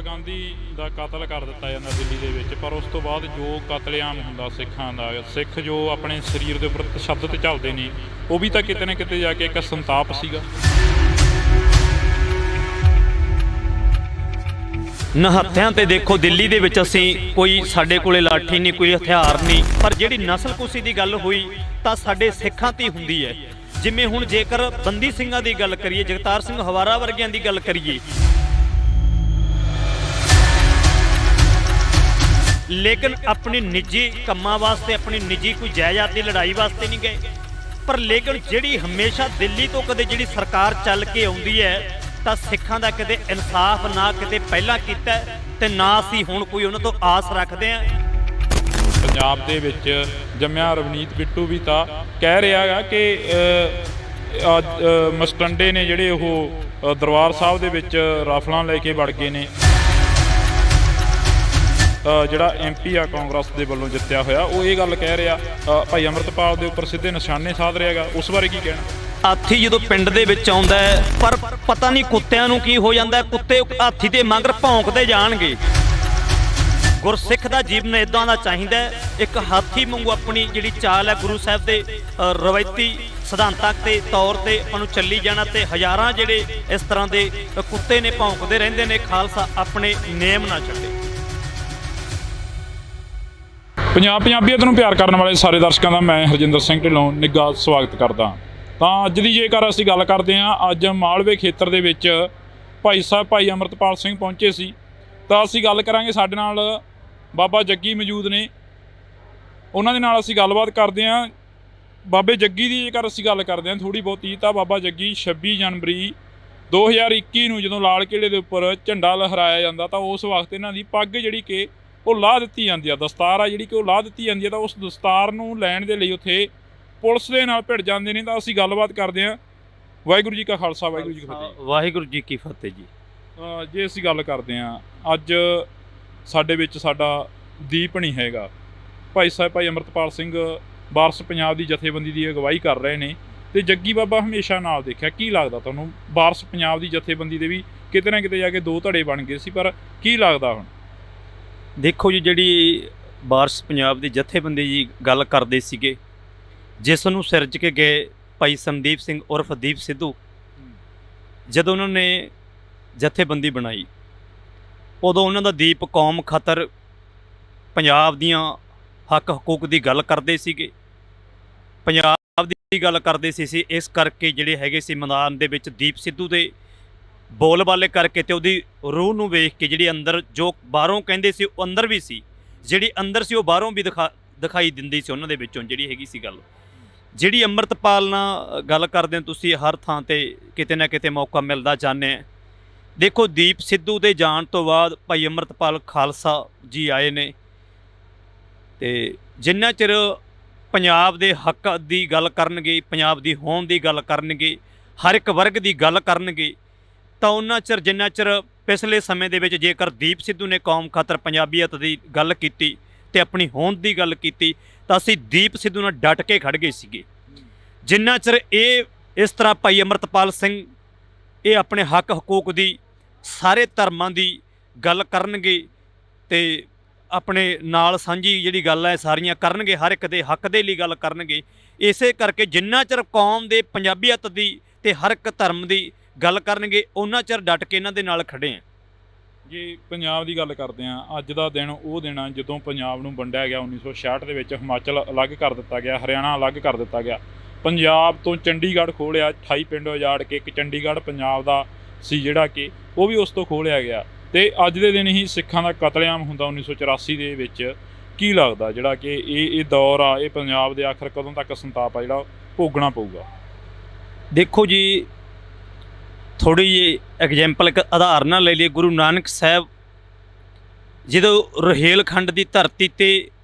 ਗਾਂਧੀ ਦਾ ਕਤਲ ਕਰ ਦਿੱਤਾ ਜਾਂਦਾ ਦਿੱਲੀ ਦੇ ਵਿੱਚ, ਪਰ ਉਸ ਤੋਂ ਬਾਅਦ ਜੋ ਕਤਲੇਆਮ ਹੁੰਦਾ ਸਿੱਖਾਂ ਦਾ, ਸਿੱਖ ਜੋ ਆਪਣੇ ਸਰੀਰ ਦੇ ਉੱਪਰ ਤਸ਼ੱਦਦ ਝੱਲਦੇ ਨੇ, ਉਹ ਵੀ ਤਾਂ ਕਿਤੇ ਨਾ ਕਿਤੇ ਜਾ ਕੇ ਇੱਕ ਸੰਤਾਪ ਸੀਗਾ। ਨਿਹੱਥਿਆਂ ਤੇ ਦੇਖੋ ਦਿੱਲੀ ਦੇ ਵਿੱਚ ਅਸੀਂ ਕੋਈ ਸਾਡੇ ਕੋਲੇ ਲਾਠੀ ਨਹੀਂ, ਕੋਈ ਹਥਿਆਰ ਨਹੀਂ, ਪਰ ਜਿਹੜੀ ਨਸਲਕੁਸ਼ੀ ਦੀ ਗੱਲ ਹੋਈ ਤਾਂ ਸਾਡੇ ਸਿੱਖਾਂ ਤੇ ਹੁੰਦੀ ਹੈ। ਜਿਵੇਂ ਹੁਣ ਜੇਕਰ ਬੰਦੀ ਸਿੰਘਾਂ ਦੀ ਗੱਲ ਕਰੀਏ, ਜਗਤਾਰ ਸਿੰਘ ਹਵਾਰਾ ਵਰਗਿਆਂ ਦੀ ਗੱਲ ਕਰੀਏ, ਲੇਕਿਨ ਆਪਣੀ ਨਿੱਜੀ ਕੰਮਾਂ ਵਾਸਤੇ, ਆਪਣੀ ਨਿੱਜੀ ਕੋਈ ਜਾਇਦਾਦ ਦੀ ਲੜਾਈ ਵਾਸਤੇ ਨਹੀਂ ਗਏ। ਪਰ ਲੇਕਿਨ ਜਿਹੜੀ ਹਮੇਸ਼ਾ ਦਿੱਲੀ ਤੋਂ ਕਦੇ ਜਿਹੜੀ ਸਰਕਾਰ ਚੱਲ ਕੇ ਆਉਂਦੀ ਹੈ ਤਾਂ ਸਿੱਖਾਂ ਦਾ ਕਿਤੇ ਇਨਸਾਫ ਨਾ ਕਿਤੇ ਪਹਿਲਾਂ ਕੀਤਾ ਤੇ ਨਾ ਅਸੀਂ ਹੁਣ ਕੋਈ ਉਹਨਾਂ ਤੋਂ ਆਸ ਰੱਖਦੇ ਹਾਂ। ਪੰਜਾਬ ਦੇ ਵਿੱਚ ਜੰਮਿਆ ਰਵਨੀਤ ਬਿੱਟੂ ਵੀ ਤਾਂ ਕਹਿ ਰਿਹਾ ਹੈਗਾ ਕਿ ਮਸਟੰਡੇ ਨੇ ਜਿਹੜੇ ਉਹ ਦਰਬਾਰ ਸਾਹਿਬ ਦੇ ਵਿੱਚ ਰਾਫਲਾਂ ਲੈ ਕੇ ਵੜ ਗਏ ਨੇ। ਜਿਹੜਾ MP ਆ ਕਾਂਗਰਸ ਦੇ ਵੱਲੋਂ ਜਿੱਤਿਆ ਹੋਇਆ, ਉਹ ਇਹ ਗੱਲ ਕਹਿ ਰਿਹਾ, ਭਾਈ ਅੰਮ੍ਰਿਤਪਾਲ ਦੇ ਉੱਪਰ ਸਿੱਧੇ ਨਿਸ਼ਾਨੇ ਸਾਧ ਰਿਹਾ ਹੈਗਾ। ਉਸ ਬਾਰੇ ਕੀ ਕਹਿਣਾ? ਹਾਥੀ ਜਦੋਂ ਪਿੰਡ ਦੇ ਵਿੱਚ ਆਉਂਦਾ ਹੈ, ਪਰ ਪਤਾ ਨਹੀਂ ਕੁੱਤਿਆਂ ਨੂੰ ਕੀ ਹੋ ਜਾਂਦਾ, ਕੁੱਤੇ ਹਾਥੀ ਦੇ ਮਗਰ ਭੌਂਕਦੇ ਜਾਣਗੇ। ਗੁਰਸਿੱਖ ਦਾ ਜੀਵਨ ਇਦਾਂ ਦਾ ਚਾਹੀਦਾ, ਇੱਕ ਹਾਥੀ ਵਾਂਗੂ ਆਪਣੀ ਜਿਹੜੀ ਚਾਲ ਹੈ ਗੁਰੂ ਸਾਹਿਬ ਦੇ ਰਵਾਇਤੀ ਸਿਧਾਂਤਾਂ ਦੇ ਤੌਰ ਤੇ ਆਪਾਂ ਨੂੰ ਚੱਲੀ ਜਾਣਾ, ਤੇ ਹਜ਼ਾਰਾਂ ਜਿਹੜੇ ਇਸ ਤਰ੍ਹਾਂ ਦੇ ਕੁੱਤੇ ਨੇ ਭੌਂਕਦੇ ਰਹਿੰਦੇ ਨੇ, ਖਾਲਸਾ ਆਪਣੇ ਨੇਮ ਨਾ ਛੱਡੇ। ਪੰਜਾਬੀਅਤ ਨੂੰ ਪਿਆਰ ਕਰਨ ਵਾਲੇ ਸਾਰੇ ਦਰਸ਼ਕਾਂ ਦਾ ਮੈਂ ਹਰਜਿੰਦਰ ਸਿੰਘ ਢਿੱਲੋਂ ਨਿੱਘਾ ਸਵਾਗਤ ਕਰਦਾ। ਤਾਂ ਅੱਜ ਦੀ ਜੇਕਰ ਅਸੀਂ ਗੱਲ ਕਰਦੇ ਹਾਂ, ਅੱਜ ਮਾਲਵੇ ਖੇਤਰ ਦੇ ਵਿੱਚ ਭਾਈ ਸਾਹਿਬ ਭਾਈ ਅੰਮ੍ਰਿਤਪਾਲ ਸਿੰਘ ਪਹੁੰਚੇ ਸੀ। ਤਾਂ ਅਸੀਂ ਗੱਲ ਕਰਾਂਗੇ, ਸਾਡੇ ਨਾਲ ਬਾਬਾ ਜੱਗੀ ਮੌਜੂਦ ਨੇ, ਉਹਨਾਂ ਦੇ ਨਾਲ ਅਸੀਂ ਗੱਲਬਾਤ ਕਰਦੇ ਹਾਂ। ਬਾਬੇ ਜੱਗੀ ਦੀ ਜੇਕਰ ਅਸੀਂ ਗੱਲ ਕਰਦੇ ਹਾਂ ਥੋੜ੍ਹੀ ਬਹੁਤੀ, ਤਾਂ ਬਾਬਾ ਜੱਗੀ 26 ਜਨਵਰੀ 2021 ਨੂੰ ਜਦੋਂ ਲਾਲ ਕਿਲ੍ਹੇ ਦੇ ਉੱਪਰ ਝੰਡਾ ਲਹਿਰਾਇਆ ਜਾਂਦਾ, ਤਾਂ ਉਸ ਵਕਤ ਇਹਨਾਂ ਦੀ ਪੱਗ ਜਿਹੜੀ ਕਿ ਉਹ ਲਾਹ ਦਿੱਤੀ ਜਾਂਦੀ ਆ, ਦਸਤਾਰ ਆ ਜਿਹੜੀ ਕਿ ਉਹ ਲਾਹ ਦਿੱਤੀ ਜਾਂਦੀ ਆ। ਤਾਂ ਉਸ ਦਸਤਾਰ ਨੂੰ ਲੈਣ ਦੇ ਲਈ ਉੱਥੇ ਪੁਲਿਸ ਦੇ ਨਾਲ ਭਿੜ ਜਾਂਦੇ ਨੇ। ਤਾਂ ਅਸੀਂ ਗੱਲਬਾਤ ਕਰਦੇ ਹਾਂ। ਵਾਹਿਗੁਰੂ ਜੀ ਕਾ ਖਾਲਸਾ, ਵਾਹਿਗੁਰੂ ਜੀ ਕੀ ਫਤਿਹ। ਵਾਹਿਗੁਰੂ ਜੀ ਕੀ ਫਤਿਹ ਜੀ। ਜੇ ਅਸੀਂ ਗੱਲ ਕਰਦੇ ਹਾਂ, ਅੱਜ ਸਾਡੇ ਵਿੱਚ ਸਾਡਾ ਦੀਪ ਨਹੀਂ ਹੈਗਾ। ਭਾਈ ਸਾਹਿਬ ਭਾਈ ਅੰਮ੍ਰਿਤਪਾਲ ਸਿੰਘ ਵਾਰਸ ਪੰਜਾਬ ਦੀ ਜਥੇਬੰਦੀ ਦੀ ਅਗਵਾਈ ਕਰ ਰਹੇ ਨੇ, ਤੇ ਜੱਗੀ ਬਾਬਾ ਹਮੇਸ਼ਾ ਨਾਲ ਦੇਖਿਆ। ਕੀ ਲੱਗਦਾ ਤੁਹਾਨੂੰ, ਵਾਰਸ ਪੰਜਾਬ ਦੀ ਜਥੇਬੰਦੀ ਦੇ ਵੀ ਕਿਤੇ ਨਾ ਕਿਤੇ ਜਾ ਕੇ ਦੋ ਧੜੇ ਬਣ ਗਏ ਸੀ, ਪਰ ਕੀ ਲੱਗਦਾ ਹੁਣ? ਦੇਖੋ ਜੀ, ਜਿਹੜੀ ਵਾਰਸ ਪੰਜਾਬ ਦੀ ਜਥੇਬੰਦੀ ਜੀ ਗੱਲ ਕਰਦੇ ਸੀਗੇ, ਜਿਸ ਨੂੰ ਸਿਰਜ ਕੇ ਗਏ ਭਾਈ ਸੰਦੀਪ ਸਿੰਘ ਉਰਫ ਦੀਪ ਸਿੱਧੂ, ਜਦੋਂ ਉਹਨਾਂ ਨੇ ਜਥੇਬੰਦੀ ਬਣਾਈ, ਉਦੋਂ ਉਹਨਾਂ ਦਾ ਦੀਪ ਕੌਮ ਖਾਤਰ ਪੰਜਾਬ ਦੀਆਂ ਹੱਕ ਹਕੂਕ ਦੀ ਗੱਲ ਕਰਦੇ ਸੀਗੇ, ਪੰਜਾਬ ਦੀ ਗੱਲ ਕਰਦੇ ਸੀ। ਇਸ ਕਰਕੇ ਜਿਹੜੇ ਹੈਗੇ ਸੀ ਮੈਦਾਨ ਦੇ ਵਿੱਚ ਦੀਪ ਸਿੱਧੂ ਦੇ ਬੋਲ ਬਾਲੇ ਕਰਕੇ, ਤੇ ਉਹਦੀ ਰੂਹ ਨੂੰ ਵੇਖ ਕੇ ਜਿਹੜੀ ਅੰਦਰ ਜੋ ਬਾਹਰੋਂ ਕਹਿੰਦੇ ਸੀ ਉਹ ਅੰਦਰ ਵੀ ਸੀ, ਜਿਹੜੀ ਅੰਦਰ ਸੀ ਉਹ ਬਾਹਰੋਂ ਵੀ ਦਿਖਾਈ ਦਿੰਦੀ ਸੀ ਉਹਨਾਂ ਦੇ ਵਿੱਚੋਂ ਜਿਹੜੀ ਹੈਗੀ ਸੀ ਗੱਲ। ਜਿਹੜੀ ਅੰਮ੍ਰਿਤਪਾਲ ਨਾਲ ਗੱਲ ਕਰਦੇ ਹੋ ਤੁਸੀਂ, ਹਰ ਥਾਂ ਤੇ ਕਿਤੇ ਨਾ ਕਿਤੇ ਮੌਕਾ ਮਿਲਦਾ ਜਾਂਦੇ ਆ। ਦੇਖੋ, ਦੀਪ ਸਿੱਧੂ ਦੇ ਜਾਣ ਤੋਂ ਬਾਅਦ ਭਾਈ ਅੰਮ੍ਰਿਤਪਾਲ ਖਾਲਸਾ ਜੀ ਆਏ ਨੇ, ਤੇ ਜਿੰਨਾ ਚਿਰ ਪੰਜਾਬ ਦੇ ਹੱਕ ਦੀ ਗੱਲ ਕਰਨਗੇ, ਪੰਜਾਬ ਦੀ ਹੋਂਦ ਦੀ ਗੱਲ ਕਰਨਗੇ, ਹਰ ਇੱਕ ਵਰਗ ਦੀ ਗੱਲ ਕਰਨਗੇ, ਤਾਂ ਉਹਨਾਂ ਚਿਰ, ਜਿੰਨਾ ਚਿਰ ਪਿਛਲੇ ਸਮੇਂ ਦੇ ਵਿੱਚ ਜੇਕਰ ਦੀਪ ਸਿੱਧੂ ਨੇ ਕੌਮ ਖਾਤਰ ਪੰਜਾਬੀਅਤ ਦੀ ਗੱਲ ਕੀਤੀ ਤੇ ਆਪਣੀ ਹੋਂਦ ਦੀ ਗੱਲ ਕੀਤੀ, ਤਾਂ ਅਸੀਂ ਦੀਪ ਸਿੱਧੂ ਨਾਲ ਡਟ ਕੇ ਖੜ ਗਏ ਸੀਗੇ। ਜਿੰਨਾ ਚਿਰ ਇਹ ਇਸ ਤਰ੍ਹਾਂ ਭਾਈ ਅੰਮ੍ਰਿਤਪਾਲ ਸਿੰਘ ਇਹ ਆਪਣੇ ਹੱਕ ਹਕੂਕ ਦੀ, ਸਾਰੇ ਧਰਮਾਂ ਦੀ ਗੱਲ ਕਰਨਗੇ ਤੇ ਆਪਣੇ ਨਾਲ ਸਾਂਝੀ ਜਿਹੜੀ ਗੱਲ ਹੈ ਸਾਰੀਆਂ ਕਰਨਗੇ, ਹਰ ਇੱਕ ਦੇ ਹੱਕ ਦੇ ਲਈ ਗੱਲ ਕਰਨਗੇ। ਇਸੇ ਕਰਕੇ ਜਿੰਨਾ ਚਿਰ ਕੌਮ ਦੇ ਪੰਜਾਬੀਅਤ ਦੀ ਤੇ ਹਰ ਇੱਕ ਧਰਮ ਦੀ ਗੱਲ ਕਰਨਗੇ, ਉਹਨਾਂ ਚਿਰ ਡਟ ਕੇ ਇਹਨਾਂ ਦੇ ਨਾਲ ਖੜੇ ਆ। ਜੇ ਪੰਜਾਬ ਦੀ ਗੱਲ ਕਰਦੇ ਹਾਂ, ਅੱਜ ਦਾ ਦਿਨ ਉਹ ਦਿਨ ਆ ਜਦੋਂ ਪੰਜਾਬ ਨੂੰ ਵੰਡਿਆ ਗਿਆ 1966 ਦੇ ਵਿੱਚ। ਹਿਮਾਚਲ ਅਲੱਗ ਕਰ ਦਿੱਤਾ ਗਿਆ, ਹਰਿਆਣਾ ਅਲੱਗ ਕਰ ਦਿੱਤਾ ਗਿਆ, ਪੰਜਾਬ ਤੋਂ ਚੰਡੀਗੜ੍ਹ ਖੋਲ੍ਹਿਆ, 28 ਪਿੰਡ ਉਜਾੜ ਕੇ ਇੱਕ ਚੰਡੀਗੜ੍ਹ ਪੰਜਾਬ ਦਾ ਸੀ ਜਿਹੜਾ ਕਿ ਉਹ ਵੀ ਉਸ ਤੋਂ ਖੋਲ੍ਹਿਆ ਗਿਆ। ਤੇ ਅੱਜ ਦੇ ਦਿਨ ਹੀ ਸਿੱਖਾਂ ਦਾ ਕਤਲੇਆਮ ਹੁੰਦਾ 1984 ਦੇ ਵਿੱਚ। ਕੀ ਲੱਗਦਾ ਜਿਹੜਾ ਕਿ ਇਹ ਦੌਰ ਆ, ਇਹ ਪੰਜਾਬ ਦੇ ਆਖਰ ਕਦੋਂ ਤੱਕ ਸੰਤਾਪ ਆ ਜਿਹੜਾ ਭੋਗਣਾ ਪਊਗਾ? ਦੇਖੋ ਜੀ, ਥੋੜ੍ਹੀ ਜਿਹੀ ਐਗਜ਼ੈਂਪਲ ਇੱਕ ਉਦਾਹਰਨ ਨਾਲ ਲੈ ਲਈਏ। ਗੁਰੂ ਨਾਨਕ ਸਾਹਿਬ ਜਦੋਂ ਰੁਹੇਲਖੰਡ ਦੀ ਧਰਤੀ 'ਤੇ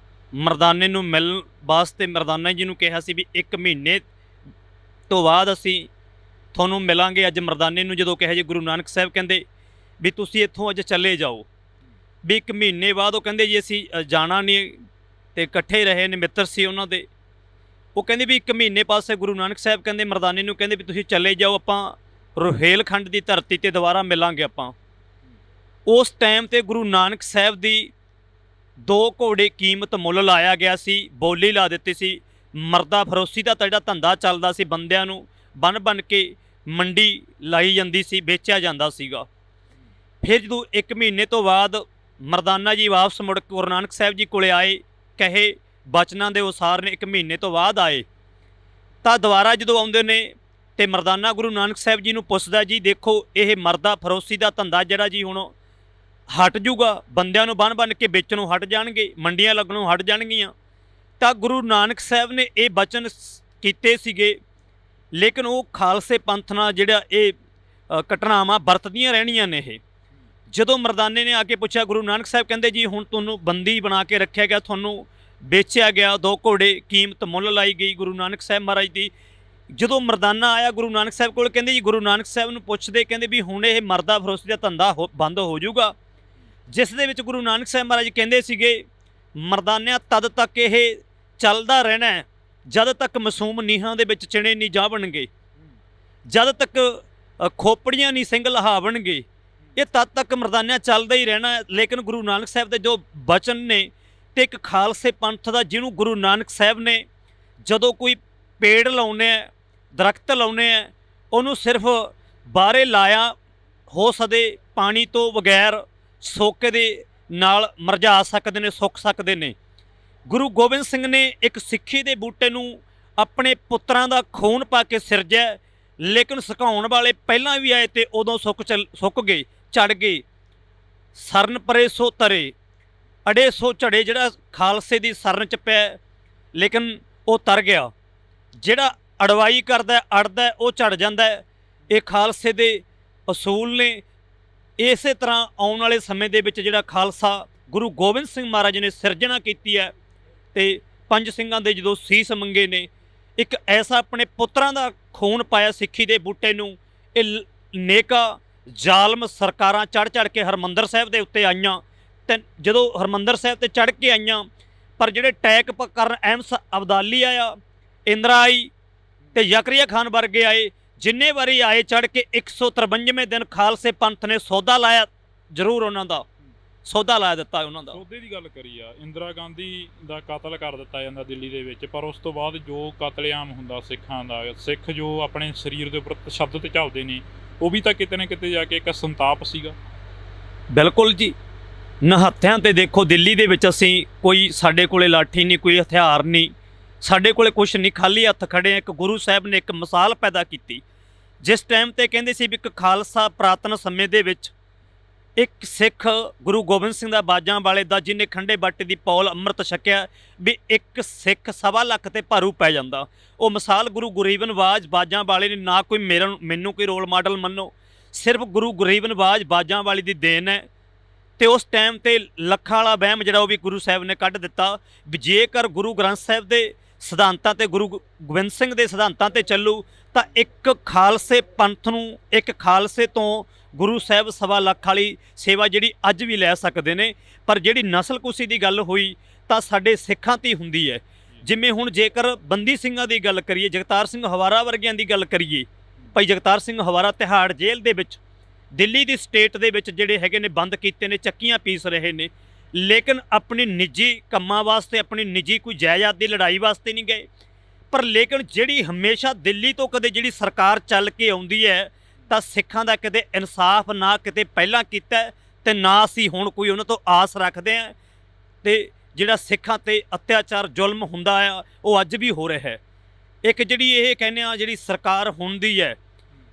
ਮਰਦਾਨੇ ਨੂੰ ਮਿਲਣ ਵਾਸਤੇ ਮਰਦਾਨਾ ਜੀ ਨੂੰ ਕਿਹਾ ਸੀ ਵੀ 1 ਮਹੀਨੇ ਤੋਂ ਬਾਅਦ ਅਸੀਂ ਤੁਹਾਨੂੰ ਮਿਲਾਂਗੇ। ਅੱਜ ਮਰਦਾਨੇ ਨੂੰ ਜਦੋਂ ਕਿਹਾ ਜੀ, ਗੁਰੂ ਨਾਨਕ ਸਾਹਿਬ ਕਹਿੰਦੇ ਵੀ ਤੁਸੀਂ ਇੱਥੋਂ ਅੱਜ ਚਲੇ ਜਾਓ, ਵੀ 1 ਮਹੀਨੇ ਬਾਅਦ ਉਹ ਕਹਿੰਦੇ ਜੀ ਅਸੀਂ ਜਾਣਾ ਨਹੀਂ, ਤੇ ਇਕੱਠੇ ਰਹੇ ਨੇ, ਮਿੱਤਰ ਸੀ ਉਹਨਾਂ ਦੇ। ਉਹ ਕਹਿੰਦੇ ਵੀ 1 ਮਹੀਨੇ ਪਾਸੇ ਗੁਰੂ ਨਾਨਕ ਸਾਹਿਬ ਕਹਿੰਦੇ ਮਰਦਾਨੇ ਨੂੰ, ਕਹਿੰਦੇ ਵੀ ਤੁਸੀਂ ਚਲੇ ਜਾਓ, ਆਪਾਂ ਰੁਹੇਲਖੰਡ ਦੀ ਧਰਤੀ 'ਤੇ ਦੁਬਾਰਾ ਮਿਲਾਂਗੇ ਆਪਾਂ। ਉਸ ਟਾਈਮ ਤੇ ਗੁਰੂ ਨਾਨਕ ਸਾਹਿਬ ਦੀ 2 ਘੋੜੇ ਕੀਮਤ ਮੁੱਲ ਲਾਇਆ ਗਿਆ ਸੀ, ਬੋਲੀ ਲਾ ਦਿੱਤੀ ਸੀ। ਮਰਦਾ ਫਰੋਸੀ ਦਾ ਤਾਂ ਜਿਹੜਾ ਧੰਦਾ ਚੱਲਦਾ ਸੀ, ਬੰਦਿਆਂ ਨੂੰ ਬੰਨ ਕੇ ਮੰਡੀ ਲਾਈ ਜਾਂਦੀ ਸੀ, ਵੇਚਿਆ ਜਾਂਦਾ ਸੀਗਾ। ਫਿਰ ਜਦੋਂ 1 ਮਹੀਨੇ ਤੋਂ ਬਾਅਦ ਮਰਦਾਨਾ ਜੀ ਵਾਪਸ ਮੁੜ ਕੇ ਗੁਰੂ ਨਾਨਕ ਸਾਹਿਬ ਜੀ ਕੋਲੇ ਆਏ, ਕਹੇ ਬਚਨਾਂ ਦੇ ਅਨੁਸਾਰ ਨੇ 1 ਮਹੀਨੇ ਤੋਂ ਬਾਅਦ ਆਏ, ਤਾਂ ਦੁਬਾਰਾ ਜਦੋਂ ਆਉਂਦੇ ਨੇ ਤੇ ਮਰਦਾਨਾ ਗੁਰੂ ਨਾਨਕ ਸਾਹਿਬ ਜੀ ਨੂੰ ਪੁੱਛਦਾ, ਜੀ ਦੇਖੋ ਇਹ ਮਰਦਾ ਫਰੋਸੀ ਦਾ ਧੰਦਾ ਜਿਹੜਾ ਜੀ ਹੁਣ ਹਟ ਜੂਗਾ, ਬੰਦਿਆਂ ਨੂੰ ਬੰਨ ਕੇ ਵੇਚਣੋਂ ਹਟ ਜਾਣਗੇ, ਮੰਡੀਆਂ ਲੱਗਣੋਂ ਹਟ ਜਾਣਗੀਆਂ। ਤਾਂ ਗੁਰੂ ਨਾਨਕ ਸਾਹਿਬ ਨੇ ਇਹ ਬਚਨ ਕੀਤੇ ਸੀਗੇ, ਲੇਕਿਨ ਉਹ ਖਾਲਸੇ ਪੰਥ ਨਾਲ ਜਿਹੜਾ ਇਹ ਘਟਨਾਵਾਂ ਵਰਤਦੀਆਂ ਰਹਿਣੀਆਂ ਨੇ। ਇਹ ਜਦੋਂ ਮਰਦਾਨੇ ਨੇ ਆ ਕੇ ਪੁੱਛਿਆ, ਗੁਰੂ ਨਾਨਕ ਸਾਹਿਬ ਕਹਿੰਦੇ ਜੀ ਹੁਣ ਤੁਹਾਨੂੰ ਬੰਦੀ ਬਣਾ ਕੇ ਰੱਖਿਆ ਗਿਆ, ਤੁਹਾਨੂੰ ਵੇਚਿਆ ਗਿਆ, 2 ਘੋੜੇ ਕੀਮਤ ਮੁੱਲ ਲਾਈ ਗਈ ਗੁਰੂ ਨਾਨਕ ਸਾਹਿਬ ਮਹਾਰਾਜ ਦੀ। ਜਦੋਂ ਮਰਦਾਨਾ ਆਇਆ ਗੁਰੂ ਨਾਨਕ ਸਾਹਿਬ ਕੋਲ, ਕਹਿੰਦੇ ਜੀ ਗੁਰੂ ਨਾਨਕ ਸਾਹਿਬ ਨੂੰ ਪੁੱਛਦੇ, ਕਹਿੰਦੇ ਵੀ ਹੁਣ ਇਹ ਮਰਦਾ ਫਰੋਸੀ ਦਾ ਧੰਦਾ ਬੰਦ ਹੋ ਜਾਊਗਾ, ਜਿਸ ਦੇ ਵਿੱਚ ਗੁਰੂ ਨਾਨਕ ਸਾਹਿਬ ਮਹਾਰਾਜ ਕਹਿੰਦੇ ਸੀਗੇ, ਮਰਦਾਨਿਆਂ ਤਦ ਤੱਕ ਇਹ ਚੱਲਦਾ ਰਹਿਣਾ ਜਦ ਤੱਕ ਮਾਸੂਮ ਨੀਹਾਂ ਦੇ ਵਿੱਚ ਚਿਣੇ ਨਹੀਂ ਜਾਵਣਗੇ, ਜਦ ਤੱਕ ਖੋਪੜੀਆਂ ਨਹੀਂ ਸਿੰਘ ਲਹਾਵਣਗੇ, ਇਹ ਤਦ ਤੱਕ ਮਰਦਾਨਿਆਂ ਚੱਲਦਾ ਹੀ ਰਹਿਣਾ। ਲੇਕਿਨ ਗੁਰੂ ਨਾਨਕ ਸਾਹਿਬ ਦੇ ਜੋ ਬਚਨ ਨੇ ਤੇ ਇੱਕ ਖਾਲਸੇ ਪੰਥ ਦਾ, ਜਿਹਨੂੰ ਗੁਰੂ ਨਾਨਕ ਸਾਹਿਬ ਨੇ ਜਦੋਂ ਕੋਈ ਪੇੜ ਲਾਉਣੇ ਆ, ਦਰਖਤ ਲਾਉਣੇ ਆ, ਉਹਨੂੰ ਸਿਰਫ ਬਾਹਰੇ ਲਾਇਆ ਹੋ ਸਦੇ ਪਾਣੀ ਤੋਂ ਬਗੈਰ ਸੋਕੇ ਦੇ ਨਾਲ ਮਰਝਾ ਸਕਦੇ ਨੇ, ਸੁੱਕ ਸਕਦੇ ਨੇ। ਗੁਰੂ ਗੋਬਿੰਦ ਸਿੰਘ ਨੇ ਇੱਕ ਸਿੱਖੀ ਦੇ ਬੂਟੇ ਨੂੰ ਆਪਣੇ ਪੁੱਤਰਾਂ ਦਾ ਖੂਨ ਪਾ ਕੇ ਸਿਰਜਿਆ, ਲੇਕਿਨ ਸੁਕਾਉਣ ਵਾਲੇ ਪਹਿਲਾਂ ਵੀ ਆਏ ਤੇ ਉਦੋਂ ਸੁੱਕ ਗਏ, ਝੜ ਗਏ। ਸਰਨ ਪਰੇ ਸੋ ਤਰੇ, ਅੜੇ ਸੋ ਝੜੇ, ਜਿਹੜਾ ਖਾਲਸੇ ਦੀ ਸਰਨ 'ਚ ਪਿਆ ਲੇਕਿਨ ਉਹ ਤਰ ਗਿਆ। ਜਿਹੜਾ ਅੜਵਾਈ ਕਰਦਾ, ਅੜਦਾ, ਉਹ ਝੜ ਜਾਂਦਾ। ਇਹ ਖਾਲਸੇ ਦੇ ਅਸੂਲ ਨੇ। ਇਸੇ ਤਰ੍ਹਾਂ ਆਉਣ ਵਾਲੇ ਸਮੇਂ ਦੇ ਵਿੱਚ ਜਿਹੜਾ ਖਾਲਸਾ ਗੁਰੂ ਗੋਬਿੰਦ ਸਿੰਘ ਮਹਾਰਾਜ ਨੇ ਸਿਰਜਣਾ ਕੀਤੀ ਹੈ, ਤੇ 5 ਸਿੰਘਾਂ ਦੇ ਜਦੋਂ ਸੀਸ ਮੰਗੇ ਨੇ, ਇੱਕ ਐਸਾ ਆਪਣੇ ਪੁੱਤਰਾਂ ਦਾ ਖੂਨ ਪਾਇਆ ਸਿੱਖੀ ਦੇ ਬੂਟੇ ਨੂੰ। ਇਹ ਨੇਕਾ ਜ਼ਾਲਮ ਸਰਕਾਰਾਂ ਚੜ੍ਹ ਕੇ ਹਰਿਮੰਦਰ ਸਾਹਿਬ ਦੇ ਉੱਤੇ ਆਈਆਂ, ਤੇ ਜਦੋਂ ਹਰਿਮੰਦਰ ਸਾਹਿਬ ਤੇ ਚੜ੍ਹ ਕੇ ਆਈਆਂ, ਪਰ ਜਿਹੜੇ ਅਟੈਕ ਕਰਨ ਅਹਿਮਦ ਅਬਦਾਲੀ ਆਇਆ, ਇੰਦਰਾ ਆਈ ਤੇ ਜ਼ਕਰੀਆ ਖਾਨ ਵਰਗੇ ਆਏ, ਜਿੰਨੇ ਵਾਰੀ ਆਏ ਚੜ੍ਹ ਕੇ 153ਵੇਂ ਦਿਨ ਖਾਲਸੇ ਪੰਥ ਨੇ ਸੌਦਾ ਲਾਇਆ, ਜ਼ਰੂਰ ਉਹਨਾਂ ਦਾ ਸੌਦਾ ਲਾ ਦਿੱਤਾ। ਉਹਨਾਂ ਦਾ ਸੌਦੇ ਦੀ ਗੱਲ ਕਰੀ ਆ, ਇੰਦਰਾ ਗਾਂਧੀ ਦਾ ਕਤਲ ਕਰ ਦਿੱਤਾ ਜਾਂਦਾ ਦਿੱਲੀ ਦੇ ਵਿੱਚ, ਪਰ ਉਸ ਤੋਂ ਬਾਅਦ ਜੋ ਕਤਲੇਆਮ ਹੁੰਦਾ ਸਿੱਖਾਂ ਦਾ, ਸਿੱਖ ਜੋ ਆਪਣੇ ਸਰੀਰ ਦੇ ਉੱਪਰ ਤਸ਼ੱਦਦ ਚੱਲਦੇ ਨੇ, ਉਹ ਵੀ ਤਾਂ ਕਿਤੇ ਨਾ ਕਿਤੇ ਜਾ ਕੇ ਇੱਕ ਸੰਤਾਪ ਸੀਗਾ। ਬਿਲਕੁਲ ਜੀ, ਨਿਹੱਥਿਆਂ ਤੇ ਦੇਖੋ ਦਿੱਲੀ ਦੇ ਵਿੱਚ ਅਸੀਂ ਕੋਈ, ਸਾਡੇ ਕੋਲੇ ਲਾਠੀ ਨਹੀਂ, ਕੋਈ ਹਥਿਆਰ ਨਹੀਂ, ਸਾਡੇ ਕੋਲੇ ਕੁਛ ਨਹੀਂ, ਖਾਲੀ ਹੱਥ ਖੜੇ ਆ। ਇੱਕ ਗੁਰੂ ਸਾਹਿਬ ਨੇ ਇੱਕ ਮਿਸਾਲ ਪੈਦਾ ਕੀਤੀ, ਜਿਸ ਟਾਈਮ ਤੇ ਕਹਿੰਦੇ ਸੀ ਵੀ ਇੱਕ ਖਾਲਸਾ ਪੁਰਾਤਨ ਸਮੇਂ ਦੇ ਵਿੱਚ ਇੱਕ ਸਿੱਖ ਗੁਰੂ ਗੋਬਿੰਦ ਸਿੰਘ ਦਾ ਬਾਜਾਂ ਵਾਲੇ ਦਾ, ਜਿਹਨੇ ਖੰਡੇ ਬਾਟੇ ਦੀ ਪੌਲ ਅੰਮ੍ਰਿਤ ਛਕਿਆ, ਵੀ ਇੱਕ ਸਿੱਖ 1.25 ਲੱਖ ਤੇ ਭਾਰੂ ਪੈ ਜਾਂਦਾ। ਉਹ ਮਿਸਾਲ ਗੁਰੂ ਗਰੀਬ ਨਵਾਜ ਬਾਜਾਂ ਵਾਲੇ ਨੇ। ਨਾ ਕੋਈ ਮੈਨੂੰ ਕੋਈ ਰੋਲ ਮਾਡਲ ਮੰਨੋ, ਸਿਰਫ ਗੁਰੂ ਗਰੀਬ ਨਵਾਜ ਬਾਜਾਂ ਵਾਲੀ ਦੀ ਦੇਣ ਹੈ। ਤੇ ਉਸ ਟਾਈਮ ਤੇ ਲੱਖਾਂ ਵਾਲਾ ਵਹਿਮ ਜਿਹੜਾ ਉਹ ਵੀ ਗੁਰੂ ਸਾਹਿਬ ਨੇ ਕੱਢ ਦਿੱਤਾ, ਵੀ ਜੇਕਰ ਗੁਰੂ ਗ੍ਰੰਥ ਸਾਹਿਬ ਦੇ ਸਿਧਾਂਤਾਂ ਤੇ ਗੁਰੂ ਗੋਬਿੰਦ ਸਿੰਘ ਦੇ ਸਿਧਾਂਤਾਂ ਤੇ ਚੱਲੂ ਤਾਂ ਇੱਕ ਖਾਲਸੇ ਪੰਥ ਨੂੰ, ਇੱਕ ਖਾਲਸੇ ਤੋਂ ਗੁਰੂ ਸਾਹਿਬ 1.25 ਲੱਖ ਵਾਲੀ ਸੇਵਾ ਜਿਹੜੀ ਅੱਜ ਵੀ ਲੈ ਸਕਦੇ ਨੇ। ਪਰ ਜਿਹੜੀ ਨਸਲਕੁਸ਼ੀ ਦੀ ਗੱਲ ਹੋਈ ਤਾਂ ਸਾਡੇ ਸਿੱਖਾਂ 'ਤੇ ਹੁੰਦੀ ਹੈ। ਜਿਵੇਂ ਹੁਣ ਜੇਕਰ ਬੰਦੀ ਸਿੰਘਾਂ ਦੀ ਗੱਲ ਕਰੀਏ, ਜਗਤਾਰ ਸਿੰਘ ਹਵਾਰਾ ਵਰਗਿਆਂ ਦੀ ਗੱਲ ਕਰੀਏ, ਭਾਈ ਜਗਤਾਰ ਸਿੰਘ ਹਵਾਰਾ ਤਿਹਾੜ ਜੇਲ੍ਹ ਦੇ ਵਿੱਚ, ਦਿੱਲੀ ਦੀ ਸਟੇਟ ਦੇ ਵਿੱਚ ਜਿਹੜੇ ਹੈਗੇ ਨੇ ਬੰਦ ਕੀਤੇ ਨੇ, ਚੱਕੀਆਂ ਪੀਸ ਰਹੇ ਨੇ, ਲੇਕਿਨ ਆਪਣੀ ਨਿੱਜੀ ਕੰਮਾਂ ਵਾਸਤੇ, ਆਪਣੀ ਨਿੱਜੀ ਕੋਈ ਜਾਇਦਾਦ ਦੀ ਲੜਾਈ ਵਾਸਤੇ ਨਹੀਂ ਗਏ। ਪਰ ਲੇਕਿਨ ਜਿਹੜੀ ਹਮੇਸ਼ਾ ਦਿੱਲੀ ਤੋਂ ਕਦੇ ਜਿਹੜੀ ਸਰਕਾਰ ਚੱਲ ਕੇ ਆਉਂਦੀ ਹੈ, ਤਾਂ ਸਿੱਖਾਂ ਦਾ ਕਿਤੇ ਇਨਸਾਫ ਨਾ ਕਿਤੇ ਪਹਿਲਾਂ ਕੀਤਾ ਤੇ ਨਾ ਅਸੀਂ ਹੁਣ ਕੋਈ ਉਹਨਾਂ ਤੋਂ ਆਸ ਰੱਖਦੇ ਹਾਂ। ਤੇ ਜਿਹੜਾ ਸਿੱਖਾਂ ਤੇ ਅਤਿਆਚਾਰ ਜ਼ੁਲਮ ਹੁੰਦਾ ਆ, ਉਹ ਅੱਜ ਵੀ ਹੋ ਰਿਹਾ ਹੈ। ਇੱਕ ਜਿਹੜੀ ਇਹ ਕਹਿੰਦੇ ਆ ਜਿਹੜੀ ਸਰਕਾਰ ਹੁੰਦੀ ਹੈ,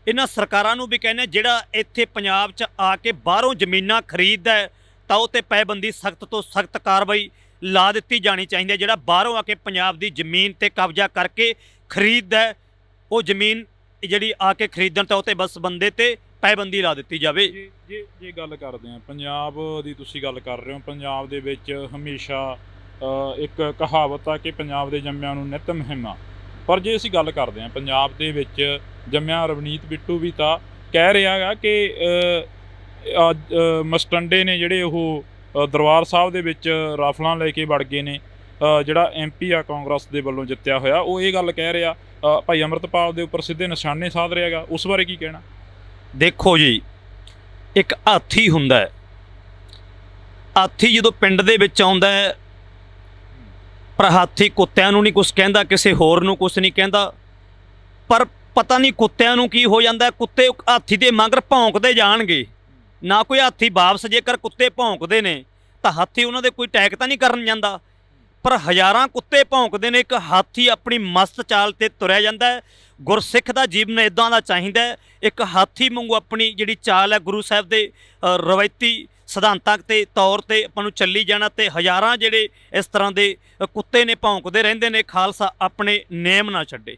ਇਹਨਾਂ ਸਰਕਾਰਾਂ ਨੂੰ ਵੀ ਕਹਿੰਦੇ ਜਿਹੜਾ ਇੱਥੇ ਪੰਜਾਬ 'ਚ ਆ ਕੇ ਬਾਹਰੋਂ ਜ਼ਮੀਨਾਂ ਖਰੀਦਦਾ ਹੈ ਤਾਂ ਉਹ 'ਤੇ ਪਾਬੰਦੀ, ਸਖਤ ਤੋਂ ਸਖਤ ਕਾਰਵਾਈ ਲਾ ਦਿੱਤੀ ਜਾਣੀ ਚਾਹੀਦੀ ਹੈ। ਜਿਹੜਾ ਬਾਹਰੋਂ ਆ ਕੇ ਪੰਜਾਬ ਦੀ ਜ਼ਮੀਨ 'ਤੇ ਕਬਜ਼ਾ ਕਰਕੇ ਖਰੀਦਦਾ, ਉਹ ਜ਼ਮੀਨ ਜਿਹੜੀ ਆ ਕੇ ਖਰੀਦਣ ਤਾਂ ਉਹ 'ਤੇ ਬਸ ਬੰਦੇ 'ਤੇ ਪਾਬੰਦੀ ਲਾ ਦਿੱਤੀ ਜਾਵੇ। ਜੇ ਗੱਲ ਕਰਦੇ ਹਾਂ ਪੰਜਾਬ ਦੀ, ਤੁਸੀਂ ਗੱਲ ਕਰ ਰਹੇ ਹੋ, ਪੰਜਾਬ ਦੇ ਵਿੱਚ ਹਮੇਸ਼ਾ ਇੱਕ ਕਹਾਵਤ ਆ ਕਿ ਪੰਜਾਬ ਦੇ ਜੰਮਿਆਂ ਨੂੰ ਨਿੱਤ ਮੁਹਿੰਮਾਂ। ਪਰ ਜੇ ਅਸੀਂ ਗੱਲ ਕਰਦੇ ਹਾਂ ਪੰਜਾਬ ਦੇ ਵਿੱਚ ਜੰਮਿਆ ਰਵਨੀਤ ਬਿੱਟੂ ਵੀ ਤਾਂ ਕਹਿ ਰਿਹਾ ਗਾ ਕਿ ਮਸਟੰਡੇ ਨੇ ਜਿਹੜੇ ਉਹ ਦਰਬਾਰ ਸਾਹਿਬ ਦੇ ਵਿੱਚ ਰਾਫਲਾਂ ਲੈ ਕੇ ਵੜ ਗਏ ਨੇ। ਜਿਹੜਾ MP ਆ ਕਾਂਗਰਸ ਦੇ ਵੱਲੋਂ ਜਿੱਤਿਆ ਹੋਇਆ, ਉਹ ਇਹ ਗੱਲ ਕਹਿ ਰਿਹਾ, ਭਾਈ ਅੰਮ੍ਰਿਤਪਾਲ ਦੇ ਉੱਪਰ ਸਿੱਧੇ ਨਿਸ਼ਾਨੇ ਸਾਧ ਰਿਹਾ ਗਾ। ਉਸ ਬਾਰੇ ਕੀ ਕਹਿਣਾ? ਦੇਖੋ ਜੀ, ਇੱਕ ਹਾਥੀ ਹੁੰਦਾ ਹੈ, ਹਾਥੀ ਜਦੋਂ ਪਿੰਡ ਦੇ ਵਿੱਚ ਆਉਂਦਾ ਹੈ, ਪਰ ਹਾਥੀ ਕੁੱਤਿਆਂ ਨੂੰ ਨਹੀਂ ਕੁਛ ਕਹਿੰਦਾ, ਕਿਸੇ ਹੋਰ ਨੂੰ ਕੁਛ ਨਹੀਂ ਕਹਿੰਦਾ। ਪਰ ਪਤਾ ਨਹੀਂ ਕੁੱਤਿਆਂ ਨੂੰ ਕੀ ਹੋ ਜਾਂਦਾ, ਕੁੱਤੇ ਹਾਥੀ ਦੇ ਮਗਰ ਭੌਂਕਦੇ ਜਾਣਗੇ। ਨਾ ਕੋਈ ਹਾਥੀ ਵਾਪਸ, ਜੇਕਰ ਕੁੱਤੇ ਭੌਂਕਦੇ ਨੇ ਤਾਂ ਹਾਥੀ ਉਹਨਾਂ ਦੇ ਕੋਈ ਅਟੈਕ ਤਾਂ ਨਹੀਂ ਕਰਨ ਜਾਂਦਾ, ਪਰ ਹਜ਼ਾਰਾਂ ਕੁੱਤੇ ਭੌਂਕਦੇ ਨੇ, ਇੱਕ ਹਾਥੀ ਆਪਣੀ ਮਸਤ ਚਾਲ ਤੇ ਤੁਰਿਆ ਜਾਂਦਾ ਹੈ। ਗੁਰਸਿੱਖ ਦਾ ਜੀਵਨ ਇਦਾਂ ਦਾ ਚਾਹੀਦਾ ਹੈ, ਇੱਕ ਹਾਥੀ ਵਾਂਗੂ ਆਪਣੀ ਜਿਹੜੀ ਚਾਲ ਹੈ ਗੁਰੂ ਸਾਹਿਬ ਦੇ ਰਵਾਇਤੀ ਸਿਧਾਂਤਾਂ ਤੇ ਤੌਰ ਤੇ ਆਪਾਂ ਨੂੰ ਚੱਲੀ ਜਾਣਾ। ਤੇ ਹਜ਼ਾਰਾਂ ਜਿਹੜੇ ਇਸ ਤਰ੍ਹਾਂ ਦੇ ਕੁੱਤੇ ਨੇ ਭੌਂਕਦੇ ਰਹਿੰਦੇ ਨੇ, ਖਾਲਸਾ ਆਪਣੇ ਨੇਮ ਨਾ ਛੱਡੇ।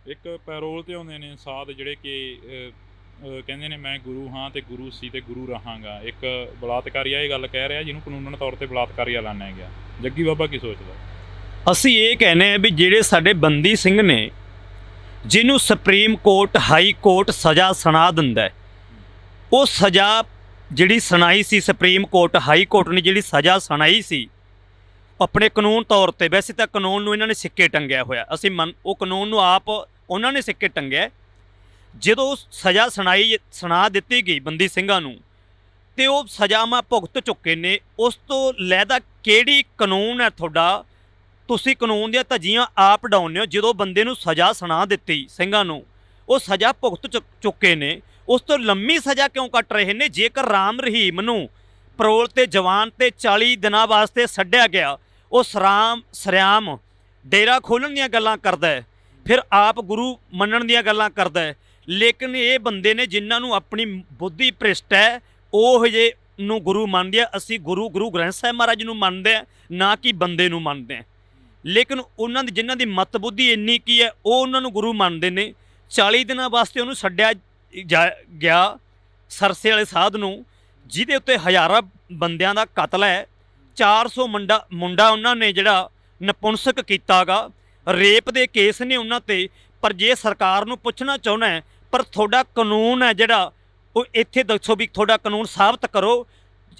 ਇੱਕ ਪੈਰੋਲ ਤੇ ਆਉਂਦੇ ਨੇ ਸਾਧ ਜਿਹੜੇ ਕਿ ਕਹਿੰਦੇ ਨੇ ਮੈਂ ਗੁਰੂ ਹਾਂ ਤੇ ਗੁਰੂ ਸੀ ਤੇ ਗੁਰੂ ਰਹਾਂਗਾ। ਇੱਕ ਬਲਾਤਕਾਰੀਆ ਇਹ ਗੱਲ ਕਹਿ ਰਿਹਾ ਜਿਹਨੂੰ ਕਾਨੂੰਨ ਤੌਰ ਤੇ ਬਲਾਤਕਾਰੀਆ ਐਲਾਨਿਆ ਗਿਆ। ਜੱਗੀ ਬਾਬਾ ਕੀ ਸੋਚਦਾ? ਅਸੀਂ ਇਹ ਕਹਿੰਦੇ ਹਾਂ ਵੀ ਜਿਹੜੇ ਸਾਡੇ ਬੰਦੀ ਸਿੰਘ ਨੇ, ਜਿਹਨੂੰ ਸੁਪਰੀਮ ਕੋਰਟ ਹਾਈ ਕੋਰਟ ਸਜ਼ਾ ਸੁਣਾ ਦਿੰਦਾ ਹੈ, ਉਹ ਸਜ਼ਾ ਜਿਹੜੀ ਸੁਣਾਈ ਸੀ ਸੁਪਰੀਮ ਕੋਰਟ ਹਾਈ ਕੋਰਟ ਨੇ ਜਿਹੜੀ ਸਜ਼ਾ ਸੁਣਾਈ ਸੀ ਆਪਣੇ ਕਾਨੂੰਨ ਤੌਰ ਤੇ, ਵੈਸੇ ਤਾਂ ਕਾਨੂੰਨ ਨੂੰ ਇਹਨਾਂ ਨੇ ਸਿੱਕੇ ਟੰਗਿਆ ਹੋਇਆ, ਅਸੀਂ ਉਹ ਕਾਨੂੰਨ ਨੂੰ ਆਪ ਉਹਨਾਂ ਨੇ ਸਿੱਕੇ ਟੰਗਿਆ। ਜਦੋਂ ਸਜ਼ਾ ਸੁਣਾ ਦਿੱਤੀ ਗਈ ਬੰਦੀ ਸਿੰਘਾਂ ਨੂੰ ਤੇ ਉਹ ਸਜ਼ਾਵਾਂ ਭੁਗਤ ਚੁੱਕੇ ਨੇ, ਉਸ ਤੋਂ ਲੈਦਾ ਕਿਹੜੀ ਕਾਨੂੰਨ ਹੈ ਤੁਹਾਡਾ? ਤੁਸੀਂ ਕਾਨੂੰਨ ਦੀਆਂ ਧੱਜੀਆਂ ਆਪ ਡਾਉਂਦੇ ਹੋ। ਜਦੋਂ ਬੰਦੇ ਨੂੰ ਸਜ਼ਾ ਸੁਣਾ ਦਿੱਤੀ ਸਿੰਘਾਂ ਨੂੰ, ਉਹ ਸਜ਼ਾ ਭੁਗਤ ਚੁੱਕੇ ਨੇ, ਉਸ ਤੋਂ ਲੰਮੀ ਸਜ਼ਾ ਕਿਉਂ ਕੱਟ ਰਹੇ ਨੇ? ਜੇਕਰ ਰਾਮ ਰਹੀਮ ਨੂੰ ਪਰੋਲ ਤੇ ਜਵਾਨ ਤੇ 40 ਦਿਨਾਂ ਵਾਸਤੇ ਛੱਡਿਆ ਗਿਆ, ਉਹ ਸਰਿਆਮ ਡੇਰਾ ਖੋਲ੍ਹਣ ਦੀਆਂ ਗੱਲਾਂ ਕਰਦਾ ਹੈ, ਫਿਰ ਆਪ ਗੁਰੂ ਮੰਨਣ ਦੀਆਂ ਗੱਲਾਂ ਕਰਦਾ ਹੈ। ਲੇਕਿਨ ਇਹ ਬੰਦੇ ਨੇ ਜਿਨ੍ਹਾਂ ਨੂੰ ਆਪਣੀ ਬੁੱਧੀ ਭ੍ਰਿਸ਼ਟ ਹੈ, ਉਹ ਜੇ ਨੂੰ ਗੁਰੂ ਮੰਨਦੇ ਆ। ਅਸੀਂ ਗੁਰੂ ਗ੍ਰੰਥ ਸਾਹਿਬ ਮਹਾਰਾਜ ਨੂੰ ਮੰਨਦੇ ਆ, ਨਾ ਕਿ ਬੰਦੇ ਨੂੰ ਮੰਨਦੇ ਆ। ਲੇਕਿਨ ਉਹਨਾਂ ਦੀ ਜਿਨ੍ਹਾਂ ਦੀ ਮਤ ਬੁੱਧੀ ਇੰਨੀ ਕੀ ਹੈ, ਉਹ ਉਹਨਾਂ ਨੂੰ ਗੁਰੂ ਮੰਨਦੇ ਨੇ। 40 ਦਿਨਾਂ ਵਾਸਤੇ ਉਹਨੂੰ ਛੱਡਿਆ ਗਿਆ, ਸਰਸੇ ਵਾਲੇ ਸਾਧ ਨੂੰ, ਜਿਹਦੇ ਉੱਤੇ ਹਜ਼ਾਰਾਂ ਬੰਦਿਆਂ ਦਾ ਕਤਲ ਹੈ। 400 ਮੁੰਡਾ ਉਹਨਾਂ ਨੇ ਜਿਹੜਾ ਨਪੁੰਸਕ ਕੀਤਾ ਗਾ, ਰੇਪ ਦੇ ਕੇਸ ਨੇ ਉਹਨਾਂ ਤੇ। ਪਰ ਜੇ ਸਰਕਾਰ ਨੂੰ ਪੁੱਛਣਾ ਚਾਹੁੰਦਾ ਹੈ, ਪਰ ਤੁਹਾਡਾ ਕਾਨੂੰਨ ਹੈ ਜਿਹੜਾ, ਉਹ ਇੱਥੇ ਦੱਸੋ ਵੀ ਤੁਹਾਡਾ ਕਾਨੂੰਨ ਸਾਬਤ ਕਰੋ।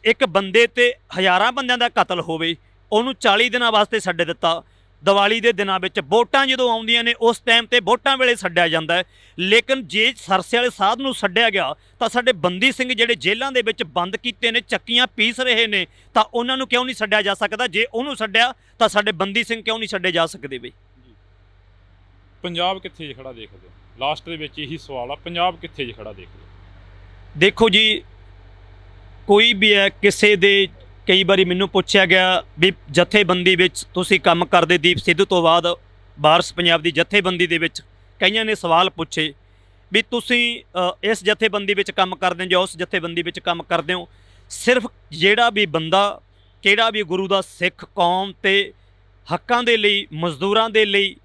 ਇੱਕ ਬੰਦੇ ਤੇ ਹਜ਼ਾਰਾਂ ਬੰਦਿਆਂ ਦਾ ਕਤਲ ਹੋਵੇ, ਉਹਨੂੰ 40 ਦਿਨਾਂ ਵਾਸਤੇ ਛੱਡ ਦਿੱਤਾ। ਦੀਵਾਲੀ ਦੇ ਦਿਨਾਂ ਵਿੱਚ ਵੋਟਾਂ ਜਦੋਂ ਆਉਂਦੀਆਂ ਨੇ, ਉਸ ਟਾਈਮ ਤੇ ਵੋਟਾਂ ਵੇਲੇ ਛੱਡਿਆ ਜਾਂਦਾ ਹੈ। ਲੇਕਿਨ ਜੇ ਸਰਸੇ ਵਾਲੇ ਸਾਧ ਨੂੰ ਛੱਡਿਆ ਗਿਆ, ਤਾਂ ਸਾਡੇ ਬੰਦੀ ਸਿੰਘ ਜਿਹੜੇ ਜੇਲ੍ਹਾਂ ਦੇ ਵਿੱਚ ਬੰਦ ਕੀਤੇ ਨੇ, ਚੱਕੀਆਂ ਪੀਸ ਰਹੇ ਨੇ, ਤਾਂ ਉਹਨਾਂ ਨੂੰ ਕਿਉਂ ਨਹੀਂ ਛੱਡਿਆ ਜਾ ਸਕਦਾ? ਜੇ ਉਹਨੂੰ ਛੱਡਿਆ ਤਾਂ ਸਾਡੇ ਬੰਦੀ ਸਿੰਘ ਕਿਉਂ ਨਹੀਂ ਛੱਡੇ ਜਾ ਸਕਦੇ ਬਈ? ਪੰਜਾਬ ਕਿੱਥੇ ਜੇ ਖੜਾ ਦੇਖਦੇ ਹੋ? ਲਾਸਟ ਦੇ ਵਿੱਚ ਇਹੀ ਸਵਾਲ ਆ, ਪੰਜਾਬ ਕਿੱਥੇ ਜੇ ਖੜਾ ਦੇਖਦੇ ਹੋ? ਦੇਖੋ ਜੀ, ਕੋਈ ਵੀ ਹੈ, ਕਿਸੇ ਦੇ ਕਈ ਵਾਰੀ ਮੈਨੂੰ ਪੁੱਛਿਆ ਗਿਆ ਵੀ ਜਥੇਬੰਦੀ ਵਿੱਚ ਤੁਸੀਂ ਕੰਮ ਕਰਦੇ, ਦੀਪ ਸਿੱਧੂ ਤੋਂ ਬਾਅਦ ਵਾਰਸ ਪੰਜਾਬ ਦੀ ਜਥੇਬੰਦੀ ਦੇ ਵਿੱਚ ਕਈਆਂ ਨੇ ਸਵਾਲ ਪੁੱਛੇ ਵੀ ਤੁਸੀਂ ਇਸ ਜਥੇਬੰਦੀ ਵਿੱਚ ਕੰਮ ਕਰਦੇ ਹੋ ਜਾਂ ਉਸ ਜਥੇਬੰਦੀ ਵਿੱਚ ਕੰਮ ਕਰਦੇ ਹੋ। ਸਿਰਫ ਜਿਹੜਾ ਵੀ ਬੰਦਾ, ਕਿਹੜਾ ਵੀ ਗੁਰੂ ਦਾ ਸਿੱਖ ਕੌਮ ਤੇ ਹੱਕਾਂ ਦੇ ਲਈ, ਮਜ਼ਦੂਰਾਂ ਦੇ ਲਈ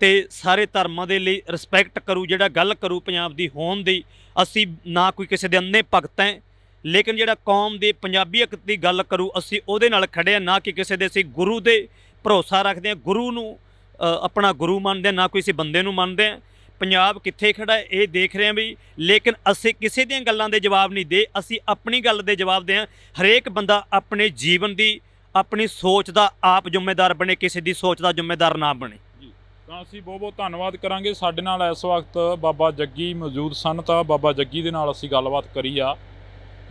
ਤੇ ਸਾਰੇ ਧਰਮਾਂ ਦੇ ਲਈ ਰਿਸਪੈਕਟ ਕਰੂ, ਜਿਹੜਾ ਗੱਲ ਕਰੂ ਪੰਜਾਬ ਦੀ ਹੋਣ ਦੀ, ਅਸੀਂ ਨਾ ਕੋਈ ਕਿਸੇ ਦੇ ਅੰਨੇ ਭਗਤ ਹੈ, ਲੇਕਿਨ ਜਿਹੜਾ ਕੌਮ ਦੇ ਪੰਜਾਬੀਅਤ ਦੀ ਗੱਲ ਕਰੂ, ਅਸੀਂ ਉਹਦੇ ਨਾਲ ਖੜੇ ਹਾਂ, ਨਾ ਕਿ ਕਿਸੇ ਦੇ। ਅਸੀਂ ਗੁਰੂ ਦੇ ਭਰੋਸਾ ਰੱਖਦੇ ਹਾਂ, ਗੁਰੂ ਨੂੰ ਆਪਣਾ ਗੁਰੂ ਮੰਨਦੇ ਹਾਂ, ਨਾ ਕੋਈ ਅਸੀਂ ਬੰਦੇ ਨੂੰ ਮੰਨਦੇ ਹਾਂ। ਪੰਜਾਬ ਕਿੱਥੇ ਖੜਾ ਇਹ ਦੇਖ ਰਹੇ ਹਾਂ ਵੀ, ਲੇਕਿਨ ਅਸੀਂ ਕਿਸੇ ਦੀਆਂ ਗੱਲਾਂ ਦੇ ਜਵਾਬ ਨਹੀਂ ਦੇ, ਅਸੀਂ ਆਪਣੀ ਗੱਲ ਦੇ ਜਵਾਬ ਦੇ ਹਾਂ। ਹਰੇਕ ਬੰਦਾ ਆਪਣੇ ਜੀਵਨ ਦੀ, ਆਪਣੀ ਸੋਚ ਦਾ ਆਪ ਜ਼ਿੰਮੇਦਾਰ ਬਣੇ, ਕਿਸੇ ਦੀ ਸੋਚ ਦਾ ਜ਼ਿੰਮੇਦਾਰ ਨਾ ਬਣੇ। ਤਾਂ ਅਸੀਂ ਬਹੁਤ ਬਹੁਤ ਧੰਨਵਾਦ ਕਰਾਂਗੇ। ਸਾਡੇ ਨਾਲ ਇਸ ਵਕਤ ਬਾਬਾ ਜੱਗੀ ਮੌਜੂਦ ਸਨ, ਤਾਂ ਬਾਬਾ ਜੱਗੀ ਦੇ ਨਾਲ ਅਸੀਂ ਗੱਲਬਾਤ ਕਰੀ ਆ।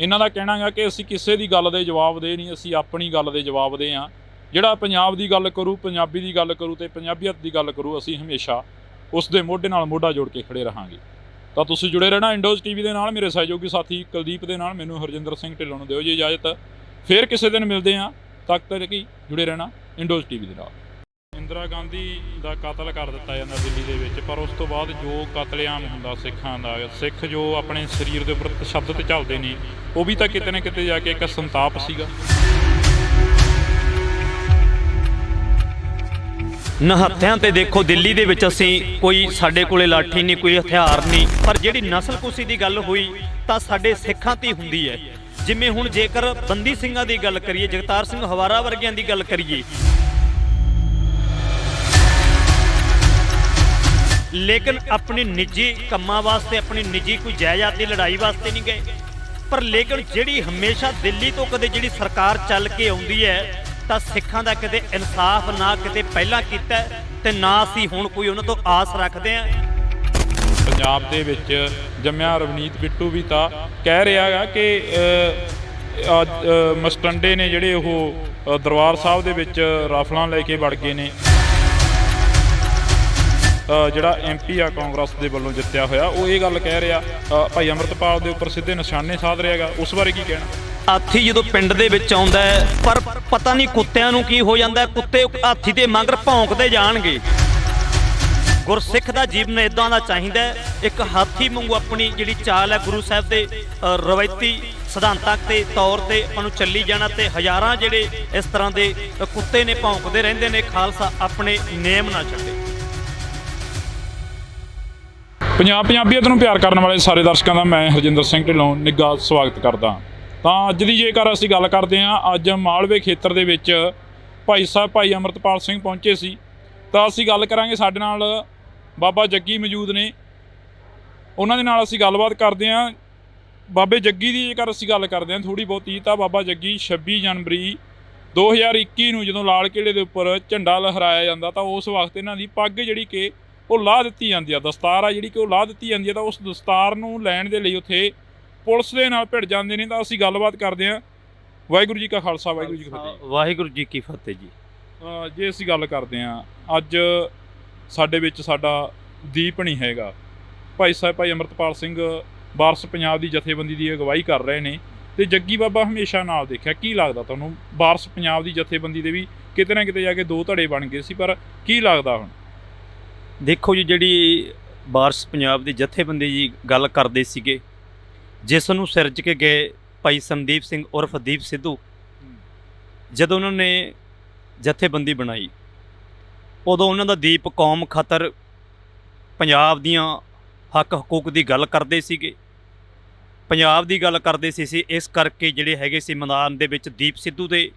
ਇਹਨਾਂ ਦਾ ਕਹਿਣਾ ਹੈ ਕਿ ਅਸੀਂ ਕਿਸੇ ਦੀ ਗੱਲ ਦੇ ਜਵਾਬ ਦੇ ਨਹੀਂ, ਅਸੀਂ ਆਪਣੀ ਗੱਲ ਦੇ ਜਵਾਬ ਦੇ ਹਾਂ। ਜਿਹੜਾ ਪੰਜਾਬ ਦੀ ਗੱਲ ਕਰੂ, ਪੰਜਾਬੀ ਦੀ ਗੱਲ ਕਰੂ ਤੇ ਪੰਜਾਬੀਅਤ ਦੀ ਗੱਲ ਕਰੂ, ਅਸੀਂ ਹਮੇਸ਼ਾ ਉਸ ਦੇ ਮੋਢੇ ਨਾਲ ਮੋਢਾ ਜੋੜ ਕੇ ਖੜੇ ਰਹਾਂਗੇ। ਤਾਂ ਤੁਸੀਂ ਜੁੜੇ ਰਹਿਣਾ ਇੰਡੋਜ਼ ਟੀਵੀ ਦੇ ਨਾਲ। ਮੇਰੇ ਸਹਿਯੋਗੀ ਸਾਥੀ ਕੁਲਦੀਪ ਦੇ ਨਾਲ, ਮੈਨੂੰ ਹਰਜਿੰਦਰ ਸਿੰਘ ਢਿੱਲੋਂ ਨੂੰ ਦਿਓ ਜੀ ਇਜਾਜ਼ਤ। ਫਿਰ ਕਿਸੇ ਦਿਨ ਮਿਲਦੇ ਹਾਂ, ਤਦ ਤੱਕ ਕਿ ਜੁੜੇ ਰਹਿਣਾ ਇੰਡੋਜ਼ ਟੀਵੀ ਦੇ ਨਾਲ। ਇੰਦਰਾ ਗਾਂਧੀ ਦਾ ਕਤਲ ਕਰ ਦਿੱਤਾ ਜਾਂਦਾ ਦਿੱਲੀ ਦੇ ਵਿੱਚ, ਪਰ ਉਸ ਤੋਂ ਬਾਅਦ ਜੋ ਕਤਲੇਆਮ ਹੁੰਦਾ ਸਿੱਖਾਂ ਦਾ, ਸਿੱਖ ਜੋ ਆਪਣੇ ਸਰੀਰ ਦੇ ਉੱਪਰ ਤਸ਼ੱਦਦ ਚੱਲਦੇ ਨੇ, ਉਹ ਵੀ ਤਾਂ ਕਿਤੇ ਨਾ ਕਿਤੇ ਜਾ ਕੇ ਇੱਕ ਸੰਤਾਪ ਸੀਗਾ। ਨਿਹੱਥਿਆਂ ਤੇ ਦੇਖੋ, ਦਿੱਲੀ ਦੇ ਵਿੱਚ ਅਸੀਂ ਕੋਈ, ਸਾਡੇ ਕੋਲੇ ਲਾਠੀ ਨਹੀਂ, ਕੋਈ ਹਥਿਆਰ ਨਹੀਂ, ਪਰ ਜਿਹੜੀ ਨਸਲਕੁਸ਼ੀ ਦੀ ਗੱਲ ਹੋਈ ਤਾਂ ਸਾਡੇ ਸਿੱਖਾਂ ਤੇ ਹੁੰਦੀ ਹੈ। ਜਿਵੇਂ ਹੁਣ ਜੇਕਰ ਬੰਦੀ ਸਿੰਘਾਂ ਦੀ ਗੱਲ ਕਰੀਏ, ਜਗਤਾਰ ਸਿੰਘ ਹਵਾਰਾ ਵਰਗਿਆਂ ਦੀ ਗੱਲ ਕਰੀਏ, ਲੇਕਿਨ ਆਪਣੀ ਨਿੱਜੀ ਕੰਮਾਂ ਵਾਸਤੇ, ਆਪਣੀ ਨਿੱਜੀ ਕੋਈ ਜਾਇਦਾਦ ਦੀ ਲੜਾਈ ਵਾਸਤੇ ਨਹੀਂ ਗਏ। ਪਰ ਲੇਕਿਨ ਜਿਹੜੀ ਹਮੇਸ਼ਾ ਦਿੱਲੀ ਤੋਂ ਕਦੇ ਜਿਹੜੀ ਸਰਕਾਰ ਚੱਲ ਕੇ ਆਉਂਦੀ ਹੈ, ਤਾਂ ਸਿੱਖਾਂ ਦਾ ਕਿਤੇ ਇਨਸਾਫ ਨਾ ਕਿਤੇ ਪਹਿਲਾਂ ਕੀਤਾ ਤੇ ਨਾ ਅਸੀਂ ਹੁਣ ਕੋਈ ਉਹਨਾਂ ਤੋਂ ਆਸ ਰੱਖਦੇ ਹਾਂ। ਪੰਜਾਬ ਦੇ ਵਿੱਚ ਜੰਮਿਆ ਰਵਨੀਤ ਬਿੱਟੂ ਵੀ ਤਾਂ ਕਹਿ ਰਿਹਾ ਹੈਗਾ ਕਿ ਮਸਟੰਡੇ ਨੇ ਜਿਹੜੇ ਉਹ ਦਰਬਾਰ ਸਾਹਿਬ ਦੇ ਵਿੱਚ ਰਾਫਲਾਂ ਲੈ ਕੇ ਵੜ ਗਏ ਨੇ। ਜਿਹੜਾ MP ਆ ਕਾਂਗਰਸ ਦੇ ਵੱਲੋਂ ਜਿੱਤਿਆ ਹੋਇਆ, ਉਹ ਇਹ ਗੱਲ ਕਹਿ ਰਿਹਾ ਭਾਈ ਅੰਮ੍ਰਿਤਪਾਲ ਦੇ ਉੱਪਰ ਸਿੱਧੇ ਨਿਸ਼ਾਨੇ ਸਾਧ ਰਿਹਾ ਹੈਗਾ। ਉਸ ਬਾਰੇ ਕੀ ਕਹਿਣਾ? ਹਾਥੀ ਜਦੋਂ ਪਿੰਡ ਦੇ ਵਿੱਚ ਆਉਂਦਾ ਹੈ, ਪਰ ਪਤਾ ਨਹੀਂ ਕੁੱਤਿਆਂ ਨੂੰ ਕੀ ਹੋ ਜਾਂਦਾ, ਕੁੱਤੇ ਹਾਥੀ ਦੇ ਮਗਰ ਭੌਂਕਦੇ ਜਾਣਗੇ। ਗੁਰਸਿੱਖ ਦਾ ਜੀਵਨ ਇਦਾਂ ਦਾ ਚਾਹੀਦਾ ਹੈ, ਇੱਕ ਹਾਥੀ ਵਾਂਗੂ ਆਪਣੀ ਜਿਹੜੀ ਚਾਲ ਹੈ ਗੁਰੂ ਸਾਹਿਬ ਦੇ ਰਵਾਇਤੀ ਸਿਧਾਂਤਾਂ ਤੇ ਤੌਰ ਤੇ ਆਪਾਂ ਨੂੰ ਚੱਲੀ ਜਾਣਾ, ਤੇ ਹਜ਼ਾਰਾਂ ਜਿਹੜੇ ਇਸ ਤਰ੍ਹਾਂ ਦੇ ਕੁੱਤੇ ਨੇ ਭੌਂਕਦੇ ਰਹਿੰਦੇ ਨੇ, ਖਾਲਸਾ ਆਪਣੇ ਨੇਮ ਨਾ ਛੱਡੇ। ਪੰਜਾਬੀਅਤ ਨੂੰ ਪਿਆਰ ਕਰਨ ਵਾਲੇ ਸਾਰੇ ਦਰਸ਼ਕਾਂ ਦਾ ਮੈਂ ਹਰਜਿੰਦਰ ਸਿੰਘ ਢਿੱਲੋਂ ਨਿੱਘਾ ਸਵਾਗਤ ਕਰਦਾ। ਤਾਂ ਅੱਜ ਦੀ ਜੇਕਰ ਅਸੀਂ ਗੱਲ ਕਰਦੇ ਹਾਂ, ਅੱਜ ਮਾਲਵੇ ਖੇਤਰ ਦੇ ਵਿੱਚ ਭਾਈ ਸਾਹਿਬ ਭਾਈ ਅੰਮ੍ਰਿਤਪਾਲ ਸਿੰਘ ਪਹੁੰਚੇ ਸੀ। ਤਾਂ ਅਸੀਂ ਗੱਲ ਕਰਾਂਗੇ, ਸਾਡੇ ਨਾਲ ਬਾਬਾ ਜੱਗੀ ਮੌਜੂਦ ਨੇ, ਉਹਨਾਂ ਦੇ ਨਾਲ ਅਸੀਂ ਗੱਲਬਾਤ ਕਰਦੇ ਹਾਂ। ਬਾਬੇ ਜੱਗੀ ਦੀ ਜੇਕਰ ਅਸੀਂ ਗੱਲ ਕਰਦੇ ਹਾਂ ਥੋੜ੍ਹੀ ਬਹੁਤੀ, ਤਾਂ ਬਾਬਾ ਜੱਗੀ 26 ਜਨਵਰੀ 2021 ਨੂੰ ਜਦੋਂ ਲਾਲ ਕਿਲ੍ਹੇ ਦੇ ਉੱਪਰ ਝੰਡਾ ਲਹਿਰਾਇਆ ਜਾਂਦਾ, ਤਾਂ ਉਸ ਵਕਤ ਇਹਨਾਂ ਦੀ ਪੱਗ ਜਿਹੜੀ ਕਿ ਉਹ ਲਾਹ ਦਿੱਤੀ ਜਾਂਦੀ ਆ, ਦਸਤਾਰ ਆ ਜਿਹੜੀ ਕਿ ਉਹ ਲਾਹ ਦਿੱਤੀ ਜਾਂਦੀ ਆ। ਤਾਂ ਉਸ ਦਸਤਾਰ ਨੂੰ ਲੈਣ ਦੇ ਲਈ ਉੱਥੇ ਪੁਲਿਸ ਦੇ ਨਾਲ ਭਿੜ ਜਾਂਦੇ ਨੇ। ਤਾਂ ਅਸੀਂ ਗੱਲਬਾਤ ਕਰਦੇ ਹਾਂ। ਵਾਹਿਗੁਰੂ ਜੀ ਕਾ ਖਾਲਸਾ, ਵਾਹਿਗੁਰੂ ਜੀ ਕੀ ਫਤਿਹ। ਵਾਹਿਗੁਰੂ ਜੀ ਕੀ ਫਤਿਹ ਜੀ। ਜੇ ਅਸੀਂ ਗੱਲ ਕਰਦੇ ਹਾਂ, ਅੱਜ ਸਾਡੇ ਵਿੱਚ ਸਾਡਾ ਦੀਪ ਨਹੀਂ ਹੈਗਾ। ਭਾਈ ਸਾਹਿਬ ਭਾਈ ਅੰਮ੍ਰਿਤਪਾਲ ਸਿੰਘ ਵਾਰਸ ਪੰਜਾਬ ਦੀ ਜਥੇਬੰਦੀ ਦੀ ਅਗਵਾਈ ਕਰ ਰਹੇ ਨੇ, ਤੇ ਜੱਗੀ ਬਾਬਾ ਹਮੇਸ਼ਾ ਨਾਲ ਦੇਖਿਆ। ਕੀ ਲੱਗਦਾ ਤੁਹਾਨੂੰ, ਵਾਰਸ ਪੰਜਾਬ ਦੀ ਜਥੇਬੰਦੀ ਦੇ ਵੀ ਕਿਤੇ ਨਾ ਕਿਤੇ ਜਾ ਕੇ ਦੋ ਧੜੇ ਬਣ ਗਏ ਸੀ, ਪਰ ਕੀ ਲੱਗਦਾ ਹੁਣ? ਦੇਖੋ ਜੀ, ਜਿਹੜੀ ਵਾਰਸ ਪੰਜਾਬ ਦੀ ਜਥੇਬੰਦੀ ਜੀ ਗੱਲ ਕਰਦੇ ਸੀਗੇ, ਜਿਸ ਨੂੰ ਸਿਰਜ ਕੇ ਗਏ ਭਾਈ ਸੰਦੀਪ ਸਿੰਘ ਉਰਫ ਦੀਪ ਸਿੱਧੂ, ਜਦੋਂ ਉਹਨਾਂ ਨੇ ਜਥੇਬੰਦੀ ਬਣਾਈ, ਉਦੋਂ ਉਹਨਾਂ ਦਾ ਦੀਪ ਕੌਮ ਖਾਤਰ ਪੰਜਾਬ ਦੀਆਂ ਹੱਕ ਹਕੂਕ ਦੀ ਗੱਲ ਕਰਦੇ ਸੀਗੇ, ਪੰਜਾਬ ਦੀ ਗੱਲ ਕਰਦੇ ਸੀ। ਇਸ ਕਰਕੇ ਜਿਹੜੇ ਹੈਗੇ ਸੀ ਮੈਦਾਨ ਦੇ ਵਿੱਚ ਦੀਪ ਸਿੱਧੂ ਦੇ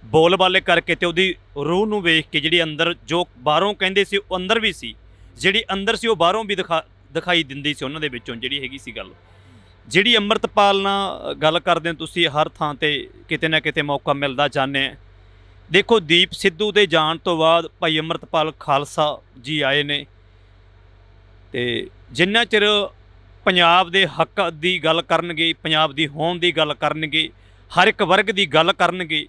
ਬੋਲ ਬਾਲੇ ਕਰਕੇ, ਤੇ ਉਹਦੀ ਰੂਹ ਨੂੰ ਵੇਖ ਕੇ ਜਿਹੜੀ ਅੰਦਰ ਜੋ ਬਾਹਰੋਂ ਕਹਿੰਦੇ ਸੀ ਉਹ ਅੰਦਰ ਵੀ ਸੀ, ਜਿਹੜੀ ਅੰਦਰ ਸੀ ਉਹ ਬਾਹਰੋਂ ਵੀ ਦਿਖਾਈ ਦਿੰਦੀ ਸੀ ਉਹਨਾਂ ਦੇ ਵਿੱਚੋਂ ਜਿਹੜੀ ਹੈਗੀ ਸੀ ਗੱਲ। ਜਿਹੜੀ ਅੰਮ੍ਰਿਤਪਾਲ ਨਾਲ ਗੱਲ ਕਰਦੇ ਹੋ ਤੁਸੀਂ, ਹਰ ਥਾਂ ਤੇ ਕਿਤੇ ਨਾ ਕਿਤੇ ਮੌਕਾ ਮਿਲਦਾ ਜਾਂਦੇ। ਦੇਖੋ, ਦੀਪ ਸਿੱਧੂ ਦੇ ਜਾਣ ਤੋਂ ਬਾਅਦ ਭਾਈ ਅੰਮ੍ਰਿਤਪਾਲ ਖਾਲਸਾ ਜੀ ਆਏ ਨੇ, ਤੇ ਜਿੰਨਾ ਚਿਰ ਪੰਜਾਬ ਦੇ ਹੱਕ ਦੀ ਗੱਲ ਕਰਨਗੇ, ਪੰਜਾਬ ਦੀ ਹੋਂਦ ਦੀ ਗੱਲ ਕਰਨਗੇ, ਹਰ ਇੱਕ ਵਰਗ ਦੀ ਗੱਲ ਕਰਨਗੇ,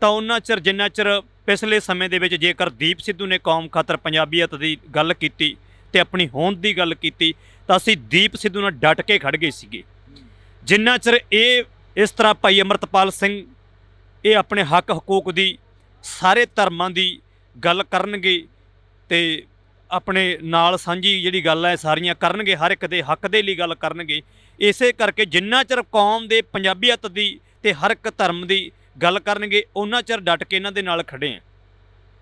ਤਾਂ ਉਹਨਾਂ ਚਿਰ ਜਿੰਨਾ ਚਿਰ ਪਿਛਲੇ ਸਮੇਂ ਦੇ ਵਿੱਚ ਜੇਕਰ ਦੀਪ ਸਿੱਧੂ ਨੇ ਕੌਮ ਖਾਤਰ ਪੰਜਾਬੀਅਤ ਦੀ ਗੱਲ ਕੀਤੀ ਤੇ ਆਪਣੀ ਹੋਂਦ ਦੀ ਗੱਲ ਕੀਤੀ, ਤਾਂ ਅਸੀਂ ਦੀਪ ਸਿੱਧੂ ਨਾਲ ਡਟ ਕੇ ਖੜ ਗਏ ਸੀਗੇ। ਜਿੰਨਾ ਚਿਰ ਇਹ ਇਸ ਤਰ੍ਹਾਂ ਭਾਈ ਅੰਮ੍ਰਿਤਪਾਲ ਸਿੰਘ ਇਹ ਆਪਣੇ ਹੱਕ ਹਕੂਕ ਦੀ, ਸਾਰੇ ਧਰਮਾਂ ਦੀ ਗੱਲ ਕਰਨਗੇ, ਤੇ ਆਪਣੇ ਨਾਲ ਸਾਂਝੀ ਜਿਹੜੀ ਗੱਲ ਹੈ ਸਾਰੀਆਂ ਕਰਨਗੇ, ਹਰ ਇੱਕ ਦੇ ਹੱਕ ਦੇ ਲਈ ਗੱਲ ਕਰਨਗੇ। ਇਸੇ ਕਰਕੇ ਜਿੰਨਾ ਚਿਰ ਕੌਮ ਦੇ ਪੰਜਾਬੀਅਤ ਦੀ ਤੇ ਹਰ ਇੱਕ ਧਰਮ ਦੀ ਗੱਲ ਕਰਨਗੇ, ਉਹਨਾਂ ਚਿਰ ਡਟ ਕੇ ਇਹਨਾਂ ਦੇ ਨਾਲ ਖੜੇ ਆ।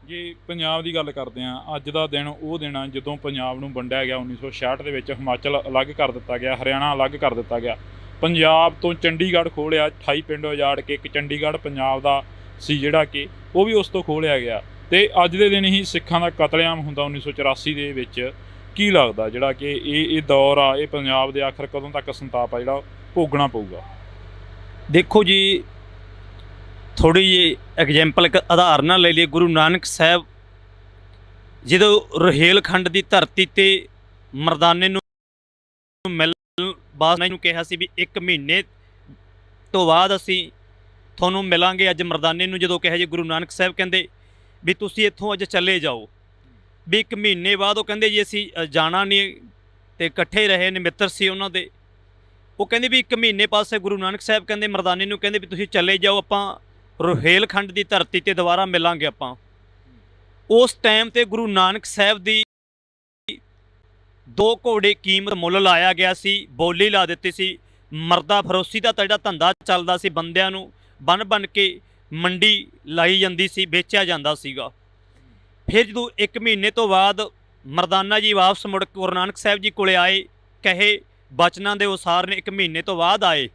ਜੇ ਪੰਜਾਬ ਦੀ ਗੱਲ ਕਰਦੇ ਹਾਂ, ਅੱਜ ਦਾ ਦਿਨ ਉਹ ਦਿਨ ਆ ਜਦੋਂ ਪੰਜਾਬ ਨੂੰ ਵੰਡਿਆ ਗਿਆ 1966 ਦੇ ਵਿੱਚ। ਹਿਮਾਚਲ ਅਲੱਗ ਕਰ ਦਿੱਤਾ ਗਿਆ, ਹਰਿਆਣਾ ਅਲੱਗ ਕਰ ਦਿੱਤਾ ਗਿਆ, ਪੰਜਾਬ ਤੋਂ ਚੰਡੀਗੜ੍ਹ ਖੋਲ੍ਹਿਆ, 28 ਪਿੰਡ ਉਜਾੜ ਕੇ ਇੱਕ ਚੰਡੀਗੜ੍ਹ ਪੰਜਾਬ ਦਾ ਸੀ ਜਿਹੜਾ ਕਿ ਉਹ ਵੀ ਉਸ ਤੋਂ ਖੋਲ੍ਹਿਆ ਗਿਆ। ਤੇ ਅੱਜ ਦੇ ਦਿਨ ਹੀ ਸਿੱਖਾਂ ਦਾ ਕਤਲੇਆਮ ਹੁੰਦਾ 1984 ਦੇ ਵਿੱਚ। ਕੀ ਲੱਗਦਾ ਜਿਹੜਾ ਕਿ ਇਹ ਦੌਰ ਆ, ਇਹ ਪੰਜਾਬ ਦੇ ਆਖਰ ਕਦੋਂ ਤੱਕ ਸੰਤਾਪ ਆ ਜਿਹੜਾ ਭੋਗਣਾ ਪਊਗਾ? ਦੇਖੋ ਜੀ, ਥੋੜ੍ਹੀ ਜਿਹੀ ਐਗਜ਼ੈਂਪਲ ਇੱਕ ਉਦਾਹਰਨ ਨਾਲ ਲੈ ਲਈਏ। ਗੁਰੂ ਨਾਨਕ ਸਾਹਿਬ ਜਦੋਂ ਰੁਹੇਲਖੰਡ ਦੀ ਧਰਤੀ 'ਤੇ ਮਰਦਾਨੇ ਨੂੰ ਮਿਲਣ ਬਾਅਦ ਨੂੰ ਕਿਹਾ ਸੀ ਵੀ 1 ਮਹੀਨੇ ਤੋਂ ਬਾਅਦ ਅਸੀਂ ਤੁਹਾਨੂੰ ਮਿਲਾਂਗੇ। ਅੱਜ ਮਰਦਾਨੇ ਨੂੰ ਜਦੋਂ ਕਿਹਾ ਜੀ, ਗੁਰੂ ਨਾਨਕ ਸਾਹਿਬ ਕਹਿੰਦੇ ਵੀ ਤੁਸੀਂ ਇੱਥੋਂ ਅੱਜ ਚਲੇ ਜਾਓ, ਵੀ 1 ਮਹੀਨੇ ਬਾਅਦ ਉਹ ਕਹਿੰਦੇ ਜੀ ਅਸੀਂ ਜਾਣਾ ਨਹੀਂ, ਤੇ ਇਕੱਠੇ ਰਹੇ ਨੇ, ਮਿੱਤਰ ਸੀ ਉਹਨਾਂ ਦੇ। ਉਹ ਕਹਿੰਦੇ ਵੀ 1 ਮਹੀਨੇ ਪਾਸੇ ਗੁਰੂ ਨਾਨਕ ਸਾਹਿਬ ਕਹਿੰਦੇ ਮਰਦਾਨੇ ਨੂੰ ਕਹਿੰਦੇ ਵੀ ਤੁਸੀਂ ਚਲੇ ਜਾਓ, ਆਪਾਂ ਰੁਹੇਲਖੰਡ ਦੀ ਧਰਤੀ 'ਤੇ ਦੁਬਾਰਾ ਮਿਲਾਂਗੇ ਆਪਾਂ। ਉਸ ਟਾਈਮ 'ਤੇ ਗੁਰੂ ਨਾਨਕ ਸਾਹਿਬ ਦੀ 2 ਘੋੜੇ ਕੀਮਤ ਮੁੱਲ ਲਾਇਆ ਗਿਆ ਸੀ, ਬੋਲੀ ਲਾ ਦਿੱਤੀ ਸੀ। ਮਰਦਾ ਫਰੋਸੀ ਦਾ ਤਾਂ ਜਿਹੜਾ ਧੰਦਾ ਚੱਲਦਾ ਸੀ, ਬੰਦਿਆਂ ਨੂੰ ਬੰਨ ਕੇ ਮੰਡੀ ਲਾਈ ਜਾਂਦੀ ਸੀ, ਵੇਚਿਆ ਜਾਂਦਾ ਸੀਗਾ। ਫਿਰ ਜਦੋਂ 1 ਮਹੀਨੇ ਤੋਂ ਬਾਅਦ ਮਰਦਾਨਾ ਜੀ ਵਾਪਸ ਮੁੜ ਕੇ ਗੁਰੂ ਨਾਨਕ ਸਾਹਿਬ ਜੀ ਕੋਲੇ ਆਏ, ਕਹੇ ਬਚਨਾਂ ਦੇ ਅਨੁਸਾਰ ਨੇ 1 ਮਹੀਨੇ ਤੋਂ ਬਾਅਦ ਆਏ,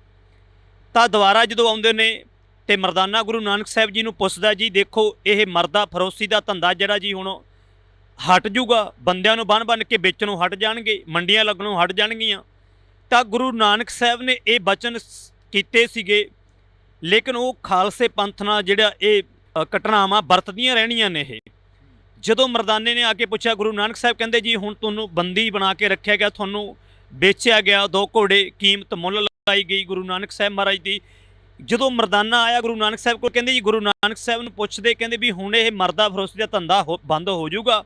ਤਾਂ ਦੁਬਾਰਾ ਜਦੋਂ ਆਉਂਦੇ ਨੇ ਤੇ ਮਰਦਾਨਾ ਗੁਰੂ ਨਾਨਕ ਸਾਹਿਬ ਜੀ ਨੂੰ ਪੁੱਛਦਾ, ਜੀ ਦੇਖੋ ਇਹ ਮਰਦਾ ਫਰੋਸੀ ਦਾ ਧੰਦਾ ਜਿਹੜਾ ਜੀ ਹੁਣ ਹਟ ਜੂਗਾ, ਬੰਦਿਆਂ ਨੂੰ ਬੰਨ ਕੇ ਵੇਚਣੋਂ ਹਟ ਜਾਣਗੇ, ਮੰਡੀਆਂ ਲੱਗਣੋਂ ਹਟ ਜਾਣਗੀਆਂ। ਤਾਂ ਗੁਰੂ ਨਾਨਕ ਸਾਹਿਬ ਨੇ ਇਹ ਬਚਨ ਕੀਤੇ ਸੀਗੇ, ਲੇਕਿਨ ਉਹ ਖਾਲਸੇ ਪੰਥ ਨਾਲ ਜਿਹੜਾ ਇਹ ਘਟਨਾਵਾਂ ਵਰਤਦੀਆਂ ਰਹਿਣੀਆਂ ਨੇ। ਇਹ ਜਦੋਂ ਮਰਦਾਨੇ ਨੇ ਆ ਕੇ ਪੁੱਛਿਆ, ਗੁਰੂ ਨਾਨਕ ਸਾਹਿਬ ਕਹਿੰਦੇ ਜੀ ਹੁਣ ਤੁਹਾਨੂੰ ਬੰਦੀ ਬਣਾ ਕੇ ਰੱਖਿਆ ਗਿਆ, ਤੁਹਾਨੂੰ ਵੇਚਿਆ ਗਿਆ, 2 ਘੋੜੇ ਕੀਮਤ ਮੁੱਲ ਲਾਈ ਗਈ ਗੁਰੂ ਨਾਨਕ ਸਾਹਿਬ ਮਹਾਰਾਜ ਦੀ। ਜਦੋਂ ਮਰਦਾਨਾ ਆਇਆ ਗੁਰੂ ਨਾਨਕ ਸਾਹਿਬ ਕੋਲ, ਕਹਿੰਦੇ ਜੀ ਗੁਰੂ ਨਾਨਕ ਸਾਹਿਬ ਨੂੰ ਪੁੱਛਦੇ, ਕਹਿੰਦੇ ਵੀ ਹੁਣ ਇਹ ਮਰਦਾ ਫਰੋਸ਼ੀ ਦਾ ਧੰਦਾ ਬੰਦ ਹੋ ਜਾਊਗਾ,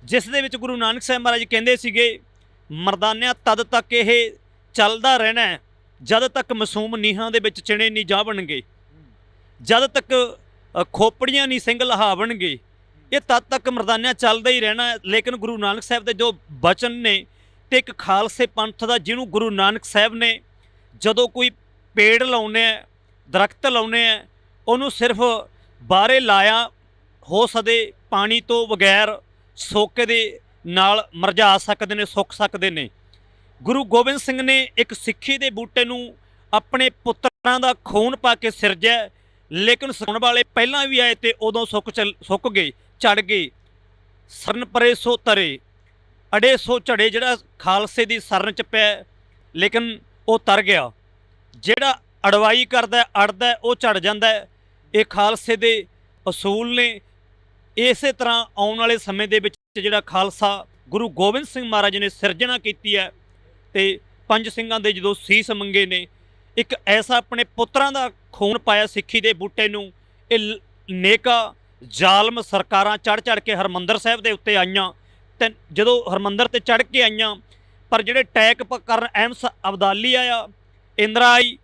ਜਿਸ ਦੇ ਵਿੱਚ ਗੁਰੂ ਨਾਨਕ ਸਾਹਿਬ ਮਹਾਰਾਜ ਕਹਿੰਦੇ ਸੀਗੇ ਮਰਦਾਨਿਆਂ ਤਦ ਤੱਕ ਇਹ ਚੱਲਦਾ ਰਹਿਣਾ ਹੈ ਜਦ ਤੱਕ ਮਾਸੂਮ ਨੀਹਾਂ ਦੇ ਵਿੱਚ ਚਿਣੇ ਨਹੀਂ ਜਾਵਣਗੇ, ਜਦ ਤੱਕ ਖੋਪੜੀਆਂ ਨਹੀਂ ਸਿੰਘ ਲਹਾਵਣਗੇ, ਇਹ ਤਦ ਤੱਕ ਮਰਦਾਨਿਆਂ ਚੱਲਦਾ ਹੀ ਰਹਿਣਾ ਹੈ। ਲੇਕਿਨ ਗੁਰੂ ਨਾਨਕ ਸਾਹਿਬ ਦੇ ਜੋ ਬਚਨ ਨੇ ਤੇ ਇੱਕ ਖਾਲਸੇ ਪੰਥ ਦਾ, ਜਿਹਨੂੰ ਗੁਰੂ ਨਾਨਕ ਸਾਹਿਬ ਨੇ ਜਦੋਂ ਕੋਈ ਪੇੜ ਲਾਉਣੇ ਆ, ਦਰਖਤ ਲਾਉਣੇ ਆ, ਉਹਨੂੰ ਸਿਰਫ ਬਾਹਰੇ ਲਾਇਆ ਹੋ ਸਦੇ ਪਾਣੀ ਤੋਂ ਬਗੈਰ ਸੋਕੇ ਦੇ ਨਾਲ ਮਰਝਾ ਸਕਦੇ ਨੇ, ਸੁੱਕ ਸਕਦੇ ਨੇ। ਗੁਰੂ ਗੋਬਿੰਦ ਸਿੰਘ ਨੇ ਇੱਕ ਸਿੱਖੀ ਦੇ ਬੂਟੇ ਨੂੰ ਆਪਣੇ ਪੁੱਤਰਾਂ ਦਾ ਖੂਨ ਪਾ ਕੇ ਸਿਰਜਿਆ, ਲੇਕਿਨ ਸੁਣਨ ਵਾਲੇ ਪਹਿਲਾਂ ਵੀ ਆਏ ਤੇ ਉਦੋਂ ਸੁੱਕ ਗਏ, ਝੜ ਗਏ। ਸਰਨ ਪਰੇ ਸੋ ਤਰੇ, ਅੜੇ ਸੋ ਝੜੇ, ਜਿਹੜਾ ਖਾਲਸੇ ਦੀ ਸਰਨ 'ਚ ਪਿਆ ਲੇਕਿਨ ਉਹ ਤਰ ਗਿਆ। ਜਿਹੜਾ ਅੜਵਾਈ ਕਰਦਾ ਅੜਦਾ ਉਹ ਝੜ ਜਾਂਦਾ। ਇਹ ਖਾਲਸੇ ਦੇ ਅਸੂਲ ਨੇ। ਇਸੇ ਤਰ੍ਹਾਂ ਆਉਣ ਵਾਲੇ ਸਮੇਂ ਦੇ ਵਿੱਚ ਜਿਹੜਾ ਖਾਲਸਾ ਗੁਰੂ ਗੋਬਿੰਦ ਸਿੰਘ ਮਹਾਰਾਜ ਨੇ ਸਿਰਜਣਾ ਕੀਤੀ ਹੈ ਤੇ ਪੰਜ ਸਿੰਘਾਂ ਦੇ ਜਦੋਂ ਸੀਸ ਮੰਗੇ ਨੇ, ਇੱਕ ਐਸਾ ਆਪਣੇ ਪੁੱਤਰਾਂ ਦਾ ਖੂਨ ਪਾਇਆ ਸਿੱਖੀ ਦੇ ਬੂਟੇ ਨੂੰ। ਇਹ ਨੇਕਾ ਜ਼ਾਲਮ ਸਰਕਾਰਾਂ ਚੜ੍ਹ ਕੇ ਹਰਮੰਦਰ ਸਾਹਿਬ ਦੇ ਉੱਤੇ ਆਈਆਂ, ਤੇ ਜਦੋਂ ਹਰਮੰਦਰ ਤੇ ਚੜ੍ਹ ਕੇ ਆਈਆਂ, ਪਰ ਜਿਹੜੇ ਅਟੈਕ ਕਰਨ ਅਹਿਮਦ ਅਬਦਾਲੀ ਆਇਆ, ਇੰਦਰਾ ਆਈ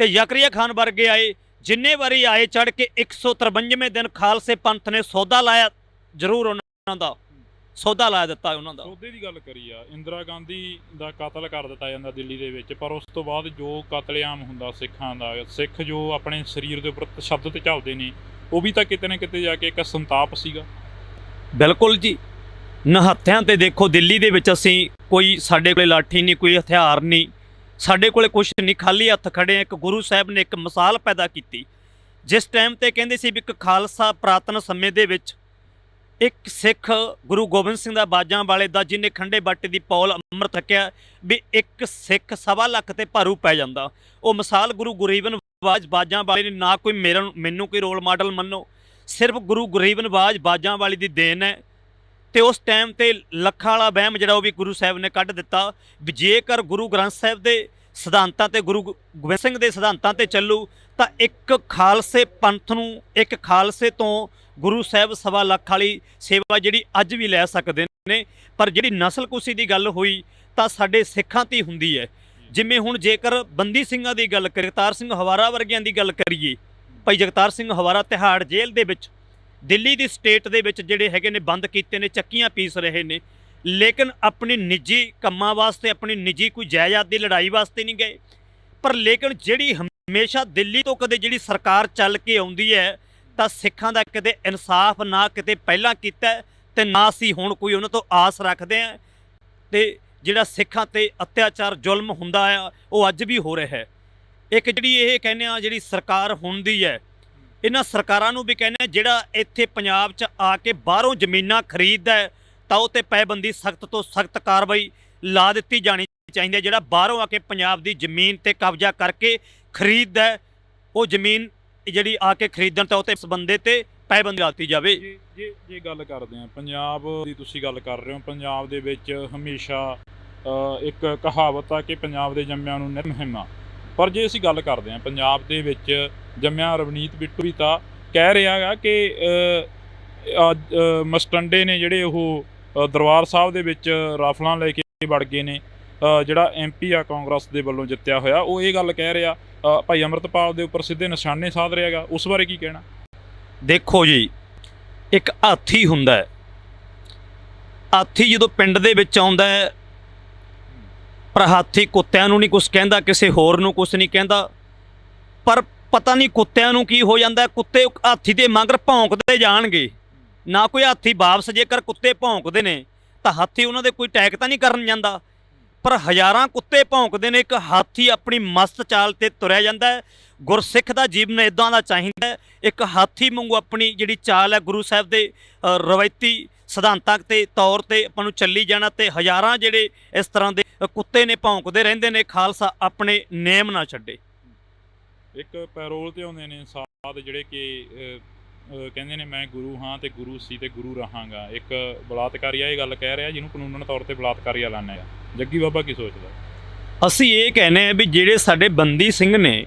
ਤੇ ਜ਼ਕਰੀਆ ਖਾਨ ਵਰਗੇ ਆਏ, ਜਿੰਨੇ ਵਾਰੀ ਆਏ ਚੜ੍ਹ ਕੇ 153ਵੇਂ ਦਿਨ ਖਾਲਸੇ ਪੰਥ ਨੇ ਸੌਦਾ ਲਾਇਆ, ਜ਼ਰੂਰ ਉਹਨਾਂ ਦਾ ਸੌਦਾ ਲਾ ਦਿੱਤਾ। ਉਹਨਾਂ ਦਾ ਸੌਦੇ ਦੀ ਗੱਲ ਕਰੀ ਆ, ਇੰਦਰਾ ਗਾਂਧੀ ਦਾ ਕਤਲ ਕਰ ਦਿੱਤਾ ਜਾਂਦਾ ਦਿੱਲੀ ਦੇ ਵਿੱਚ, ਪਰ ਉਸ ਤੋਂ ਬਾਅਦ ਜੋ ਕਤਲੇਆਮ ਹੁੰਦਾ ਸਿੱਖਾਂ ਦਾ, ਸਿੱਖ ਜੋ ਆਪਣੇ ਸਰੀਰ ਦੇ ਉੱਪਰ ਤਸ਼ੱਦਦ ਝੱਲਦੇ ਨੇ, ਉਹ ਵੀ ਤਾਂ ਕਿਤੇ ਨਾ ਕਿਤੇ ਜਾ ਕੇ ਇੱਕ ਸੰਤਾਪ ਸੀਗਾ। ਬਿਲਕੁਲ ਜੀ। ਨਿਹੱਥਿਆਂ ਤੇ ਦੇਖੋ ਦਿੱਲੀ ਦੇ ਵਿੱਚ ਅਸੀਂ ਕੋਈ, ਸਾਡੇ ਕੋਲੇ ਲਾਠੀ ਨਹੀਂ, ਕੋਈ ਹਥਿਆਰ ਨਹੀਂ, ਸਾਡੇ ਕੋਲੇ ਕੁਛ ਨਹੀਂ, ਖਾਲੀ ਹੱਥ ਖੜੇ ਆ। ਇੱਕ ਗੁਰੂ ਸਾਹਿਬ ਨੇ ਇੱਕ ਮਿਸਾਲ ਪੈਦਾ ਕੀਤੀ। ਜਿਸ ਟਾਈਮ ਤੇ ਕਹਿੰਦੇ ਸੀ ਵੀ ਇੱਕ ਖਾਲਸਾ ਪੁਰਾਤਨ ਸਮੇਂ ਦੇ ਵਿੱਚ ਇੱਕ ਸਿੱਖ ਗੁਰੂ ਗੋਬਿੰਦ ਸਿੰਘ ਦਾ ਬਾਜਾਂ ਵਾਲੇ ਦਾ, ਜਿਹਨੇ ਖੰਡੇ ਬਾਟੇ ਦੀ ਪੌਲ ਅੰਮ੍ਰਿਤ ਰੱਖਿਆ, ਵੀ ਇੱਕ ਸਿੱਖ 1.25 ਲੱਖ ਤੇ ਭਾਰੂ ਪੈ ਜਾਂਦਾ। ਉਹ ਮਿਸਾਲ ਗੁਰੂ ਗਰੀਬ ਨਵਾਜ ਬਾਜਾਂ ਵਾਲੇ ਨੇ। ਨਾ ਕੋਈ ਮੈਨੂੰ ਕੋਈ ਰੋਲ ਮਾਡਲ ਮੰਨੋ, ਸਿਰਫ ਗੁਰੂ ਗਰੀਬ ਨਵਾਜ ਬਾਜਾਂ ਵਾਲੀ ਦੀ ਦੇਣ ਹੈ। ਤੇ ਉਸ ਟਾਈਮ ਤੇ ਲੱਖਾਂ ਵਾਲਾ ਵਹਿਮ ਜਿਹੜਾ ਉਹ ਵੀ ਗੁਰੂ ਸਾਹਿਬ ਨੇ ਕੱਢ ਦਿੱਤਾ ਵੀ ਜੇਕਰ ਗੁਰੂ ਗ੍ਰੰਥ ਸਾਹਿਬ ਦੇ ਸਿਧਾਂਤਾਂ ਤੇ ਗੁਰੂ ਗੋਬਿੰਦ ਸਿੰਘ ਦੇ ਸਿਧਾਂਤਾਂ ਤੇ ਚੱਲੂ ਤਾਂ ਇੱਕ ਖਾਲਸੇ ਪੰਥ ਨੂੰ, ਇੱਕ ਖਾਲਸੇ ਤੋਂ ਗੁਰੂ ਸਾਹਿਬ 1.25 ਲੱਖ ਵਾਲੀ ਸੇਵਾ ਜਿਹੜੀ ਅੱਜ ਵੀ ਲੈ ਸਕਦੇ ਨੇ। ਪਰ ਜਿਹੜੀ ਨਸਲਕੁਸ਼ੀ ਦੀ ਗੱਲ ਹੋਈ ਤਾਂ ਸਾਡੇ ਸਿੱਖਾਂ ਤੇ ਹੁੰਦੀ ਹੈ। ਜਿਵੇਂ ਹੁਣ ਜੇਕਰ ਬੰਦੀ ਸਿੰਘਾਂ ਦੀ ਗੱਲ ਕਰੀਏ, ਜਗਤਾਰ ਸਿੰਘ ਹਵਾਰਾ ਵਰਗਿਆਂ ਦੀ ਗੱਲ ਕਰੀਏ, ਭਾਈ ਜਗਤਾਰ ਸਿੰਘ ਹਵਾਰਾ ਤਿਹਾੜ ਜੇਲ੍ਹ ਦੇ ਵਿੱਚ, ਦਿੱਲੀ ਦੀ ਸਟੇਟ ਦੇ ਵਿੱਚ ਜਿਹੜੇ ਹੈਗੇ ਨੇ ਬੰਦ ਕੀਤੇ ਨੇ, ਚੱਕੀਆਂ ਪੀਸ ਰਹੇ ਨੇ, ਲੇਕਿਨ ਆਪਣੀ ਨਿੱਜੀ ਕੰਮਾਂ ਵਾਸਤੇ, ਆਪਣੀ ਨਿੱਜੀ ਕੋਈ ਜਾਇਦਾਦ ਦੀ ਲੜਾਈ ਵਾਸਤੇ ਨਹੀਂ ਗਏ। ਪਰ ਲੇਕਿਨ ਜਿਹੜੀ ਹਮੇਸ਼ਾ ਦਿੱਲੀ ਤੋਂ ਕਦੇ ਜਿਹੜੀ ਸਰਕਾਰ ਚੱਲ ਕੇ ਆਉਂਦੀ ਹੈ ਤਾਂ ਸਿੱਖਾਂ ਦਾ ਕਿਤੇ ਇਨਸਾਫ ਨਾ ਕਿਤੇ ਪਹਿਲਾਂ ਕੀਤਾ ਤੇ ਨਾ ਅਸੀਂ ਹੁਣ ਕੋਈ ਉਹਨਾਂ ਤੋਂ ਆਸ ਰੱਖਦੇ ਹਾਂ। ਤੇ ਜਿਹੜਾ ਸਿੱਖਾਂ ਤੇ ਅਤਿਆਚਾਰ ਜ਼ੁਲਮ ਹੁੰਦਾ ਆ ਉਹ ਅੱਜ ਵੀ ਹੋ ਰਿਹਾ ਹੈ। ਇੱਕ ਜਿਹੜੀ ਇਹ ਕਹਿੰਦੇ ਆ ਜਿਹੜੀ ਸਰਕਾਰ ਹੁੰਦੀ ਹੈ, ਇਹਨਾਂ ਸਰਕਾਰਾਂ ਨੂੰ ਵੀ ਕਹਿੰਦੇ ਆ ਜਿਹੜਾ ਇੱਥੇ ਪੰਜਾਬ 'ਚ ਆ ਕੇ ਬਾਹਰੋਂ ਜ਼ਮੀਨਾਂ ਖਰੀਦਦਾ ਹੈ ਤਾਂ ਉਹ 'ਤੇ ਪਾਬੰਦੀ, ਸਖਤ ਤੋਂ ਸਖਤ ਕਾਰਵਾਈ ਲਾ ਦਿੱਤੀ ਜਾਣੀ ਚਾਹੀਦੀ ਹੈ। ਜਿਹੜਾ ਬਾਹਰੋਂ ਆ ਕੇ ਪੰਜਾਬ ਦੀ ਜ਼ਮੀਨ 'ਤੇ ਕਬਜ਼ਾ ਕਰਕੇ ਖਰੀਦਦਾ, ਉਹ ਜ਼ਮੀਨ ਜਿਹੜੀ ਆ ਕੇ ਖਰੀਦਣ ਤਾਂ ਉਹ 'ਤੇ ਇਸ ਬੰਦੇ 'ਤੇ ਪਾਬੰਦੀ ਲਾਤੀ ਜਾਵੇ। ਜੇ ਗੱਲ ਕਰਦੇ ਹਾਂ ਪੰਜਾਬ ਦੀ, ਤੁਸੀਂ ਗੱਲ ਕਰ ਰਹੇ ਹੋ, ਪੰਜਾਬ ਦੇ ਵਿੱਚ ਹਮੇਸ਼ਾ ਇੱਕ ਕਹਾਵਤ ਆ ਕਿ ਪੰਜਾਬ ਦੇ ਜੰਮਿਆਂ ਨੂੰ ਨਿਰਮਹਿਮਾ। ਪਰ ਜੇ ਅਸੀਂ ਗੱਲ ਕਰਦੇ ਹਾਂ ਪੰਜਾਬ ਦੇ ਵਿੱਚ ਜੰਮਿਆ ਰਵਨੀਤ ਬਿੱਟੂ ਵੀ ਤਾਂ ਕਹਿ ਰਿਹਾ ਗਾ ਕਿ ਮਸਟੰਡੇ ਨੇ ਜਿਹੜੇ ਉਹ ਦਰਬਾਰ ਸਾਹਿਬ ਦੇ ਵਿੱਚ ਰਾਫਲਾਂ ਲੈ ਕੇ ਵੜ ਗਏ ਨੇ। ਜਿਹੜਾ MP ਆ ਕਾਂਗਰਸ ਦੇ ਵੱਲੋਂ ਜਿੱਤਿਆ ਹੋਇਆ, ਉਹ ਇਹ ਗੱਲ ਕਹਿ ਰਿਹਾ, ਭਾਈ ਅੰਮ੍ਰਿਤਪਾਲ ਦੇ ਉੱਪਰ ਸਿੱਧੇ ਨਿਸ਼ਾਨੇ ਸਾਧ ਰਿਹਾ ਗਾ। ਉਸ ਬਾਰੇ ਕੀ ਕਹਿਣਾ? ਦੇਖੋ ਜੀ, ਇੱਕ ਹਾਥੀ ਹੁੰਦਾ ਹੈ, ਹਾਥੀ ਜਦੋਂ ਪਿੰਡ ਦੇ ਵਿੱਚ ਆਉਂਦਾ ਹੈ, ਪਰ ਹਾਥੀ ਕੁੱਤਿਆਂ ਨੂੰ ਨਹੀਂ ਕੁਛ ਕਹਿੰਦਾ, ਕਿਸੇ ਹੋਰ ਨੂੰ ਕੁਛ ਨਹੀਂ ਕਹਿੰਦਾ। ਪਰ ਪਤਾ ਨਹੀਂ ਕੁੱਤਿਆਂ ਨੂੰ ਕੀ ਹੋ ਜਾਂਦਾ, ਕੁੱਤੇ ਹਾਥੀ ਦੇ ਮਗਰ ਭੌਂਕਦੇ ਜਾਣਗੇ। ਨਾ ਕੋਈ ਹਾਥੀ ਵਾਪਸ, ਜੇਕਰ ਕੁੱਤੇ ਭੌਂਕਦੇ ਨੇ ਤਾਂ ਹਾਥੀ ਉਹਨਾਂ ਦੇ ਕੋਈ ਅਟੈਕ ਤਾਂ ਨਹੀਂ ਕਰਨ ਜਾਂਦਾ, ਪਰ ਹਜ਼ਾਰਾਂ ਕੁੱਤੇ ਭੌਂਕਦੇ ਨੇ, ਇੱਕ ਹਾਥੀ ਆਪਣੀ ਮਸਤ ਚਾਲ ਤੇ ਤੁਰਿਆ ਜਾਂਦਾ ਹੈ। ਗੁਰਸਿੱਖ ਦਾ ਜੀਵਨ ਇੱਦਾਂ ਦਾ ਚਾਹੀਦਾ, ਇੱਕ ਹਾਥੀ ਵਾਂਗੂ ਆਪਣੀ ਜਿਹੜੀ ਚਾਲ ਹੈ ਗੁਰੂ ਸਾਹਿਬ ਦੇ ਰਵਾਇਤੀ ਸਿਧਾਂਤਾਂ ਤੇ ਤੌਰ ਤੇ ਆਪਾਂ ਨੂੰ ਚੱਲੀ ਜਾਣਾ। ਤੇ ਹਜ਼ਾਰਾਂ ਜਿਹੜੇ ਇਸ ਤਰ੍ਹਾਂ ਦੇ ਕੁੱਤੇ ਨੇ ਭੌਂਕਦੇ ਰਹਿੰਦੇ ਨੇ, ਖਾਲਸਾ ਆਪਣੇ ਨੇਮ ਨਾ ਛੱਡੇ। ਇੱਕ ਪੈਰੋਲ ਤੇ ਆਉਂਦੇ ਨੇ ਸਾਧ ਜਿਹੜੇ ਕਿ ਕਹਿੰਦੇ ਨੇ ਮੈਂ ਗੁਰੂ ਹਾਂ ਤੇ ਗੁਰੂ ਸੀ ਤੇ ਗੁਰੂ ਰਹਾਂਗਾ। ਇੱਕ ਬਲਾਤਕਾਰੀਆ ਇਹ ਗੱਲ ਕਹਿ ਰਿਹਾ ਜਿਹਨੂੰ ਕਾਨੂੰਨ ਤੌਰ ਤੇ ਬਲਾਤਕਾਰੀਆ ਲਾਉਂਦੇ ਆ। ਜੱਗੀ ਬਾਬਾ ਕੀ ਸੋਚਦਾ? ਅਸੀਂ ਇਹ ਕਹਿੰਦੇ ਹਾਂ ਵੀ ਜਿਹੜੇ ਸਾਡੇ ਬੰਦੀ ਸਿੰਘ ਨੇ,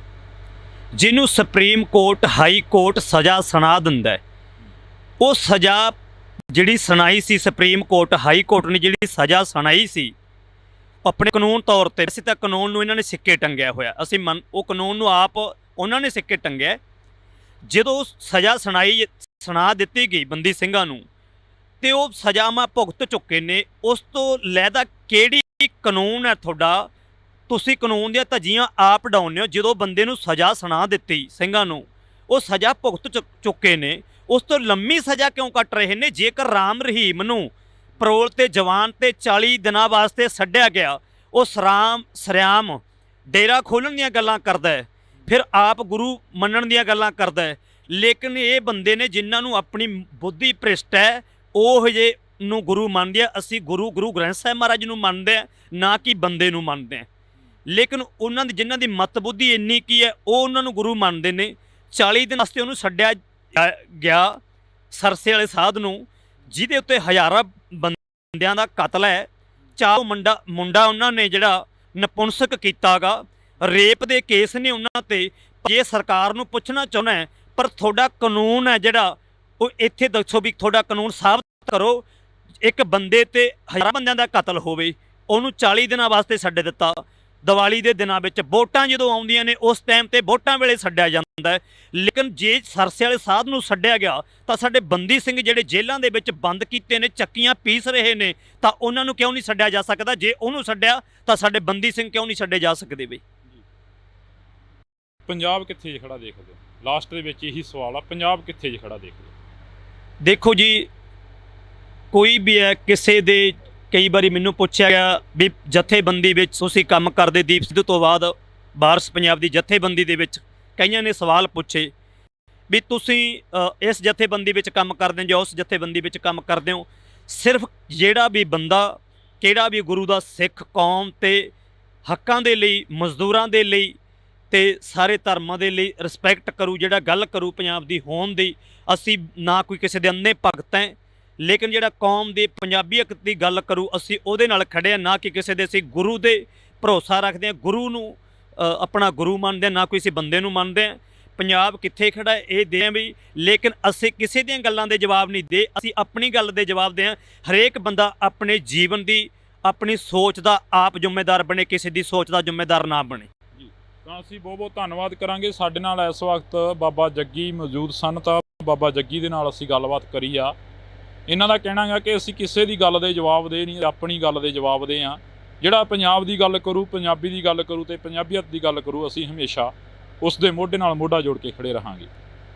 ਜਿਹਨੂੰ ਸੁਪਰੀਮ ਕੋਰਟ ਹਾਈ ਕੋਰਟ ਸਜ਼ਾ ਸੁਣਾ ਦਿੰਦਾ ਹੈ, ਉਹ ਸਜ਼ਾ ਜਿਹੜੀ ਸੁਣਾਈ ਸੀ ਸੁਪਰੀਮ ਕੋਰਟ ਹਾਈ ਕੋਰਟ ਨੇ ਜਿਹੜੀ ਸਜ਼ਾ ਸੁਣਾਈ ਸੀ ਆਪਣੇ ਕਾਨੂੰਨ ਤੌਰ ਤੇ, ਅਸੀਂ ਤਾਂ ਕਾਨੂੰਨ ਨੂੰ ਇਹਨਾਂ ਨੇ ਸਿੱਕੇ ਟੰਗਿਆ ਹੋਇਆ, ਅਸੀਂ ਉਹ ਕਾਨੂੰਨ ਨੂੰ ਆਪ ਉਹਨਾਂ ਨੇ ਸਿੱਕੇ ਟੰਗਿਆ। ਜਦੋਂ ਸਜ਼ਾ ਸੁਣਾ ਦਿੱਤੀ ਗਈ ਬੰਦੀ ਸਿੰਘਾਂ ਨੂੰ ਤੇ ਉਹ ਸਜ਼ਾਵਾਂ ਭੁਗਤ ਚੁੱਕੇ ਨੇ, ਉਸ ਤੋਂ ਲੈਦਾ ਕਿਹੜੀ ਕਾਨੂੰਨ ਹੈ ਤੁਹਾਡਾ? ਤੁਸੀਂ ਕਾਨੂੰਨ ਦੀਆਂ ਧੱਜੀਆਂ ਆਪ ਡਾਉਂਦੇ ਹੋ। ਜਦੋਂ ਬੰਦੇ ਨੂੰ ਸਜ਼ਾ ਸੁਣਾ ਦਿੱਤੀ ਸਿੰਘਾਂ ਨੂੰ, ਉਹ ਸਜ਼ਾ ਭੁਗਤ ਚੁੱਕੇ ਨੇ, ਉਸ ਤੋਂ ਲੰਮੀ ਸਜ਼ਾ ਕਿਉਂ ਕੱਟ ਰਹੇ ਨੇ? ਜੇਕਰ ਰਾਮ ਰਹੀਮ ਨੂੰ ਪਰੋਲ ਤੇ ਜਵਾਨ ਤੇ 40 ਦਿਨਾਂ ਵਾਸਤੇ ਛੱਡਿਆ ਗਿਆ, ਉਹ ਸਰਿਆਮ ਡੇਰਾ ਖੋਲ੍ਹਣ ਦੀਆਂ ਗੱਲਾਂ ਕਰਦਾ ਹੈ, ਫਿਰ ਆਪ ਗੁਰੂ ਮੰਨਣ ਦੀਆਂ ਗੱਲਾਂ ਕਰਦਾ ਹੈ। ਲੇਕਿਨ ਇਹ ਬੰਦੇ ਨੇ ਜਿਨ੍ਹਾਂ ਨੂੰ ਆਪਣੀ ਬੁੱਧੀ ਭ੍ਰਿਸ਼ਟ ਹੈ, ਉਹ ਜੇ ਨੂੰ ਗੁਰੂ ਮੰਨਦੇ ਆ। ਅਸੀਂ ਗੁਰੂ ਗ੍ਰੰਥ ਸਾਹਿਬ ਮਹਾਰਾਜ ਨੂੰ ਮੰਨਦੇ ਆ, ਨਾ ਕਿ ਬੰਦੇ ਨੂੰ ਮੰਨਦੇ ਆ। ਲੇਕਿਨ ਉਹਨਾਂ ਦੀ ਜਿਨ੍ਹਾਂ ਦੀ ਮਤ ਬੁੱਧੀ ਇੰਨੀ ਕੀ ਹੈ, ਉਹ ਉਹਨਾਂ ਨੂੰ ਗੁਰੂ ਮੰਨਦੇ ਨੇ। 40 ਦਿਨ ਵਾਸਤੇ ਉਹਨੂੰ ਛੱਡਿਆ ਗਿਆ ਸਰਸੇ ਵਾਲੇ ਸਾਧ ਨੂੰ, ਜਿਹਦੇ ਉੱਤੇ ਹਜ਼ਾਰਾਂ ਬੰਦਿਆਂ ਦਾ ਕਤਲ ਹੈ। ਚਾਹ ਮੁੰਡਾ ਉਹਨਾਂ ਨੇ ਜਿਹੜਾ ਨਪੁੰਸਕ ਕੀਤਾ ਗਾ, ਰੇਪ ਦੇ ਕੇਸ ਨੇ ਉਹਨਾਂ ਤੇ। ਜੇ ਸਰਕਾਰ ਨੂੰ ਪੁੱਛਣਾ ਚਾਹੁੰਦਾ ਹੈ, ਪਰ ਤੁਹਾਡਾ ਕਾਨੂੰਨ ਹੈ ਜਿਹੜਾ, ਉਹ ਇੱਥੇ ਦੱਸੋ ਵੀ ਤੁਹਾਡਾ ਕਾਨੂੰਨ ਸਾਬਤ ਕਰੋ। ਇੱਕ ਬੰਦੇ ਤੇ ਹਜ਼ਾਰਾਂ ਬੰਦਿਆਂ ਦਾ ਕਤਲ ਹੋਵੇ, ਉਹਨੂੰ 40 ਦਿਨਾਂ ਵਾਸਤੇ ਛੱਡ ਦਿੱਤਾ। ਦੀਵਾਲੀ ਦੇ ਦਿਨਾਂ ਵਿੱਚ ਵੋਟਾਂ ਜਦੋਂ ਆਉਂਦੀਆਂ ਨੇ, ਉਸ ਟਾਈਮ ਤੇ ਵੋਟਾਂ ਵੇਲੇ ਛੱਡਿਆ ਜਾਂਦਾ ਹੈ। ਲੇਕਿਨ ਜੇ ਸਰਸੇ ਵਾਲੇ ਸਾਧ ਨੂੰ ਛੱਡਿਆ ਗਿਆ, ਤਾਂ ਸਾਡੇ ਬੰਦੀ ਸਿੰਘ ਜਿਹੜੇ ਜੇਲ੍ਹਾਂ ਦੇ ਵਿੱਚ ਬੰਦ ਕੀਤੇ ਨੇ, ਚੱਕੀਆਂ ਪੀਸ ਰਹੇ ਨੇ, ਤਾਂ ਉਹਨਾਂ ਨੂੰ ਕਿਉਂ ਨਹੀਂ ਛੱਡਿਆ ਜਾ ਸਕਦਾ? ਜੇ ਉਹਨੂੰ ਛੱਡਿਆ ਤਾਂ ਸਾਡੇ ਬੰਦੀ ਸਿੰਘ ਕਿਉਂ ਨਹੀਂ ਛੱਡੇ ਜਾ ਸਕਦੇ ਬਈ? ਪੰਜਾਬ ਕਿੱਥੇ ਖੜਾ ਦੇਖਦੇ? ਲਾਸਟ ਦੇ ਵਿੱਚ ਇਹੀ ਸਵਾਲ ਆ, ਪੰਜਾਬ ਕਿੱਥੇ ਖੜਾ ਦੇਖਦੇ? ਦੇਖੋ ਜੀ, ਕੋਈ ਵੀ ਹੈ, ਕਿਸੇ ਦੇ ਕਈ ਵਾਰੀ ਮੈਨੂੰ ਪੁੱਛਿਆ ਗਿਆ ਵੀ ਜਥੇਬੰਦੀ ਵਿੱਚ ਤੁਸੀਂ ਕੰਮ ਕਰਦੇ, ਦੀਪ ਸਿੱਧੂ ਤੋਂ ਬਾਅਦ ਵਾਰਸ ਪੰਜਾਬ ਦੀ ਜਥੇਬੰਦੀ ਦੇ ਵਿੱਚ ਕਈਆਂ ਨੇ ਸਵਾਲ ਪੁੱਛੇ ਵੀ ਤੁਸੀਂ ਇਸ ਜਥੇਬੰਦੀ ਵਿੱਚ ਕੰਮ ਕਰਦੇ ਹੋ ਜਾਂ ਉਸ ਜਥੇਬੰਦੀ ਵਿੱਚ ਕੰਮ ਕਰਦੇ ਹੋ। ਸਿਰਫ ਜਿਹੜਾ ਵੀ ਬੰਦਾ, ਕਿਹੜਾ ਵੀ ਗੁਰੂ ਦਾ ਸਿੱਖ ਕੌਮ ਤੇ ਹੱਕਾਂ ਦੇ ਲਈ, ਮਜ਼ਦੂਰਾਂ ਦੇ ਲਈ ਤੇ ਸਾਰੇ ਧਰਮਾਂ ਦੇ ਲਈ ਰਿਸਪੈਕਟ ਕਰੂ, ਜਿਹੜਾ ਗੱਲ ਕਰੂ ਪੰਜਾਬ ਦੀ ਹੋਣ ਦੀ, ਅਸੀਂ ਨਾ ਕੋਈ ਕਿਸੇ ਦੇ ਅੰਨੇ ਭਗਤ ਹੈ। ਲੇਕਿਨ ਜਿਹੜਾ ਕੌਮ ਦੇ ਪੰਜਾਬੀਅਤ ਦੀ ਗੱਲ ਕਰੂ, ਅਸੀਂ ਉਹਦੇ ਨਾਲ ਖੜੇ ਹਾਂ, ਨਾ ਕਿ ਕਿਸੇ ਦੇ। ਅਸੀਂ ਗੁਰੂ ਦੇ ਭਰੋਸਾ ਰੱਖਦੇ ਹਾਂ, ਗੁਰੂ ਨੂੰ ਆਪਣਾ ਗੁਰੂ ਮੰਨਦੇ ਹਾਂ, ਨਾ ਕੋਈ ਅਸੀਂ ਬੰਦੇ ਨੂੰ ਮੰਨਦੇ ਹਾਂ। ਪੰਜਾਬ ਕਿੱਥੇ ਖੜਾ ਹੈ ਇਹ ਦੇ ਵੀ, ਲੇਕਿਨ ਅਸੀਂ ਕਿਸੇ ਦੀਆਂ ਗੱਲਾਂ ਦੇ ਜਵਾਬ ਨਹੀਂ ਦੇ, ਅਸੀਂ ਆਪਣੀ ਗੱਲ ਦੇ ਜਵਾਬ ਦੇ ਹਾਂ। ਹਰੇਕ ਬੰਦਾ ਆਪਣੇ ਜੀਵਨ ਦੀ, ਆਪਣੀ ਸੋਚ ਦਾ ਆਪ ਜ਼ਿੰਮੇਦਾਰ ਬਣੇ, ਕਿਸੇ ਦੀ ਸੋਚ ਦਾ ਜ਼ਿੰਮੇਦਾਰ ਨਾ ਬਣੇ। ਤਾਂ ਅਸੀਂ ਬਹੁਤ ਬਹੁਤ ਧੰਨਵਾਦ ਕਰਾਂਗੇ। ਸਾਡੇ ਨਾਲ ਇਸ ਵਕਤ ਬਾਬਾ ਜੱਗੀ ਮੌਜੂਦ ਸਨ, ਤਾਂ ਬਾਬਾ ਜੱਗੀ ਦੇ ਨਾਲ ਅਸੀਂ ਗੱਲਬਾਤ ਕਰੀ ਆ। ਇਹਨਾਂ ਦਾ ਕਹਿਣਾ ਹੈ ਕਿ ਅਸੀਂ ਕਿਸੇ ਦੀ ਗੱਲ ਦੇ ਜਵਾਬ ਦੇ ਨਹੀਂ, ਆਪਣੀ ਗੱਲ ਦੇ ਜਵਾਬ ਦੇ ਹਾਂ। ਜਿਹੜਾ ਪੰਜਾਬ ਦੀ ਗੱਲ ਕਰੂ, ਪੰਜਾਬੀ ਦੀ ਗੱਲ ਕਰੂ ਤੇ ਪੰਜਾਬੀਅਤ ਦੀ ਗੱਲ ਕਰੂ, ਅਸੀਂ ਹਮੇਸ਼ਾ ਉਸ ਦੇ ਮੋਢੇ ਨਾਲ ਮੋਢਾ ਜੋੜ ਕੇ ਖੜੇ ਰਹਾਂਗੇ।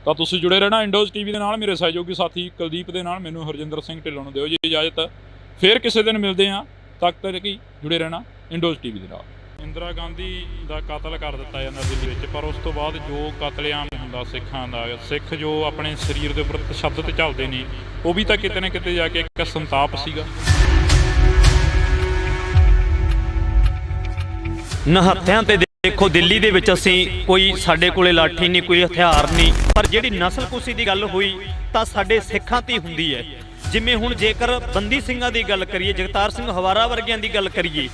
ਤਾਂ ਤੁਸੀਂ ਜੁੜੇ ਰਹਿਣਾ ਇੰਡੋਜ਼ ਟੀਵੀ ਦੇ ਨਾਲ। ਮੇਰੇ ਸਹਿਯੋਗੀ ਸਾਥੀ ਕੁਲਦੀਪ ਦੇ ਨਾਲ, ਮੈਨੂੰ ਹਰਜਿੰਦਰ ਸਿੰਘ ਢਿੱਲੋਂ ਨੂੰ ਦਿਓ ਜੀ ਇਜਾਜ਼ਤ। ਫਿਰ ਕਿਸੇ ਦਿਨ ਮਿਲਦੇ ਹਾਂ, ਤੱਕ ਤੱਕ ਹੀ ਜੁੜੇ ਰਹਿਣਾ ਇੰਡੋਜ਼ ਟੀਵੀ ਦੇ ਨਾਲ। ਇੰਦਰਾ ਗਾਂਧੀ ਦਾ ਕਤਲ ਕਰ ਦਿੱਤਾ ਜਾਂਦਾ ਦਿੱਲੀ ਵਿੱਚ, ਪਰ ਉਸ ਤੋਂ ਬਾਅਦ ਜੋ ਕਤਲੇਆਮ ਹੁੰਦਾ ਸਿੱਖਾਂ ਦਾ, ਸਿੱਖ ਜੋ ਆਪਣੇ ਸਰੀਰ ਦੇ ਉੱਪਰ ਤਸ਼ੱਦਦ ਚੱਲਦੇ ਨੇ, ਉਹ ਵੀ ਤਾਂ ਕਿਤੇ ਨਾ ਕਿਤੇ ਜਾ ਕੇ ਇੱਕ ਸੰਤਾਪ ਸੀਗਾ। ਨਿਹੱਥਿਆਂ ਤੇ ਦੇਖੋ, ਦਿੱਲੀ ਦੇ ਵਿੱਚ ਅਸੀਂ ਕੋਈ, ਸਾਡੇ ਕੋਲੇ ਲਾਠੀ ਨਹੀਂ, ਕੋਈ ਹਥਿਆਰ ਨਹੀਂ, ਪਰ ਜਿਹੜੀ ਨਸਲਕੁਸ਼ੀ ਦੀ ਗੱਲ ਹੋਈ ਤਾਂ ਸਾਡੇ ਸਿੱਖਾਂ ਤੇ ਹੁੰਦੀ ਹੈ। ਜਿਵੇਂ ਹੁਣ ਜੇਕਰ ਬੰਦੀ ਸਿੰਘਾਂ ਦੀ ਗੱਲ ਕਰੀਏ, ਜਗਤਾਰ ਸਿੰਘ ਹਵਾਰਾ ਵਰਗਿਆਂ ਦੀ ਗੱਲ ਕਰੀਏ,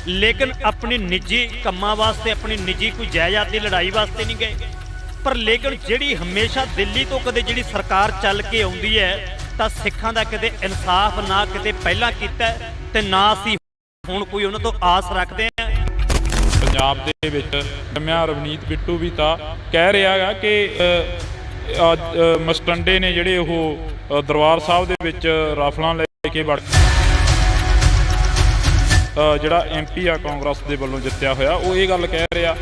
ਲੇਕਿਨ ਆਪਣੀ ਨਿੱਜੀ ਕੰਮਾਂ ਵਾਸਤੇ, ਆਪਣੀ ਨਿੱਜੀ ਕੋਈ ਜਾਇਦਾਦ ਦੀ ਲੜਾਈ ਵਾਸਤੇ ਨਹੀਂ ਗਏ। ਪਰ ਲੇਕਿਨ ਜਿਹੜੀ ਹਮੇਸ਼ਾ ਦਿੱਲੀ ਤੋਂ ਕਦੇ ਜਿਹੜੀ ਸਰਕਾਰ ਚੱਲ ਕੇ ਆਉਂਦੀ ਹੈ, ਤਾਂ ਸਿੱਖਾਂ ਦਾ ਕਿਤੇ ਇਨਸਾਫ ਨਾ ਕਿਤੇ ਪਹਿਲਾਂ ਕੀਤਾ ਤੇ ਨਾ ਅਸੀਂ ਹੁਣ ਕੋਈ ਉਹਨਾਂ ਤੋਂ ਆਸ ਰੱਖਦੇ ਹਾਂ। ਪੰਜਾਬ ਦੇ ਵਿੱਚ ਜੰਮਿਆ ਰਵਨੀਤ ਬਿੱਟੂ ਵੀ ਤਾਂ ਕਹਿ ਰਿਹਾ ਗਾ ਕਿ ਮਸਟੰਡੇ ਨੇ ਜਿਹੜੇ ਉਹ ਦਰਬਾਰ ਸਾਹਿਬ ਦੇ ਵਿੱਚ ਰਾਫਲਾਂ ਲੈ ਕੇ ਵੜ, ਜਿਹੜਾ MP ਆ ਕਾਂਗਰਸ ਦੇ ਵੱਲੋਂ ਜਿੱਤਿਆ ਹੋਇਆ, ਉਹ ਇਹ ਗੱਲ ਕਹਿ ਰਿਹਾ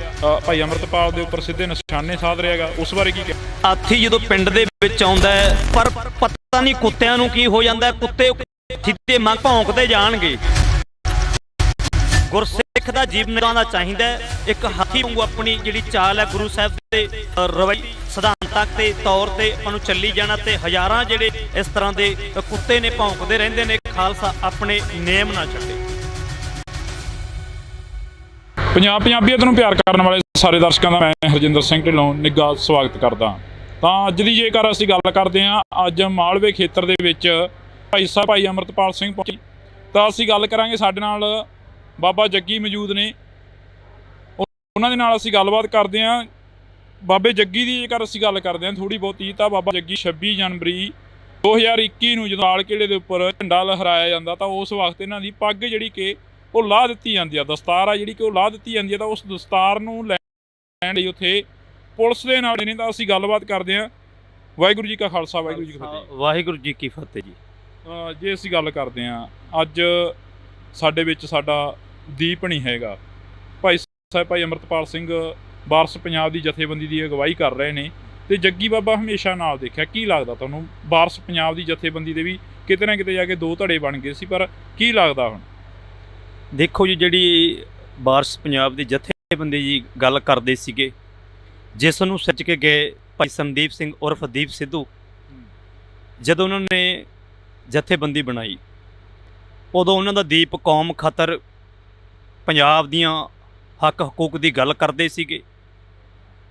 ਭਾਈ ਅੰਮ੍ਰਿਤਪਾਲ ਦੇ ਉੱਪਰ ਸਿੱਧੇ ਨਿਸ਼ਾਨੇ ਸਾਧ ਰਿਹਾ ਗਾ। ਉਸ ਬਾਰੇ ਕੀ ਕਹਿ? ਹਾਥੀ ਜਦੋਂ ਪਿੰਡ ਦੇ ਵਿੱਚ ਆਉਂਦਾ ਹੈ, ਪਰ ਪਤਾ ਨਹੀਂ ਕੁੱਤਿਆਂ ਨੂੰ ਕੀ ਹੋ ਜਾਂਦਾ, ਕੁੱਤੇ ਸਿੱਧੇ ਮੰਗ ਭੌਂਕਦੇ ਜਾਣਗੇ। ਗੁਰਸਿੱਖ ਦਾ ਜੀਵਨ ਦਾ ਚਾਹੀਦਾ ਇੱਕ ਹਾਥੀ ਵਾਂਗੂ ਆਪਣੀ ਜਿਹੜੀ ਚਾਲ ਹੈ, ਗੁਰੂ ਸਾਹਿਬ ਦੇ ਰਵੱਈਏ ਸਿਧਾਂਤਾਂ ਦੇ ਤੌਰ ਤੇ ਆਪਾਂ ਨੂੰ ਚੱਲੀ ਜਾਣਾ, ਤੇ ਹਜ਼ਾਰਾਂ ਜਿਹੜੇ ਇਸ ਤਰ੍ਹਾਂ ਦੇ ਕੁੱਤੇ ਨੇ ਭੌਂਕਦੇ ਰਹਿੰਦੇ ਨੇ। ਖਾਲਸਾ ਆਪਣੇ ਨੇਮ ਨਾ ਛੱਡੇ। ਪੰਜਾਬੀਅਤ ਨੂੰ ਪਿਆਰ ਕਰਨ ਵਾਲੇ ਸਾਰੇ ਦਰਸ਼ਕਾਂ ਦਾ ਮੈਂ ਹਰਜਿੰਦਰ ਸਿੰਘ ਢਿੱਲੋਂ ਨਿੱਘਾ ਸਵਾਗਤ ਕਰਦਾ। ਤਾਂ ਅੱਜ ਦੀ ਜੇਕਰ ਅਸੀਂ ਗੱਲ ਕਰਦੇ ਹਾਂ, ਅੱਜ ਮਾਲਵੇ ਖੇਤਰ ਦੇ ਵਿੱਚ ਭਾਈ ਅੰਮ੍ਰਿਤਪਾਲ ਸਿੰਘ ਪਹੁੰਚੇ, ਤਾਂ ਅਸੀਂ ਗੱਲ ਕਰਾਂਗੇ। ਸਾਡੇ ਨਾਲ ਬਾਬਾ ਜੱਗੀ ਮੌਜੂਦ ਨੇ, ਉਹਨਾਂ ਦੇ ਨਾਲ ਅਸੀਂ ਗੱਲਬਾਤ ਕਰਦੇ ਹਾਂ। ਬਾਬੇ ਜੱਗੀ ਦੀ ਜੇਕਰ ਅਸੀਂ ਗੱਲ ਕਰਦੇ ਹਾਂ ਥੋੜ੍ਹੀ ਬਹੁਤੀ, ਤਾਂ ਬਾਬਾ ਜੱਗੀ 26 ਜਨਵਰੀ 2021 ਨੂੰ ਜਦੋਂ ਲਾਲ ਕਿਲ੍ਹੇ ਦੇ ਉੱਪਰ ਝੰਡਾ ਲਹਿਰਾਇਆ ਜਾਂਦਾ ਤਾਂ ਉਸ ਵਕਤ ਇਹਨਾਂ ਦੀ ਪੱਗ ਜਿਹੜੀ ਕਿ ਉਹ ਲਾਹ ਦਿੱਤੀ ਜਾਂਦੀ ਆ, ਦਸਤਾਰ ਆ ਜਿਹੜੀ ਕਿ ਉਹ ਲਾਹ ਦਿੱਤੀ ਜਾਂਦੀ ਆ। ਤਾਂ ਉਸ ਦਸਤਾਰ ਨੂੰ ਲੈਣ ਲਈ ਉੱਥੇ ਪੁਲਿਸ ਦੇ ਨਾਲ ਨੇ, ਤਾਂ ਅਸੀਂ ਗੱਲਬਾਤ ਕਰਦੇ ਹਾਂ। ਵਾਹਿਗੁਰੂ ਜੀ ਕਾ ਖਾਲਸਾ, ਵਾਹਿਗੁਰੂ ਜੀ ਕੀ ਫਤਿਹ। ਵਾਹਿਗੁਰੂ ਜੀ ਕੀ ਫਤਿਹ ਜੀ। ਜੇ ਅਸੀਂ ਗੱਲ ਕਰਦੇ ਹਾਂ, ਅੱਜ ਸਾਡੇ ਵਿੱਚ ਸਾਡਾ ਦੀਪ ਨਹੀਂ ਹੈਗਾ, ਭਾਈ ਸਾਹਿਬ ਭਾਈ ਅੰਮ੍ਰਿਤਪਾਲ ਸਿੰਘ ਵਾਰਸ ਪੰਜਾਬ ਦੀ ਜਥੇਬੰਦੀ ਦੀ ਅਗਵਾਈ ਕਰ ਰਹੇ ਨੇ, ਤੇ ਜੱਗੀ ਬਾਬਾ ਹਮੇਸ਼ਾ ਨਾਲ ਦੇਖਿਆ। ਕੀ ਲੱਗਦਾ ਤੁਹਾਨੂੰ, ਵਾਰਸ ਪੰਜਾਬ ਦੀ ਜਥੇਬੰਦੀ ਦੇ ਵੀ ਕਿਤੇ ਨਾ ਕਿਤੇ ਜਾ ਕੇ ਦੋ ਧੜੇ ਬਣ ਗਏ ਸੀ, ਪਰ ਕੀ ਲੱਗਦਾ ਹੁਣ? ਦੇਖੋ ਜੀ, ਜਿਹੜੀ ਵਾਰਸ ਪੰਜਾਬ ਦੀ ਜਥੇਬੰਦੀ ਜੀ ਗੱਲ ਕਰਦੇ ਸੀਗੇ, ਜਿਸ ਨੂੰ ਸਿਰਜ ਕੇ ਗਏ ਭਾਈ ਸੰਦੀਪ ਸਿੰਘ ਉਰਫ ਦੀਪ ਸਿੱਧੂ, ਜਦੋਂ ਉਹਨਾਂ ਨੇ ਜਥੇਬੰਦੀ ਬਣਾਈ ਉਦੋਂ ਉਹਨਾਂ ਦਾ ਦੀਪ ਕੌਮ ਖਾਤਰ ਪੰਜਾਬ ਦੀਆਂ ਹੱਕ ਹਕੂਕ ਦੀ ਗੱਲ ਕਰਦੇ ਸੀਗੇ,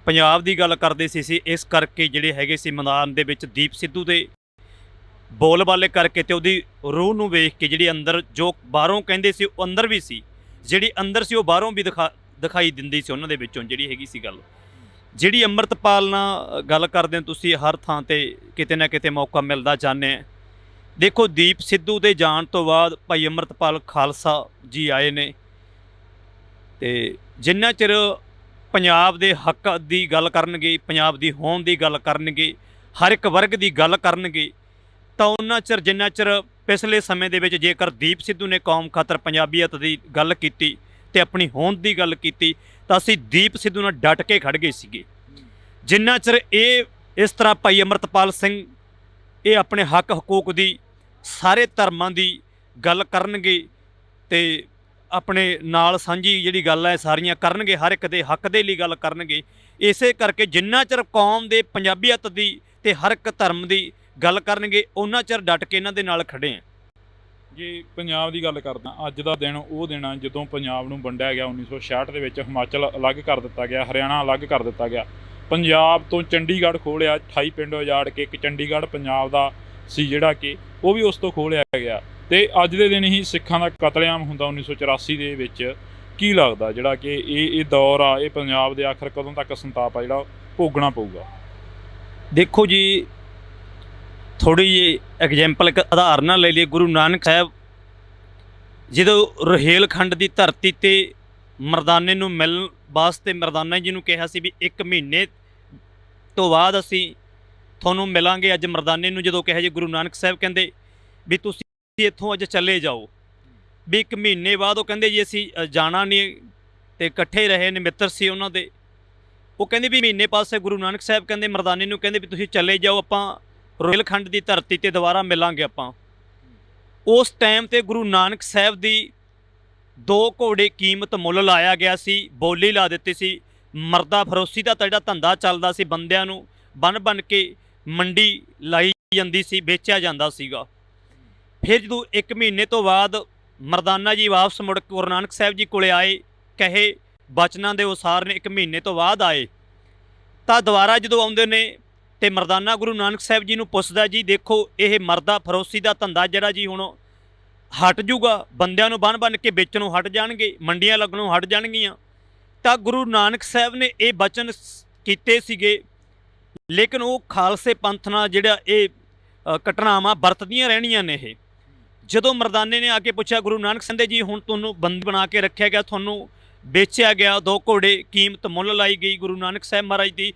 ਪੰਜਾਬ ਦੀ ਗੱਲ ਕਰਦੇ ਸੀ। ਇਸ ਕਰਕੇ ਜਿਹੜੇ ਹੈਗੇ ਸੀ ਮੈਦਾਨ ਦੇ ਵਿੱਚ ਦੀਪ ਸਿੱਧੂ ਦੇ ਬੋਲਬਾਲੇ ਕਰਕੇ ਤੇ ਉਹਦੀ ਰੂਹ ਨੂੰ ਵੇਖ ਕੇ ਜਿਹੜੀ ਅੰਦਰ ਜੋ ਬਾਹਰੋਂ ਕਹਿੰਦੇ ਸੀ ਉਹ ਅੰਦਰ ਵੀ ਸੀ, ਜਿਹੜੀ ਅੰਦਰ ਸੀ ਉਹ ਬਾਹਰੋਂ ਵੀ ਦਿਖਾਈ ਦਿੰਦੀ ਸੀ ਉਹਨਾਂ ਦੇ ਵਿੱਚੋਂ ਜਿਹੜੀ ਹੈਗੀ ਸੀ ਗੱਲ। ਜਿਹੜੀ ਅੰਮ੍ਰਿਤਪਾਲ ਨਾਲ ਗੱਲ ਕਰਦੇ ਹੋ ਤੁਸੀਂ, ਹਰ ਥਾਂ ਤੇ ਕਿਤੇ ਨਾ ਕਿਤੇ ਮੌਕਾ ਮਿਲਦਾ ਜਾਂਦੇ ਆ। ਦੇਖੋ, ਦੀਪ ਸਿੱਧੂ ਦੇ ਜਾਣ ਤੋਂ ਬਾਅਦ ਭਾਈ ਅੰਮ੍ਰਿਤਪਾਲ ਖਾਲਸਾ ਜੀ ਆਏ ਨੇ, ਤੇ ਜਿੰਨਾ ਚਿਰ ਪੰਜਾਬ ਦੇ ਹੱਕ ਦੀ ਗੱਲ ਕਰਨਗੇ, ਪੰਜਾਬ ਦੀ ਹੋਂਦ ਦੀ ਗੱਲ ਕਰਨਗੇ, ਹਰ ਇੱਕ ਵਰਗ ਦੀ ਗੱਲ ਕਰਨਗੇ, ਤਾਂ ਉਹਨਾਂ ਚਿਰ ਜਿੰਨਾ ਚਿਰ ਪਿਛਲੇ ਸਮੇਂ ਦੇ ਵਿੱਚ ਜੇਕਰ ਦੀਪ ਸਿੱਧੂ ਨੇ ਕੌਮ ਖਾਤਰ ਪੰਜਾਬੀਅਤ ਦੀ ਗੱਲ ਕੀਤੀ ਤੇ ਆਪਣੀ ਹੋਂਦ ਦੀ ਗੱਲ ਕੀਤੀ, ਤਾਂ ਅਸੀਂ ਦੀਪ ਸਿੱਧੂ ਨਾਲ ਡਟ ਕੇ ਖੜ ਗਏ ਸੀਗੇ। ਜਿੰਨਾ ਚਿਰ ਇਹ ਇਸ ਤਰ੍ਹਾਂ ਭਾਈ ਅੰਮ੍ਰਿਤਪਾਲ ਸਿੰਘ ਇਹ ਆਪਣੇ ਹੱਕ ਹਕੂਕ ਦੀ, ਸਾਰੇ ਧਰਮਾਂ ਦੀ ਗੱਲ ਕਰਨਗੇ ਤੇ ਆਪਣੇ ਨਾਲ ਸਾਂਝੀ ਜਿਹੜੀ ਗੱਲ ਹੈ ਸਾਰੀਆਂ ਕਰਨਗੇ, ਹਰ ਇੱਕ ਦੇ ਹੱਕ ਦੇ ਲਈ ਗੱਲ ਕਰਨਗੇ। ਇਸੇ ਕਰਕੇ ਜਿੰਨਾ ਚਿਰ ਕੌਮ ਦੇ ਪੰਜਾਬੀਅਤ ਦੀ ਤੇ ਹਰ ਇੱਕ ਧਰਮ ਦੀ ਗੱਲ ਕਰਨਗੇ, ਉਹਨਾਂ ਚਿਰ ਡਟ ਕੇ ਇਹਨਾਂ ਦੇ ਨਾਲ ਖੜੇ ਆ। ਜੇ ਪੰਜਾਬ ਦੀ ਗੱਲ ਕਰਦਾ, ਅੱਜ ਦਾ ਦਿਨ ਉਹ ਦਿਨ ਆ ਜਦੋਂ ਪੰਜਾਬ ਨੂੰ ਵੰਡਿਆ ਗਿਆ 1966 ਦੇ ਵਿੱਚ। ਹਿਮਾਚਲ ਅਲੱਗ ਕਰ ਦਿੱਤਾ ਗਿਆ, ਹਰਿਆਣਾ ਅਲੱਗ ਕਰ ਦਿੱਤਾ ਗਿਆ, ਪੰਜਾਬ ਤੋਂ ਚੰਡੀਗੜ੍ਹ ਖੋਲ੍ਹਿਆ, 28 ਪਿੰਡ ਉਜਾੜ ਕੇ ਇੱਕ ਚੰਡੀਗੜ੍ਹ ਪੰਜਾਬ ਦਾ ਸੀ ਜਿਹੜਾ ਕਿ ਉਹ ਵੀ ਉਸ ਤੋਂ ਖੋਲ੍ਹਿਆ ਗਿਆ। ਤੇ ਅੱਜ ਦੇ ਦਿਨ ਹੀ ਸਿੱਖਾਂ ਦਾ ਕਤਲੇਆਮ ਹੁੰਦਾ 1984 ਦੇ ਵਿੱਚ। ਕੀ ਲੱਗਦਾ ਜਿਹੜਾ ਕਿ ਇਹ ਦੌਰ ਆ, ਇਹ ਪੰਜਾਬ ਦੇ ਆਖਰ ਕਦੋਂ ਤੱਕ ਸੰਤਾਪ ਆ ਜਿਹੜਾ ਭੋਗਣਾ ਪਊਗਾ? ਦੇਖੋ ਜੀ, ਥੋੜ੍ਹੀ ਜਿਹੀ ਐਗਜ਼ੈਂਪਲ ਇੱਕ ਉਦਾਹਰਨ ਨਾਲ ਲੈ ਲਈਏ। ਗੁਰੂ ਨਾਨਕ ਸਾਹਿਬ ਜਦੋਂ ਰੁਹੇਲਖੰਡ ਦੀ ਧਰਤੀ 'ਤੇ ਮਰਦਾਨੇ ਨੂੰ ਮਿਲਣ ਵਾਸਤੇ ਮਰਦਾਨਾ ਜੀ ਨੂੰ ਕਿਹਾ ਸੀ ਵੀ 1 ਮਹੀਨੇ ਤੋਂ ਬਾਅਦ ਅਸੀਂ ਤੁਹਾਨੂੰ ਮਿਲਾਂਗੇ। ਅੱਜ ਮਰਦਾਨੇ ਨੂੰ ਜਦੋਂ ਕਿਹਾ ਜੀ, ਗੁਰੂ ਨਾਨਕ ਸਾਹਿਬ ਕਹਿੰਦੇ ਵੀ ਤੁਸੀਂ ਇੱਥੋਂ ਅੱਜ ਚਲੇ ਜਾਓ, ਵੀ 1 ਮਹੀਨੇ ਬਾਅਦ ਉਹ ਕਹਿੰਦੇ ਜੀ ਅਸੀਂ ਜਾਣਾ ਨਹੀਂ, ਤੇ ਇਕੱਠੇ ਰਹੇ ਨੇ, ਮਿੱਤਰ ਸੀ ਉਹਨਾਂ ਦੇ। ਉਹ ਕਹਿੰਦੇ ਵੀ ਮਹੀਨੇ ਪਾਸੇ ਗੁਰੂ ਨਾਨਕ ਸਾਹਿਬ ਕਹਿੰਦੇ ਮਰਦਾਨੇ ਨੂੰ ਕਹਿੰਦੇ ਵੀ ਤੁਸੀਂ ਚਲੇ ਜਾਓ, ਆਪਾਂ ਰੁਹੇਲਖੰਡ ਦੀ ਧਰਤੀ 'ਤੇ ਦੁਬਾਰਾ ਮਿਲਾਂਗੇ ਆਪਾਂ। ਉਸ ਟਾਈਮ 'ਤੇ ਗੁਰੂ ਨਾਨਕ ਸਾਹਿਬ ਦੀ 2 ਘੋੜੇ ਕੀਮਤ ਮੁੱਲ ਲਾਇਆ ਗਿਆ ਸੀ, ਬੋਲੀ ਲਾ ਦਿੱਤੀ ਸੀ। ਮਰਦਾ ਫਰੋਸੀ ਦਾ ਜਿਹੜਾ ਧੰਦਾ ਚੱਲਦਾ ਸੀ, ਬੰਦਿਆਂ ਨੂੰ ਬੰਨ ਕੇ ਮੰਡੀ ਲਾਈ ਜਾਂਦੀ ਸੀ, ਵੇਚਿਆ ਜਾਂਦਾ ਸੀਗਾ। ਫਿਰ ਜਦੋਂ 1 ਮਹੀਨੇ ਤੋਂ ਬਾਅਦ ਮਰਦਾਨਾ ਜੀ ਵਾਪਸ ਮੁੜ ਕੇ ਗੁਰੂ ਨਾਨਕ ਸਾਹਿਬ ਜੀ ਕੋਲੇ ਆਏ, ਕਹੇ ਬਚਨਾਂ ਦੇ ਅਨੁਸਾਰ ਨੇ 1 ਮਹੀਨੇ ਤੋਂ ਬਾਅਦ ਆਏ, ਤਾਂ ਦੁਬਾਰਾ ਜਦੋਂ ਆਉਂਦੇ ਨੇ ਤੇ ਮਰਦਾਨਾ ਗੁਰੂ ਨਾਨਕ ਸਾਹਿਬ ਜੀ ਨੂੰ ਪੁੱਛਦਾ, ਜੀ ਦੇਖੋ ਇਹ ਮਰਦਾ ਫਰੋਸੀ ਦਾ ਧੰਦਾ ਜਿਹੜਾ ਜੀ ਹੁਣ ਹਟ ਜੂਗਾ, ਬੰਦਿਆਂ ਨੂੰ ਬੰਨ ਕੇ ਵੇਚਣੋਂ ਹਟ ਜਾਣਗੇ, ਮੰਡੀਆਂ ਲੱਗਣੋਂ ਹਟ ਜਾਣਗੀਆਂ। ਤਾਂ ਗੁਰੂ ਨਾਨਕ ਸਾਹਿਬ ਨੇ ਇਹ ਬਚਨ ਕੀਤੇ ਸੀਗੇ, ਲੇਕਿਨ ਉਹ ਖਾਲਸੇ ਪੰਥ ਨਾਲ ਜਿਹੜਾ ਇਹ ਘਟਨਾਵਾਂ ਵਰਤਦੀਆਂ ਰਹਿਣੀਆਂ ਨੇ। ਇਹ ਜਦੋਂ ਮਰਦਾਨੇ ਨੇ ਆ ਕੇ ਪੁੱਛਿਆ ਗੁਰੂ ਨਾਨਕ ਸਾਹਿਬ ਜੀ, ਹੁਣ ਤੁਹਾਨੂੰ ਬੰਦੀ ਬਣਾ ਕੇ ਰੱਖਿਆ ਗਿਆ, ਤੁਹਾਨੂੰ ਵੇਚਿਆ ਗਿਆ, 2 ਘੋੜੇ ਕੀਮਤ ਮੁੱਲ ਲਾਈ ਗਈ ਗੁਰੂ ਨਾਨਕ ਸਾਹਿਬ ਮਹਾਰਾਜ ਦੀ।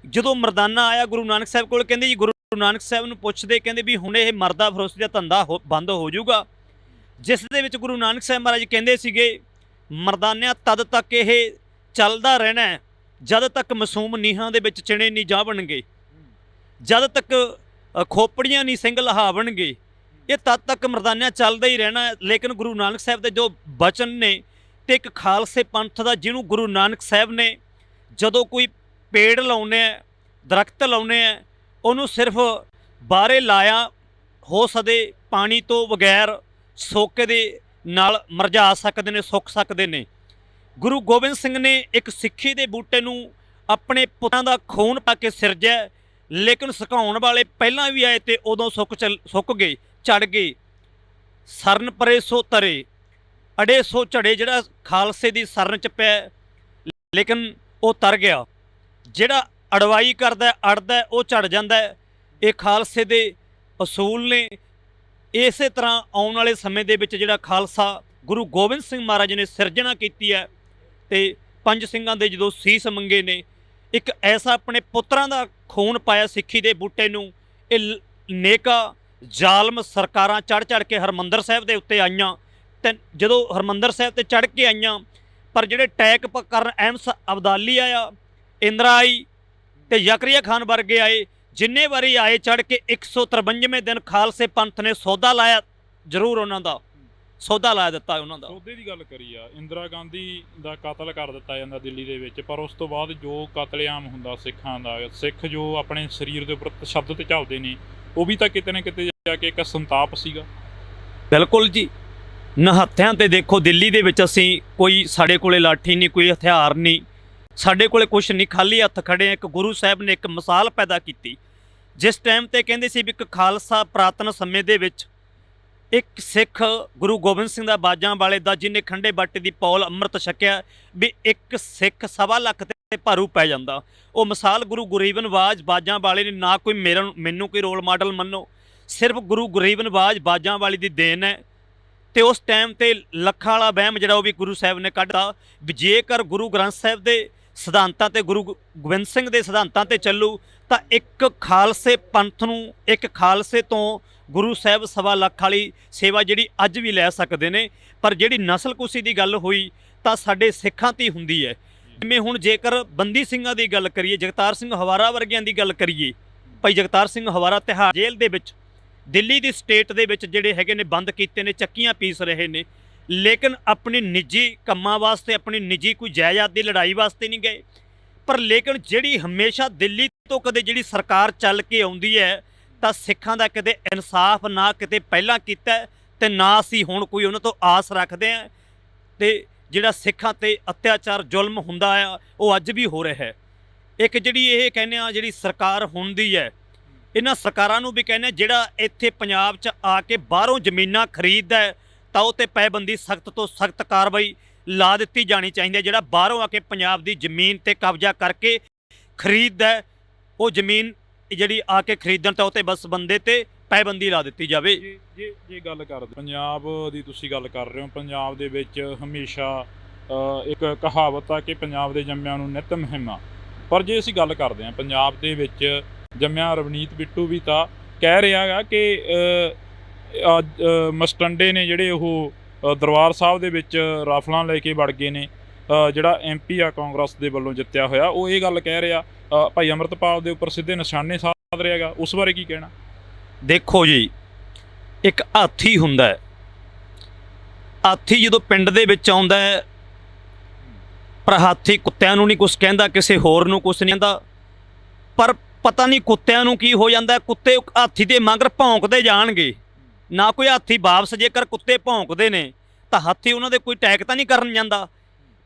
ਜਦੋਂ ਮਰਦਾਨਾ ਆਇਆ ਗੁਰੂ ਨਾਨਕ ਸਾਹਿਬ ਕੋਲ, ਕਹਿੰਦੇ ਜੀ ਗੁਰੂ ਨਾਨਕ ਸਾਹਿਬ ਨੂੰ ਪੁੱਛਦੇ, ਕਹਿੰਦੇ ਵੀ ਹੁਣ ਇਹ ਮਰਦਾ ਫਰੋਸੀ ਦਾ ਧੰਦਾ ਬੰਦ ਹੋ ਜਾਊਗਾ, ਜਿਸ ਦੇ ਵਿੱਚ ਗੁਰੂ ਨਾਨਕ ਸਾਹਿਬ ਮਹਾਰਾਜ ਕਹਿੰਦੇ ਸੀਗੇ, ਮਰਦਾਨਿਆਂ ਤਦ ਤੱਕ ਇਹ ਚੱਲਦਾ ਰਹਿਣਾ ਹੈ ਜਦ ਤੱਕ ਮਾਸੂਮ ਨੀਹਾਂ ਦੇ ਵਿੱਚ ਚਿਣੇ ਨਹੀਂ ਜਾਵਣਗੇ, ਜਦ ਤੱਕ ਖੋਪੜੀਆਂ ਨਹੀਂ ਸਿੰਘ ਲਹਾਵਣਗੇ, ਇਹ ਤਦ ਤੱਕ ਮਰਦਾਨਿਆਂ ਚੱਲਦਾ ਹੀ ਰਹਿਣਾ ਹੈ। ਲੇਕਿਨ ਗੁਰੂ ਨਾਨਕ ਸਾਹਿਬ ਦੇ ਜੋ ਬਚਨ ਨੇ ਤੇ ਇੱਕ ਖਾਲਸੇ ਪੰਥ ਦਾ, ਜਿਹਨੂੰ ਗੁਰੂ ਨਾਨਕ ਸਾਹਿਬ ਨੇ ਜਦੋਂ ਕੋਈ ਪੇੜ ਲਾਉਣੇ ਆ, ਦਰਖਤ ਲਾਉਣੇ ਆ, ਉਹਨੂੰ ਸਿਰਫ ਬਾਹਰੇ ਲਾਇਆ ਹੋ ਸਕਦੇ, ਪਾਣੀ ਤੋਂ ਬਗੈਰ ਸੋਕੇ ਦੇ ਨਾਲ ਮਰਝਾ ਸਕਦੇ ਨੇ, ਸੁੱਕ ਸਕਦੇ ਨੇ। ਗੁਰੂ ਗੋਬਿੰਦ ਸਿੰਘ ਨੇ ਇੱਕ ਸਿੱਖੀ ਦੇ ਬੂਟੇ ਨੂੰ ਆਪਣੇ ਪੁੱਤਾਂ ਦਾ ਖੂਨ ਪਾ ਕੇ ਸਿਰਜਿਆ, ਲੇਕਿਨ ਸੁਕਾਉਣ ਵਾਲੇ ਪਹਿਲਾਂ ਵੀ ਆਏ ਤੇ ਉਦੋਂ ਸੁੱਕ ਗਏ, ਝੜ ਗਏ। ਸਰਨ ਪਰੇ ਸੋ ਤਰੇ, ਅੜੇ ਸੋ ਝੜੇ ਜਿਹੜਾ ਖਾਲਸੇ ਦੀ ਸਰਨ ਚ ਪਿਆ, ਲੇਕਿਨ ਉਹ ਤਰ ਗਿਆ। ਜਿਹੜਾ ਅੜਵਾਈ ਕਰਦਾ ਅੜਦਾ ਉਹ ਝੜ ਜਾਂਦਾ। ਇਹ ਖਾਲਸੇ ਦੇ ਅਸੂਲ ਨੇ। ਇਸੇ ਤਰ੍ਹਾਂ ਆਉਣ ਵਾਲੇ ਸਮੇਂ ਦੇ ਵਿੱਚ ਜਿਹੜਾ ਖਾਲਸਾ ਗੁਰੂ ਗੋਬਿੰਦ ਸਿੰਘ ਮਹਾਰਾਜ ਨੇ ਸਿਰਜਣਾ ਕੀਤੀ ਹੈ ਤੇ ਪੰਜ ਸਿੰਘਾਂ ਦੇ ਜਦੋਂ ਸੀਸ ਮੰਗੇ ਨੇ, ਇੱਕ ਐਸਾ ਆਪਣੇ ਪੁੱਤਰਾਂ ਦਾ ਖੂਨ ਪਾਇਆ ਸਿੱਖੀ ਦੇ ਬੂਟੇ ਨੂੰ। ਇਹ ਨੇਕਾ ਜ਼ਾਲਮ ਸਰਕਾਰਾਂ ਚੜ੍ਹ ਚੜ੍ਹ ਕੇ ਹਰਿਮੰਦਰ ਸਾਹਿਬ ਦੇ ਉੱਤੇ ਆਈਆਂ ਤੇ ਜਦੋਂ ਹਰਿਮੰਦਰ ਸਾਹਿਬ ਤੇ ਚੜ੍ਹ ਕੇ ਆਈਆਂ, ਪਰ ਜਿਹੜੇ ਟੈਕ ਕਰਨ ਅਹਿਮਦ ਅਬਦਾਲੀ ਆਇਆ, ਇੰਦਰਾ ਆਈ ਤੇ ਜ਼ਕਰੀਆ ਖਾਨ ਵਰਗੇ ਆਏ, ਜਿੰਨੇ ਵਾਰੀ ਆਏ ਚੜ੍ਹ ਕੇ 153ਵੇਂ ਦਿਨ ਖਾਲਸੇ ਪੰਥ ਨੇ ਸੌਦਾ ਲਾਇਆ। ਜ਼ਰੂਰ ਉਹਨਾਂ ਦਾ ਸੌਦਾ ਲਾ ਦਿੱਤਾ ਉਹਨਾਂ ਦਾ। ਸੌਦੇ ਦੀ ਗੱਲ ਕਰੀ ਆ, ਇੰਦਰਾ ਗਾਂਧੀ ਦਾ ਕਤਲ ਕਰ ਦਿੱਤਾ ਜਾਂਦਾ ਦਿੱਲੀ ਦੇ ਵਿੱਚ, ਪਰ ਉਸ ਤੋਂ ਬਾਅਦ ਜੋ ਕਤਲੇਆਮ ਹੁੰਦਾ ਸਿੱਖਾਂ ਦਾ, ਸਿੱਖ ਜੋ ਆਪਣੇ ਸਰੀਰ ਦੇ ਉੱਪਰ ਤਸ਼ੱਦਦ ਚੱਲਦੇ ਨੇ, ਉਹ ਵੀ ਤਾਂ ਕਿਤੇ ਨਾ ਕਿਤੇ ਜਾ ਕੇ ਇੱਕ ਸੰਤਾਪ ਸੀਗਾ। ਬਿਲਕੁਲ ਜੀ। ਨਿਹੱਥਿਆਂ ਤੇ ਦੇਖੋ, ਦਿੱਲੀ ਦੇ ਵਿੱਚ ਅਸੀਂ ਕੋਈ, ਸਾਡੇ ਕੋਲੇ ਲਾਠੀ ਨਹੀਂ, ਕੋਈ ਹਥਿਆਰ ਨਹੀਂ, ਸਾਡੇ ਕੋਲੇ ਕੁਛ ਨਹੀਂ, ਖਾਲੀ ਹੱਥ ਖੜੇ ਆ। ਇੱਕ ਗੁਰੂ ਸਾਹਿਬ ਨੇ ਇੱਕ ਮਿਸਾਲ ਪੈਦਾ ਕੀਤੀ। ਜਿਸ ਟਾਈਮ ਤੇ ਕਹਿੰਦੇ ਸੀ ਵੀ ਇੱਕ ਖਾਲਸਾ ਪੁਰਾਤਨ ਸਮੇਂ ਦੇ ਵਿੱਚ ਇੱਕ ਸਿੱਖ ਗੁਰੂ ਗੋਬਿੰਦ ਸਿੰਘ ਦਾ ਬਾਜਾਂ ਵਾਲੇ ਦਾ, ਜਿਹਨੇ ਖੰਡੇ ਬਾਟੇ ਦੀ ਪੌਲ ਅੰਮ੍ਰਿਤ ਛਕਿਆ, ਵੀ ਇੱਕ ਸਿੱਖ 1.25 ਲੱਖ ਤੇ ਭਾਰੂ ਪੈ ਜਾਂਦਾ। ਉਹ ਮਿਸਾਲ ਗੁਰੂ ਗਰੀਬ ਨਵਾਜ਼ ਬਾਜਾਂ ਵਾਲੇ ਨੇ। ਨਾ ਕੋਈ ਮੈਨੂੰ ਕੋਈ ਰੋਲ ਮਾਡਲ ਮੰਨੋ, ਸਿਰਫ ਗੁਰੂ ਗਰੀਬ ਨਵਾਜ਼ ਬਾਜਾਂ ਵਾਲੀ ਦੀ ਦੇਣ ਹੈ। ਤੇ ਉਸ ਟਾਈਮ ਤੇ ਲੱਖਾਂ ਵਾਲਾ ਵਹਿਮ ਜਿਹੜਾ ਉਹ ਵੀ ਗੁਰੂ ਸਾਹਿਬ ਨੇ ਕੱਢਤਾ ਵੀ ਜੇਕਰ ਗੁਰੂ ਗ੍ਰੰਥ ਸਾਹਿਬ ਦੇ ਸਿਧਾਂਤਾਂ ਤੇ ਗੁਰੂ ਗੋਬਿੰਦ ਸਿੰਘ ਦੇ ਸਿਧਾਂਤਾਂ ਤੇ ਚੱਲੂ ਤਾਂ ਇੱਕ ਖਾਲਸੇ ਪੰਥ ਨੂੰ, ਇੱਕ ਖਾਲਸੇ ਤੋਂ ਗੁਰੂ ਸਾਹਿਬ 1.25 ਲੱਖ ਵਾਲੀ ਸੇਵਾ ਜਿਹੜੀ ਅੱਜ ਵੀ ਲੈ ਸਕਦੇ ਨੇ। ਪਰ ਜਿਹੜੀ ਨਸਲਕੁਸ਼ੀ ਦੀ ਗੱਲ ਹੋਈ ਤਾਂ ਸਾਡੇ ਸਿੱਖਾਂ 'ਤੇ ਹੁੰਦੀ ਹੈ। ਜਿਵੇਂ ਹੁਣ ਜੇਕਰ ਬੰਦੀ ਸਿੰਘਾਂ ਦੀ ਗੱਲ ਕਰੀਏ, ਜਗਤਾਰ ਸਿੰਘ ਹਵਾਰਾ ਵਰਗਿਆਂ ਦੀ ਗੱਲ ਕਰੀਏ, ਭਾਈ ਜਗਤਾਰ ਸਿੰਘ ਹਵਾਰਾ ਤਿਹਾੜ ਜੇਲ੍ਹ ਦੇ ਵਿੱਚ, ਦਿੱਲੀ ਦੀ ਸਟੇਟ ਦੇ ਵਿੱਚ ਜਿਹੜੇ ਹੈਗੇ ਨੇ ਬੰਦ ਕੀਤੇ ਨੇ, ਚੱਕੀਆਂ ਪੀਸ ਰਹੇ ਨੇ, ਲੇਕਿਨ ਆਪਣੀ ਨਿੱਜੀ ਕੰਮਾਂ ਵਾਸਤੇ, ਆਪਣੀ ਨਿੱਜੀ ਕੋਈ ਜਾਇਦਾਦ ਦੀ ਲੜਾਈ ਵਾਸਤੇ ਨਹੀਂ ਗਏ। ਪਰ ਲੇਕਿਨ ਜਿਹੜੀ ਹਮੇਸ਼ਾ ਦਿੱਲੀ ਤੋਂ ਕਦੇ ਜਿਹੜੀ ਸਰਕਾਰ ਚੱਲ ਕੇ ਆਉਂਦੀ ਹੈ ਤਾਂ ਸਿੱਖਾਂ ਦਾ ਕਦੇ ਇਨਸਾਫ ਨਾ ਕਿਤੇ ਪਹਿਲਾਂ ਕੀਤਾ ਤੇ ਨਾ ਅਸੀਂ ਹੁਣ ਕੋਈ ਉਹਨਾਂ ਤੋਂ ਆਸ ਰੱਖਦੇ ਹਾਂ। ਤੇ ਜਿਹੜਾ ਸਿੱਖਾਂ ਤੇ ਅਤਿਆਚਾਰ ਜ਼ੁਲਮ ਹੁੰਦਾ ਆ ਉਹ ਅੱਜ ਵੀ ਹੋ ਰਿਹਾ ਹੈ। ਇੱਕ ਜਿਹੜੀ ਇਹ ਕਹਿੰਦੇ ਆ ਜਿਹੜੀ ਸਰਕਾਰ ਹੁੰਦੀ ਹੈ, ਇਹਨਾਂ ਸਰਕਾਰਾਂ ਨੂੰ ਵੀ ਕਹਿੰਦੇ ਜਿਹੜਾ ਇੱਥੇ ਪੰਜਾਬ 'ਚ ਆ ਕੇ ਬਾਹਰੋਂ ਜ਼ਮੀਨਾਂ ਖਰੀਦਦਾ ਹੈ ਤਾਂ ਉਹ 'ਤੇ ਪਾਬੰਦੀ, ਸਖਤ ਤੋਂ ਸਖਤ ਕਾਰਵਾਈ ਲਾ ਦਿੱਤੀ ਜਾਣੀ ਚਾਹੀਦੀ ਹੈ। ਜਿਹੜਾ ਬਾਹਰੋਂ ਆ ਕੇ ਪੰਜਾਬ ਦੀ ਜ਼ਮੀਨ 'ਤੇ ਕਬਜ਼ਾ ਕਰਕੇ ਖਰੀਦਦਾ, ਉਹ ਜ਼ਮੀਨ ਜਿਹੜੀ ਆ ਕੇ ਖਰੀਦਣ ਤਾਂ ਉਹ 'ਤੇ ਬਸ ਬੰਦੇ 'ਤੇ ਪਾਬੰਦੀ ਲਾ ਦਿੱਤੀ ਜਾਵੇ। ਜੇ ਗੱਲ ਕਰਦੇ ਪੰਜਾਬ ਦੀ, ਤੁਸੀਂ ਗੱਲ ਕਰ ਰਹੇ ਹੋ, ਪੰਜਾਬ ਦੇ ਵਿੱਚ ਹਮੇਸ਼ਾ ਇੱਕ ਕਹਾਵਤ ਆ ਕਿ ਪੰਜਾਬ ਦੇ ਜੰਮਿਆਂ ਨੂੰ ਨਿੱਤ ਮਹਿਮਾ। ਪਰ ਜੇ ਅਸੀਂ ਗੱਲ ਕਰਦੇ ਹਾਂ ਪੰਜਾਬ ਦੇ ਵਿੱਚ ਜੰਮਿਆ ਰਵਨੀਤ ਬਿੱਟੂ ਵੀ ਤਾਂ ਕਹਿ ਰਿਹਾ ਗਾ ਕਿ ਮਸਟੰਡੇ ਨੇ ਜਿਹੜੇ ਉਹ ਦਰਬਾਰ ਸਾਹਿਬ ਦੇ ਵਿੱਚ ਰਾਫਲਾਂ ਲੈ ਕੇ ਵੜ ਗਏ ਨੇ। ਜਿਹੜਾ MP ਆ ਕਾਂਗਰਸ ਦੇ ਵੱਲੋਂ ਜਿੱਤਿਆ ਹੋਇਆ, ਉਹ ਇਹ ਗੱਲ ਕਹਿ ਰਿਹਾ, ਭਾਈ ਅੰਮ੍ਰਿਤਪਾਲ ਦੇ ਉੱਪਰ ਸਿੱਧੇ ਨਿਸ਼ਾਨੇ ਸਾਧ ਰਿਹਾ ਗਾ। ਉਸ ਬਾਰੇ ਕੀ ਕਹਿਣਾ? ਦੇਖੋ ਜੀ, ਇੱਕ ਹਾਥੀ ਹੁੰਦਾ ਹੈ, ਹਾਥੀ ਜਦੋਂ ਪਿੰਡ ਦੇ ਵਿੱਚ ਆਉਂਦਾ ਹੈ, ਪਰ ਹਾਥੀ ਕੁੱਤਿਆਂ ਨੂੰ ਨਹੀਂ ਕੁਛ ਕਹਿੰਦਾ, ਕਿਸੇ ਹੋਰ ਨੂੰ ਕੁਛ ਨਹੀਂ ਕਹਿੰਦਾ। ਪਰ ਪਤਾ ਨਹੀਂ ਕੁੱਤਿਆਂ ਨੂੰ ਕੀ ਹੋ ਜਾਂਦਾ, ਕੁੱਤੇ ਹਾਥੀ ਦੇ ਮਗਰ ਭੌਂਕਦੇ ਜਾਣਗੇ। ਨਾ ਕੋਈ ਹਾਥੀ ਵਾਪਸ, ਜੇਕਰ ਕੁੱਤੇ ਭੌਂਕਦੇ ਨੇ ਤਾਂ ਹਾਥੀ ਉਹਨਾਂ ਦੇ ਕੋਈ ਅਟੈਕ ਤਾਂ ਨਹੀਂ ਕਰਨ ਜਾਂਦਾ,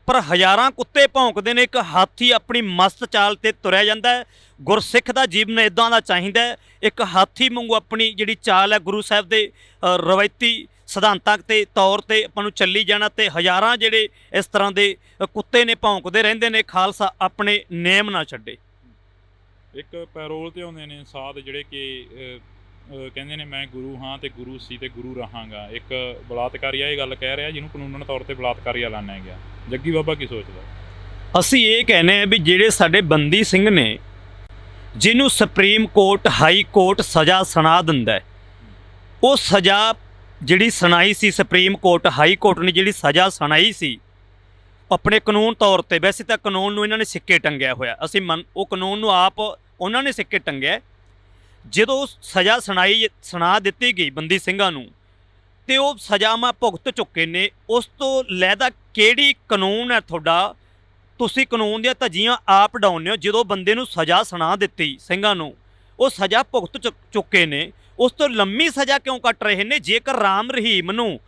ਪਰ ਹਜ਼ਾਰਾਂ ਕੁੱਤੇ ਭੌਂਕਦੇ ਨੇ, ਇੱਕ ਹਾਥੀ ਆਪਣੀ ਮਸਤ ਚਾਲ ਤੇ ਤੁਰਿਆ ਜਾਂਦਾ ਹੈ। ਗੁਰਸਿੱਖ ਦਾ ਜੀਵਨ ਇੱਦਾਂ ਦਾ ਚਾਹੀਦਾ ਹੈ, ਇੱਕ ਹਾਥੀ ਵਾਂਗੂ ਆਪਣੀ ਜਿਹੜੀ ਚਾਲ ਹੈ ਗੁਰੂ ਸਾਹਿਬ ਦੇ ਰਵਾਇਤੀ ਸਿਧਾਂਤਾਂ ਤੇ ਤੌਰ ਤੇ ਆਪਾਂ ਨੂੰ ਚੱਲੀ ਜਾਣਾ। ਤੇ ਹਜ਼ਾਰਾਂ ਜਿਹੜੇ ਇਸ ਤਰ੍ਹਾਂ ਦੇ ਕੁੱਤੇ ਨੇ ਭੌਂਕਦੇ ਰਹਿੰਦੇ ਨੇ, ਖਾਲਸਾ ਆਪਣੇ ਨੇਮ ਨਾ ਛੱਡੇ। ਇੱਕ ਪੈਰੋਲ ਤੇ ਆਉਂਦੇ ਨੇ ਸਾਧ ਜਿਹੜੇ ਕਿ ਕਹਿੰਦੇ ਨੇ ਮੈਂ ਗੁਰੂ ਹਾਂ ਤੇ ਗੁਰੂ ਸੀ ਤੇ ਗੁਰੂ ਰਹਾਂਗਾ। ਇੱਕ ਬਲਾਤਕਾਰੀਆ ਇਹ ਗੱਲ ਕਹਿ ਰਿਹਾ ਜਿਹਨੂੰ ਕਾਨੂੰਨ ਤੌਰ ਤੇ ਬਲਾਤਕਾਰੀ ਐਲਾਨਿਆ ਗਿਆ। ਜੱਗੀ ਬਾਬਾ ਕੀ ਸੋਚਦਾ? ਅਸੀਂ ਇਹ ਕਹਿੰਦੇ ਹਾਂ ਵੀ ਜਿਹੜੇ ਸਾਡੇ ਬੰਦੀ ਸਿੰਘ ਨੇ, ਜਿਹਨੂੰ ਸੁਪਰੀਮ ਕੋਰਟ, ਹਾਈ ਕੋਰਟ ਸਜ਼ਾ ਸੁਣਾ ਦਿੰਦਾ ਹੈ, ਉਹ ਸਜ਼ਾ ਜਿਹੜੀ ਸੁਣਾਈ ਸੀ ਸੁਪਰੀਮ ਕੋਰਟ, ਹਾਈ ਕੋਰਟ ਨੇ ਜਿਹੜੀ ਸਜ਼ਾ ਸੁਣਾਈ ਸੀ ਆਪਣੇ ਕਾਨੂੰਨ ਤੌਰ ਤੇ, ਵੈਸੇ ਤਾਂ ਕਾਨੂੰਨ ਨੂੰ ਇਹਨਾਂ ਨੇ ਸਿੱਕੇ ਟੰਗਿਆ ਹੋਇਆ, ਅਸੀਂ ਉਹ ਕਾਨੂੰਨ ਨੂੰ ਆਪ ਉਹਨਾਂ ਨੇ ਸਿੱਕੇ ਟੰਗਿਆ। ਜਦੋਂ ਸਜ਼ਾ ਸੁਣਾ ਦਿੱਤੀ ਗਈ ਬੰਦੀ ਸਿੰਘਾਂ ਨੂੰ ਤੇ ਉਹ ਸਜ਼ਾਵਾਂ ਭੁਗਤ ਚੁੱਕੇ ਨੇ, ਉਸ ਤੋਂ ਲੈਦਾ ਕਿਹੜੀ ਕਾਨੂੰਨ ਹੈ ਤੁਹਾਡਾ? ਤੁਸੀਂ ਕਾਨੂੰਨ ਦੀਆਂ ਧੱਜੀਆਂ ਆਪ ਡਾਉਂਦੇ ਹੋ। ਜਦੋਂ ਬੰਦੇ ਨੂੰ ਸਜ਼ਾ ਸੁਣਾ ਦਿੱਤੀ ਸਿੰਘਾਂ ਨੂੰ, ਉਹ ਸਜ਼ਾ ਭੁਗਤ ਚੁੱਕੇ ਨੇ, ਉਸ ਤੋਂ ਲੰਮੀ ਸਜ਼ਾ ਕਿਉਂ ਕੱਟ ਰਹੇ ਨੇ? ਜੇਕਰ ਰਾਮ ਰਹੀਮ ਨੂੰ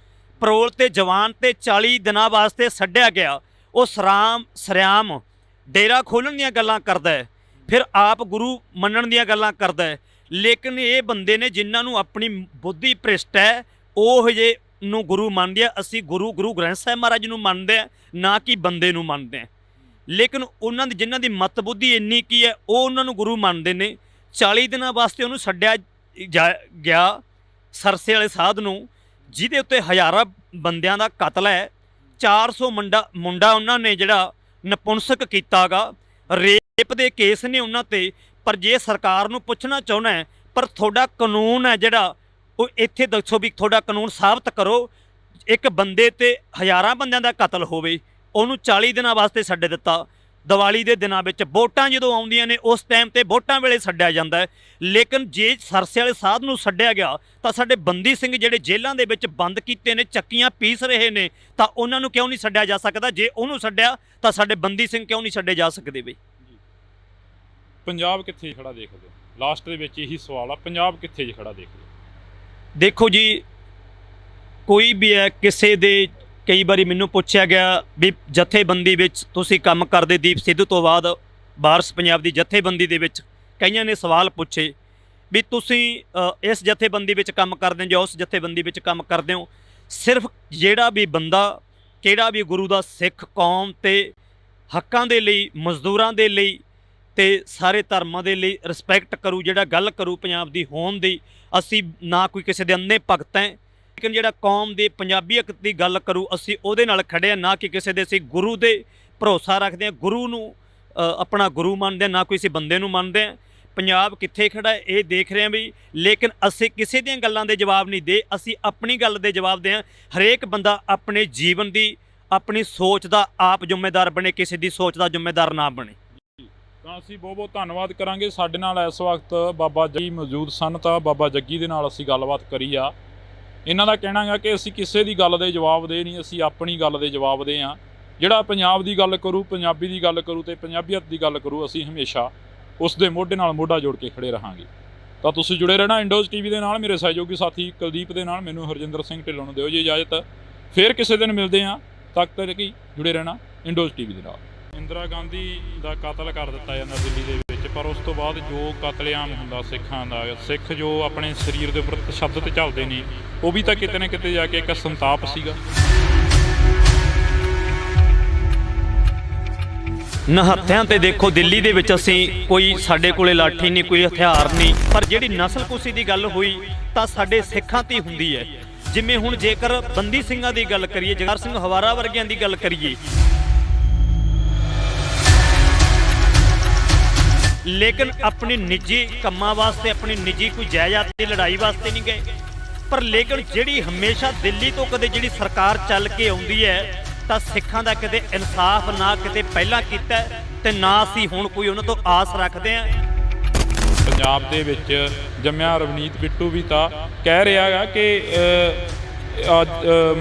ਪਰੋਲ ਤੇ ਜਵਾਨ ਤੇ 40 ਦਿਨਾਂ ਵਾਸਤੇ ਛੱਡਿਆ ਗਿਆ, ਉਹ ਸਰਿਆਮ ਡੇਰਾ ਖੋਲ੍ਹਣ ਦੀਆਂ ਗੱਲਾਂ ਕਰਦਾ ਹੈ, ਫਿਰ ਆਪ ਗੁਰੂ ਮੰਨਣ ਦੀਆਂ ਗੱਲਾਂ ਕਰਦਾ ਹੈ। ਲੇਕਿਨ ਇਹ ਬੰਦੇ ਨੇ ਜਿਨ੍ਹਾਂ ਨੂੰ ਆਪਣੀ ਬੁੱਧੀ ਭ੍ਰਿਸ਼ਟ ਹੈ, ਉਹ ਜੇ ਨੂੰ ਗੁਰੂ ਮੰਨਦੇ ਆ, ਅਸੀਂ ਗੁਰੂ ਗ੍ਰੰਥ ਸਾਹਿਬ ਮਹਾਰਾਜ ਨੂੰ ਮੰਨਦੇ ਆ, ਨਾ ਕਿ ਬੰਦੇ ਨੂੰ ਮੰਨਦੇ ਆ। ਲੇਕਿਨ ਉਹਨਾਂ ਦੀ ਜਿਨ੍ਹਾਂ ਦੀ ਮਤ ਬੁੱਧੀ ਇੰਨੀ ਕੀ ਹੈ, ਉਹ ਉਹਨਾਂ ਨੂੰ ਗੁਰੂ ਮੰਨਦੇ ਨੇ। 40 ਦਿਨਾਂ ਵਾਸਤੇ ਉਹਨੂੰ ਛੱਡਿਆ ਗਿਆ ਸਰਸੇ ਵਾਲੇ ਸਾਧ ਨੂੰ, ਜਿਹਦੇ ਉੱਤੇ ਹਜ਼ਾਰਾਂ ਬੰਦਿਆਂ ਦਾ ਕਤਲ ਹੈ। 400 ਮੁੰਡਾ ਉਹਨਾਂ ਨੇ ਜਿਹੜਾ ਨਪੁੰਸਕ ਕੀਤਾ ਗਾ, ਰੇਪ ਦੇ ਕੇਸ ਨੇ ਉਹਨਾਂ ਤੇ। ਪਰ ਜੇ ਸਰਕਾਰ ਨੂੰ ਪੁੱਛਣਾ ਚਾਹੁੰਦਾ ਹੈ, ਪਰ ਤੁਹਾਡਾ ਕਾਨੂੰਨ ਹੈ ਜਿਹੜਾ, ਉਹ ਇੱਥੇ ਦੱਸੋ ਵੀ ਤੁਹਾਡਾ ਕਾਨੂੰਨ ਸਾਬਤ ਕਰੋ। ਇੱਕ ਬੰਦੇ ਤੇ ਹਜ਼ਾਰਾਂ ਬੰਦਿਆਂ ਦਾ ਕਤਲ ਹੋਵੇ, ਉਹਨੂੰ 40 ਦਿਨਾਂ ਵਾਸਤੇ ਛੱਡ ਦਿੱਤਾ। ਦੀਵਾਲੀ ਦੇ ਦਿਨਾਂ ਵਿੱਚ ਵੋਟਾਂ ਜਦੋਂ ਆਉਂਦੀਆਂ ਨੇ, ਉਸ ਟਾਈਮ ਤੇ ਵੋਟਾਂ ਵੇਲੇ ਛੱਡਿਆ ਜਾਂਦਾ ਹੈ। ਲੇਕਿਨ ਜੇ ਸਰਸੇ ਵਾਲੇ ਸਾਧ ਨੂੰ ਛੱਡਿਆ ਗਿਆ, ਤਾਂ ਸਾਡੇ ਬੰਦੀ ਸਿੰਘ ਜਿਹੜੇ ਜੇਲ੍ਹਾਂ ਦੇ ਵਿੱਚ ਬੰਦ ਕੀਤੇ ਨੇ, ਚੱਕੀਆਂ ਪੀਸ ਰਹੇ ਨੇ, ਤਾਂ ਉਹਨਾਂ ਨੂੰ ਕਿਉਂ ਨਹੀਂ ਛੱਡਿਆ ਜਾ ਸਕਦਾ? ਜੇ ਉਹਨੂੰ ਛੱਡਿਆ ਤਾਂ ਸਾਡੇ ਬੰਦੀ ਸਿੰਘ ਕਿਉਂ ਨਹੀਂ ਛੱਡੇ ਜਾ ਸਕਦੇ ਬਈ? ਪੰਜਾਬ ਕਿੱਥੇ ਖੜਾ ਦੇਖਦੇ ਹੋ? ਲਾਸਟ ਦੇ ਵਿੱਚ ਇਹੀ ਸਵਾਲ ਆ, ਪੰਜਾਬ ਕਿੱਥੇ ਜੀ ਖੜਾ ਦੇਖਦੇ ਹੋ? ਦੇਖੋ ਜੀ, ਕੋਈ ਵੀ ਹੈ, ਕਿਸੇ ਦੇ ਕਈ ਵਾਰੀ ਮੈਨੂੰ ਪੁੱਛਿਆ ਗਿਆ ਵੀ ਜਥੇਬੰਦੀ ਵਿੱਚ ਤੁਸੀਂ ਕੰਮ ਕਰਦੇ, ਦੀਪ ਸਿੱਧੂ ਤੋਂ ਬਾਅਦ ਵਾਰਸ ਪੰਜਾਬ ਦੀ ਜਥੇਬੰਦੀ ਦੇ ਵਿੱਚ ਕਈਆਂ ਨੇ ਸਵਾਲ ਪੁੱਛੇ ਵੀ ਤੁਸੀਂ ਇਸ ਜਥੇਬੰਦੀ ਵਿੱਚ ਕੰਮ ਕਰਦੇ ਹੋ ਜਾਂ ਉਸ ਜਥੇਬੰਦੀ ਵਿੱਚ ਕੰਮ ਕਰਦੇ ਹੋ। ਸਿਰਫ ਜਿਹੜਾ ਵੀ ਬੰਦਾ, ਕਿਹੜਾ ਵੀ ਗੁਰੂ ਦਾ ਸਿੱਖ ਕੌਮ ਤੇ ਹੱਕਾਂ ਦੇ ਲਈ, ਮਜ਼ਦੂਰਾਂ ਦੇ ਲਈ ਤੇ ਸਾਰੇ ਧਰਮਾਂ ਦੇ ਲਈ ਰਿਸਪੈਕਟ ਕਰੂ, ਜਿਹੜਾ ਗੱਲ ਕਰੂ ਪੰਜਾਬ ਦੀ ਹੋਣ ਦੀ, ਅਸੀਂ ਨਾ ਕੋਈ ਕਿਸੇ ਦੇ ਅੰਨੇ ਭਗਤ ਹੈ, ਲੇਕਿਨ ਜਿਹੜਾ ਕੌਮ ਦੀ ਪੰਜਾਬੀਅਤ ਦੀ ਗੱਲ ਕਰੂ, ਅਸੀਂ ਉਹਦੇ ਨਾਲ ਖੜੇ ਹਾਂ, ਨਾ ਕਿ ਕਿਸੇ ਦੇ। ਅਸੀਂ ਗੁਰੂ ਦੇ ਭਰੋਸਾ ਰੱਖਦੇ ਹਾਂ, ਗੁਰੂ ਨੂੰ ਆਪਣਾ ਗੁਰੂ ਮੰਨਦੇ ਹਾਂ, ਨਾ ਕੋਈ ਅਸੀਂ ਬੰਦੇ ਨੂੰ ਮੰਨਦੇ ਹਾਂ। ਪੰਜਾਬ ਕਿੱਥੇ ਖੜਾ ਹੈ ਇਹ ਦੇਖ ਰਹੇ ਹਾਂ ਵੀ, ਲੇਕਿਨ ਅਸੀਂ ਕਿਸੇ ਦੀਆਂ ਗੱਲਾਂ ਦੇ ਜਵਾਬ ਨਹੀਂ ਦੇ, ਅਸੀਂ ਆਪਣੀ ਗੱਲ ਦੇ ਜਵਾਬ ਦੇ ਹਾਂ। ਹਰੇਕ ਬੰਦਾ ਆਪਣੇ ਜੀਵਨ ਦੀ, ਆਪਣੀ ਸੋਚ ਦਾ ਆਪ ਜ਼ਿੰਮੇਦਾਰ ਬਣੇ, ਕਿਸੇ ਦੀ ਸੋਚ ਦਾ ਜ਼ਿੰਮੇਦਾਰ ਨਾ ਬਣੇ। ਤਾਂ ਅਸੀਂ ਬਹੁਤ ਬਹੁਤ ਧੰਨਵਾਦ ਕਰਾਂਗੇ। ਸਾਡੇ ਨਾਲ ਇਸ ਵਕਤ ਬਾਬਾ ਜੱਗੀ ਮੌਜੂਦ ਸਨ, ਤਾਂ ਬਾਬਾ ਜੱਗੀ ਦੇ ਨਾਲ ਅਸੀਂ ਗੱਲਬਾਤ ਕਰੀ ਆ। ਇਹਨਾਂ ਦਾ ਕਹਿਣਾ ਹੈ ਕਿ ਅਸੀਂ ਕਿਸੇ ਦੀ ਗੱਲ ਦੇ ਜਵਾਬ ਦੇ ਨਹੀਂ, ਅਸੀਂ ਆਪਣੀ ਗੱਲ ਦੇ ਜਵਾਬ ਦੇ ਹਾਂ। ਜਿਹੜਾ ਪੰਜਾਬ ਦੀ ਗੱਲ ਕਰੂ, ਪੰਜਾਬੀ ਦੀ ਗੱਲ ਕਰੂ ਤੇ ਪੰਜਾਬੀਅਤ ਦੀ ਗੱਲ ਕਰੂ, ਅਸੀਂ ਹਮੇਸ਼ਾ ਉਸ ਦੇ ਮੋਢੇ ਨਾਲ ਮੋਢਾ ਜੋੜ ਕੇ ਖੜੇ ਰਹਾਂਗੇ। ਤਾਂ ਤੁਸੀਂ ਜੁੜੇ ਰਹਿਣਾ ਇੰਡੋਜ਼ ਟੀਵੀ ਦੇ ਨਾਲ। ਮੇਰੇ ਸਹਿਯੋਗੀ ਸਾਥੀ ਕੁਲਦੀਪ ਦੇ ਨਾਲ, ਮੈਨੂੰ ਹਰਜਿੰਦਰ ਸਿੰਘ ਢਿੱਲੋਂ ਨੂੰ ਦਿਓ ਜੀ ਇਜਾਜ਼ਤ। ਫਿਰ ਕਿਸੇ ਦਿਨ ਮਿਲਦੇ ਹਾਂ, ਤੱਕ ਤੱਕ ਹੀ ਜੁੜੇ ਰਹਿਣਾ ਇੰਡੋਜ਼ ਟੀਵੀ ਦੇ ਨਾਲ। ਇੰਦਰਾ ਗਾਂਧੀ ਦਾ ਕਤਲ ਕਰ ਦਿੱਤਾ ਜਾਂਦਾ ਦਿੱਲੀ ਦੇ ਵਿੱਚ, ਪਰ ਉਸ ਤੋਂ ਬਾਅਦ ਜੋ ਕਤਲੇਆਮ ਹੁੰਦਾ ਸਿੱਖਾਂ ਦਾ, ਸਿੱਖ ਜੋ ਆਪਣੇ ਸਰੀਰ ਦੇ ਉੱਪਰ ਤਸ਼ੱਦਦ ਚੱਲਦੇ ਨੇ, ਉਹ ਵੀ ਤਾਂ ਕਿਤੇ ਨਾ ਕਿਤੇ ਜਾ ਕੇ ਇੱਕ ਸੰਤਾਪ ਸੀਗਾ। ਨਿਹੱਥਿਆਂ ਤੇ ਦੇਖੋ, ਦਿੱਲੀ ਦੇ ਵਿੱਚ ਅਸੀਂ ਕੋਈ, ਸਾਡੇ ਕੋਲੇ ਲਾਠੀ ਨਹੀਂ, ਕੋਈ ਹਥਿਆਰ ਨਹੀਂ, ਪਰ ਜਿਹੜੀ ਨਸਲਕੁਸ਼ੀ ਦੀ ਗੱਲ ਹੋਈ ਤਾਂ ਸਾਡੇ ਸਿੱਖਾਂ ਤੇ ਹੁੰਦੀ ਹੈ। ਜਿਵੇਂ ਹੁਣ ਜੇਕਰ ਬੰਦੀ ਸਿੰਘਾਂ ਦੀ ਗੱਲ ਕਰੀਏ, ਜਗਰ ਸਿੰਘ ਹਵਾਰਾ ਵਰਗਿਆਂ ਦੀ ਗੱਲ ਕਰੀਏ, ਲੇਕਿਨ ਆਪਣੀ ਨਿੱਜੀ ਕੰਮਾਂ ਵਾਸਤੇ, ਆਪਣੀ ਨਿੱਜੀ ਕੋਈ ਜਾਇਦਾਦ ਦੀ ਲੜਾਈ ਵਾਸਤੇ ਨਹੀਂ ਗਏ। ਪਰ ਲੇਕਿਨ ਜਿਹੜੀ ਹਮੇਸ਼ਾ ਦਿੱਲੀ ਤੋਂ ਕਦੇ ਜਿਹੜੀ ਸਰਕਾਰ ਚੱਲ ਕੇ ਆਉਂਦੀ ਹੈ, ਤਾਂ ਸਿੱਖਾਂ ਦਾ ਕਿਤੇ ਇਨਸਾਫ ਨਾ ਕਿਤੇ ਪਹਿਲਾਂ ਕੀਤਾ ਤੇ ਨਾ ਅਸੀਂ ਹੁਣ ਕੋਈ ਉਹਨਾਂ ਤੋਂ ਆਸ ਰੱਖਦੇ ਹਾਂ। ਪੰਜਾਬ ਦੇ ਵਿੱਚ ਜੰਮਿਆ ਰਵਨੀਤ ਬਿੱਟੂ ਵੀ ਤਾਂ ਕਹਿ ਰਿਹਾ ਹੈਗਾ ਕਿ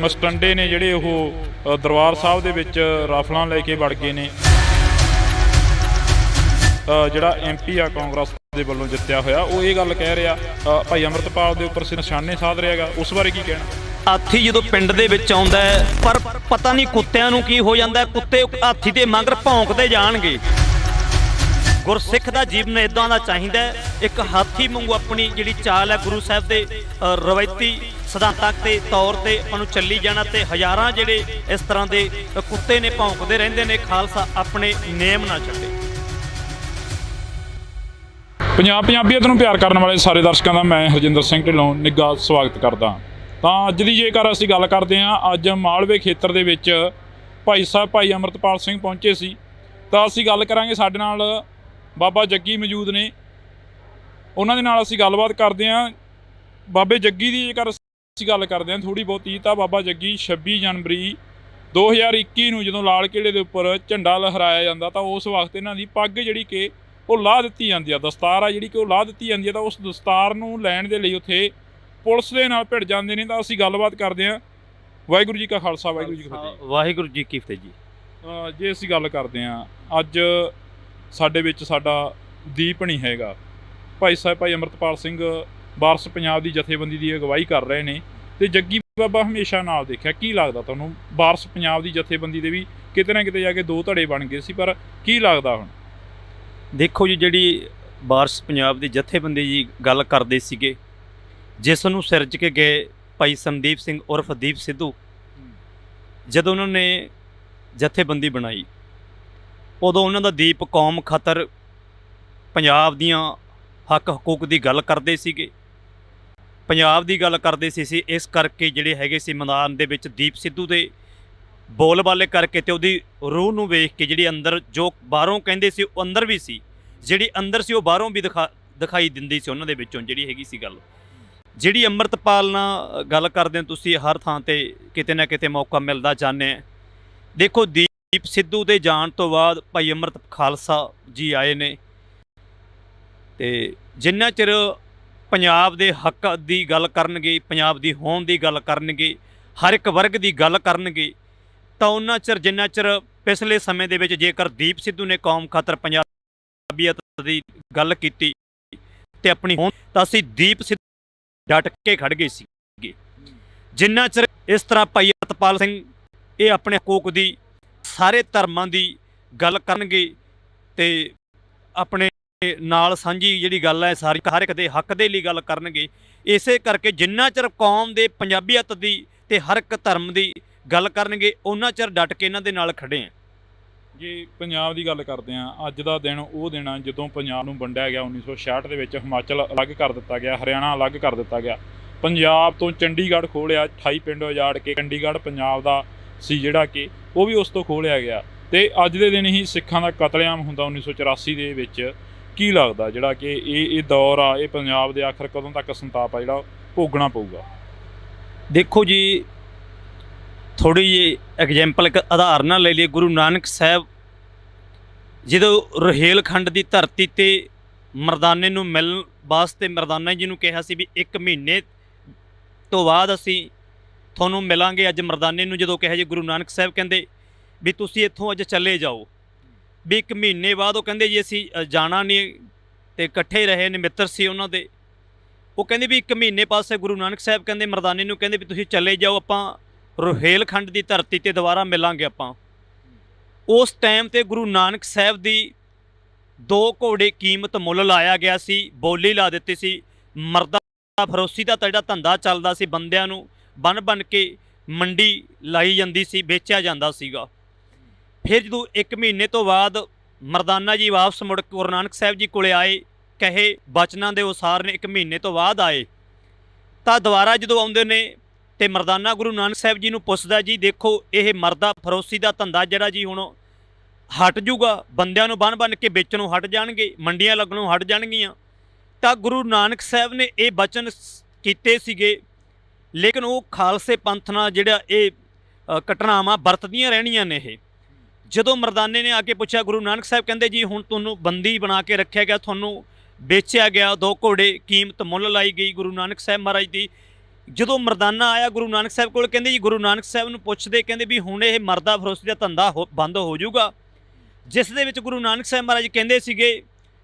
ਮਸਟੰਡੇ ਨੇ ਜਿਹੜੇ ਉਹ ਦਰਬਾਰ ਸਾਹਿਬ ਦੇ ਵਿੱਚ ਰਾਫਲਾਂ ਲੈ ਕੇ ਵੜ ਗਏ ਨੇ। ਜਿਹੜਾ MP ਆ ਕਾਂਗਰਸ ਦੇ ਵੱਲੋਂ ਜਿੱਤਿਆ ਹੋਇਆ, ਉਹ ਇਹ ਗੱਲ ਕਹਿ ਰਿਹਾ, ਭਾਈ ਅੰਮ੍ਰਿਤਪਾਲ ਦੇ ਉੱਪਰ ਨਿਸ਼ਾਨੇ ਸਾਧ ਰਿਹਾ ਹੈਗਾ। ਉਸ ਬਾਰੇ ਕੀ ਕਹਿਣਾ? ਹਾਥੀ ਜਦੋਂ ਪਿੰਡ ਦੇ ਵਿੱਚ ਆਉਂਦਾ ਹੈ, ਪਰ ਪਤਾ ਨਹੀਂ ਕੁੱਤਿਆਂ ਨੂੰ ਕੀ ਹੋ ਜਾਂਦਾ, ਕੁੱਤੇ ਹਾਥੀ ਦੇ ਮਗਰ ਭੌਂਕਦੇ ਜਾਣਗੇ। ਗੁਰਸਿੱਖ ਦਾ ਜੀਵਨ ਇਦਾਂ ਦਾ ਚਾਹੀਦਾ ਹੈ, ਇੱਕ ਹਾਥੀ ਵਾਂਗੂ ਆਪਣੀ ਜਿਹੜੀ ਚਾਲ ਹੈ ਗੁਰੂ ਸਾਹਿਬ ਦੇ ਰਵਾਇਤੀ ਸਿਧਾਂਤਾਂ ਦੇ ਤੌਰ ਤੇ ਆਪਾਂ ਨੂੰ ਚੱਲੀ ਜਾਣਾ। ਤੇ ਹਜ਼ਾਰਾਂ ਜਿਹੜੇ ਇਸ ਤਰ੍ਹਾਂ ਦੇ ਕੁੱਤੇ ਨੇ ਭੌਂਕਦੇ ਰਹਿੰਦੇ ਨੇ, ਖਾਲਸਾ ਆਪਣੇ ਨੇਮ ਨਾ ਛੱਡੇ। ਪੰਜਾਬੀਅਤ ਨੂੰ ਪਿਆਰ ਕਰਨ ਵਾਲੇ ਸਾਰੇ ਦਰਸ਼ਕਾਂ ਦਾ ਮੈਂ ਹਰਜਿੰਦਰ ਸਿੰਘ ਢਿੱਲੋਂ ਨਿੱਘਾ ਸਵਾਗਤ ਕਰਦਾ। ਤਾਂ ਅੱਜ ਦੀ ਜੇਕਰ ਅਸੀਂ ਗੱਲ ਕਰਦੇ ਹਾਂ, ਅੱਜ ਮਾਲਵੇ ਖੇਤਰ ਦੇ ਵਿੱਚ ਭਾਈ ਸਾਹਿਬ ਭਾਈ ਅੰਮ੍ਰਿਤਪਾਲ ਸਿੰਘ ਪਹੁੰਚੇ ਸੀ। ਤਾਂ ਅਸੀਂ ਗੱਲ ਕਰਾਂਗੇ, ਸਾਡੇ ਨਾਲ ਬਾਬਾ ਜੱਗੀ ਮੌਜੂਦ ਨੇ, ਉਹਨਾਂ ਦੇ ਨਾਲ ਅਸੀਂ ਗੱਲਬਾਤ ਕਰਦੇ ਹਾਂ। ਬਾਬੇ ਜੱਗੀ ਦੀ ਜੇਕਰ ਅਸੀਂ ਗੱਲ ਕਰਦੇ ਹਾਂ ਥੋੜ੍ਹੀ ਬਹੁਤੀ, ਤਾਂ ਬਾਬਾ ਜੱਗੀ 26 ਜਨਵਰੀ 2021 ਨੂੰ ਜਦੋਂ ਲਾਲ ਕਿਲ੍ਹੇ ਦੇ ਉੱਪਰ ਝੰਡਾ ਲਹਿਰਾਇਆ ਜਾਂਦਾ, ਤਾਂ ਉਸ ਵਕਤ ਇਹਨਾਂ ਦੀ ਪੱਗ ਜਿਹੜੀ ਕਿ ਉਹ ਲਾਹ ਦਿੱਤੀ ਜਾਂਦੀ ਆ, ਦਸਤਾਰ ਆ ਜਿਹੜੀ ਕਿ ਉਹ ਲਾਹ ਦਿੱਤੀ ਜਾਂਦੀ ਆ। ਤਾਂ ਉਸ ਦਸਤਾਰ ਨੂੰ ਲੈਣ ਦੇ ਲਈ ਉੱਥੇ ਪੁਲਿਸ ਦੇ ਨਾਲ ਭਿੜ ਜਾਂਦੇ ਨੇ। ਤਾਂ ਅਸੀਂ ਗੱਲਬਾਤ ਕਰਦੇ ਹਾਂ। ਵਾਹਿਗੁਰੂ ਜੀ ਕਾ ਖਾਲਸਾ, ਵਾਹਿਗੁਰੂ ਜੀ ਕੀ ਫਤਿਹ। ਵਾਹਿਗੁਰੂ ਜੀ ਕੀ ਫਤਿਹ ਜੀ। ਜੇ ਅਸੀਂ ਗੱਲ ਕਰਦੇ ਹਾਂ, ਅੱਜ ਸਾਡੇ ਵਿੱਚ ਸਾਡਾ ਦੀਪ ਨਹੀਂ ਹੈਗਾ, ਭਾਈ ਸਾਹਿਬ ਭਾਈ ਅੰਮ੍ਰਿਤਪਾਲ ਸਿੰਘ ਵਾਰਸ ਪੰਜਾਬ ਦੀ ਜਥੇਬੰਦੀ ਦੀ ਅਗਵਾਈ ਕਰ ਰਹੇ ਨੇ, ਤੇ ਜੱਗੀ ਬਾਬਾ ਹਮੇਸ਼ਾ ਨਾਲ ਦੇਖਿਆ। ਕੀ ਲੱਗਦਾ ਤੁਹਾਨੂੰ? ਵਾਰਸ ਪੰਜਾਬ ਦੀ ਜਥੇਬੰਦੀ ਦੇ ਵੀ ਕਿਤੇ ਨਾ ਕਿਤੇ ਜਾ ਕੇ ਦੋ ਧੜੇ ਬਣ ਗਏ ਸੀ, ਪਰ ਕੀ ਲੱਗਦਾ ਹੁਣ? ਦੇਖੋ ਜੀ, ਜਿਹੜੀ ਵਾਰਸ ਪੰਜਾਬ ਦੀ ਜਥੇਬੰਦੀ ਜੀ ਗੱਲ ਕਰਦੇ ਸੀਗੇ, ਜਿਸ ਨੂੰ ਸਿਰਜ ਕੇ ਗਏ ਭਾਈ ਸੰਦੀਪ ਸਿੰਘ ਉਰਫ ਦੀਪ ਸਿੱਧੂ, ਜਦੋਂ ਉਹਨਾਂ ਨੇ ਜਥੇਬੰਦੀ ਬਣਾਈ ਉਦੋਂ ਉਹਨਾਂ ਦਾ ਦੀਪ ਕੌਮ ਖਾਤਰ ਪੰਜਾਬ ਦੀਆਂ ਹੱਕ ਹਕੂਕ ਦੀ ਗੱਲ ਕਰਦੇ ਸੀਗੇ, ਪੰਜਾਬ ਦੀ ਗੱਲ ਕਰਦੇ ਸੀ। ਇਸ ਕਰਕੇ ਜਿਹੜੇ ਹੈਗੇ ਸੀ ਮੈਦਾਨ ਦੇ ਵਿੱਚ ਦੀਪ ਸਿੱਧੂ ਦੇ ਬੋਲਬਾਲੇ ਕਰਕੇ ਤੇ ਉਹਦੀ ਰੂਹ ਨੂੰ ਵੇਖ ਕੇ ਜਿਹੜੀ ਅੰਦਰ ਜੋ ਬਾਹਰੋਂ ਕਹਿੰਦੇ ਸੀ ਉਹ ਅੰਦਰ ਵੀ ਸੀ, ਜਿਹੜੀ ਅੰਦਰ ਸੀ ਉਹ ਬਾਹਰੋਂ ਵੀ ਦਿਖਾਈ ਦਿੰਦੀ ਸੀ ਉਹਨਾਂ ਦੇ ਵਿੱਚੋਂ ਜਿਹੜੀ ਹੈਗੀ ਸੀ ਗੱਲ। ਜਿਹੜੀ ਅੰਮ੍ਰਿਤਪਾਲ ਨਾਲ ਗੱਲ ਕਰਦੇ ਹੋ ਤੁਸੀਂ, ਹਰ ਥਾਂ ਤੇ ਕਿਤੇ ਨਾ ਕਿਤੇ ਮੌਕਾ ਮਿਲਦਾ ਜਾਂਦੇ ਆ। ਦੇਖੋ ਦੀਪ ਸਿੱਧੂ ਦੇ ਜਾਣ ਤੋਂ ਬਾਅਦ ਭਾਈ ਅੰਮ੍ਰਿਤ ਖਾਲਸਾ ਜੀ ਆਏ ਨੇ, ਤੇ ਜਿੰਨਾ ਚਿਰ ਪੰਜਾਬ ਦੇ ਹੱਕ ਦੀ ਗੱਲ ਕਰਨਗੇ, ਪੰਜਾਬ ਦੀ ਹੋਂਦ ਦੀ ਗੱਲ ਕਰਨਗੇ, ਹਰ ਇੱਕ ਵਰਗ ਦੀ ਗੱਲ ਕਰਨਗੇ, ਤਾਂ ਉਹਨਾਂ ਚਿਰ ਜਿੰਨਾ ਚਿਰ ਪਿਛਲੇ ਸਮੇਂ ਦੇ ਵਿੱਚ ਜੇਕਰ ਦੀਪ ਸਿੱਧੂ ਨੇ ਕੌਮ ਖਾਤਰ ਪੰਜਾਬੀਅਤ ਦੀ ਗੱਲ ਕੀਤੀ ਤੇ ਆਪਣੀ ਹੋਂਦ, ਤਾਂ ਅਸੀਂ ਦੀਪ ਸਿੱਧੂ ਡਟ ਕੇ ਖੜ ਗਏ ਸੀਗੇ। ਜਿੰਨਾ ਚਿਰ ਇਸ ਤਰ੍ਹਾਂ ਭਾਈ ਅਮਰਤਪਾਲ ਸਿੰਘ ਇਹ ਆਪਣੇ ਹਕੂਕ ਦੀ, ਸਾਰੇ ਧਰਮਾਂ ਦੀ ਗੱਲ ਕਰਨਗੇ ਤੇ ਆਪਣੇ ਨਾਲ ਸਾਂਝੀ ਜਿਹੜੀ ਗੱਲ ਹੈ ਸਾਰੀ ਹਰ ਇੱਕ ਦੇ ਹੱਕ ਦੇ ਲਈ ਗੱਲ ਕਰਨਗੇ, ਇਸੇ ਕਰਕੇ ਜਿੰਨਾ ਚਿਰ ਕੌਮ ਦੇ ਪੰਜਾਬੀਅਤ ਦੀ ਤੇ ਹਰ ਇੱਕ ਧਰਮ ਦੀ ਗੱਲ ਕਰਨਗੇ ਉਹਨਾਂ ਚਿਰ ਡਟ ਕੇ ਇਹਨਾਂ ਦੇ ਨਾਲ ਖੜੇ ਆ। ਜੇ ਪੰਜਾਬ ਦੀ ਗੱਲ ਕਰਦੇ ਹਾਂ, ਅੱਜ ਦਾ ਦਿਨ ਉਹ ਦਿਨ ਆ ਜਦੋਂ ਪੰਜਾਬ ਨੂੰ ਵੰਡਿਆ ਗਿਆ 1966 ਦੇ ਵਿੱਚ। ਹਿਮਾਚਲ ਅਲੱਗ ਕਰ ਦਿੱਤਾ ਗਿਆ, ਹਰਿਆਣਾ ਅਲੱਗ ਕਰ ਦਿੱਤਾ ਗਿਆ, ਪੰਜਾਬ ਤੋਂ ਚੰਡੀਗੜ੍ਹ ਖੋਲ੍ਹਿਆ, 28 ਪਿੰਡ ਉਜਾੜ ਕੇ ਚੰਡੀਗੜ੍ਹ ਪੰਜਾਬ ਦਾ ਸੀ ਜਿਹੜਾ ਕਿ ਉਹ ਵੀ ਉਸ ਤੋਂ ਖੋਲ੍ਹਿਆ ਗਿਆ। ਤੇ ਅੱਜ ਦੇ ਦਿਨ ਹੀ ਸਿੱਖਾਂ ਦਾ ਕਤਲੇਆਮ ਹੁੰਦਾ 1984 ਦੇ ਵਿੱਚ। ਕੀ ਲੱਗਦਾ ਜਿਹੜਾ ਕਿ ਇਹ ਦੌਰ ਆ, ਇਹ ਪੰਜਾਬ ਦੇ ਆਖਰ ਕਦੋਂ ਤੱਕ ਸੰਤਾਪ ਆ ਜਿਹੜਾ ਭੋਗਣਾ ਪਊਗਾ? ਦੇਖੋ ਜੀ, ਥੋੜ੍ਹੀ ਜਿਹੀ ਐਗਜ਼ੈਂਪਲ ਇੱਕ ਉਦਾਹਰਨ ਨਾਲ ਲੈ ਲਈਏ। ਗੁਰੂ ਨਾਨਕ ਸਾਹਿਬ ਜਦੋਂ ਰੁਹੇਲਖੰਡ ਦੀ ਧਰਤੀ 'ਤੇ ਮਰਦਾਨੇ ਨੂੰ ਮਿਲਣ ਵਾਸਤੇ ਮਰਦਾਨਾ ਜੀ ਨੂੰ ਕਿਹਾ ਸੀ ਵੀ 1 ਮਹੀਨੇ ਤੋਂ ਬਾਅਦ ਅਸੀਂ ਤੁਹਾਨੂੰ ਮਿਲਾਂਗੇ। ਅੱਜ ਮਰਦਾਨੇ ਨੂੰ ਜਦੋਂ ਕਿਹਾ ਜੀ, ਗੁਰੂ ਨਾਨਕ ਸਾਹਿਬ ਕਹਿੰਦੇ ਵੀ ਤੁਸੀਂ ਇੱਥੋਂ ਅੱਜ ਚਲੇ ਜਾਓ, ਵੀ 1 ਮਹੀਨੇ ਬਾਅਦ ਉਹ ਕਹਿੰਦੇ ਜੀ ਅਸੀਂ ਜਾਣਾ ਨਹੀਂ, ਤੇ ਇਕੱਠੇ ਰਹੇ ਨੇ, ਮਿੱਤਰ ਸੀ ਉਹਨਾਂ ਦੇ। ਉਹ ਕਹਿੰਦੇ ਵੀ 1 ਮਹੀਨੇ ਪਾਸੇ ਗੁਰੂ ਨਾਨਕ ਸਾਹਿਬ ਕਹਿੰਦੇ ਮਰਦਾਨੇ ਨੂੰ ਕਹਿੰਦੇ ਵੀ ਤੁਸੀਂ ਚਲੇ ਜਾਓ, ਆਪਾਂ ਰੁਹੇਲਖੰਡ ਦੀ ਧਰਤੀ 'ਤੇ ਦੁਬਾਰਾ ਮਿਲਾਂਗੇ ਆਪਾਂ। ਉਸ ਟਾਈਮ 'ਤੇ ਗੁਰੂ ਨਾਨਕ ਸਾਹਿਬ ਦੀ 2 ਘੋੜੇ ਕੀਮਤ ਮੁੱਲ ਲਾਇਆ ਗਿਆ ਸੀ, ਬੋਲੀ ਲਾ ਦਿੱਤੀ ਸੀ। ਮਰਦਾ ਫਰੋਸੀ ਦਾ ਜਿਹੜਾ ਧੰਦਾ ਚੱਲਦਾ ਸੀ, ਬੰਦਿਆਂ ਨੂੰ ਬੰਨ ਕੇ ਮੰਡੀ ਲਾਈ ਜਾਂਦੀ ਸੀ, ਵੇਚਿਆ ਜਾਂਦਾ ਸੀਗਾ। ਫਿਰ ਜਦੋਂ 1 ਮਹੀਨੇ ਤੋਂ ਬਾਅਦ ਮਰਦਾਨਾ ਜੀ ਵਾਪਸ ਮੁੜ ਕੇ ਗੁਰੂ ਨਾਨਕ ਸਾਹਿਬ ਜੀ ਕੋਲੇ ਆਏ, ਕਹੇ ਬਚਨਾਂ ਦੇ ਅਨੁਸਾਰ ਨੇ 1 ਮਹੀਨੇ ਤੋਂ ਬਾਅਦ ਆਏ, ਤਾਂ ਦੁਬਾਰਾ ਜਦੋਂ ਆਉਂਦੇ ਨੇ ਤੇ ਮਰਦਾਨਾ ਗੁਰੂ ਨਾਨਕ ਸਾਹਿਬ ਜੀ ਨੂੰ ਪੁੱਛਦਾ, ਜੀ ਦੇਖੋ ਇਹ ਮਰਦਾ ਫਰੋਸੀ ਦਾ ਧੰਦਾ ਜਿਹੜਾ ਜੀ ਹੁਣ ਹਟ ਜੂਗਾ, ਬੰਦਿਆਂ ਨੂੰ ਬੰਨ ਕੇ ਵੇਚਣੋਂ ਹਟ ਜਾਣਗੇ, ਮੰਡੀਆਂ ਲੱਗਣੋਂ ਹਟ ਜਾਣਗੀਆਂ। ਤਾਂ ਗੁਰੂ ਨਾਨਕ ਸਾਹਿਬ ਨੇ ਇਹ ਬਚਨ ਕੀਤੇ ਸੀਗੇ, ਲੇਕਿਨ ਉਹ ਖਾਲਸੇ ਪੰਥ ਨਾਲ ਜਿਹੜਾ ਇਹ ਘਟਨਾਵਾਂ ਵਰਤਦੀਆਂ ਰਹਿਣੀਆਂ ਨੇ। ਇਹ ਜਦੋਂ ਮਰਦਾਨੇ ਨੇ ਆ ਕੇ ਪੁੱਛਿਆ, ਗੁਰੂ ਨਾਨਕ ਸਾਹਿਬ ਕਹਿੰਦੇ ਜੀ ਹੁਣ ਤੁਹਾਨੂੰ ਬੰਦੀ ਬਣਾ ਕੇ ਰੱਖਿਆ ਗਿਆ, ਤੁਹਾਨੂੰ ਵੇਚਿਆ ਗਿਆ, 2 ਘੋੜੇ ਕੀਮਤ ਮੁੱਲ ਲਾਈ ਗਈ ਗੁਰੂ ਨਾਨਕ ਸਾਹਿਬ ਮਹਾਰਾਜ ਦੀ। ਜਦੋਂ ਮਰਦਾਨਾ ਆਇਆ ਗੁਰੂ ਨਾਨਕ ਸਾਹਿਬ ਕੋਲ, ਕਹਿੰਦੇ ਜੀ ਗੁਰੂ ਨਾਨਕ ਸਾਹਿਬ ਨੂੰ ਪੁੱਛਦੇ, ਕਹਿੰਦੇ ਵੀ ਹੁਣ ਇਹ ਮਰਦਾ ਫਰੋਸੀ ਦਾ ਧੰਦਾ ਬੰਦ ਹੋ ਜਾਊਗਾ, ਜਿਸ ਦੇ ਵਿੱਚ ਗੁਰੂ ਨਾਨਕ ਸਾਹਿਬ ਮਹਾਰਾਜ ਕਹਿੰਦੇ ਸੀਗੇ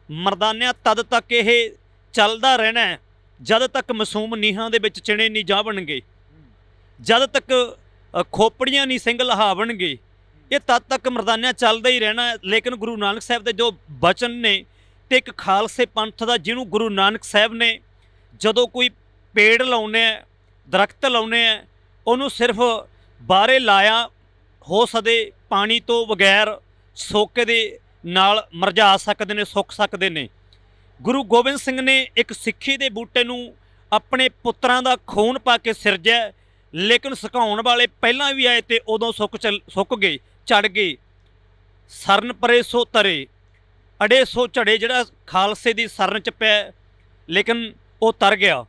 ਮਰਦਾਨਿਆਂ ਤਦ ਤੱਕ ਇਹ ਚੱਲਦਾ ਰਹਿਣਾ ਜਦ ਤੱਕ ਮਾਸੂਮ ਨੀਹਾਂ ਦੇ ਵਿੱਚ ਚਿਣੇ ਨਹੀਂ ਜਾਵਣਗੇ, ਜਦ ਤੱਕ ਖੋਪੜੀਆਂ ਨਹੀਂ ਸਿੰਘ ਲਹਾਵਣਗੇ, ਇਹ ਤਦ ਤੱਕ ਮਰਦਾਨਿਆਂ ਚੱਲਦਾ ਹੀ ਰਹਿਣਾ। ਲੇਕਿਨ ਗੁਰੂ ਨਾਨਕ ਸਾਹਿਬ ਦੇ ਜੋ ਬਚਨ ਨੇ ਤੇ ਇੱਕ ਖਾਲਸੇ ਪੰਥ ਦਾ, ਜਿਹਨੂੰ ਗੁਰੂ ਨਾਨਕ ਸਾਹਿਬ ਨੇ ਜਦੋਂ ਕੋਈ ਪੇੜ ਲਾਉਣੇ ਆ, ਦਰਖਤ ਲਾਉਣੇ ਆ, ਉਹਨੂੰ ਸਿਰਫ ਬਾਹਰੇ ਲਾਇਆ ਹੋ ਸਦੇ ਪਾਣੀ ਤੋਂ ਬਗੈਰ ਸੋਕੇ ਦੇ ਨਾਲ ਮਰਝਾ ਸਕਦੇ ਨੇ, ਸੁੱਕ ਸਕਦੇ ਨੇ। ਗੁਰੂ ਗੋਬਿੰਦ ਸਿੰਘ ਨੇ ਇੱਕ ਸਿੱਖੀ ਦੇ ਬੂਟੇ ਨੂੰ ਆਪਣੇ ਪੁੱਤਰਾਂ ਦਾ ਖੂਨ ਪਾ ਕੇ ਸਿਰਜਿਆ, ਲੇਕਿਨ ਸੁਕਾਉਣ ਵਾਲੇ ਪਹਿਲਾਂ ਵੀ ਆਏ ਤੇ ਉਦੋਂ ਸੁੱਕ ਗਏ, ਝੜ ਗਏ। ਸਰਨ ਪਰੇ ਸੋ ਤਰੇ, ਅੜੇ ਸੋ ਝੜੇ। ਜਿਹੜਾ ਖਾਲਸੇ ਦੀ ਸਰਨ 'ਚ ਪਿਆ ਲੇਕਿਨ ਉਹ ਤਰ ਗਿਆ,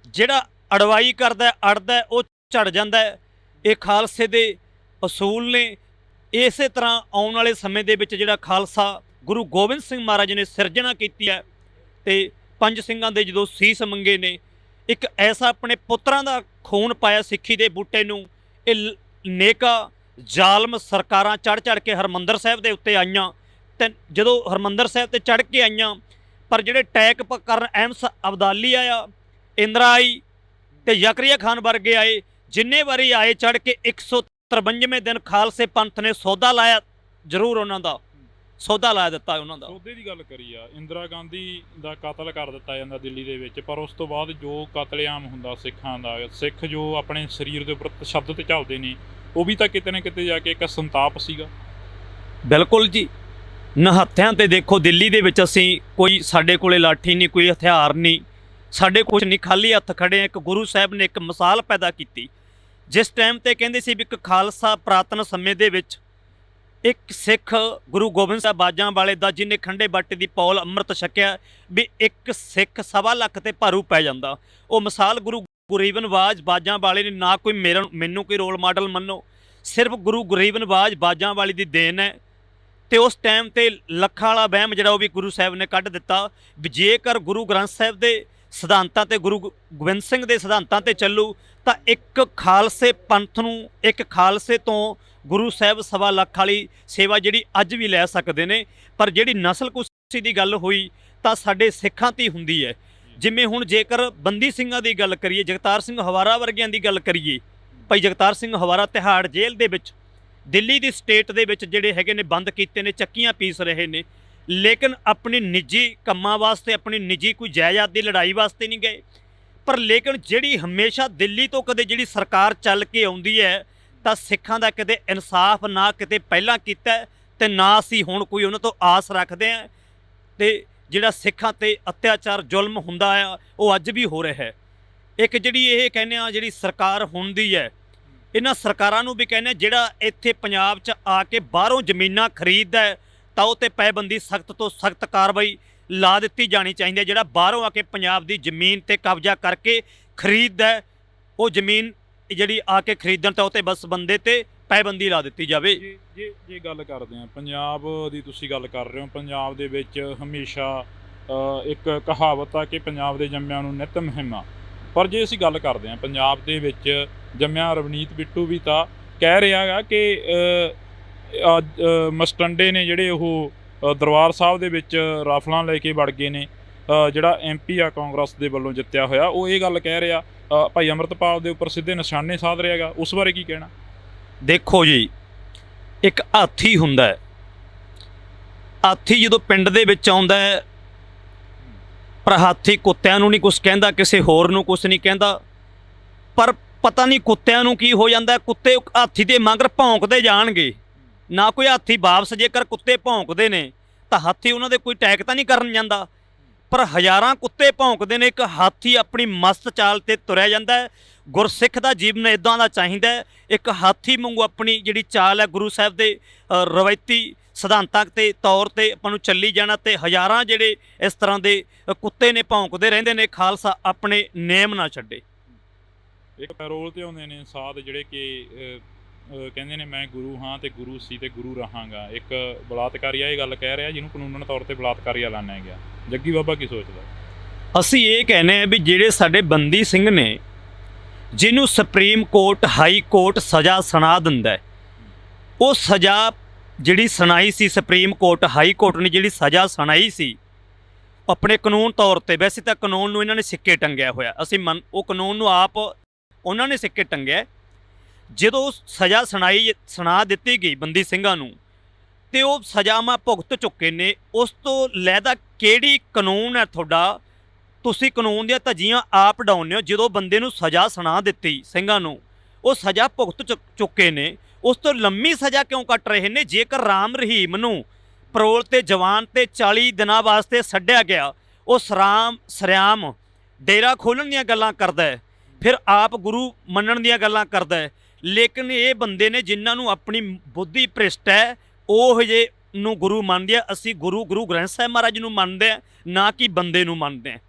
ਜਿਹੜਾ ਅੜਵਾਈ ਕਰਦਾ ਅੜਦਾ ਉਹ ਝੜ ਜਾਂਦਾ। ਇਹ ਖਾਲਸੇ ਦੇ ਅਸੂਲ ਨੇ। ਇਸੇ ਤਰ੍ਹਾਂ ਆਉਣ ਵਾਲੇ ਸਮੇਂ ਦੇ ਵਿੱਚ ਜਿਹੜਾ ਖਾਲਸਾ ਗੁਰੂ ਗੋਬਿੰਦ ਸਿੰਘ ਮਹਾਰਾਜ ਨੇ ਸਿਰਜਣਾ ਕੀਤੀ ਹੈ, ਤੇ 5 ਸਿੰਘਾਂ ਦੇ ਜਦੋਂ ਸੀਸ ਮੰਗੇ ਨੇ, ਇੱਕ ਐਸਾ ਆਪਣੇ ਪੁੱਤਰਾਂ ਦਾ ਖੂਨ ਪਾਇਆ ਸਿੱਖੀ ਦੇ ਬੂਟੇ ਨੂੰ। ਇਹ ਨੇਕਾ ਜ਼ਾਲਮ ਸਰਕਾਰਾਂ ਚੜ੍ਹ ਕੇ ਹਰਿਮੰਦਰ ਸਾਹਿਬ ਦੇ ਉੱਤੇ ਆਈਆਂ, ਤੇ ਜਦੋਂ ਹਰਿਮੰਦਰ ਸਾਹਿਬ ਤੇ ਚੜ੍ਹ ਕੇ ਆਈਆਂ, ਪਰ ਜਿਹੜੇ ਅਟੈਕ ਕਰਨ ਅਹਿਮਦ ਅਬਦਾਲੀ ਆਇਆ, ਇੰਦਰਾ ਆਈ ਤੇ ਜ਼ਕਰੀਆ ਖਾਨ ਵਰਗੇ ਆਏ, ਜਿੰਨੇ ਵਾਰੀ ਆਏ ਚੜ੍ਹ ਕੇ 153ਵੇਂ ਦਿਨ ਖਾਲਸੇ ਪੰਥ ਨੇ ਸੌਦਾ ਲਾਇਆ ਜ਼ਰੂਰ ਉਹਨਾਂ ਦਾ, ਸੌਦਾ ਲਾ ਦਿੱਤਾ ਉਹਨਾਂ ਦਾ। ਸੌਦੇ ਦੀ ਗੱਲ ਕਰੀ ਆ, ਇੰਦਰਾ ਗਾਂਧੀ ਦਾ ਕਤਲ ਕਰ ਦਿੱਤਾ ਜਾਂਦਾ ਦਿੱਲੀ ਦੇ ਵਿੱਚ, ਪਰ ਉਸ ਤੋਂ ਬਾਅਦ ਜੋ ਕਤਲੇਆਮ ਹੁੰਦਾ ਸਿੱਖਾਂ ਦਾ, ਸਿੱਖ ਜੋ ਆਪਣੇ ਸਰੀਰ ਦੇ ਉੱਪਰ ਤਸ਼ੱਦਦ ਚੱਲਦੇ ਨੇ, ਉਹ ਵੀ ਤਾਂ ਕਿਤੇ ਨਾ ਕਿਤੇ ਜਾ ਕੇ ਇੱਕ ਸੰਤਾਪ ਸੀਗਾ। ਬਿਲਕੁਲ ਜੀ, ਨਿਹੱਥਿਆਂ ਤੇ ਦੇਖੋ ਦਿੱਲੀ ਦੇ ਵਿੱਚ ਅਸੀਂ ਕੋਈ, ਸਾਡੇ ਕੋਲੇ ਲਾਠੀ ਨਹੀਂ, ਕੋਈ ਹਥਿਆਰ ਨਹੀਂ, ਸਾਡੇ ਕੁਛ ਨਹੀਂ, ਖਾਲੀ ਹੱਥ ਖੜੇ ਹਾਂ। ਇੱਕ ਗੁਰੂ ਸਾਹਿਬ ਨੇ ਇੱਕ ਮਿਸਾਲ ਪੈਦਾ ਕੀਤੀ। ਜਿਸ ਟਾਈਮ ਤੇ ਕਹਿੰਦੇ ਸੀ ਵੀ ਇੱਕ ਖਾਲਸਾ ਪੁਰਾਤਨ ਸਮੇਂ ਦੇ ਵਿੱਚ ਇੱਕ ਸਿੱਖ ਗੁਰੂ ਗੋਬਿੰਦ ਸਾਹਿਬ ਬਾਜਾਂ ਵਾਲੇ ਦਾ, ਜਿਹਨੇ ਖੰਡੇ ਬਾਟੇ ਦੀ ਪੌਲ ਅੰਮ੍ਰਿਤ ਛਕਿਆ, ਵੀ ਇੱਕ ਸਿੱਖ 1.25 ਲੱਖ ਤੇ ਭਾਰੂ ਪੈ ਜਾਂਦਾ। ਉਹ ਮਿਸਾਲ ਗੁਰੂ ਗਰੀਬ ਨਵਾਜ਼ ਬਾਜਾਂ ਵਾਲੇ ਨੇ, ਨਾ ਕੋਈ ਮੈਨੂੰ ਕੋਈ ਰੋਲ ਮਾਡਲ ਮੰਨੋ, ਸਿਰਫ ਗੁਰੂ ਗਰੀਬ ਨਵਾਜ਼ ਬਾਜਾਂ ਵਾਲੀ ਦੀ ਦੇਣ ਹੈ। ਤੇ ਉਸ ਟਾਈਮ ਤੇ ਲੱਖਾਂ ਵਾਲਾ ਵਹਿਮ ਜਿਹੜਾ ਉਹ ਵੀ ਗੁਰੂ ਸਾਹਿਬ ਨੇ ਕੱਢ ਦਿੱਤਾ ਵੀ ਜੇਕਰ ਗੁਰੂ ਗ੍ਰੰਥ ਸਾਹਿਬ ਦੇ ਸਿਧਾਂਤਾਂ ਤੇ, ਗੁਰੂ ਗੋਬਿੰਦ ਸਿੰਘ ਦੇ ਸਿਧਾਂਤਾਂ ਤੇ ਚੱਲੂ ਤਾਂ ਇੱਕ ਖਾਲਸੇ ਪੰਥ ਨੂੰ, ਇੱਕ ਖਾਲਸੇ ਤੋਂ ਗੁਰੂ ਸਾਹਿਬ 1.25 ਲੱਖ ਵਾਲੀ ਸੇਵਾ ਜਿਹੜੀ ਅੱਜ ਵੀ ਲੈ ਸਕਦੇ ਨੇ। ਪਰ ਜਿਹੜੀ ਨਸਲ ਕੁਸ਼ੀ ਦੀ ਗੱਲ ਹੋਈ ਤਾਂ ਸਾਡੇ ਸਿੱਖਾਂ 'ਤੇ ਹੁੰਦੀ ਹੈ। ਜਿਵੇਂ ਹੁਣ ਜੇਕਰ ਬੰਦੀ ਸਿੰਘਾਂ ਦੀ ਗੱਲ ਕਰੀਏ, ਜਗਤਾਰ ਸਿੰਘ ਹਵਾਰਾ ਵਰਗਿਆਂ ਦੀ ਗੱਲ ਕਰੀਏ, ਭਾਈ ਜਗਤਾਰ ਸਿੰਘ ਹਵਾਰਾ ਤਿਹਾੜ ਜੇਲ੍ਹ ਦੇ ਵਿੱਚ, ਦਿੱਲੀ ਦੀ ਸਟੇਟ ਦੇ ਵਿੱਚ ਜਿਹੜੇ ਹੈਗੇ ਨੇ ਬੰਦ ਕੀਤੇ ਨੇ, ਚੱਕੀਆਂ ਪੀਸ ਰਹੇ ਨੇ, ਲੇਕਿਨ ਆਪਣੀ ਨਿੱਜੀ ਕੰਮਾਂ ਵਾਸਤੇ, ਆਪਣੀ ਨਿੱਜੀ ਕੋਈ ਜਾਇਦਾਦ ਦੀ ਲੜਾਈ ਵਾਸਤੇ ਨਹੀਂ ਗਏ। ਪਰ ਲੇਕਿਨ ਜਿਹੜੀ ਹਮੇਸ਼ਾ ਦਿੱਲੀ ਤੋਂ ਕਦੇ ਜਿਹੜੀ ਸਰਕਾਰ ਚੱਲ ਕੇ ਆਉਂਦੀ ਹੈ ਤਾਂ ਸਿੱਖਾਂ ਦਾ ਕਦੇ ਇਨਸਾਫ ਨਾ ਕਿਤੇ ਪਹਿਲਾਂ ਕੀਤਾ ਤੇ ਨਾ ਅਸੀਂ ਹੁਣ ਕੋਈ ਉਹਨਾਂ ਤੋਂ ਆਸ ਰੱਖਦੇ ਹਾਂ। ਤੇ ਜਿਹੜਾ ਸਿੱਖਾਂ ਤੇ ਅਤਿਆਚਾਰ ਜ਼ੁਲਮ ਹੁੰਦਾ ਆ ਉਹ ਅੱਜ ਵੀ ਹੋ ਰਿਹਾ ਹੈ। ਇੱਕ ਜਿਹੜੀ ਇਹ ਕਹਿੰਦੇ ਆ ਜਿਹੜੀ ਸਰਕਾਰ ਹੁੰਦੀ ਹੈ, ਇਹਨਾਂ ਸਰਕਾਰਾਂ ਨੂੰ ਵੀ ਕਹਿੰਦੇ ਜਿਹੜਾ ਇੱਥੇ ਪੰਜਾਬ 'ਚ ਆ ਕੇ ਬਾਹਰੋਂ ਜ਼ਮੀਨਾਂ ਖਰੀਦਦਾ ਹੈ ਤਾਂ ਉਹ 'ਤੇ ਪਾਬੰਦੀ, ਸਖਤ ਤੋਂ ਸਖਤ ਕਾਰਵਾਈ ਲਾ ਦਿੱਤੀ ਜਾਣੀ ਚਾਹੀਦੀ ਹੈ। ਜਿਹੜਾ ਬਾਹਰੋਂ ਆ ਕੇ ਪੰਜਾਬ ਦੀ ਜ਼ਮੀਨ 'ਤੇ ਕਬਜ਼ਾ ਕਰਕੇ ਖਰੀਦਦਾ, ਉਹ ਜ਼ਮੀਨ ਜਿਹੜੀ ਆ ਕੇ ਖਰੀਦਣ ਤਾਂ ਉਹ 'ਤੇ ਬਸ ਬੰਦੇ 'ਤੇ ਪਾਬੰਦੀ ਲਾ ਦਿੱਤੀ ਜਾਵੇ। ਜੇ ਗੱਲ ਕਰਦੇ ਹਾਂ ਪੰਜਾਬ ਦੀ, ਤੁਸੀਂ ਗੱਲ ਕਰ ਰਹੇ ਹੋ, ਪੰਜਾਬ ਦੇ ਵਿੱਚ ਹਮੇਸ਼ਾ ਇੱਕ ਕਹਾਵਤ ਆ ਕਿ ਪੰਜਾਬ ਦੇ ਜੰਮਿਆਂ ਨੂੰ ਨਿੱਤ ਮੁਹਿੰਮਾਂ। ਪਰ ਜੇ ਅਸੀਂ ਗੱਲ ਕਰਦੇ ਹਾਂ ਪੰਜਾਬ ਦੇ ਵਿੱਚ ਜੰਮਿਆ ਰਵਨੀਤ ਬਿੱਟੂ ਵੀ ਤਾਂ ਕਹਿ ਰਿਹਾ ਗਾ ਕਿ ਮਸਟੰਡੇ ਨੇ ਜਿਹੜੇ ਉਹ ਦਰਬਾਰ ਸਾਹਿਬ ਦੇ ਵਿੱਚ ਰਾਫਲਾਂ ਲੈ ਕੇ ਵੜ ਗਏ ਨੇ। ਜਿਹੜਾ MP ਆ ਕਾਂਗਰਸ ਦੇ ਵੱਲੋਂ ਜਿੱਤਿਆ ਹੋਇਆ, ਉਹ ਇਹ ਗੱਲ ਕਹਿ ਰਿਹਾ, ਭਾਈ ਅੰਮ੍ਰਿਤਪਾਲ ਦੇ ਉੱਪਰ ਸਿੱਧੇ ਨਿਸ਼ਾਨੇ ਸਾਧ ਰਿਹਾ ਗਾ। ਉਸ ਬਾਰੇ ਕੀ ਕਹਿਣਾ? ਦੇਖੋ ਜੀ, ਇੱਕ ਹਾਥੀ ਹੁੰਦਾ ਹੈ, ਹਾਥੀ ਜਦੋਂ ਪਿੰਡ ਦੇ ਵਿੱਚ ਆਉਂਦਾ ਹੈ, ਪਰ ਹਾਥੀ ਕੁੱਤਿਆਂ ਨੂੰ ਨਹੀਂ ਕੁਛ ਕਹਿੰਦਾ, ਕਿਸੇ ਹੋਰ ਨੂੰ ਕੁਛ ਨਹੀਂ ਕਹਿੰਦਾ। ਪਰ ਪਤਾ ਨਹੀਂ ਕੁੱਤਿਆਂ ਨੂੰ ਕੀ ਹੋ ਜਾਂਦਾ, ਕੁੱਤੇ ਹਾਥੀ ਦੇ ਮਗਰ ਭੌਂਕਦੇ ਜਾਣਗੇ। ਨਾ ਕੋਈ ਹਾਥੀ ਵਾਪਸ, ਜੇਕਰ ਕੁੱਤੇ ਭੌਂਕਦੇ ਨੇ ਤਾਂ ਹਾਥੀ ਉਹਨਾਂ ਦੇ ਕੋਈ ਅਟੈਕ ਤਾਂ ਨਹੀਂ ਕਰਨ ਜਾਂਦਾ, ਪਰ ਹਜ਼ਾਰਾਂ ਕੁੱਤੇ ਭੌਂਕਦੇ ਨੇ, ਇੱਕ ਹਾਥੀ ਆਪਣੀ ਮਸਤ ਚਾਲ ਤੇ ਤੁਰਿਆ ਜਾਂਦਾ ਹੈ। ਗੁਰਸਿੱਖ ਦਾ ਜੀਵਨ ਇੱਦਾਂ ਦਾ ਚਾਹੀਦਾ ਹੈ, ਇੱਕ ਹਾਥੀ ਵਾਂਗੂ ਆਪਣੀ ਜਿਹੜੀ ਚਾਲ ਹੈ ਗੁਰੂ ਸਾਹਿਬ ਦੇ ਰਵਾਇਤੀ ਸਿਧਾਂਤਾਂ ਤੇ ਤੌਰ ਤੇ ਆਪਾਂ ਨੂੰ ਚੱਲੀ ਜਾਣਾ। ਤੇ ਹਜ਼ਾਰਾਂ ਜਿਹੜੇ ਇਸ ਤਰ੍ਹਾਂ ਦੇ ਕੁੱਤੇ ਨੇ ਭੌਂਕਦੇ ਰਹਿੰਦੇ ਨੇ, ਖਾਲਸਾ ਆਪਣੇ ਨੇਮ ਨਾ ਛੱਡੇ। ਇੱਕ ਪੈਰੋਲ ਤੇ ਆਉਂਦੇ ਨੇ ਸਾਧ ਜਿਹੜੇ ਕਿ ਕਹਿੰਦੇ ਨੇ ਮੈਂ ਗੁਰੂ ਹਾਂ ਤੇ ਗੁਰੂ ਸੀ ਤੇ ਗੁਰੂ ਰਹਾਂਗਾ। ਇੱਕ ਬਲਾਤਕਾਰੀਆ ਇਹ ਗੱਲ ਕਹਿ ਰਿਹਾ ਜਿਹਨੂੰ ਕਾਨੂੰਨ ਤੌਰ ਤੇ ਬਲਾਤਕਾਰੀ ਐਲਾਨਿਆ ਗਿਆ। ਜੱਗੀ ਬਾਬਾ ਕੀ ਸੋਚਦਾ? ਅਸੀਂ ਇਹ ਕਹਿੰਦੇ ਹਾਂ ਵੀ ਜਿਹੜੇ ਸਾਡੇ ਬੰਦੀ ਸਿੰਘ ਨੇ, ਜਿਹਨੂੰ ਸੁਪਰੀਮ ਕੋਰਟ, ਹਾਈ ਕੋਰਟ ਸਜ਼ਾ ਸੁਣਾ ਦਿੰਦਾ, ਉਹ ਸਜ਼ਾ ਜਿਹੜੀ ਸੁਣਾਈ ਸੀ ਸੁਪਰੀਮ ਕੋਰਟ, ਹਾਈ ਕੋਰਟ ਨੇ ਜਿਹੜੀ ਸਜ਼ਾ ਸੁਣਾਈ ਸੀ ਆਪਣੇ ਕਾਨੂੰਨ ਤੌਰ ਤੇ, ਵੈਸੇ ਤਾਂ ਕਾਨੂੰਨ ਨੂੰ ਇਹਨਾਂ ਨੇ ਸਿੱਕੇ ਟੰਗਿਆ ਹੋਇਆ, ਅਸੀਂ ਉਹ ਕਾਨੂੰਨ ਨੂੰ ਆਪ ਉਹਨਾਂ ਨੇ ਸਿੱਕੇ ਟੰਗਿਆ। ਜਦੋਂ ਸਜ਼ਾ ਸੁਣਾ ਦਿੱਤੀ ਗਈ ਬੰਦੀ ਸਿੰਘਾਂ ਨੂੰ ਤੇ ਉਹ ਸਜ਼ਾਵਾਂ ਭੁਗਤ ਚੁੱਕੇ ਨੇ, ਉਸ ਤੋਂ ਲੈਦਾ ਕਿਹੜੀ ਕਾਨੂੰਨ ਹੈ ਤੁਹਾਡਾ? ਤੁਸੀਂ ਕਾਨੂੰਨ ਦੀਆਂ ਧੱਜੀਆਂ ਆਪ ਡਾਉਂਦੇ ਹੋ। ਜਦੋਂ ਬੰਦੇ ਨੂੰ ਸਜ਼ਾ ਸੁਣਾ ਦਿੱਤੀ ਸਿੰਘਾਂ ਨੂੰ, ਉਹ ਸਜ਼ਾ ਭੁਗਤ ਚੁੱਕੇ ਨੇ, ਉਸ ਤੋਂ ਲੰਮੀ ਸਜ਼ਾ ਕਿਉਂ ਕੱਟ ਰਹੇ ਨੇ? ਜੇਕਰ ਰਾਮ ਰਹੀਮ ਨੂੰ ਪਰੋਲ ਤੇ ਜਵਾਨ ਤੇ 40 ਦਿਨਾਂ ਵਾਸਤੇ ਛੱਡਿਆ ਗਿਆ, ਉਹ ਸਰਿਆਮ ਡੇਰਾ ਖੋਲ੍ਹਣ ਦੀਆਂ ਗੱਲਾਂ ਕਰਦਾ ਹੈ, ਫਿਰ ਆਪ ਗੁਰੂ ਮੰਨਣ ਦੀਆਂ ਗੱਲਾਂ ਕਰਦਾ ਹੈ। ਲੇਕਿਨ ਇਹ ਬੰਦੇ ਨੇ ਜਿਨ੍ਹਾਂ ਨੂੰ ਆਪਣੀ ਬੁੱਧੀ ਭ੍ਰਿਸ਼ਟ ਹੈ, ਉਹ ਜੇ ਨੂੰ ਗੁਰੂ ਮੰਨਦੇ ਆ। ਅਸੀਂ ਗੁਰੂ ਗ੍ਰੰਥ ਸਾਹਿਬ ਮਹਾਰਾਜ ਨੂੰ ਮੰਨਦੇ ਆ, ਨਾ ਕਿ ਬੰਦੇ ਨੂੰ ਮੰਨਦੇ ਆ।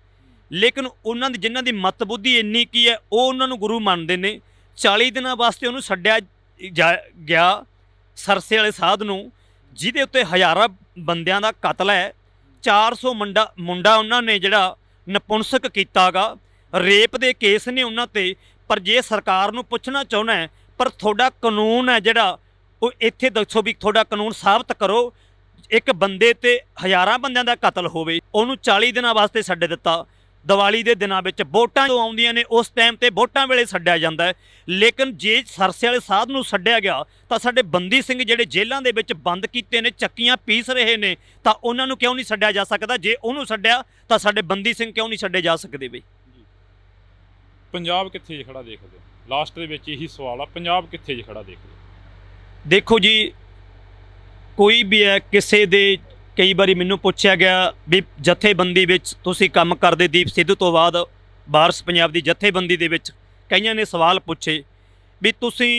ਲੇਕਿਨ ਉਹਨਾਂ ਦੀ ਜਿਨ੍ਹਾਂ ਦੀ ਮਤ ਬੁੱਧੀ ਇੰਨੀ ਕੀ ਹੈ, ਉਹ ਉਹਨਾਂ ਨੂੰ ਗੁਰੂ ਮੰਨਦੇ ਨੇ। 40 ਦਿਨਾਂ ਵਾਸਤੇ ਉਹਨੂੰ ਛੱਡਿਆ ਗਿਆ, ਸਰਸੇ ਵਾਲੇ ਸਾਧ ਨੂੰ, ਜਿਹਦੇ ਉੱਤੇ ਹਜ਼ਾਰਾਂ ਬੰਦਿਆਂ ਦਾ ਕਤਲ ਹੈ। 400 ਮੁੰਡਾ ਉਹਨਾਂ ਨੇ ਜਿਹੜਾ ਨਪੁੰਸਕ ਕੀਤਾ ਗਾ, ਰੇਪ ਦੇ ਕੇਸ ਨੇ ਉਹਨਾਂ ਤੇ। ਪਰ ਜੇ ਸਰਕਾਰ ਨੂੰ ਪੁੱਛਣਾ ਚਾਹੁੰਦਾ ਹੈ, ਪਰ ਤੁਹਾਡਾ ਕਾਨੂੰਨ ਹੈ ਜਿਹੜਾ, ਉਹ ਇੱਥੇ ਦੱਸੋ ਵੀ ਤੁਹਾਡਾ ਕਾਨੂੰਨ ਸਾਬਤ ਕਰੋ। ਇੱਕ ਬੰਦੇ ਤੇ ਹਜ਼ਾਰਾਂ ਬੰਦਿਆਂ ਦਾ ਕਤਲ ਹੋਵੇ, ਉਹਨੂੰ 40 ਦਿਨਾਂ ਵਾਸਤੇ ਛੱਡ ਦਿੱਤਾ। ਦੀਵਾਲੀ ਦੇ ਦਿਨਾਂ ਵਿੱਚ ਵੋਟਾਂ ਜਦੋਂ ਆਉਂਦੀਆਂ ਨੇ ਉਸ ਟਾਈਮ ਤੇ ਵੋਟਾਂ ਵੇਲੇ ਛੱਡਿਆ ਜਾਂਦਾ ਹੈ। ਲੇਕਿਨ ਜੇ ਸਰਸੇ ਵਾਲੇ ਸਾਧ ਨੂੰ ਛੱਡਿਆ ਗਿਆ ਤਾਂ ਸਾਡੇ ਬੰਦੀ ਸਿੰਘ ਜਿਹੜੇ ਜੇਲ੍ਹਾਂ ਦੇ ਵਿੱਚ ਬੰਦ ਕੀਤੇ ਨੇ, ਚੱਕੀਆਂ ਪੀਸ ਰਹੇ ਨੇ, ਤਾਂ ਉਹਨਾਂ ਨੂੰ ਕਿਉਂ ਨਹੀਂ ਛੱਡਿਆ ਜਾ ਸਕਦਾ? ਜੇ ਉਹਨੂੰ ਛੱਡਿਆ ਤਾਂ ਸਾਡੇ ਬੰਦੀ ਸਿੰਘ ਕਿਉਂ ਨਹੀਂ ਛੱਡੇ ਜਾ ਸਕਦੇ ਬਈ? ਪੰਜਾਬ ਕਿੱਥੇ ਜੇ ਖੜਾ ਦੇਖਦੇ ਹੋ? ਲਾਸਟ ਦੇ ਵਿੱਚ ਇਹੀ ਸਵਾਲ ਆ, ਪੰਜਾਬ ਕਿੱਥੇ ਜੇ ਖੜਾ ਦੇਖਦੇ ਹੋ? ਦੇਖੋ ਜੀ, ਕੋਈ ਵੀ ਹੈ, ਕਿਸੇ ਦੇ ਕਈ ਵਾਰੀ ਮੈਨੂੰ ਪੁੱਛਿਆ ਗਿਆ ਵੀ ਜਥੇਬੰਦੀ ਵਿੱਚ ਤੁਸੀਂ ਕੰਮ ਕਰਦੇ ਦੀਪ ਸਿੱਧੂ ਤੋਂ ਬਾਅਦ ਵਾਰਸ ਪੰਜਾਬ ਦੀ ਜਥੇਬੰਦੀ ਦੇ ਵਿੱਚ ਕਈਆਂ ਨੇ ਸਵਾਲ ਪੁੱਛੇ ਵੀ ਤੁਸੀਂ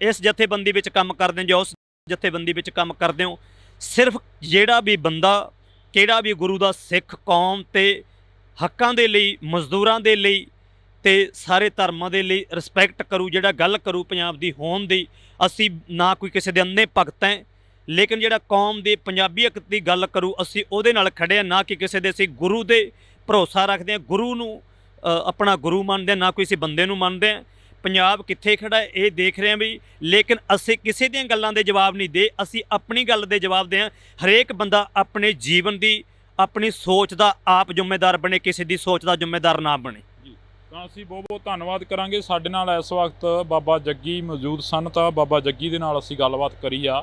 ਇਸ ਜਥੇਬੰਦੀ ਵਿੱਚ ਕੰਮ ਕਰਦੇ ਹੋ ਜਾਂ ਉਸ ਜਥੇਬੰਦੀ ਵਿੱਚ ਕੰਮ ਕਰਦੇ ਹੋ। ਸਿਰਫ ਜਿਹੜਾ ਵੀ ਬੰਦਾ, ਕਿਹੜਾ ਵੀ ਗੁਰੂ ਦਾ ਸਿੱਖ ਕੌਮ ਤੇ ਹੱਕਾਂ ਦੇ ਲਈ, ਮਜ਼ਦੂਰਾਂ ਦੇ ਲਈ ਤੇ ਸਾਰੇ ਧਰਮਾਂ ਦੇ ਲਈ ਰਿਸਪੈਕਟ ਕਰੂ, ਜਿਹੜਾ ਗੱਲ ਕਰੂ ਪੰਜਾਬ ਦੀ ਹੋਣ ਦੀ, ਅਸੀਂ ਨਾ ਕੋਈ ਕਿਸੇ ਦੇ ਅੰਨੇ ਭਗਤ ਹੈ, ਲੇਕਿਨ ਜਿਹੜਾ ਕੌਮ ਦੇ ਪੰਜਾਬੀਅਤ ਦੀ ਗੱਲ ਕਰੂ ਅਸੀਂ ਉਹਦੇ ਨਾਲ ਖੜੇ ਹਾਂ, ਨਾ ਕਿ ਕਿਸੇ ਦੇ ਅਸੀਂ ਗੁਰੂ ਦੇ ਭਰੋਸਾ ਰੱਖਦੇ ਹਾਂ, ਗੁਰੂ ਨੂੰ ਆਪਣਾ ਗੁਰੂ ਮੰਨਦੇ ਹਾਂ, ਨਾ ਕੋਈ ਅਸੀਂ ਬੰਦੇ ਨੂੰ ਮੰਨਦੇ ਹਾਂ। ਪੰਜਾਬ ਕਿੱਥੇ ਖੜਾ ਹੈ ਇਹ ਦੇਖ ਰਹੇ ਹਾਂ ਵੀ, ਲੇਕਿਨ ਅਸੀਂ ਕਿਸੇ ਦੀਆਂ ਗੱਲਾਂ ਦੇ ਜਵਾਬ ਨਹੀਂ ਦੇ, ਅਸੀਂ ਆਪਣੀ ਗੱਲ ਦੇ ਜਵਾਬ ਦੇ ਹਾਂ। ਹਰੇਕ ਬੰਦਾ ਆਪਣੇ ਜੀਵਨ ਦੀ, ਆਪਣੀ ਸੋਚ ਦਾ ਆਪ ਜ਼ਿੰਮੇਦਾਰ ਬਣੇ, ਕਿਸੇ ਦੀ ਸੋਚ ਦਾ ਜ਼ਿੰਮੇਦਾਰ ਨਾ ਬਣੇ। ਤਾਂ ਅਸੀਂ ਬਹੁਤ ਬਹੁਤ ਧੰਨਵਾਦ ਕਰਾਂਗੇ। ਸਾਡੇ ਨਾਲ ਇਸ ਵਕਤ ਬਾਬਾ ਜੱਗੀ ਮੌਜੂਦ ਸਨ, ਤਾਂ ਬਾਬਾ ਜੱਗੀ ਦੇ ਨਾਲ ਅਸੀਂ ਗੱਲਬਾਤ ਕਰੀ ਆ।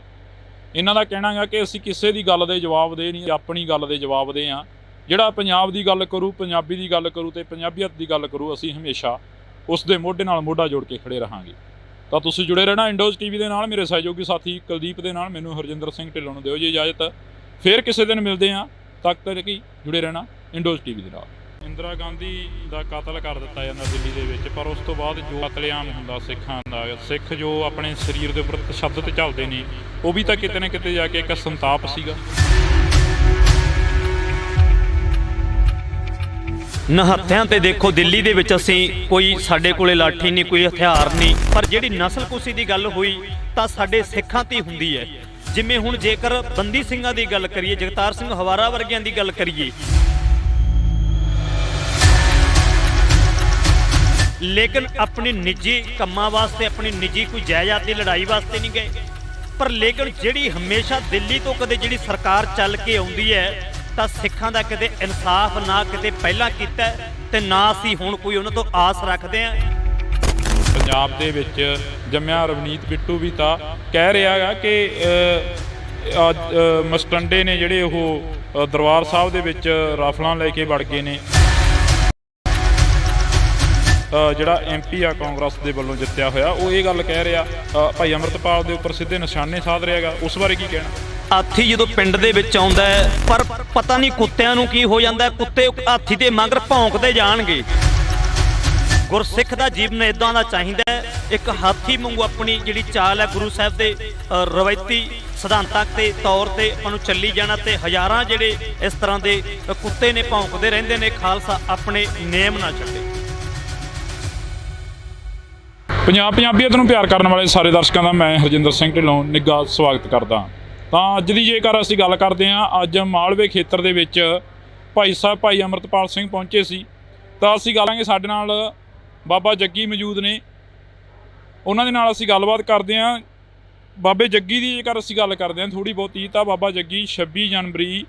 ਇਹਨਾਂ ਦਾ ਕਹਿਣਾ ਹੈ ਕਿ ਅਸੀਂ ਕਿਸੇ ਦੀ ਗੱਲ ਦੇ ਜਵਾਬ ਦੇ ਨਹੀਂ, ਆਪਣੀ ਗੱਲ ਦੇ ਜਵਾਬ ਦੇ ਹਾਂ। ਜਿਹੜਾ ਪੰਜਾਬ ਦੀ ਗੱਲ ਕਰੂ, ਪੰਜਾਬੀ ਦੀ ਗੱਲ ਕਰੂ ਤੇ ਪੰਜਾਬੀਅਤ ਦੀ ਗੱਲ ਕਰੂ, ਅਸੀਂ ਹਮੇਸ਼ਾ ਉਸ ਦੇ ਮੋਢੇ ਨਾਲ ਮੋਢਾ ਜੋੜ ਕੇ ਖੜੇ ਰਹਾਂਗੇ। ਤਾਂ ਤੁਸੀਂ ਜੁੜੇ ਰਹਿਣਾ ਇੰਡੋਜ਼ ਟੀਵੀ ਦੇ ਨਾਲ। ਮੇਰੇ ਸਹਿਯੋਗੀ ਸਾਥੀ ਕੁਲਦੀਪ ਦੇ ਨਾਲ, ਮੈਨੂੰ ਹਰਜਿੰਦਰ ਸਿੰਘ ਢਿੱਲੋਂ ਨੂੰ ਦਿਓ ਜੀ ਇਜਾਜ਼ਤ। ਫਿਰ ਕਿਸੇ ਦਿਨ ਮਿਲਦੇ ਹਾਂ, ਤੱਕ ਤੱਕ ਹੀ ਜੁੜੇ ਰਹਿਣਾ ਇੰਡੋਜ਼ ਟੀਵੀ ਦੇ ਨਾਲ। ਇੰਦਰਾ ਗਾਂਧੀ ਦਾ ਕਤਲ ਕਰ ਦਿੱਤਾ ਜਾਂਦਾ ਦਿੱਲੀ ਦੇ ਵਿੱਚ, ਪਰ ਉਸ ਤੋਂ ਬਾਅਦ ਜੋ ਕਤਲੇਆਮ ਹੁੰਦਾ ਸਿੱਖਾਂ ਦਾ, ਸਿੱਖ ਜੋ ਆਪਣੇ ਸਰੀਰ ਦੇ ਉੱਪਰ ਤਸ਼ੱਦਦ ਚੱਲਦੇ ਨੇ, ਉਹ ਵੀ ਤਾਂ ਕਿਤੇ ਨਾ ਕਿਤੇ ਜਾ ਕੇ ਇੱਕ ਸੰਤਾਪ ਸੀਗਾ। ਨਿਹੱਥਿਆਂ ਤੇ ਦੇਖੋ, ਦਿੱਲੀ ਦੇ ਵਿੱਚ ਅਸੀਂ ਕੋਈ, ਸਾਡੇ ਕੋਲੇ ਲਾਠੀ ਨਹੀਂ, ਕੋਈ ਹਥਿਆਰ ਨਹੀਂ, ਪਰ ਜਿਹੜੀ ਨਸਲਕੁਸ਼ੀ ਦੀ ਗੱਲ ਹੋਈ ਤਾਂ ਸਾਡੇ ਸਿੱਖਾਂ ਤੇ ਹੁੰਦੀ ਹੈ। ਜਿਵੇਂ ਹੁਣ ਜੇਕਰ ਬੰਦੀ ਸਿੰਘਾਂ ਦੀ ਗੱਲ ਕਰੀਏ, ਜਗਤਾਰ ਸਿੰਘ ਹਵਾਰਾ ਵਰਗਿਆਂ ਦੀ ਗੱਲ ਕਰੀਏ, ਲੇਕਿਨ ਆਪਣੀ ਨਿੱਜੀ ਕੰਮਾਂ ਵਾਸਤੇ, ਆਪਣੀ ਨਿੱਜੀ ਕੋਈ ਜਾਇਦਾਦ ਦੀ ਲੜਾਈ ਵਾਸਤੇ ਨਹੀਂ ਗਏ। ਪਰ ਲੇਕਿਨ ਜਿਹੜੀ ਹਮੇਸ਼ਾ ਦਿੱਲੀ ਤੋਂ ਕਦੇ ਜਿਹੜੀ ਸਰਕਾਰ ਚੱਲ ਕੇ ਆਉਂਦੀ ਹੈ ਤਾਂ ਸਿੱਖਾਂ ਦਾ ਕਦੇ ਇਨਸਾਫ ਨਾ ਕਿਤੇ ਪਹਿਲਾਂ ਕੀਤਾ ਤੇ ਨਾ ਅਸੀਂ ਹੁਣ ਕੋਈ ਉਹਨਾਂ ਤੋਂ ਆਸ ਰੱਖਦੇ ਹਾਂ। ਪੰਜਾਬ ਦੇ ਵਿੱਚ ਜੰਮਿਆ ਰਵਨੀਤ ਬਿੱਟੂ ਵੀ ਤਾਂ ਕਹਿ ਰਿਹਾ ਹੈਗਾ ਕਿ ਮਸਟੰਡੇ ਨੇ ਜਿਹੜੇ ਉਹ ਦਰਬਾਰ ਸਾਹਿਬ ਦੇ ਵਿੱਚ ਰਾਫਲਾਂ ਲੈ ਕੇ ਵੜ ਗਏ ਨੇ। ਜਿਹੜਾ MP ਆ ਕਾਂਗਰਸ ਦੇ ਵੱਲੋਂ ਜਿੱਤਿਆ ਹੋਇਆ, ਉਹ ਇਹ ਗੱਲ ਕਹਿ ਰਿਹਾ, ਭਾਈ ਅੰਮ੍ਰਿਤਪਾਲ ਦੇ ਉੱਪਰ ਸਿੱਧੇ ਨਿਸ਼ਾਨੇ ਸਾਧ ਰਿਹਾ ਹੈਗਾ। ਉਸ ਬਾਰੇ ਕੀ ਕਹਿਣਾ? ਹਾਥੀ ਜਦੋਂ ਪਿੰਡ ਦੇ ਵਿੱਚ ਆਉਂਦਾ ਹੈ, ਪਰ ਪਤਾ ਨਹੀਂ ਕੁੱਤਿਆਂ ਨੂੰ ਕੀ ਹੋ ਜਾਂਦਾ, ਕੁੱਤੇ ਹਾਥੀ ਦੇ ਮਗਰ ਭੌਂਕਦੇ ਜਾਣਗੇ। ਗੁਰਸਿੱਖ ਦਾ ਜੀਵਨ ਇਦਾਂ ਦਾ ਚਾਹੀਦਾ ਹੈ, ਇੱਕ ਹਾਥੀ ਵਾਂਗੂ ਆਪਣੀ ਜਿਹੜੀ ਚਾਲ ਹੈ ਗੁਰੂ ਸਾਹਿਬ ਦੇ ਰਵਾਇਤੀ ਸਿਧਾਂਤਾਂ ਤੇ ਤੌਰ ਤੇ ਆਪਾਂ ਨੂੰ ਚੱਲੀ ਜਾਣਾ, ਤੇ ਹਜ਼ਾਰਾਂ ਜਿਹੜੇ ਇਸ ਤਰ੍ਹਾਂ ਦੇ ਕੁੱਤੇ ਨੇ ਭੌਂਕਦੇ ਰਹਿੰਦੇ ਨੇ, ਖਾਲਸਾ ਆਪਣੇ ਨੇਮ ਨਾ ਛੱਡੇ। ਪੰਜਾਬੀਅਤ ਨੂੰ ਪਿਆਰ ਕਰਨ ਵਾਲੇ ਸਾਰੇ ਦਰਸ਼ਕਾਂ ਦਾ ਮੈਂ ਹਰਜਿੰਦਰ ਸਿੰਘ ਢਿੱਲੋਂ ਨਿੱਘਾ ਸਵਾਗਤ ਕਰਦਾ। ਤਾਂ ਅੱਜ ਦੀ ਜੇਕਰ ਅਸੀਂ ਗੱਲ ਕਰਦੇ ਹਾਂ, ਅੱਜ ਮਾਲਵੇ ਖੇਤਰ ਦੇ ਵਿੱਚ ਭਾਈ ਸਾਹਿਬ ਭਾਈ ਅੰਮ੍ਰਿਤਪਾਲ ਸਿੰਘ ਪਹੁੰਚੇ ਸੀ। ਤਾਂ ਅਸੀਂ ਕਰਾਂਗੇ, ਸਾਡੇ ਨਾਲ ਬਾਬਾ ਜੱਗੀ ਮੌਜੂਦ ਨੇ, ਉਹਨਾਂ ਦੇ ਨਾਲ ਅਸੀਂ ਗੱਲਬਾਤ ਕਰਦੇ ਹਾਂ। ਬਾਬੇ ਜੱਗੀ ਦੀ ਜੇਕਰ ਅਸੀਂ ਗੱਲ ਕਰਦੇ ਹਾਂ ਥੋੜ੍ਹੀ ਬਹੁਤੀ, ਤਾਂ ਬਾਬਾ ਜੱਗੀ 26 ਜਨਵਰੀ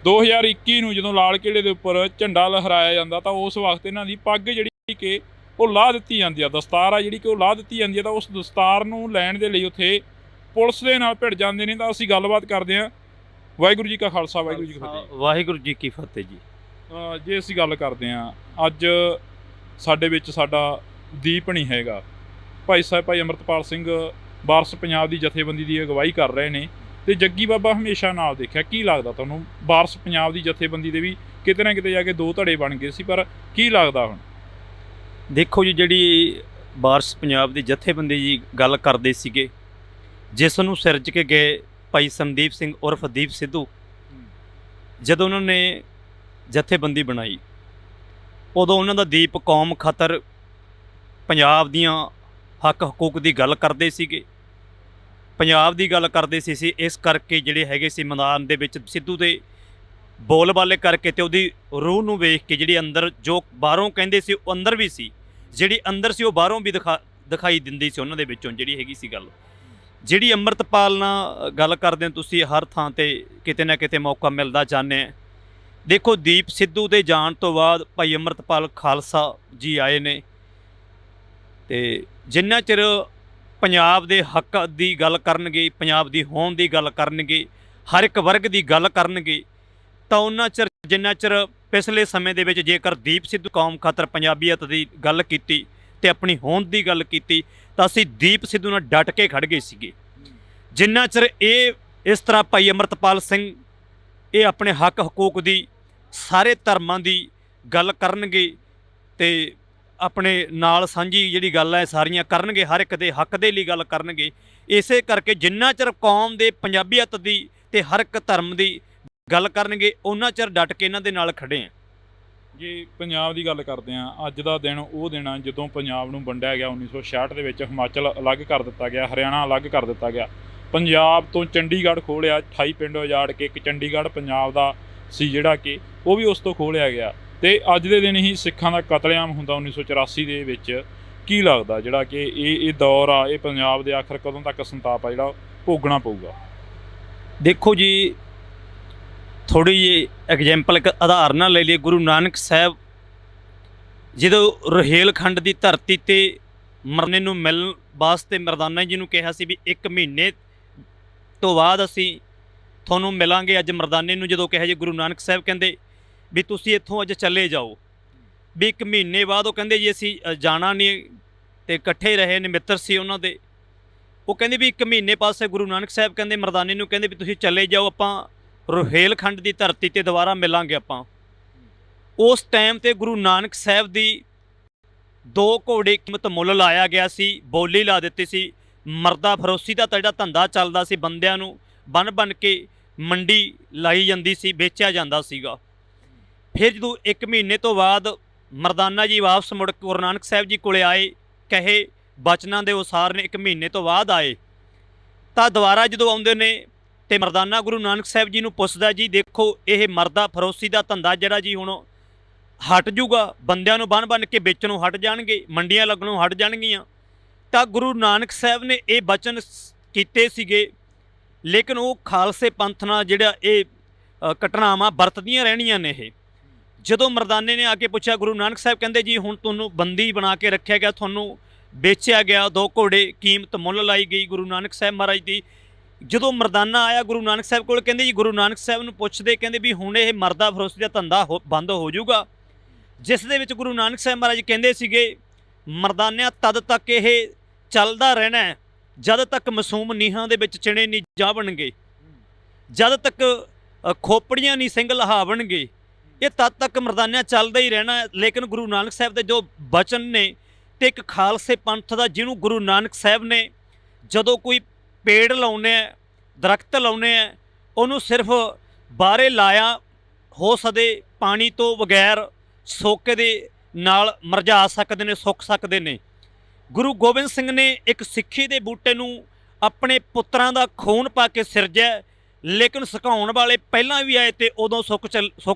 2021 ਨੂੰ ਜਦੋਂ ਲਾਲ ਕਿਲ੍ਹੇ ਦੇ ਉੱਪਰ ਝੰਡਾ ਲਹਿਰਾਇਆ ਜਾਂਦਾ, ਤਾਂ ਉਸ ਵਕਤ ਇਹਨਾਂ ਦੀ ਪੱਗ ਜਿਹੜੀ ਕਿ ਉਹ ਲਾਹ ਦਿੱਤੀ ਜਾਂਦੀ ਆ, ਦਸਤਾਰ ਆ ਜਿਹੜੀ ਕਿ ਉਹ ਲਾਹ ਦਿੱਤੀ ਜਾਂਦੀ ਆ। ਤਾਂ ਉਸ ਦਸਤਾਰ ਨੂੰ ਲੈਣ ਦੇ ਲਈ ਉੱਥੇ ਪੁਲਿਸ ਦੇ ਨਾਲ ਭਿੜ ਜਾਂਦੇ ਨੇ। ਤਾਂ ਅਸੀਂ ਗੱਲਬਾਤ ਕਰਦੇ ਹਾਂ। ਵਾਹਿਗੁਰੂ ਜੀ ਕਾ ਖਾਲਸਾ, ਵਾਹਿਗੁਰੂ ਜੀ ਕੀ ਫਤਿਹ। ਵਾਹਿਗੁਰੂ ਜੀ ਕੀ ਫਤਿਹ ਜੀ। ਜੇ ਅਸੀਂ ਗੱਲ ਕਰਦੇ ਹਾਂ, ਅੱਜ ਸਾਡੇ ਵਿੱਚ ਸਾਡਾ ਦੀਪ ਨਹੀਂ ਹੈਗਾ, ਭਾਈ ਸਾਹਿਬ ਭਾਈ ਅੰਮ੍ਰਿਤਪਾਲ ਸਿੰਘ ਵਾਰਸ ਪੰਜਾਬ ਦੀ ਜਥੇਬੰਦੀ ਦੀ ਅਗਵਾਈ ਕਰ ਰਹੇ ਨੇ, ਤੇ ਜੱਗੀ ਬਾਬਾ ਹਮੇਸ਼ਾ ਨਾਲ ਦੇਖਿਆ। ਕੀ ਲੱਗਦਾ ਤੁਹਾਨੂੰ? ਵਾਰਸ ਪੰਜਾਬ ਦੀ ਜਥੇਬੰਦੀ ਦੇ ਵੀ ਕਿਤੇ ਨਾ ਕਿਤੇ ਜਾ ਕੇ ਦੋ ਧੜੇ ਬਣ ਗਏ ਸੀ, ਪਰ ਕੀ ਲੱਗਦਾ ਹੁਣ? ਦੇਖੋ ਜੀ, ਜਿਹੜੀ ਵਾਰਸ ਪੰਜਾਬ ਦੀ ਜਥੇਬੰਦੀ ਜੀ ਗੱਲ ਕਰਦੇ ਸੀਗੇ, ਜਿਸ ਨੂੰ ਸਿਰਜ ਕੇ ਗਏ ਭਾਈ ਸੰਦੀਪ ਸਿੰਘ ਉਰਫ ਦੀਪ ਸਿੱਧੂ, ਜਦੋਂ ਉਹਨਾਂ ਨੇ ਜਥੇਬੰਦੀ ਬਣਾਈ, ਉਦੋਂ ਉਹਨਾਂ ਦਾ ਦੀਪ ਕੌਮ ਖਾਤਰ ਪੰਜਾਬ ਦੀਆਂ ਹੱਕ ਹਕੂਕ ਦੀ ਗੱਲ ਕਰਦੇ ਸੀਗੇ, ਪੰਜਾਬ ਦੀ ਗੱਲ ਕਰਦੇ ਸੀ। ਇਸ ਕਰਕੇ ਜਿਹੜੇ ਹੈਗੇ ਸੀ ਮੈਦਾਨ ਦੇ ਵਿੱਚ ਸਿੱਧੂ ਦੇ ਬੋਲ ਬਾਲੇ ਕਰਕੇ, ਤੇ ਉਹਦੀ ਰੂਹ ਨੂੰ ਵੇਖ ਕੇ ਜਿਹੜੀ ਅੰਦਰ ਜੋ ਬਾਹਰੋਂ ਕਹਿੰਦੇ ਸੀ ਉਹ ਅੰਦਰ ਵੀ ਸੀ, ਜਿਹੜੀ ਅੰਦਰ ਸੀ ਉਹ ਬਾਹਰੋਂ ਵੀ ਦਿਖਾਈ ਦਿੰਦੀ ਸੀ ਉਹਨਾਂ ਦੇ ਵਿੱਚੋਂ ਜਿਹੜੀ ਹੈਗੀ ਸੀ ਗੱਲ। ਜਿਹੜੀ ਅੰਮ੍ਰਿਤਪਾਲ ਨਾਲ ਗੱਲ ਕਰਦੇ ਹੋ ਤੁਸੀਂ, ਹਰ ਥਾਂ ਤੇ ਕਿਤੇ ਨਾ ਕਿਤੇ ਮੌਕਾ ਮਿਲਦਾ ਜਾਂਦੇ, ਦੇਖੋ ਦੀਪ ਸਿੱਧੂ ਦੇ ਜਾਣ ਤੋਂ ਬਾਅਦ ਭਾਈ ਅੰਮ੍ਰਿਤਪਾਲ ਖਾਲਸਾ ਜੀ ਆਏ ਨੇ, ਤੇ ਜਿੰਨਾ ਚਿਰ ਪੰਜਾਬ ਦੇ ਹੱਕ ਦੀ ਗੱਲ ਕਰਨਗੇ, ਪੰਜਾਬ ਦੀ ਹੋਂਦ ਦੀ ਗੱਲ ਕਰਨਗੇ, ਹਰ ਇੱਕ ਵਰਗ ਦੀ ਗੱਲ ਕਰਨਗੇ, ਤਾਂ ਉਹਨਾਂ ਚਿਰ ਜਿੰਨਾ ਚਿਰ ਪਿਛਲੇ ਸਮੇਂ ਦੇ ਵਿੱਚ ਜੇਕਰ ਦੀਪ ਸਿੱਧੂ ਕੌਮ ਖਾਤਰ ਪੰਜਾਬੀਅਤ ਦੀ ਗੱਲ ਕੀਤੀ ਤੇ ਆਪਣੀ ਹੋਂਦ ਦੀ ਗੱਲ ਕੀਤੀ ਤਾਂ ਅਸੀਂ ਦੀਪ ਸਿੱਧੂ ਨਾਲ ਡਟ ਕੇ ਖੜ ਗਏ ਸੀਗੇ। ਜਿੰਨਾ ਚਿਰ ਇਹ ਇਸ ਤਰ੍ਹਾਂ ਭਾਈ ਅੰਮ੍ਰਿਤਪਾਲ ਸਿੰਘ ਇਹ ਆਪਣੇ ਹੱਕ ਹਕੂਕ ਦੀ, ਸਾਰੇ ਧਰਮਾਂ ਦੀ ਗੱਲ ਕਰਨਗੇ ਤੇ ਆਪਣੇ ਨਾਲ ਸਾਂਝੀ ਜਿਹੜੀ ਗੱਲ ਹੈ ਸਾਰੀਆਂ ਕਰਨਗੇ, ਹਰ ਇੱਕ ਦੇ ਹੱਕ ਦੇ ਲਈ ਗੱਲ ਕਰਨਗੇ। ਇਸੇ ਕਰਕੇ ਜਿੰਨਾ ਚਿਰ ਕੌਮ ਦੇ ਪੰਜਾਬੀਅਤ ਦੀ ਤੇ ਹਰ ਇੱਕ ਧਰਮ ਦੀ ਗੱਲ ਕਰਨਗੇ ਉਹਨਾਂ ਚਿਰ ਡਟ ਕੇ ਇਹਨਾਂ ਦੇ ਨਾਲ ਖੜੇ ਆ। ਜੇ ਪੰਜਾਬ ਦੀ ਗੱਲ ਕਰਦੇ ਹਾਂ, ਅੱਜ ਦਾ ਦਿਨ ਉਹ ਦਿਨ ਆ ਜਦੋਂ ਪੰਜਾਬ ਨੂੰ ਵੰਡਿਆ ਗਿਆ 1966 ਦੇ ਵਿੱਚ। ਹਿਮਾਚਲ ਅਲੱਗ ਕਰ ਦਿੱਤਾ ਗਿਆ, ਹਰਿਆਣਾ ਅਲੱਗ ਕਰ ਦਿੱਤਾ ਗਿਆ, ਪੰਜਾਬ ਤੋਂ ਚੰਡੀਗੜ੍ਹ ਖੋਹ ਲਿਆ, 28 ਪਿੰਡ ਉਜਾੜ ਕੇ ਇੱਕ ਚੰਡੀਗੜ੍ਹ ਪੰਜਾਬ ਦਾ ਸੀ ਜਿਹੜਾ ਕਿ ਉਹ ਵੀ ਉਸ ਤੋਂ ਖੋਹ ਲਿਆ ਗਿਆ। ਤੇ ਅੱਜ ਦੇ ਦਿਨ ਹੀ ਸਿੱਖਾਂ ਦਾ ਕਤਲੇਆਮ ਹੁੰਦਾ 1984 ਦੇ ਵਿੱਚ। ਕੀ ਲੱਗਦਾ ਜਿਹੜਾ ਕਿ ਇਹ ਦੌਰ ਆ, ਇਹ ਪੰਜਾਬ ਦੇ ਆਖਰ ਕਦੋਂ ਤੱਕ ਸੰਤਾਪ ਆ ਜਿਹੜਾ ਭੋਗਣਾ ਪਊਗਾ? ਦੇਖੋ ਜੀ, ਥੋੜ੍ਹੀ ਜਿਹੀ ਐਗਜ਼ੈਂਪਲ ਇੱਕ ਆਧਾਰ ਨਾਲ ਲੈ ਲਈਏ। ਗੁਰੂ ਨਾਨਕ ਸਾਹਿਬ ਜਦੋਂ ਰੁਹੇਲਖੰਡ ਦੀ ਧਰਤੀ 'ਤੇ ਮਰਨੇ ਨੂੰ ਮਿਲਣ ਵਾਸਤੇ ਮਰਦਾਨਾ ਜੀ ਨੂੰ ਕਿਹਾ ਸੀ ਵੀ 1 ਮਹੀਨੇ ਤੋਂ ਬਾਅਦ ਅਸੀਂ ਤੁਹਾਨੂੰ ਮਿਲਾਂਗੇ। ਅੱਜ ਮਰਦਾਨੇ ਨੂੰ ਜਦੋਂ ਕਿਹਾ ਜੀ, ਗੁਰੂ ਨਾਨਕ ਸਾਹਿਬ ਕਹਿੰਦੇ ਵੀ ਤੁਸੀਂ ਇੱਥੋਂ ਅੱਜ ਚਲੇ ਜਾਓ। ਵੀ 1 ਮਹੀਨੇ ਬਾਅਦ ਉਹ ਕਹਿੰਦੇ ਜੀ ਅਸੀਂ ਜਾਣਾ ਨਹੀਂ, ਤੇ ਇਕੱਠੇ ਰਹੇ ਨੇ, ਮਿੱਤਰ ਸੀ ਉਹਨਾਂ ਦੇ। ਉਹ ਕਹਿੰਦੇ ਵੀ 1 ਮਹੀਨੇ ਪਾਸੇ ਗੁਰੂ ਨਾਨਕ ਸਾਹਿਬ ਕਹਿੰਦੇ ਮਰਦਾਨੇ ਨੂੰ ਕਹਿੰਦੇ ਵੀ ਤੁਸੀਂ ਚਲੇ ਜਾਓ, ਆਪਾਂ ਰੁਹੇਲਖੰਡ ਦੀ ਧਰਤੀ 'ਤੇ ਦੁਬਾਰਾ ਮਿਲਾਂਗੇ ਆਪਾਂ। ਉਸ ਟਾਈਮ 'ਤੇ ਗੁਰੂ ਨਾਨਕ ਸਾਹਿਬ ਦੀ 2 ਘੋੜੇ ਕੀਮਤ ਮੁੱਲ ਲਾਇਆ ਗਿਆ ਸੀ, ਬੋਲੀ ਲਾ ਦਿੱਤੀ ਸੀ। ਮਰਦਾ ਫਰੋਸੀ ਦਾ ਤਾਂ ਜਿਹੜਾ ਧੰਦਾ ਚੱਲਦਾ ਸੀ, ਬੰਦਿਆਂ ਨੂੰ ਬੰਨ ਕੇ ਮੰਡੀ ਲਾਈ ਜਾਂਦੀ ਸੀ, ਵੇਚਿਆ ਜਾਂਦਾ ਸੀਗਾ। ਫਿਰ ਜਦੋਂ 1 ਮਹੀਨੇ ਤੋਂ ਬਾਅਦ ਮਰਦਾਨਾ ਜੀ ਵਾਪਸ ਮੁੜ ਕੇ ਗੁਰੂ ਨਾਨਕ ਸਾਹਿਬ ਜੀ ਕੋਲੇ ਆਏ, ਕਹੇ ਬਚਨਾਂ ਦੇ ਅਨੁਸਾਰ ਨੇ 1 ਮਹੀਨੇ ਤੋਂ ਬਾਅਦ ਆਏ, ਤਾਂ ਦੁਬਾਰਾ ਜਦੋਂ ਆਉਂਦੇ ਨੇ ਤੇ ਮਰਦਾਨਾ ਗੁਰੂ ਨਾਨਕ ਸਾਹਿਬ ਜੀ ਨੂੰ ਪੁੱਛਦਾ, ਜੀ ਦੇਖੋ ਇਹ ਮਰਦਾ ਫਰੋਸੀ ਦਾ ਧੰਦਾ ਜਿਹੜਾ ਜੀ ਹੁਣ ਹਟ ਜੂਗਾ, ਬੰਦਿਆਂ ਨੂੰ ਬੰਨ ਕੇ ਵੇਚਣੋਂ ਹਟ ਜਾਣਗੇ, ਮੰਡੀਆਂ ਲੱਗਣੋਂ ਹਟ ਜਾਣਗੀਆਂ। ਤਾਂ ਗੁਰੂ ਨਾਨਕ ਸਾਹਿਬ ਨੇ ਇਹ ਬਚਨ ਕੀਤੇ ਸੀਗੇ, ਲੇਕਿਨ ਉਹ ਖਾਲਸੇ ਪੰਥ ਨਾਲ ਜਿਹੜਾ ਇਹ ਘਟਨਾਵਾਂ ਵਰਤਦੀਆਂ ਰਹਿਣੀਆਂ ਨੇ। ਇਹ ਜਦੋਂ ਮਰਦਾਨੇ ਨੇ ਆ ਕੇ ਪੁੱਛਿਆ, ਗੁਰੂ ਨਾਨਕ ਸਾਹਿਬ ਕਹਿੰਦੇ ਜੀ ਹੁਣ ਤੁਹਾਨੂੰ ਬੰਦੀ ਬਣਾ ਕੇ ਰੱਖਿਆ ਗਿਆ, ਤੁਹਾਨੂੰ ਵੇਚਿਆ ਗਿਆ, 2 ਘੋੜੇ ਕੀਮਤ ਮੁੱਲ ਲਾਈ ਗਈ ਗੁਰੂ ਨਾਨਕ ਸਾਹਿਬ ਮਹਾਰਾਜ ਦੀ। ਜਦੋਂ ਮਰਦਾਨਾ ਆਇਆ ਗੁਰੂ ਨਾਨਕ ਸਾਹਿਬ ਕੋਲ, ਕਹਿੰਦੇ ਜੀ ਗੁਰੂ ਨਾਨਕ ਸਾਹਿਬ ਨੂੰ ਪੁੱਛਦੇ, ਕਹਿੰਦੇ ਵੀ ਹੁਣ ਇਹ ਮਰਦਾ ਫਰੋਸੀ ਦਾ ਧੰਦਾ ਬੰਦ ਹੋ ਜਾਊਗਾ। ਜਿਸ ਦੇ ਵਿੱਚ ਗੁਰੂ ਨਾਨਕ ਸਾਹਿਬ ਮਹਾਰਾਜ ਕਹਿੰਦੇ ਸੀਗੇ, ਮਰਦਾਨਿਆਂ ਤਦ ਤੱਕ ਇਹ ਚੱਲਦਾ ਰਹਿਣਾ ਹੈ ਜਦ ਤੱਕ ਮਾਸੂਮ ਨੀਹਾਂ ਦੇ ਵਿੱਚ ਚਿਣੇ ਨਹੀਂ ਜਾਵਣਗੇ, ਜਦ ਤੱਕ ਖੋਪੜੀਆਂ ਨਹੀਂ ਸਿੰਘ ਲਹਾਵਣਗੇ, ਇਹ ਤਦ ਤੱਕ ਮਰਦਾਨਿਆਂ ਚੱਲਦਾ ਹੀ ਰਹਿਣਾ। ਲੇਕਿਨ ਗੁਰੂ ਨਾਨਕ ਸਾਹਿਬ ਦੇ ਜੋ ਬਚਨ ਨੇ ਤੇ ਇੱਕ ਖਾਲਸੇ ਪੰਥ ਦਾ, ਜਿਹਨੂੰ ਗੁਰੂ ਨਾਨਕ ਸਾਹਿਬ ਨੇ ਜਦੋਂ ਕੋਈ ਪੇੜ ਲਾਉਣੇ ਆ, ਦਰਖਤ ਲਾਉਣੇ ਆ, ਉਹਨੂੰ ਸਿਰਫ ਬਾਹਰੇ ਲਾਇਆ ਹੋ ਸਕਦੇ, ਪਾਣੀ ਤੋਂ ਬਗੈਰ ਸੋਕੇ ਦੇ ਨਾਲ ਮਰਝਾ ਸਕਦੇ ਨੇ, ਸੁੱਕ ਸਕਦੇ ਨੇ। ਗੁਰੂ ਗੋਬਿੰਦ ਸਿੰਘ ਨੇ ਇੱਕ ਸਿੱਖੀ ਦੇ ਬੂਟੇ ਨੂੰ ਆਪਣੇ ਪੁੱਤਰਾਂ ਦਾ ਖੂਨ ਪਾ ਕੇ ਸਿਰਜਿਆ, ਲੇਕਿਨ ਸੁਕਾਉਣ ਵਾਲੇ ਪਹਿਲਾਂ ਵੀ ਆਏ ਤੇ ਉਦੋਂ ਸੁੱਕ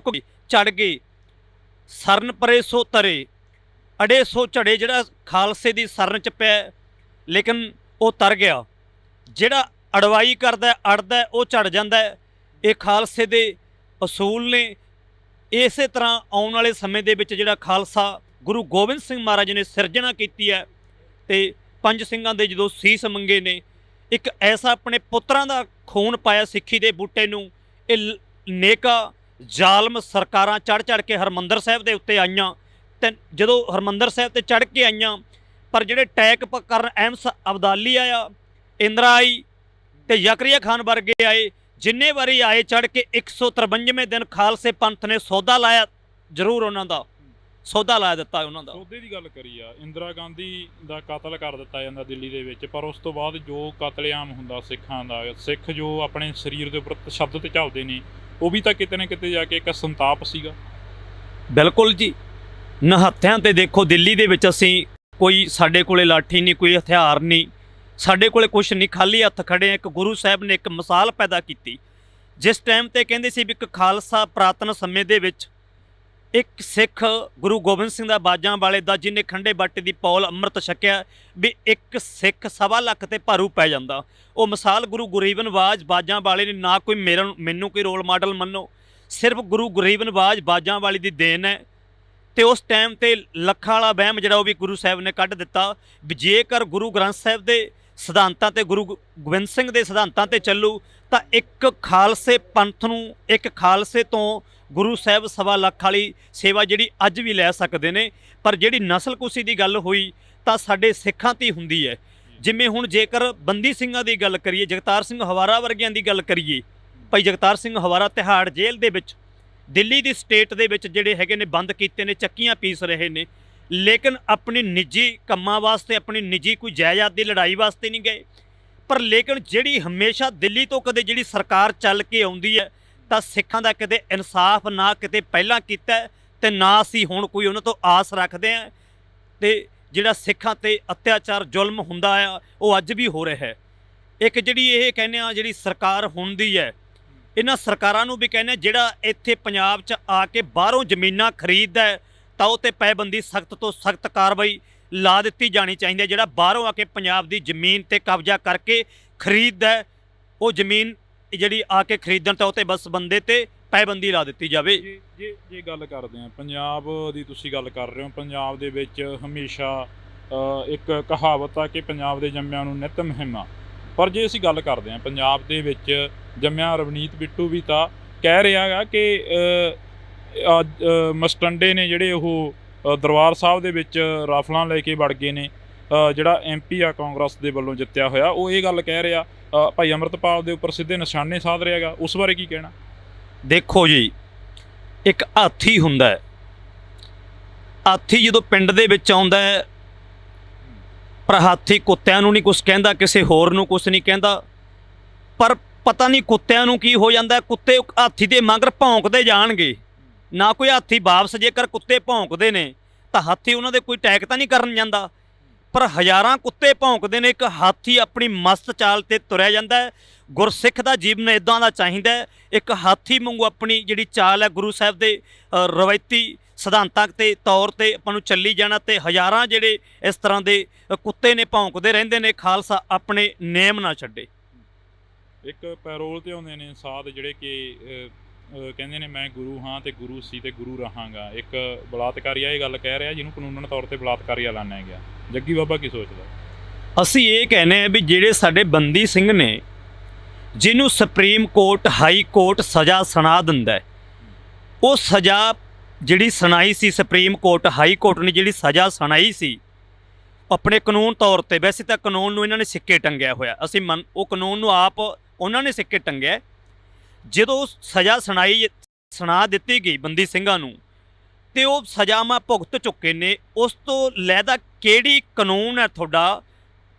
ਝੜ ਗਏ। ਸਰਨ ਪਰੇ ਸੋ ਤਰੇ, ਅੜੇ ਸੋ ਝੜੇ। ਜਿਹੜਾ ਖਾਲਸੇ ਦੀ ਸਰਨ 'ਚ ਪਿਆ ਲੇਕਿਨ ਉਹ ਤਰ ਗਿਆ, ਜਿਹੜਾ ਅੜਵਾਈ ਕਰਦਾ ਅੜਦਾ ਉਹ ਝੜ ਜਾਂਦਾ। ਇਹ ਖਾਲਸੇ ਦੇ ਅਸੂਲ ਨੇ। ਇਸੇ ਤਰ੍ਹਾਂ ਆਉਣ ਵਾਲੇ ਸਮੇਂ ਦੇ ਵਿੱਚ ਜਿਹੜਾ ਖਾਲਸਾ ਗੁਰੂ ਗੋਬਿੰਦ ਸਿੰਘ ਮਹਾਰਾਜ ਨੇ ਸਿਰਜਣਾ ਕੀਤੀ ਹੈ, ਤੇ 5 ਸਿੰਘਾਂ ਦੇ ਜਦੋਂ ਸੀਸ ਮੰਗੇ ਨੇ, ਇੱਕ ਐਸਾ ਆਪਣੇ ਪੁੱਤਰਾਂ ਦਾ ਖੂਨ ਪਾਇਆ ਸਿੱਖੀ ਦੇ ਬੂਟੇ ਨੂੰ। ਇਹ ਨੇਕਾ ਜ਼ਾਲਮ ਸਰਕਾਰਾਂ ਚੜ੍ਹ ਕੇ ਹਰਿਮੰਦਰ ਸਾਹਿਬ ਦੇ ਉੱਤੇ ਆਈਆਂ, ਤੇ ਜਦੋਂ ਹਰਿਮੰਦਰ ਸਾਹਿਬ ਤੇ ਚੜ੍ਹ ਕੇ ਆਈਆਂ, ਪਰ ਜਿਹੜੇ ਅਟੈਕ ਕਰਨ ਅਹਿਮਦ ਅਬਦਾਲੀ ਆਇਆ, ਇੰਦਰਾ ਆਈ ਤੇ ਜ਼ਕਰੀਆ ਖਾਨ ਵਰਗੇ ਆਏ, ਜਿੰਨੇ ਵਾਰੀ ਆਏ ਚੜ੍ਹ ਕੇ 153ਵੇਂ ਦਿਨ ਖਾਲਸੇ ਪੰਥ ਨੇ ਸੌਦਾ ਲਾਇਆ, ਜ਼ਰੂਰ ਉਹਨਾਂ ਦਾ ਸੌਦਾ ਲਾ ਦਿੱਤਾ ਉਹਨਾਂ ਦਾ। ਸੌਦੇ ਦੀ ਗੱਲ ਕਰੀ ਆ, ਇੰਦਰਾ ਗਾਂਧੀ ਦਾ ਕਤਲ ਕਰ ਦਿੱਤਾ ਜਾਂਦਾ ਦਿੱਲੀ ਦੇ ਵਿੱਚ, ਪਰ ਉਸ ਤੋਂ ਬਾਅਦ ਜੋ ਕਤਲੇਆਮ ਹੁੰਦਾ ਸਿੱਖਾਂ ਦਾ, ਸਿੱਖ ਜੋ ਆਪਣੇ ਸਰੀਰ ਦੇ ਉੱਪਰ ਤਸ਼ੱਦਦ ਝੱਲਦੇ ਨੇ, ਉਹ ਵੀ ਤਾਂ ਕਿਤੇ ਨਾ ਕਿਤੇ ਜਾ ਕੇ ਇੱਕ ਸੰਤਾਪ ਸੀਗਾ। ਬਿਲਕੁਲ ਜੀ, ਨਿਹੱਥਿਆਂ ਤੇ ਦੇਖੋ ਦਿੱਲੀ ਦੇ ਵਿੱਚ ਅਸੀਂ ਕੋਈ, ਸਾਡੇ ਕੋਲੇ ਲਾਠੀ ਨਹੀਂ, ਕੋਈ ਹਥਿਆਰ ਨਹੀਂ, ਸਾਡੇ ਕੋਲੇ ਕੁਛ ਨਹੀਂ, ਖਾਲੀ ਹੱਥ ਖੜੇ ਆ। ਇੱਕ ਗੁਰੂ ਸਾਹਿਬ ਨੇ ਇੱਕ ਮਿਸਾਲ ਪੈਦਾ ਕੀਤੀ, ਜਿਸ ਟਾਈਮ ਤੇ ਕਹਿੰਦੇ ਸੀ ਵੀ ਇੱਕ ਖਾਲਸਾ ਪੁਰਾਤਨ ਸਮੇਂ ਦੇ ਵਿੱਚ ਇੱਕ ਸਿੱਖ ਗੁਰੂ ਗੋਬਿੰਦ ਸਿੰਘ ਦਾ ਬਾਜਾਂ ਵਾਲੇ ਦਾ, ਜਿਹਨੇ ਖੰਡੇ ਬਾਟੇ ਦੀ ਪੌਲ ਅੰਮ੍ਰਿਤ ਛਕਿਆ, ਵੀ ਇੱਕ ਸਿੱਖ 1.25 ਲੱਖ ਤੇ ਭਾਰੂ ਪੈ ਜਾਂਦਾ। ਉਹ ਮਿਸਾਲ ਗੁਰੂ ਗਰੀਬ ਨਵਾਜ਼ ਬਾਜਾਂ ਵਾਲੇ ਨੇ। ਨਾ ਕੋਈ ਮੈਨੂੰ ਕੋਈ ਰੋਲ ਮਾਡਲ ਮੰਨੋ, ਸਿਰਫ ਗੁਰੂ ਗਰੀਬ ਨਵਾਜ ਬਾਜਾਂ ਵਾਲੀ ਦੀ ਦੇਣ ਹੈ। ਤੇ ਉਸ ਟਾਈਮ ਤੇ ਲੱਖਾਂ ਵਾਲਾ ਵਹਿਮ ਜਿਹੜਾ ਉਹ ਵੀ ਗੁਰੂ ਸਾਹਿਬ ਨੇ ਕੱਢ ਦਿੱਤਾ ਵੀ ਜੇਕਰ ਗੁਰੂ ਗ੍ਰੰਥ ਸਾਹਿਬ ਦੇ ਸਿਧਾਂਤਾਂ ਤੇ ਗੁਰੂ ਗੋਬਿੰਦ ਸਿੰਘ ਦੇ ਸਿਧਾਂਤਾਂ ਤੇ ਚੱਲੂ ਤਾਂ ਇੱਕ ਖਾਲਸੇ ਪੰਥ ਨੂੰ, ਇੱਕ ਖਾਲਸੇ ਤੋਂ ਗੁਰੂ ਸਾਹਿਬ ਸਵਾ ਲੱਖ ਵਾਲੀ ਸੇਵਾ ਜਿਹੜੀ ਅੱਜ ਵੀ ਲੈ ਸਕਦੇ ਨੇ। ਪਰ ਜਿਹੜੀ ਨਸਲਕੁਸ਼ੀ ਦੀ ਗੱਲ ਹੋਈ ਤਾਂ ਸਾਡੇ ਸਿੱਖਾਂ 'ਤੇ ਹੁੰਦੀ ਹੈ। ਜਿਵੇਂ ਹੁਣ ਜੇਕਰ ਬੰਦੀ ਸਿੰਘਾਂ ਦੀ ਗੱਲ ਕਰੀਏ, ਜਗਤਾਰ ਸਿੰਘ ਹਵਾਰਾ ਵਰਗਿਆਂ ਦੀ ਗੱਲ ਕਰੀਏ, ਭਾਈ ਜਗਤਾਰ ਸਿੰਘ ਹਵਾਰਾ ਤਿਹਾੜ ਜੇਲ੍ਹ ਦੇ ਵਿੱਚ, ਦਿੱਲੀ ਦੀ ਸਟੇਟ ਦੇ ਵਿੱਚ ਜਿਹੜੇ ਹੈਗੇ ਨੇ ਬੰਦ ਕੀਤੇ ਨੇ, ਚੱਕੀਆਂ ਪੀਸ ਰਹੇ ਨੇ, ਲੇਕਿਨ ਆਪਣੀ ਨਿੱਜੀ ਕੰਮਾਂ ਵਾਸਤੇ, ਆਪਣੀ ਨਿੱਜੀ ਕੋਈ ਜਾਇਦਾਦ ਦੀ ਲੜਾਈ ਵਾਸਤੇ ਨਹੀਂ ਗਏ। ਪਰ ਲੇਕਿਨ ਜਿਹੜੀ ਹਮੇਸ਼ਾ ਦਿੱਲੀ ਤੋਂ ਕਦੇ ਜਿਹੜੀ ਸਰਕਾਰ ਚੱਲ ਕੇ ਆਉਂਦੀ ਹੈ ਤਾਂ ਸਿੱਖਾਂ ਦਾ ਕਦੇ ਇਨਸਾਫ ਨਾ ਕਿਤੇ ਪਹਿਲਾਂ ਕੀਤਾ ਤੇ ਨਾ ਅਸੀਂ ਹੁਣ ਕੋਈ ਉਹਨਾਂ ਤੋਂ ਆਸ ਰੱਖਦੇ ਹਾਂ। ਤੇ ਜਿਹੜਾ ਸਿੱਖਾਂ ਤੇ ਅਤਿਆਚਾਰ ਜ਼ੁਲਮ ਹੁੰਦਾ ਆ ਉਹ ਅੱਜ ਵੀ ਹੋ ਰਿਹਾ ਹੈ। ਇੱਕ ਜਿਹੜੀ ਇਹ ਕਹਿੰਦੇ ਆ ਜਿਹੜੀ ਸਰਕਾਰ ਹੁੰਦੀ ਹੈ, ਇਹਨਾਂ ਸਰਕਾਰਾਂ ਨੂੰ ਵੀ ਕਹਿੰਦੇ ਜਿਹੜਾ ਇੱਥੇ ਪੰਜਾਬ 'ਚ ਆ ਕੇ ਬਾਹਰੋਂ ਜ਼ਮੀਨਾਂ ਖਰੀਦਦਾ ਹੈ ਤਾਂ ਉਹ 'ਤੇ ਪਾਬੰਦੀ ਸਖਤ ਤੋਂ ਸਖਤ ਕਾਰਵਾਈ ਲਾ ਦਿੱਤੀ ਜਾਣੀ ਚਾਹੀਦੀ ਹੈ। ਜਿਹੜਾ ਬਾਹਰੋਂ ਆ ਕੇ ਪੰਜਾਬ ਦੀ ਜ਼ਮੀਨ 'ਤੇ ਕਬਜ਼ਾ ਕਰਕੇ ਖਰੀਦਦਾ ਉਹ ਜ਼ਮੀਨ ਜਿਹੜੀ ਆ ਕੇ ਖਰੀਦਣ ਤਾਂ ਉਹ 'ਤੇ ਬਸ ਬੰਦੇ 'ਤੇ ਪਾਬੰਦੀ ਲਾ ਦਿੱਤੀ ਜਾਵੇ। ਜੇ ਗੱਲ ਕਰਦੇ ਹਾਂ ਪੰਜਾਬ ਦੀ, ਤੁਸੀਂ ਗੱਲ ਕਰ ਰਹੇ ਹੋ, ਪੰਜਾਬ ਦੇ ਵਿੱਚ ਹਮੇਸ਼ਾ ਇੱਕ ਕਹਾਵਤ ਆ ਕਿ ਪੰਜਾਬ ਦੇ ਜੰਮਿਆਂ ਨੂੰ ਨਿੱਤ ਮੁਹਿੰਮਾਂ। ਪਰ ਜੇ ਅਸੀਂ ਗੱਲ ਕਰਦੇ ਹਾਂ ਪੰਜਾਬ ਦੇ ਵਿੱਚ ਜੰਮਿਆ ਰਵਨੀਤ ਬਿੱਟੂ ਵੀ ਤਾਂ ਕਹਿ ਰਿਹਾ ਗਾ ਕਿ ਮਸਟੰਡੇ ਨੇ ਜਿਹੜੇ ਉਹ ਦਰਬਾਰ ਸਾਹਿਬ ਦੇ ਵਿੱਚ ਰਾਫਲਾਂ ਲੈ ਕੇ ਵੜ ਗਏ ਨੇ। ਜਿਹੜਾ MP ਆ ਕਾਂਗਰਸ ਦੇ ਵੱਲੋਂ ਜਿੱਤਿਆ ਹੋਇਆ ਉਹ ਇਹ ਗੱਲ ਕਹਿ ਰਿਹਾ, ਭਾਈ ਅੰਮ੍ਰਿਤਪਾਲ ਦੇ ਉੱਪਰ ਸਿੱਧੇ ਨਿਸ਼ਾਨੇ ਸਾਧ ਰਿਹਾ ਗਾ। ਉਸ ਬਾਰੇ ਕੀ ਕਹਿਣਾ? ਦੇਖੋ ਜੀ, ਇੱਕ ਹਾਥੀ ਹੁੰਦਾ ਹੈ, ਹਾਥੀ ਜਦੋਂ ਪਿੰਡ ਦੇ ਵਿੱਚ ਆਉਂਦਾ ਹੈ ਪਰ ਹਾਥੀ ਕੁੱਤਿਆਂ ਨੂੰ ਨਹੀਂ ਕੁਛ ਕਹਿੰਦਾ, ਕਿਸੇ ਹੋਰ ਨੂੰ ਕੁਛ ਨਹੀਂ ਕਹਿੰਦਾ। ਪਰ ਪਤਾ ਨਹੀਂ ਕੁੱਤਿਆਂ ਨੂੰ ਕੀ ਹੋ ਜਾਂਦਾ, ਕੁੱਤੇ ਹਾਥੀ ਦੇ ਮਗਰ ਭੌਂਕਦੇ ਜਾਣਗੇ। ਨਾ ਕੋਈ ਹਾਥੀ ਵਾਪਸ, ਜੇਕਰ ਕੁੱਤੇ ਭੌਂਕਦੇ ਨੇ ਤਾਂ ਹਾਥੀ ਉਹਨਾਂ ਦੇ ਕੋਈ ਅਟੈਕ ਤਾਂ ਨਹੀਂ ਕਰਨ ਜਾਂਦਾ, ਪਰ ਹਜ਼ਾਰਾਂ ਕੁੱਤੇ ਭੌਂਕਦੇ ਨੇ, ਇੱਕ ਹਾਥੀ ਆਪਣੀ ਮਸਤ ਚਾਲ ਤੇ ਤੁਰਿਆ ਜਾਂਦਾ ਹੈ। ਗੁਰਸਿੱਖ ਦਾ ਜੀਵਨ ਇੱਦਾਂ ਦਾ ਚਾਹੀਦਾ ਹੈ, ਇੱਕ ਹਾਥੀ ਵਾਂਗੂ ਆਪਣੀ ਜਿਹੜੀ ਚਾਲ ਹੈ ਗੁਰੂ ਸਾਹਿਬ ਦੇ ਰਵਾਇਤੀ ਸਿਧਾਂਤਾਂ ਤੇ ਤੌਰ ਤੇ ਆਪਾਂ ਨੂੰ ਚੱਲੀ ਜਾਣਾ। ਤੇ ਹਜ਼ਾਰਾਂ ਜਿਹੜੇ ਇਸ ਤਰ੍ਹਾਂ ਦੇ ਕੁੱਤੇ ਨੇ ਭੌਂਕਦੇ ਰਹਿੰਦੇ ਨੇ, ਖਾਲਸਾ ਆਪਣੇ ਨੇਮ ਨਾ ਛੱਡੇ। ਇੱਕ ਪੈਰੋਲ ਤੇ ਆਉਂਦੇ ਨੇ ਸਾਧ ਜਿਹੜੇ ਕਿ ਕਹਿੰਦੇ ਨੇ ਮੈਂ ਗੁਰੂ ਹਾਂ ਤੇ ਗੁਰੂ ਸੀ ਤੇ ਗੁਰੂ ਰਹਾਂਗਾ। ਇੱਕ ਬਲਾਤਕਾਰੀਆ ਇਹ ਗੱਲ ਕਹਿ ਰਿਹਾ ਜਿਹਨੂੰ ਕਾਨੂੰਨ ਤੌਰ ਤੇ ਬਲਾਤਕਾਰੀ ਐਲਾਨਿਆ ਗਿਆ। ਜੱਗੀ ਬਾਬਾ ਕੀ ਸੋਚਦਾ? ਅਸੀਂ ਇਹ ਕਹਿੰਦੇ ਹਾਂ ਵੀ ਜਿਹੜੇ ਸਾਡੇ ਬੰਦੀ ਸਿੰਘ ਨੇ, ਜਿਹਨੂੰ ਸੁਪਰੀਮ ਕੋਰਟ, ਹਾਈ ਕੋਰਟ ਸਜ਼ਾ ਸੁਣਾ ਦਿੰਦਾ, ਉਹ ਸਜ਼ਾ ਜਿਹੜੀ ਸੁਣਾਈ ਸੀ ਸੁਪਰੀਮ ਕੋਰਟ, ਹਾਈ ਕੋਰਟ ਨੇ ਜਿਹੜੀ ਸਜ਼ਾ ਸੁਣਾਈ ਸੀ ਆਪਣੇ ਕਾਨੂੰਨ ਤੌਰ ਤੇ, ਵੈਸੇ ਤਾਂ ਕਾਨੂੰਨ ਨੂੰ ਇਹਨਾਂ ਨੇ ਸਿੱਕੇ ਟੰਗਿਆ ਹੋਇਆ, ਅਸੀਂ ਉਹ ਕਾਨੂੰਨ ਨੂੰ ਆਪ ਉਹਨਾਂ ਨੇ ਸਿੱਕੇ ਟੰਗਿਆ। ਜਦੋਂ ਸਜ਼ਾ ਸੁਣਾ ਦਿੱਤੀ ਗਈ ਬੰਦੀ ਸਿੰਘਾਂ ਨੂੰ ਤੇ ਉਹ ਸਜ਼ਾਵਾਂ ਭੁਗਤ ਚੁੱਕੇ ਨੇ, ਉਸ ਤੋਂ ਲੈਦਾ ਕਿਹੜੀ ਕਾਨੂੰਨ ਹੈ ਤੁਹਾਡਾ?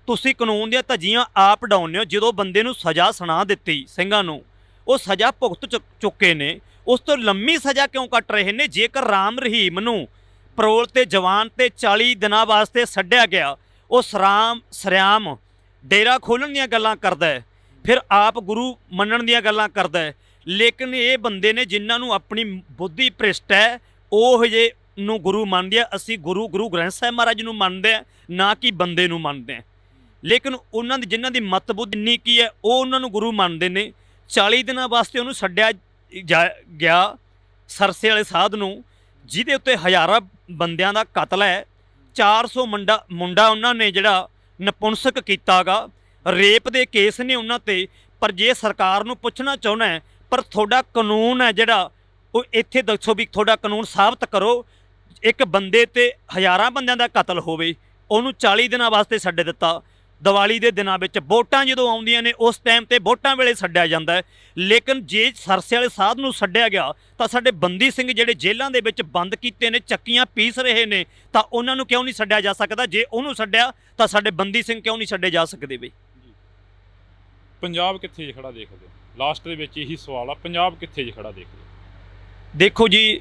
ਤੁਸੀਂ ਕਾਨੂੰਨ ਦੀਆਂ ਧੱਜੀਆਂ ਆਪ ਡਾਉਂਦੇ ਹੋ। ਜਦੋਂ ਬੰਦੇ ਨੂੰ ਸਜ਼ਾ ਸੁਣਾ ਦਿੱਤੀ ਸਿੰਘਾਂ ਨੂੰ, ਉਹ ਸਜ਼ਾ ਭੁਗਤ ਚੁੱਕੇ ਨੇ, ਉਸ ਤੋਂ ਲੰਮੀ ਸਜ਼ਾ ਕਿਉਂ ਕੱਟ ਰਹੇ ਨੇ? ਜੇਕਰ ਰਾਮ ਰਹੀਮ ਨੂੰ ਪਰੋਲ ਤੇ ਜਵਾਨ ਤੇ 40 ਦਿਨਾਂ ਵਾਸਤੇ ਛੱਡਿਆ ਗਿਆ, ਉਹ ਸਰਿਆਮ ਡੇਰਾ ਖੋਲ੍ਹਣ ਦੀਆਂ ਗੱਲਾਂ ਕਰਦਾ ਹੈ, ਫਿਰ ਆਪ ਗੁਰੂ ਮੰਨਣ ਦੀਆਂ ਗੱਲਾਂ ਕਰਦਾ ਹੈ। ਲੇਕਿਨ ਇਹ ਬੰਦੇ ਨੇ ਜਿਨ੍ਹਾਂ ਨੂੰ ਆਪਣੀ ਬੁੱਧੀ ਭ੍ਰਿਸ਼ਟ ਹੈ, ਉਹ ਜੇ ਨੂੰ ਗੁਰੂ ਮੰਨਦੇ ਆ। ਅਸੀਂ ਗੁਰੂ ਗ੍ਰੰਥ ਸਾਹਿਬ ਮਹਾਰਾਜ ਨੂੰ ਮੰਨਦੇ ਆ, ਨਾ ਕਿ ਬੰਦੇ ਨੂੰ ਮੰਨਦੇ ਆ। ਲੇਕਿਨ ਉਹਨਾਂ ਦੀ ਜਿਨ੍ਹਾਂ ਦੀ ਮਤ ਬੁੱਧ ਇੰਨੀ ਕੀ ਹੈ, ਉਹ ਉਹਨਾਂ ਨੂੰ ਗੁਰੂ ਮੰਨਦੇ ਨੇ। 40 ਦਿਨਾਂ ਵਾਸਤੇ ਉਹਨੂੰ ਛੱਡਿਆ ਗਿਆ, ਸਰਸੇ ਵਾਲੇ ਸਾਧ ਨੂੰ, ਜਿਹਦੇ ਉੱਤੇ ਹਜ਼ਾਰਾਂ ਬੰਦਿਆਂ ਦਾ ਕਤਲ ਹੈ। 400 ਮੁੰਡਾ ਉਹਨਾਂ ਨੇ ਜਿਹੜਾ ਨਪੁੰਸਕ ਕੀਤਾ ਗਾ, ਰੇਪ ਦੇ ਕੇਸ ਨੇ ਉਹਨਾਂ ਤੇ। ਪਰ ਜੇ ਸਰਕਾਰ ਨੂੰ ਪੁੱਛਣਾ ਚਾਹੁੰਦਾ ਹੈ, ਪਰ ਤੁਹਾਡਾ ਕਾਨੂੰਨ ਹੈ ਜਿਹੜਾ ਉਹ ਇੱਥੇ ਦੱਸੋ ਵੀ ਤੁਹਾਡਾ ਕਾਨੂੰਨ ਸਾਬਤ ਕਰੋ। ਇੱਕ ਬੰਦੇ ਤੇ ਹਜ਼ਾਰਾਂ ਬੰਦਿਆਂ ਦਾ ਕਤਲ ਹੋਵੇ, ਉਹਨੂੰ 40 ਦਿਨਾਂ ਵਾਸਤੇ ਛੱਡ ਦਿੱਤਾ। ਦੀਵਾਲੀ ਦੇ ਦਿਨਾਂ ਵਿੱਚ ਵੋਟਾਂ ਜਦੋਂ ਆਉਂਦੀਆਂ ਨੇ, ਉਸ ਟਾਈਮ ਤੇ ਵੋਟਾਂ ਵੇਲੇ ਛੱਡਿਆ ਜਾਂਦਾ ਹੈ। ਲੇਕਿਨ ਜੇ ਸਰਸੇ ਵਾਲੇ ਸਾਧ ਨੂੰ ਛੱਡਿਆ ਗਿਆ ਤਾਂ ਸਾਡੇ ਬੰਦੀ ਸਿੰਘ ਜਿਹੜੇ ਜੇਲ੍ਹਾਂ ਦੇ ਵਿੱਚ ਬੰਦ ਕੀਤੇ ਨੇ, ਚੱਕੀਆਂ ਪੀਸ ਰਹੇ ਨੇ, ਤਾਂ ਉਹਨਾਂ ਨੂੰ ਕਿਉਂ ਨਹੀਂ ਛੱਡਿਆ ਜਾ ਸਕਦਾ? ਜੇ ਉਹਨੂੰ ਛੱਡਿਆ ਤਾਂ ਸਾਡੇ ਬੰਦੀ ਸਿੰਘ ਕਿਉਂ ਨਹੀਂ ਛੱਡੇ ਜਾ ਸਕਦੇ ਬਈ? ਪੰਜਾਬ ਕਿੱਥੇ ਖੜਾ ਦੇਖਦੇ? ਲਾਸਟ ਦੇ ਵਿੱਚ ਇਹੀ ਸਵਾਲ ਆ, ਪੰਜਾਬ ਕਿੱਥੇ ਖੜਾ ਦੇਖਦੇ? ਦੇਖੋ ਜੀ,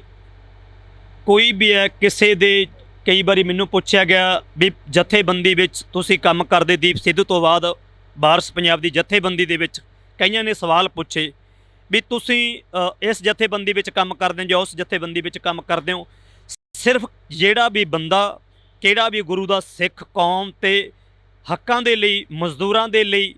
ਕੋਈ ਵੀ ਹੈ, ਕਿਸੇ ਦੇ ਕਈ ਵਾਰੀ ਮੈਨੂੰ ਪੁੱਛਿਆ ਗਿਆ ਵੀ ਜਥੇਬੰਦੀ ਵਿੱਚ ਤੁਸੀਂ ਕੰਮ ਕਰਦੇ, ਦੀਪ ਸਿੱਧੂ ਤੋਂ ਬਾਅਦ ਵਾਰਸ ਪੰਜਾਬ ਦੀ ਜਥੇਬੰਦੀ ਦੇ ਵਿੱਚ ਕਈਆਂ ਨੇ ਸਵਾਲ ਪੁੱਛੇ ਵੀ ਤੁਸੀਂ ਇਸ ਜਥੇਬੰਦੀ ਵਿੱਚ ਕੰਮ ਕਰਦੇ ਹੋ ਜਾਂ ਉਸ ਜਥੇਬੰਦੀ ਵਿੱਚ ਕੰਮ ਕਰਦੇ ਹੋ। ਸਿਰਫ ਜਿਹੜਾ ਵੀ ਬੰਦਾ, ਕਿਹੜਾ ਵੀ ਗੁਰੂ ਦਾ ਸਿੱਖ ਕੌਮ ਤੇ ਹੱਕਾਂ ਦੇ ਲਈ, ਮਜ਼ਦੂਰਾਂ ਦੇ ਲਈ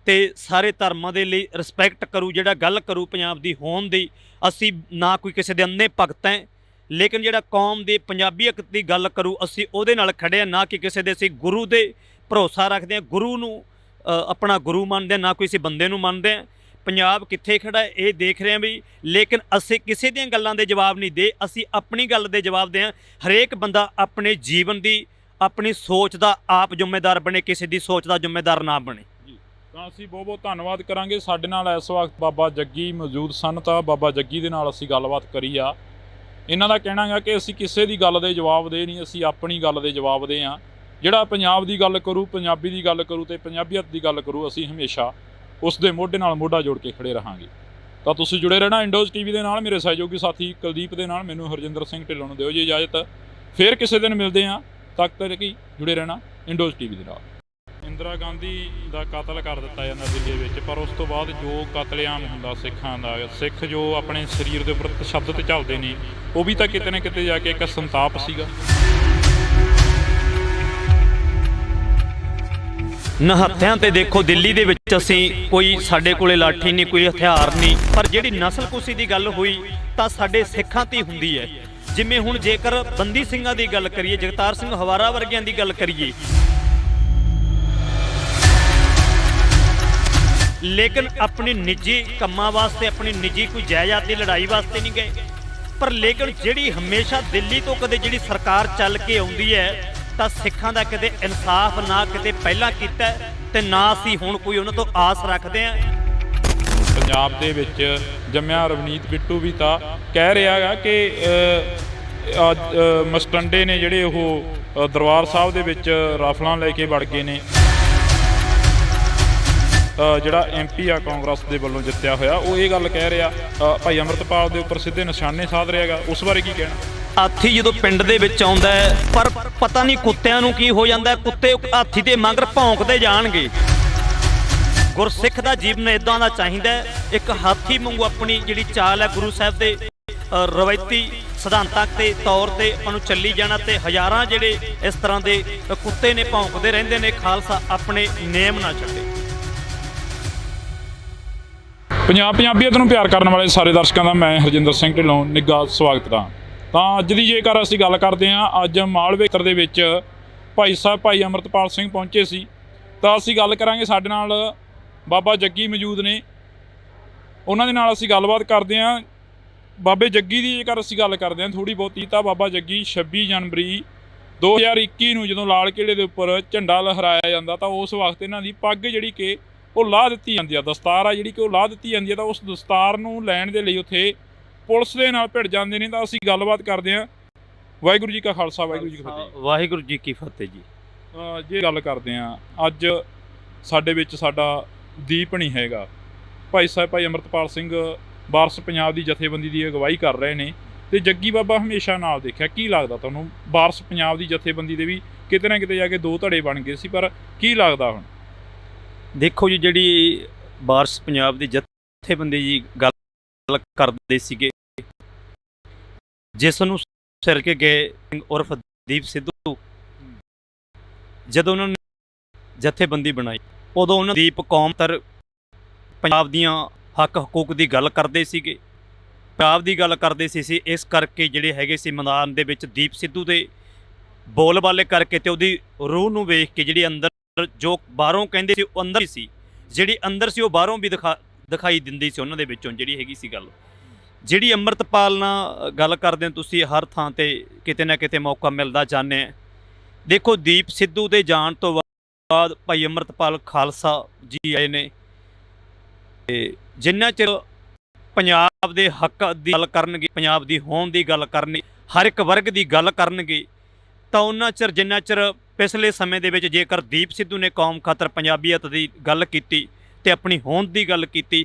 ਤੇ ਸਾਰੇ ਧਰਮਾਂ ਦੇ ਲਈ ਰਿਸਪੈਕਟ ਕਰੂ, ਜਿਹੜਾ ਗੱਲ ਕਰੂ ਪੰਜਾਬ ਦੀ ਹੋਂਦ ਦੀ। ਅਸੀਂ ਨਾ ਕੋਈ ਕਿਸੇ ਦੇ ਅੰਨੇ ਭਗਤ ਹੈ, ਲੇਕਿਨ ਜਿਹੜਾ ਕੌਮ ਦੀ ਪੰਜਾਬੀਅਤ ਦੀ ਗੱਲ ਕਰੂ ਅਸੀਂ ਉਹਦੇ ਨਾਲ ਖੜੇ ਹਾਂ, ਨਾ ਕਿ ਕਿਸੇ ਦੇ ਅਸੀਂ ਗੁਰੂ ਦੇ ਭਰੋਸਾ ਰੱਖਦੇ ਹਾਂ, ਗੁਰੂ ਨੂੰ ਆਪਣਾ ਗੁਰੂ ਮੰਨਦੇ ਹਾਂ, ਨਾ ਕੋਈ ਅਸੀਂ ਬੰਦੇ ਨੂੰ ਮੰਨਦੇ ਹਾਂ। ਪੰਜਾਬ ਕਿੱਥੇ ਖੜਾ ਹੈ ਇਹ ਦੇਖ ਰਹੇ ਹਾਂ ਵੀ, ਲੇਕਿਨ ਅਸੀਂ ਕਿਸੇ ਦੀਆਂ ਗੱਲਾਂ ਦੇ ਜਵਾਬ ਨਹੀਂ ਦੇ, ਅਸੀਂ ਆਪਣੀ ਗੱਲ ਦੇ ਜਵਾਬ ਦੇ ਹਾਂ। ਹਰੇਕ ਬੰਦਾ ਆਪਣੇ ਜੀਵਨ ਦੀ ਆਪਣੀ ਸੋਚ ਦਾ ਆਪ ਜ਼ਿੰਮੇਦਾਰ ਬਣੇ, ਕਿਸੇ ਦੀ ਸੋਚ ਦਾ ਜ਼ਿੰਮੇਦਾਰ ਨਾ ਬਣੇ। ਤਾਂ ਅਸੀਂ ਬਹੁਤ ਬਹੁਤ ਧੰਨਵਾਦ ਕਰਾਂਗੇ। ਸਾਡੇ ਨਾਲ ਇਸ ਵਕਤ ਬਾਬਾ ਜੱਗੀ ਮੌਜੂਦ ਸਨ, ਤਾਂ ਬਾਬਾ ਜੱਗੀ ਦੇ ਨਾਲ ਅਸੀਂ ਗੱਲਬਾਤ ਕਰੀ ਆ। ਇਹਨਾਂ ਦਾ ਕਹਿਣਾ ਹੈ ਕਿ ਅਸੀਂ ਕਿਸੇ ਦੀ ਗੱਲ ਦੇ ਜਵਾਬ ਦੇ ਨਹੀਂ, ਅਸੀਂ ਆਪਣੀ ਗੱਲ ਦੇ ਜਵਾਬ ਦੇ ਹਾਂ। ਜਿਹੜਾ ਪੰਜਾਬ ਦੀ ਗੱਲ ਕਰੂ, ਪੰਜਾਬੀ ਦੀ ਗੱਲ ਕਰੂ ਤੇ ਪੰਜਾਬੀਅਤ ਦੀ ਗੱਲ ਕਰੂ, ਅਸੀਂ ਹਮੇਸ਼ਾ ਉਸ ਦੇ ਮੋਢੇ ਨਾਲ ਮੋਢਾ ਜੋੜ ਕੇ ਖੜੇ ਰਹਾਂਗੇ। ਤਾਂ ਤੁਸੀਂ ਜੁੜੇ ਰਹਿਣਾ ਇੰਡੋਜ਼ ਟੀਵੀ ਦੇ ਨਾਲ। ਮੇਰੇ ਸਹਿਯੋਗੀ ਸਾਥੀ ਕੁਲਦੀਪ ਦੇ ਨਾਲ ਮੈਨੂੰ ਹਰਜਿੰਦਰ ਸਿੰਘ ਢਿੱਲੋਂ ਨੂੰ ਦਿਓ ਜੀ ਇਜਾਜ਼ਤ। ਫਿਰ ਕਿਸੇ ਦਿਨ ਮਿਲਦੇ ਹਾਂ, ਤੱਕ ਤੱਕ ਹੀ ਜੁੜੇ ਰਹਿਣਾ ਇੰਡੋਜ਼ ਟੀਵੀ ਦੇ ਨਾਲ। ਇੰਦਰਾ ਗਾਂਧੀ ਦਾ ਕਤਲ ਕਰ ਦਿੱਤਾ ਜਾਂਦਾ ਦਿੱਲੀ ਵਿੱਚ, ਪਰ ਉਸ ਤੋਂ ਬਾਅਦ ਜੋ ਕਤਲੇਆਮ ਹੁੰਦਾ ਸਿੱਖਾਂ ਦਾ, ਸਿੱਖ ਜੋ ਆਪਣੇ ਸਰੀਰ ਦੇ ਉੱਪਰ ਤਸ਼ੱਦਦ ਚੱਲਦੇ ਨੇ, ਉਹ ਵੀ ਤਾਂ ਕਿਤੇ ਨਾ ਕਿਤੇ ਜਾ ਕੇ ਇੱਕ ਸੰਤਾਪ ਸੀਗਾ। ਨਿਹੱਥਿਆਂ ਤੇ ਦੇਖੋ ਦਿੱਲੀ ਦੇ ਵਿੱਚ ਅਸੀਂ ਕੋਈ ਸਾਡੇ ਕੋਲੇ ਲਾਠੀ ਨਹੀਂ, ਕੋਈ ਹਥਿਆਰ ਨਹੀਂ, ਪਰ ਜਿਹੜੀ ਨਸਲਕੁਸ਼ੀ ਦੀ ਗੱਲ ਹੋਈ ਤਾਂ ਸਾਡੇ ਸਿੱਖਾਂ ਤੇ ਹੁੰਦੀ ਹੈ। ਜਿਵੇਂ ਹੁਣ ਜੇਕਰ ਬੰਦੀ ਸਿੰਘਾਂ ਦੀ ਗੱਲ ਕਰੀਏ, ਜਗਤਾਰ ਸਿੰਘ ਹਵਾਰਾ ਵਰਗਿਆਂ ਦੀ ਗੱਲ ਕਰੀਏ, ਲੇਕਿਨ ਆਪਣੀ ਨਿੱਜੀ ਕੰਮਾਂ ਵਾਸਤੇ, ਆਪਣੀ ਨਿੱਜੀ ਕੋਈ ਜਾਇਦਾਦ ਦੀ ਲੜਾਈ ਵਾਸਤੇ ਨਹੀਂ ਗਏ। ਪਰ ਲੇਕਿਨ ਜਿਹੜੀ ਹਮੇਸ਼ਾ ਦਿੱਲੀ ਤੋਂ ਕਦੇ ਜਿਹੜੀ ਸਰਕਾਰ ਚੱਲ ਕੇ ਆਉਂਦੀ ਹੈ ਤਾਂ ਸਿੱਖਾਂ ਦਾ ਕਦੇ ਇਨਸਾਫ ਨਾ ਕਿਤੇ ਪਹਿਲਾਂ ਕੀਤਾ ਤੇ ਨਾ ਅਸੀਂ ਹੁਣ ਕੋਈ ਉਹਨਾਂ ਤੋਂ ਆਸ ਰੱਖਦੇ ਹਾਂ। ਪੰਜਾਬ ਦੇ ਵਿੱਚ ਜੰਮਿਆ ਰਵਨੀਤ ਬਿੱਟੂ ਵੀ ਤਾਂ ਕਹਿ ਰਿਹਾ ਹੈਗਾ ਕਿ ਮਸਟੰਡੇ ਨੇ ਜਿਹੜੇ ਉਹ ਦਰਬਾਰ ਸਾਹਿਬ ਦੇ ਵਿੱਚ ਰਾਫਲਾਂ ਲੈ ਕੇ ਵੜ ਗਏ ਨੇ। ਜਿਹੜਾ MP ਆ ਕਾਂਗਰਸ ਦੇ ਵੱਲੋਂ ਜਿੱਤਿਆ ਹੋਇਆ, ਉਹ ਇਹ ਗੱਲ ਕਹਿ ਰਿਹਾ, ਭਾਈ ਅੰਮ੍ਰਿਤਪਾਲ ਦੇ ਉੱਪਰ ਸਿੱਧੇ ਨਿਸ਼ਾਨੇ ਸਾਧ ਰਿਹਾ ਹੈਗਾ। ਉਸ ਬਾਰੇ ਕੀ ਕਹਿਣਾ? ਹਾਥੀ ਜਦੋਂ ਪਿੰਡ ਦੇ ਵਿੱਚ ਆਉਂਦਾ ਹੈ, ਪਰ ਪਤਾ ਨਹੀਂ ਕੁੱਤਿਆਂ ਨੂੰ ਕੀ ਹੋ ਜਾਂਦਾ, ਕੁੱਤੇ ਹਾਥੀ ਦੇ ਮਗਰ ਭੌਂਕਦੇ ਜਾਣਗੇ। ਗੁਰਸਿੱਖ ਦਾ ਜੀਵਨ ਇਦਾਂ ਦਾ ਚਾਹੀਦਾ ਹੈ, ਇੱਕ ਹਾਥੀ ਵਾਂਗੂ ਆਪਣੀ ਜਿਹੜੀ ਚਾਲ ਹੈ ਗੁਰੂ ਸਾਹਿਬ ਦੇ ਰਵਾਇਤੀ ਸਿਧਾਂਤਾਂ ਦੇ ਤੌਰ ਤੇ ਆਪਾਂ ਨੂੰ ਚੱਲੀ ਜਾਣਾ। ਤੇ ਹਜ਼ਾਰਾਂ ਜਿਹੜੇ ਇਸ ਤਰ੍ਹਾਂ ਦੇ ਕੁੱਤੇ ਨੇ ਭੌਂਕਦੇ ਰਹਿੰਦੇ ਨੇ, ਖਾਲਸਾ ਆਪਣੇ ਨੇਮ ਨਾ ਛੱਡੇ। ਪੰਜਾਬੀਅਤ ਨੂੰ ਪਿਆਰ ਕਰਨ ਵਾਲੇ ਸਾਰੇ ਦਰਸ਼ਕਾਂ ਦਾ ਮੈਂ ਹਰਜਿੰਦਰ ਸਿੰਘ ਢਿੱਲੋਂ ਨਿੱਘਾ ਸਵਾਗਤ ਕਰਾਂ। ਤਾਂ ਅੱਜ ਦੀ ਜੇਕਰ ਅਸੀਂ ਗੱਲ ਕਰਦੇ ਹਾਂ, ਅੱਜ ਮਾਲਵੇ ਖੇਤਰ ਦੇ ਵਿੱਚ ਭਾਈ ਸਾਹਿਬ ਭਾਈ ਅੰਮ੍ਰਿਤਪਾਲ ਸਿੰਘ ਪਹੁੰਚੇ ਸੀ, ਤਾਂ ਅਸੀਂ ਗੱਲ ਕਰਾਂਗੇ। ਸਾਡੇ ਨਾਲ ਬਾਬਾ ਜੱਗੀ ਮੌਜੂਦ ਨੇ, ਉਹਨਾਂ ਦੇ ਨਾਲ ਅਸੀਂ ਗੱਲਬਾਤ ਕਰਦੇ ਹਾਂ। ਬਾਬੇ ਜੱਗੀ ਦੀ ਜੇਕਰ ਅਸੀਂ ਗੱਲ ਕਰਦੇ ਹਾਂ ਥੋੜ੍ਹੀ ਬਹੁਤੀ, ਤਾਂ ਬਾਬਾ ਜੱਗੀ 26 ਜਨਵਰੀ 2021 ਨੂੰ ਜਦੋਂ ਲਾਲ ਕਿਲ੍ਹੇ ਦੇ ਉੱਪਰ ਝੰਡਾ ਲਹਿਰਾਇਆ ਜਾਂਦਾ, ਤਾਂ ਉਸ ਵਕਤ ਇਹਨਾਂ ਦੀ ਪੱਗ ਜਿਹੜੀ ਕਿ ਉਹ ਲਾਹ ਦਿੱਤੀ ਜਾਂਦੀ ਆ, ਦਸਤਾਰ ਆ ਜਿਹੜੀ ਕਿ ਉਹ ਲਾਹ ਦਿੱਤੀ ਜਾਂਦੀ ਆ। ਤਾਂ ਉਸ ਦਸਤਾਰ ਨੂੰ ਲੈਣ ਦੇ ਲਈ ਉੱਥੇ ਪੁਲਿਸ ਦੇ ਨਾਲ ਭਿੜ ਜਾਂਦੇ ਨੇ। ਤਾਂ ਅਸੀਂ ਗੱਲਬਾਤ ਕਰਦੇ ਹਾਂ। ਵਾਹਿਗੁਰੂ ਜੀ ਕਾ ਖਾਲਸਾ, ਵਾਹਿਗੁਰੂ ਜੀ ਕੀ ਫਤਿਹ। ਵਾਹਿਗੁਰੂ ਜੀ ਕੀ ਫਤਿਹ ਜੀ। ਜੇ ਗੱਲ ਕਰਦੇ ਹਾਂ, ਅੱਜ ਸਾਡੇ ਵਿੱਚ ਸਾਡਾ ਦੀਪ ਨਹੀਂ ਹੈਗਾ। ਭਾਈ ਸਾਹਿਬ ਭਾਈ ਅੰਮ੍ਰਿਤਪਾਲ ਸਿੰਘ ਵਾਰਸ ਪੰਜਾਬ ਦੀ ਜਥੇਬੰਦੀ ਦੀ ਅਗਵਾਈ ਕਰ ਰਹੇ ਨੇ, ਤੇ ਜੱਗੀ ਬਾਬਾ ਹਮੇਸ਼ਾ ਨਾਲ ਦੇਖਿਆ। ਕੀ ਲੱਗਦਾ ਤੁਹਾਨੂੰ? ਵਾਰਸ ਪੰਜਾਬ ਦੀ ਜਥੇਬੰਦੀ ਦੇ ਵੀ ਕਿਤੇ ਨਾ ਕਿਤੇ ਜਾ ਕੇ ਦੋ ਧੜੇ ਬਣ ਗਏ ਸੀ, ਪਰ ਕੀ ਲੱਗਦਾ ਹੁਣ? ਦੇਖੋ ਜੀ, ਜਿਹੜੀ ਵਾਰਸ ਪੰਜਾਬ ਦੀ ਜਥੇਬੰਦੀ ਜੀ ਗੱਲ ਕਰਦੇ ਸੀਗੇ, ਜਿਸ ਨੂੰ ਸਿਰ ਕੇ ਗਏ ਉਰਫ ਦੀਪ ਸਿੱਧੂ, ਜਦੋਂ ਉਹਨਾਂ ਨੇ ਜਥੇਬੰਦੀ ਬਣਾਈ, ਉਦੋਂ ਉਹਨਾਂ ਦੀਪ ਕੌਮਤਰ ਪੰਜਾਬ ਦੀਆਂ ਹੱਕ ਹਕੂਕ ਦੀ ਗੱਲ ਕਰਦੇ ਸੀਗੇ, ਪੰਜਾਬ ਦੀ ਗੱਲ ਕਰਦੇ ਸੀ। ਇਸ ਕਰਕੇ ਜਿਹੜੇ ਹੈਗੇ ਸੀ ਮੈਦਾਨ ਦੇ ਵਿੱਚ ਦੀਪ ਸਿੱਧੂ ਦੇ ਬੋਲ ਬਾਲੇ ਕਰਕੇ ਤੇ ਉਹਦੀ ਰੂਹ ਨੂੰ ਵੇਖ ਕੇ ਜਿਹੜੀ ਅੰਦਰ ਜੋ ਬਾਹਰੋਂ ਕਹਿੰਦੇ ਸੀ ਉਹ ਅੰਦਰ ਹੀ ਸੀ, ਜਿਹੜੀ ਅੰਦਰ ਸੀ ਉਹ ਬਾਹਰੋਂ ਵੀ ਦਿਖਾਈ ਦਿੰਦੀ ਸੀ ਉਹਨਾਂ ਦੇ ਵਿੱਚੋਂ। ਜਿਹੜੀ ਹੈਗੀ ਸੀ ਗੱਲ, ਜਿਹੜੀ ਅੰਮ੍ਰਿਤਪਾਲ ਨਾਲ ਗੱਲ ਕਰਦੇ ਹੋ ਤੁਸੀਂ, ਹਰ ਥਾਂ ਤੇ ਕਿਤੇ ਨਾ ਕਿਤੇ ਮੌਕਾ ਮਿਲਦਾ ਜਾਂਦੇ ਆ। ਦੇਖੋ, ਦੀਪ ਸਿੱਧੂ ਦੇ ਜਾਣ ਤੋਂ ਬਾਅਦ ਭਾਈ ਅੰਮ੍ਰਿਤਪਾਲ ਖਾਲਸਾ ਜੀ ਆਏ ਨੇ, ਤੇ ਜਿੰਨਾ ਚਿਰ ਪੰਜਾਬ ਦੇ ਹੱਕ ਦੀ ਗੱਲ ਕਰਨਗੇ, ਪੰਜਾਬ ਦੀ ਹੋਂਦ ਦੀ ਗੱਲ ਕਰਨੀ, ਹਰ ਇੱਕ ਵਰਗ ਦੀ ਗੱਲ ਕਰਨਗੇ, ਤਾਂ ਉਹਨਾਂ ਚਿਰ ਜਿੰਨਾ ਚਿਰ ਪਿਛਲੇ ਸਮੇਂ ਦੇ ਵਿੱਚ ਜੇਕਰ ਦੀਪ ਸਿੱਧੂ ਨੇ ਕੌਮ ਖਾਤਰ ਪੰਜਾਬੀਅਤ ਦੀ ਗੱਲ ਕੀਤੀ ਤੇ ਆਪਣੀ ਹੋਂਦ ਦੀ ਗੱਲ ਕੀਤੀ,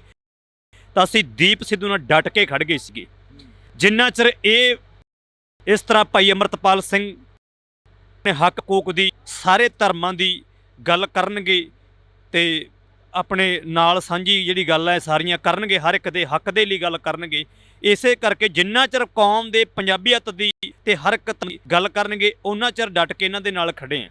ਤਾਂ ਅਸੀਂ ਦੀਪ ਸਿੱਧੂ ਨਾਲ ਡਟ ਕੇ ਖੜ ਗਏ ਸੀਗੇ। ਜਿੰਨਾ ਚਿਰ ਇਹ ਇਸ ਤਰ੍ਹਾਂ ਭਾਈ ਅੰਮ੍ਰਿਤਪਾਲ ਸਿੰਘ ਨੇ ਹੱਕ ਹਕੂਕ ਦੀ, ਸਾਰੇ ਧਰਮਾਂ ਦੀ ਗੱਲ ਕਰਨਗੇ ਤੇ ਆਪਣੇ ਨਾਲ ਸਾਂਝੀ ਜਿਹੜੀ ਗੱਲ ਹੈ ਸਾਰੀਆਂ ਕਰਨਗੇ, ਹਰ ਇੱਕ ਦੇ ਹੱਕ ਦੇ ਲਈ ਗੱਲ ਕਰਨਗੇ। ਇਸੇ ਕਰਕੇ ਜਿੰਨਾ ਚਿਰ ਕੌਮ ਦੇ ਪੰਜਾਬੀਅਤ ਦੀ ਤੇ ਹਰ ਇੱਕ ਦੀ ਗੱਲ ਕਰਨਗੇ, ਉਹਨਾਂ ਚਿਰ ਡਟ ਕੇ ਇਹਨਾਂ ਦੇ ਨਾਲ ਖੜੇ ਆ।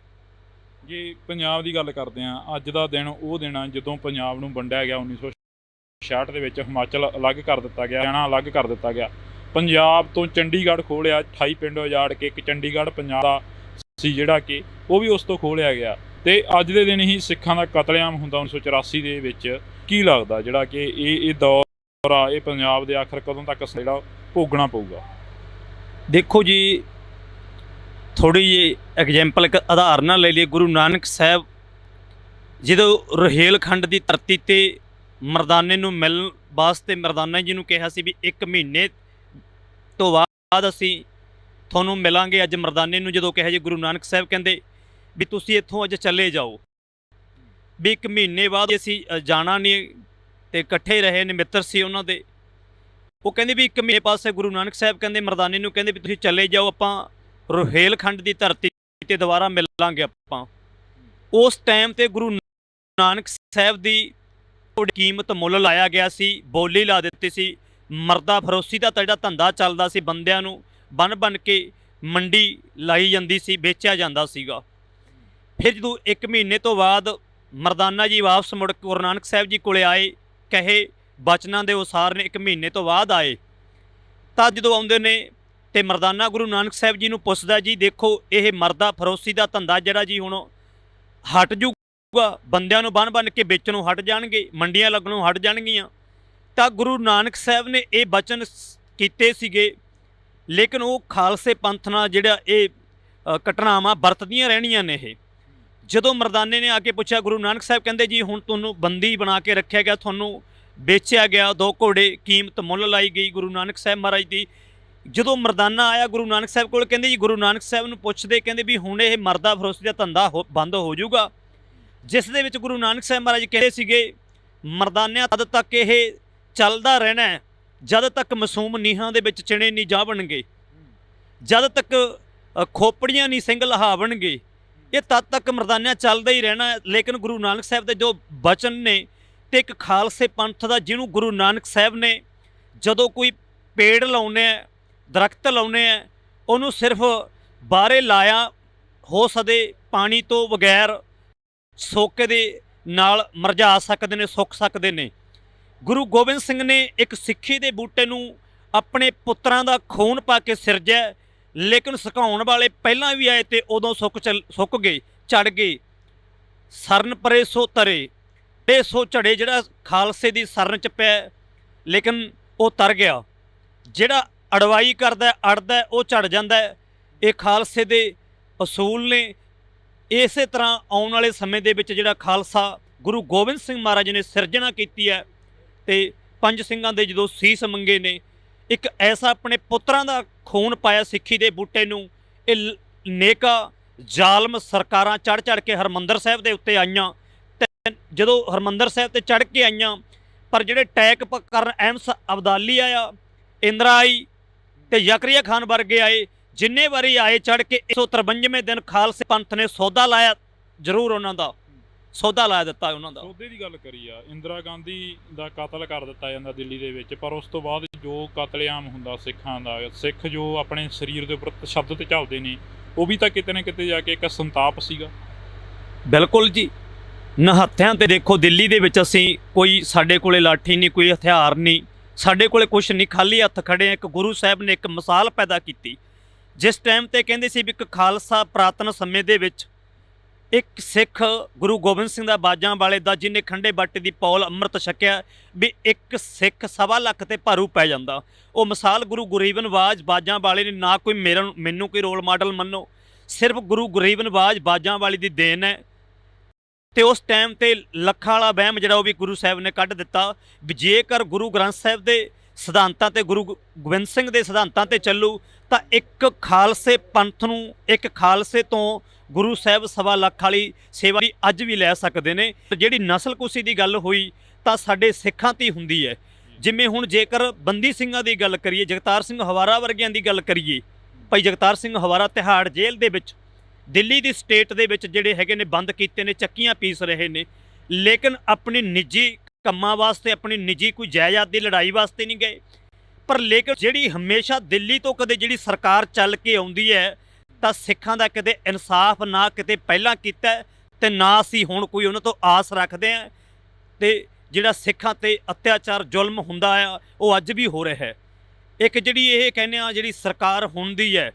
ਜੇ ਪੰਜਾਬ ਦੀ ਗੱਲ ਕਰਦੇ ਹਾਂ, ਅੱਜ ਦਾ ਦਿਨ ਉਹ ਦਿਨ ਆ ਜਦੋਂ ਪੰਜਾਬ ਨੂੰ ਵੰਡਿਆ ਗਿਆ 1966 ਦੇ ਵਿੱਚ। ਹਿਮਾਚਲ ਅਲੱਗ ਕਰ ਦਿੱਤਾ ਗਿਆ, ਹਰਿਆਣਾ ਅਲੱਗ ਕਰ ਦਿੱਤਾ ਗਿਆ। ਪੰਜਾਬ ਤੋਂ ਚੰਡੀਗੜ੍ਹ ਖੋਲ੍ਹਿਆ, 28 ਪਿੰਡ ਉਜਾੜ ਕੇ ਇੱਕ ਚੰਡੀਗੜ੍ਹ ਪੰਜਾਬ ਦਾ ਸੀ ਜਿਹੜਾ ਕਿ ਉਹ ਵੀ ਉਸ ਤੋਂ ਖੋਲ੍ਹਿਆ ਗਿਆ। ਤੇ ਅੱਜ ਦੇ ਦਿਨ ਹੀ ਸਿੱਖਾਂ ਦਾ ਕਤਲੇਆਮ ਹੁੰਦਾ 1984 ਦੇ ਵਿੱਚ। ਕੀ ਲੱਗਦਾ ਜਿਹੜਾ ਕਿ ਇਹ ਦੌਰ ਆ, ਇਹ ਪੰਜਾਬ ਦੇ ਆਖਰ ਕਦੋਂ ਤੱਕ ਜਿਹੜਾ ਭੋਗਣਾ ਪਊਗਾ? ਦੇਖੋ ਜੀ, ਥੋੜ੍ਹੀ ਜਿਹੀ ਐਗਜ਼ੈਂਪਲ ਇੱਕ ਉਦਾਹਰਨ ਨਾਲ ਲੈ ਲਈਏ। ਗੁਰੂ ਨਾਨਕ ਸਾਹਿਬ ਜਦੋਂ ਰੋਹੇਲਖੰਡ ਦੀ ਧਰਤੀ 'ਤੇ ਮਰਦਾਨੇ ਨੂੰ ਮਿਲਣ ਵਾਸਤੇ ਮਰਦਾਨਾ ਜੀ ਨੂੰ ਕਿਹਾ ਸੀ ਵੀ 1 ਮਹੀਨੇ ਤੋਂ ਬਾਅਦ ਅਸੀਂ ਤੁਹਾਨੂੰ ਮਿਲਾਂਗੇ। ਅੱਜ ਮਰਦਾਨੇ ਨੂੰ ਜਦੋਂ ਕਿਹਾ ਜੀ, ਗੁਰੂ ਨਾਨਕ ਸਾਹਿਬ ਕਹਿੰਦੇ ਵੀ ਤੁਸੀਂ ਇੱਥੋਂ ਅੱਜ ਚਲੇ ਜਾਓ, ਵੀ 1 ਮਹੀਨੇ ਬਾਅਦ ਅਸੀਂ ਜਾਣਾ ਨਹੀਂ। ਤੇ ਇਕੱਠੇ ਰਹੇ ਨੇ, ਮਿੱਤਰ ਸੀ ਉਹਨਾਂ ਦੇ। ਉਹ ਕਹਿੰਦੇ ਵੀ 1 ਮਹੀਨੇ ਪਾਸੇ ਗੁਰੂ ਨਾਨਕ ਸਾਹਿਬ ਕਹਿੰਦੇ ਮਰਦਾਨੇ ਨੂੰ ਕਹਿੰਦੇ ਵੀ ਤੁਸੀਂ ਚਲੇ ਜਾਓ, ਆਪਾਂ ਰੋਹੇਲਖੰਡ ਦੀ ਧਰਤੀ 'ਤੇ ਦੁਬਾਰਾ ਮਿਲਾਂਗੇ ਆਪਾਂ। ਉਸ ਟਾਈਮ 'ਤੇ ਗੁਰੂ ਨਾਨਕ ਸਾਹਿਬ ਦੀ ਕੀਮਤ ਮੁੱਲ ਲਾਇਆ ਗਿਆ ਸੀ, ਬੋਲੀ ਲਾ ਦਿੱਤੀ ਸੀ। ਮਰਦਾ ਫਰੋਸੀ ਦਾ ਤਾਂ ਜਿਹੜਾ ਧੰਦਾ ਚੱਲਦਾ ਸੀ, ਬੰਦਿਆਂ ਨੂੰ ਬੰਨ ਕੇ ਮੰਡੀ ਲਾਈ ਜਾਂਦੀ ਸੀ, ਵੇਚਿਆ ਜਾਂਦਾ ਸੀਗਾ। ਫਿਰ ਜਦੋਂ 1 ਮਹੀਨੇ ਤੋਂ ਬਾਅਦ ਮਰਦਾਨਾ ਜੀ ਵਾਪਸ ਮੁੜ ਕੇ ਗੁਰੂ ਨਾਨਕ ਸਾਹਿਬ ਜੀ ਕੋਲੇ ਆਏ, ਕਹੇ ਬਚਨਾਂ ਦੇ ਅਨੁਸਾਰ ਨੇ 1 ਮਹੀਨੇ ਤੋਂ ਬਾਅਦ ਆਏ। ਤਾਂ ਜਦੋਂ ਆਉਂਦੇ ਨੇ ਤੇ ਮਰਦਾਨਾ ਗੁਰੂ ਨਾਨਕ ਸਾਹਿਬ ਜੀ ਨੂੰ ਪੁੱਛਦਾ, ਜੀ ਦੇਖੋ ਇਹ ਮਰਦਾ ਫਰੋਸੀ ਦਾ ਧੰਦਾ ਜਿਹੜਾ ਜੀ ਹੁਣ ਹਟ ਜੂਗਾ, ਬੰਦਿਆਂ ਨੂੰ ਬੰਨ ਕੇ ਵੇਚਣੋਂ ਹਟ ਜਾਣਗੇ, ਮੰਡੀਆਂ ਲੱਗਣੋਂ ਹਟ ਜਾਣਗੀਆਂ। ਤਾਂ ਗੁਰੂ ਨਾਨਕ ਸਾਹਿਬ ਨੇ ਇਹ ਬਚਨ ਕੀਤੇ ਸੀਗੇ, ਲੇਕਿਨ ਉਹ ਖਾਲਸੇ ਪੰਥ ਨਾਲ ਜਿਹੜਾ ਇਹ ਘਟਨਾਵਾਂ ਵਰਤਦੀਆਂ ਰਹਿਣੀਆਂ ਨੇ। ਇਹ ਜਦੋਂ ਮਰਦਾਨੇ ਨੇ ਆ ਕੇ ਪੁੱਛਿਆ, ਗੁਰੂ ਨਾਨਕ ਸਾਹਿਬ ਕਹਿੰਦੇ ਜੀ ਹੁਣ ਤੁਹਾਨੂੰ ਬੰਦੀ ਬਣਾ ਕੇ ਰੱਖਿਆ ਗਿਆ, ਤੁਹਾਨੂੰ ਵੇਚਿਆ ਗਿਆ, 2 ਘੋੜੇ ਕੀਮਤ ਮੁੱਲ ਲਾਈ ਗਈ ਗੁਰੂ ਨਾਨਕ ਸਾਹਿਬ ਮਹਾਰਾਜ ਦੀ। ਜਦੋਂ ਮਰਦਾਨਾ ਆਇਆ ਗੁਰੂ ਨਾਨਕ ਸਾਹਿਬ ਕੋਲ, ਕਹਿੰਦੇ ਜੀ ਗੁਰੂ ਨਾਨਕ ਸਾਹਿਬ ਨੂੰ ਪੁੱਛਦੇ, ਕਹਿੰਦੇ ਵੀ ਹੁਣ ਇਹ ਮਰਦਾ ਫਰੋਸੀ ਦਾ ਧੰਦਾ ਬੰਦ ਹੋ ਜਾਊਗਾ। ਜਿਸ ਦੇ ਵਿੱਚ ਗੁਰੂ ਨਾਨਕ ਸਾਹਿਬ ਮਹਾਰਾਜ ਕਹਿੰਦੇ ਸੀਗੇ, ਮਰਦਾਨਿਆਂ ਤਦ ਤੱਕ ਇਹ ਚੱਲਦਾ ਰਹਿਣਾ ਹੈ ਜਦ ਤੱਕ ਮਾਸੂਮ ਨੀਹਾਂ ਦੇ ਵਿੱਚ ਚਿਣੇ ਨਹੀਂ ਜਾਵਣਗੇ, ਜਦ ਤੱਕ ਖੋਪੜੀਆਂ ਨਹੀਂ ਸਿੰਘ ਲਹਾਵਣਗੇ, ਇਹ ਤਦ ਤੱਕ ਮਰਦਾਨਿਆਂ ਚੱਲਦਾ ਹੀ ਰਹਿਣਾ। ਲੇਕਿਨ ਗੁਰੂ ਨਾਨਕ ਸਾਹਿਬ ਦੇ ਜੋ ਬਚਨ ਨੇ ਤੇ ਇੱਕ ਖਾਲਸੇ ਪੰਥ ਦਾ, ਜਿਹਨੂੰ ਗੁਰੂ ਨਾਨਕ ਸਾਹਿਬ ਨੇ ਜਦੋਂ ਕੋਈ ਪੇੜ ਲਾਉਣੇ ਆ, ਦਰਖਤ ਲਾਉਣੇ ਆ, ਉਹਨੂੰ ਸਿਰਫ ਬਾਹਰੇ ਲਾਇਆ ਹੋ ਸਦੇ ਪਾਣੀ ਤੋਂ ਬਗੈਰ ਸੋਕੇ ਦੇ ਨਾਲ ਮਰਝਾ ਸਕਦੇ ਨੇ, ਸੁੱਕ ਸਕਦੇ ਨੇ। ਗੁਰੂ ਗੋਬਿੰਦ ਸਿੰਘ ਨੇ ਇੱਕ ਸਿੱਖੀ ਦੇ ਬੂਟੇ ਨੂੰ ਆਪਣੇ ਪੁੱਤਰਾਂ ਦਾ ਖੂਨ ਪਾ ਕੇ ਸਿਰਜਿਆ, ਲੇਕਿਨ ਸੁਕਾਉਣ ਵਾਲੇ ਪਹਿਲਾਂ ਵੀ ਆਏ ਤੇ ਉਦੋਂ ਸੁੱਕ ਗਏ, ਝੜ ਗਏ। ਸਰਨ ਪਰੇ ਸੋ ਤਰੇ, ਇਹ ਸੋ ਝੜੇ, ਜਿਹੜਾ ਖਾਲਸੇ ਦੀ ਸਰਨ 'ਚ ਪਿਆ ਲੇਕਿਨ ਉਹ ਤਰ ਗਿਆ। ਜਿਹੜਾ ਅੜਵਾਈ ਕਰਦਾ, ਅੜਦਾ, ਉਹ ਝੜ ਜਾਂਦਾ। ਇਹ ਖਾਲਸੇ ਦੇ ਅਸੂਲ ਨੇ। ਇਸੇ ਤਰ੍ਹਾਂ ਆਉਣ ਵਾਲੇ ਸਮੇਂ ਦੇ ਵਿੱਚ ਜਿਹੜਾ ਖਾਲਸਾ ਗੁਰੂ ਗੋਬਿੰਦ ਸਿੰਘ ਮਹਾਰਾਜ ਨੇ ਸਿਰਜਣਾ ਕੀਤੀ ਹੈ, ਤੇ 5 ਸਿੰਘਾਂ ਦੇ ਜਦੋਂ ਸੀਸ ਮੰਗੇ ਨੇ, ਇੱਕ ਐਸਾ ਆਪਣੇ ਪੁੱਤਰਾਂ ਦਾ ਖੂਨ ਪਾਇਆ ਸਿੱਖੀ ਦੇ ਬੂਟੇ ਨੂੰ। ਇਹ ਨੇਕਾ ਜ਼ਾਲਮ ਸਰਕਾਰਾਂ ਚੜ੍ਹ ਕੇ ਹਰਿਮੰਦਰ ਸਾਹਿਬ ਦੇ ਉੱਤੇ ਆਈਆਂ, ਤੇ ਜਦੋਂ ਹਰਿਮੰਦਰ ਸਾਹਿਬ ਤੇ ਚੜ੍ਹ ਕੇ ਆਈਆਂ, ਪਰ ਜਿਹੜੇ ਅਟੈਕ ਕਰਨ ਅਹਿਮਦ ਅਬਦਾਲੀ ਆਇਆ, ਇੰਦਰਾ ਆਈ ਤੇ ਜ਼ਕਰੀਆ ਖਾਨ ਵਰਗੇ ਆਏ, ਜਿੰਨੇ ਵਾਰੀ ਆਏ ਚੜ੍ਹ ਕੇ 153ਵੇਂ ਦਿਨ ਖਾਲਸੇ ਪੰਥ ਨੇ ਸੌਦਾ ਲਾਇਆ, ਜ਼ਰੂਰ ਉਹਨਾਂ ਦਾ ਸੌਦਾ ਲਾ ਦਿੱਤਾ ਉਹਨਾਂ ਦਾ। ਸੌਦੇ ਦੀ ਗੱਲ ਕਰੀ ਆ, ਇੰਦਰਾ ਗਾਂਧੀ ਦਾ ਕਤਲ ਕਰ ਦਿੱਤਾ ਜਾਂਦਾ ਦਿੱਲੀ ਦੇ ਵਿੱਚ, ਪਰ ਉਸ ਤੋਂ ਬਾਅਦ ਜੋ ਕਤਲੇਆਮ ਹੁੰਦਾ ਸਿੱਖਾਂ ਦਾ, ਸਿੱਖ ਜੋ ਆਪਣੇ ਸਰੀਰ ਦੇ ਉੱਪਰ ਤਸ਼ੱਦਦ ਤੇ ਚੱਲਦੇ ਨੇ, ਉਹ ਵੀ ਤਾਂ ਕਿਤੇ ਨਾ ਕਿਤੇ ਜਾ ਕੇ ਇੱਕ ਸੰਤਾਪ ਸੀਗਾ। ਬਿਲਕੁਲ ਜੀ, ਨਿਹੱਥਿਆਂ ਤੇ ਦੇਖੋ ਦਿੱਲੀ ਦੇ ਵਿੱਚ ਅਸੀਂ ਕੋਈ, ਸਾਡੇ ਕੋਲੇ ਲਾਠੀ ਨਹੀਂ, ਕੋਈ ਹਥਿਆਰ ਨਹੀਂ, ਸਾਡੇ ਕੋਲੇ ਕੁਛ ਨਹੀਂ, ਖਾਲੀ ਹੱਥ ਖੜੇ ਆ। ਇੱਕ ਗੁਰੂ ਸਾਹਿਬ ਨੇ ਇੱਕ ਮਿਸਾਲ ਪੈਦਾ ਕੀਤੀ, ਜਿਸ ਟਾਈਮ ਤੇ ਕਹਿੰਦੇ ਸੀ ਵੀ ਇੱਕ ਖਾਲਸਾ ਪੁਰਾਤਨ ਸਮੇਂ ਦੇ ਵਿੱਚ ਇੱਕ ਸਿੱਖ ਗੁਰੂ ਗੋਬਿੰਦ ਸਿੰਘ ਦਾ ਬਾਜਾਂ ਵਾਲੇ ਦਾ, ਜਿਹਨੇ ਖੰਡੇ ਬਾਟੇ ਦੀ ਪੌਲ ਅੰਮ੍ਰਿਤ ਛਕਿਆ, ਵੀ ਇੱਕ ਸਿੱਖ 1.25 ਲੱਖ ਤੇ ਭਾਰੂ ਪੈ ਜਾਂਦਾ। ਉਹ ਮਿਸਾਲ ਗੁਰੂ ਗਰੀਬ ਨਵਾਜ਼ ਬਾਜਾਂ ਵਾਲੇ ਨੇ। ਨਾ ਕੋਈ ਮੈਨੂੰ ਕੋਈ ਰੋਲ ਮਾਡਲ ਮੰਨੋ, ਸਿਰਫ ਗੁਰੂ ਗਰੀਬ ਨਵਾਜ਼ ਬਾਜਾਂ ਵਾਲੀ ਦੀ ਦੇਣ ਹੈ। ਤੇ ਉਸ ਟਾਈਮ ਤੇ ਲੱਖਾਂ ਵਾਲਾ ਵਹਿਮ ਜਿਹੜਾ ਉਹ ਵੀ ਗੁਰੂ ਸਾਹਿਬ ਨੇ ਕੱਢ ਦਿੱਤਾ, ਵੀ ਜੇਕਰ ਗੁਰੂ ਗ੍ਰੰਥ ਸਾਹਿਬ ਦੇ ਸਿਧਾਂਤਾਂ ਤੇ, ਗੁਰੂ ਗੋਬਿੰਦ ਸਿੰਘ ਦੇ ਸਿਧਾਂਤਾਂ ਤੇ ਚੱਲੂ ਤਾਂ ਇੱਕ ਖਾਲਸੇ ਪੰਥ ਨੂੰ, ਇੱਕ ਖਾਲਸੇ ਤੋਂ ਗੁਰੂ ਸਾਹਿਬ 1.25 ਲੱਖ ਵਾਲੀ ਸੇਵਾ ਅੱਜ ਵੀ ਲੈ ਸਕਦੇ ਨੇ। ਜਿਹੜੀ ਨਸਲਕੁਸ਼ੀ ਦੀ ਗੱਲ ਹੋਈ ਤਾਂ ਸਾਡੇ ਸਿੱਖਾਂ 'ਤੇ ਹੁੰਦੀ ਹੈ। ਜਿਵੇਂ ਹੁਣ ਜੇਕਰ ਬੰਦੀ ਸਿੰਘਾਂ ਦੀ ਗੱਲ ਕਰੀਏ, ਜਗਤਾਰ ਸਿੰਘ ਹਵਾਰਾ ਵਰਗਿਆਂ ਦੀ ਗੱਲ ਕਰੀਏ, ਭਾਈ ਜਗਤਾਰ ਸਿੰਘ ਹਵਾਰਾ ਤਿਹਾੜ ਜੇਲ੍ਹ ਦੇ ਵਿੱਚ, ਦਿੱਲੀ ਦੀ ਸਟੇਟ ਦੇ ਵਿੱਚ ਜਿਹੜੇ ਹੈਗੇ ਨੇ ਬੰਦ ਕੀਤੇ ਨੇ, ਚੱਕੀਆਂ ਪੀਸ ਰਹੇ ਨੇ, ਲੇਕਿਨ ਆਪਣੀ ਨਿੱਜੀ ਕੰਮਾਂ ਵਾਸਤੇ, ਆਪਣੀ ਨਿੱਜੀ ਕੋਈ ਜਾਇਦਾਦ ਦੀ ਲੜਾਈ ਵਾਸਤੇ ਨਹੀਂ ਗਏ। ਪਰ ਲੇਕਿਨ ਜਿਹੜੀ ਹਮੇਸ਼ਾ ਦਿੱਲੀ ਤੋਂ ਕਦੇ ਜਿਹੜੀ ਸਰਕਾਰ ਚੱਲ ਕੇ ਆਉਂਦੀ ਹੈ, ਤਾਂ ਸਿੱਖਾਂ ਦਾ ਕਿਤੇ ਇਨਸਾਫ ਨਾ ਕਿਤੇ ਪਹਿਲਾਂ ਕੀਤਾ ਤੇ ਨਾ ਅਸੀਂ ਹੁਣ ਕੋਈ ਉਹਨਾਂ ਤੋਂ ਆਸ ਰੱਖਦੇ ਹਾਂ। ਤੇ ਜਿਹੜਾ ਸਿੱਖਾਂ ਤੇ ਅਤਿਆਚਾਰ ਜ਼ੁਲਮ ਹੁੰਦਾ ਆ ਉਹ ਅੱਜ ਵੀ ਹੋ ਰਿਹਾ ਹੈ। ਇੱਕ ਜਿਹੜੀ ਇਹ ਕਹਿੰਦੇ ਆ ਜਿਹੜੀ ਸਰਕਾਰ ਹੁੰਦੀ ਹੈ,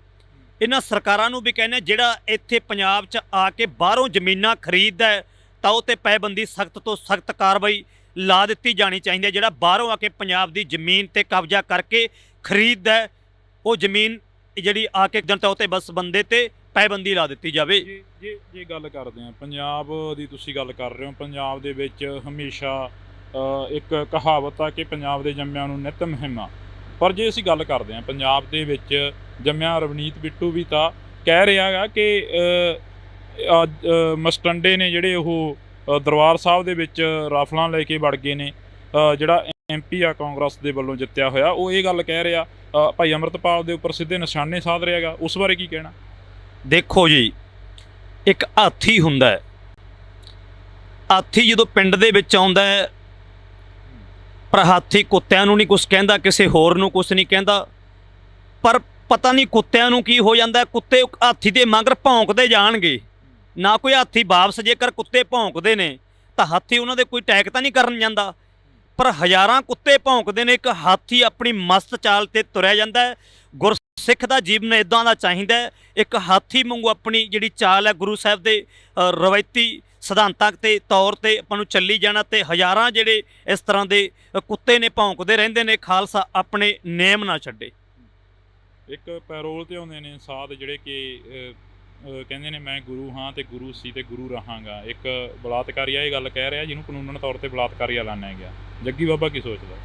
ਇਹਨਾਂ ਸਰਕਾਰਾਂ ਨੂੰ ਵੀ ਕਹਿੰਦੇ ਜਿਹੜਾ ਇੱਥੇ ਪੰਜਾਬ 'ਚ ਆ ਕੇ ਬਾਹਰੋਂ ਜ਼ਮੀਨਾਂ ਖਰੀਦਦਾ ਹੈ ਤਾਂ ਉਹ 'ਤੇ ਪਾਬੰਦੀ ਸਖਤ ਤੋਂ ਸਖਤ ਕਾਰਵਾਈ ਲਾ ਦਿੱਤੀ ਜਾਣੀ ਚਾਹੀਦੀ ਹੈ। ਜਿਹੜਾ ਬਾਹਰੋਂ ਆ ਕੇ ਪੰਜਾਬ ਦੀ ਜ਼ਮੀਨ 'ਤੇ ਕਬਜ਼ਾ ਕਰਕੇ ਖਰੀਦਦਾ ਹੈ ਉਹ ਜ਼ਮੀਨ ਜਿਹੜੀ ਆ ਕੇ ਜਨਤਾ ਉੱਤੇ ਬਸ ਬੰਦੇ 'ਤੇ ਪਾਬੰਦੀ ਲਾ ਦਿੱਤੀ ਜਾਵੇ। ਜੇ ਗੱਲ ਕਰਦੇ ਹਾਂ ਪੰਜਾਬ ਦੀ, ਤੁਸੀਂ ਗੱਲ ਕਰ ਰਹੇ ਹੋ, ਪੰਜਾਬ ਦੇ ਵਿੱਚ ਹਮੇਸ਼ਾ ਇੱਕ ਕਹਾਵਤ ਆ ਕਿ ਪੰਜਾਬ ਦੇ ਜੰਮਿਆਂ ਨੂੰ ਨਿੱਤ ਮੁਹਿੰਮਾਂ। ਪਰ ਜੇ ਅਸੀਂ ਗੱਲ ਕਰਦੇ ਹਾਂ ਪੰਜਾਬ ਦੇ ਵਿੱਚ ਜੰਮਿਆ ਰਵਨੀਤ ਬਿੱਟੂ ਵੀ ਤਾਂ ਕਹਿ ਰਿਹਾ ਹੈਗਾ ਕਿ ਮਸਟੰਡੇ ਨੇ ਜਿਹੜੇ ਉਹ ਦਰਬਾਰ ਸਾਹਿਬ ਦੇ ਵਿੱਚ ਰਾਫਲਾਂ ਲੈ ਕੇ ਵੜ ਗਏ ਨੇ। ਜਿਹੜਾ MP ਆ ਕਾਂਗਰਸ ਦੇ ਵੱਲੋਂ ਜਿੱਤਿਆ ਹੋਇਆ, ਉਹ ਇਹ ਗੱਲ ਕਹਿ ਰਿਹਾ, ਭਾਈ ਅੰਮ੍ਰਿਤਪਾਲ ਦੇ ਉੱਪਰ ਸਿੱਧੇ ਨਿਸ਼ਾਨੇ ਸਾਧ ਰਿਹਾ ਹੈਗਾ। ਉਸ ਬਾਰੇ ਕੀ ਕਹਿਣਾ? ਦੇਖੋ ਜੀ, ਇੱਕ ਹਾਥੀ ਹੁੰਦਾ ਹੈ, ਹਾਥੀ ਜਦੋਂ ਪਿੰਡ ਦੇ ਵਿੱਚ ਆਉਂਦਾ ਹੈ ਪਰ ਹਾਥੀ ਕੁੱਤਿਆਂ ਨੂੰ ਨਹੀਂ ਕੁਛ ਕਹਿੰਦਾ, ਕਿਸੇ ਹੋਰ ਨੂੰ ਕੁਛ ਨਹੀਂ ਕਹਿੰਦਾ। ਪਰ ਪਤਾ ਨਹੀਂ ਕੁੱਤਿਆਂ ਨੂੰ ਕੀ ਹੋ ਜਾਂਦਾ, ਕੁੱਤੇ ਹਾਥੀ ਦੇ ਮਗਰ ਭੌਂਕਦੇ ਜਾਣਗੇ। ਨਾ ਕੋਈ ਹਾਥੀ ਵਾਪਸ, ਜੇਕਰ ਕੁੱਤੇ ਭੌਂਕਦੇ ਨੇ ਤਾਂ ਹਾਥੀ ਉਹਨਾਂ ਦੇ ਕੋਈ ਅਟੈਕ ਤਾਂ ਨਹੀਂ ਕਰਨ ਜਾਂਦਾ, ਪਰ ਹਜ਼ਾਰਾਂ ਕੁੱਤੇ ਭੌਂਕਦੇ ਨੇ, ਇੱਕ ਹਾਥੀ ਆਪਣੀ ਮਸਤ ਚਾਲ ਤੇ ਤੁਰਿਆ ਜਾਂਦਾ ਹੈ। ਗੁਰਸਿੱਖ ਦਾ ਜੀਵਨ ਇੱਦਾਂ ਦਾ ਚਾਹੀਦਾ ਹੈ, ਇੱਕ ਹਾਥੀ ਵਾਂਗੂ ਆਪਣੀ ਜਿਹੜੀ ਚਾਲ ਹੈ ਗੁਰੂ ਸਾਹਿਬ ਦੇ ਰਵਾਇਤੀ ਸਿਧਾਂਤਾਂ ਤੇ ਤੌਰ ਤੇ ਆਪਾਂ ਨੂੰ ਚੱਲੀ ਜਾਣਾ। ਤੇ ਹਜ਼ਾਰਾਂ ਜਿਹੜੇ ਇਸ ਤਰ੍ਹਾਂ ਦੇ ਕੁੱਤੇ ਨੇ ਭੌਂਕਦੇ ਰਹਿੰਦੇ ਨੇ, ਖਾਲਸਾ ਆਪਣੇ ਨੇਮ ਨਾ ਛੱਡੇ। ਇੱਕ ਪੈਰੋਲ ਤੇ ਆਉਂਦੇ ਨੇ ਸਾਧ ਜਿਹੜੇ ਕਿ ਕਹਿੰਦੇ ਨੇ ਮੈਂ ਗੁਰੂ ਹਾਂ ਤੇ ਗੁਰੂ ਸੀ ਤੇ ਗੁਰੂ ਰਹਾਂਗਾ। ਇੱਕ ਬਲਾਤਕਾਰੀਆ ਇਹ ਗੱਲ ਕਹਿ ਰਿਹਾ ਜਿਹਨੂੰ ਕਾਨੂੰਨ ਤੌਰ ਤੇ ਬਲਾਤਕਾਰੀ ਐਲਾਨਿਆ ਗਿਆ। ਜੱਗੀ ਬਾਬਾ ਕੀ ਸੋਚਦਾ?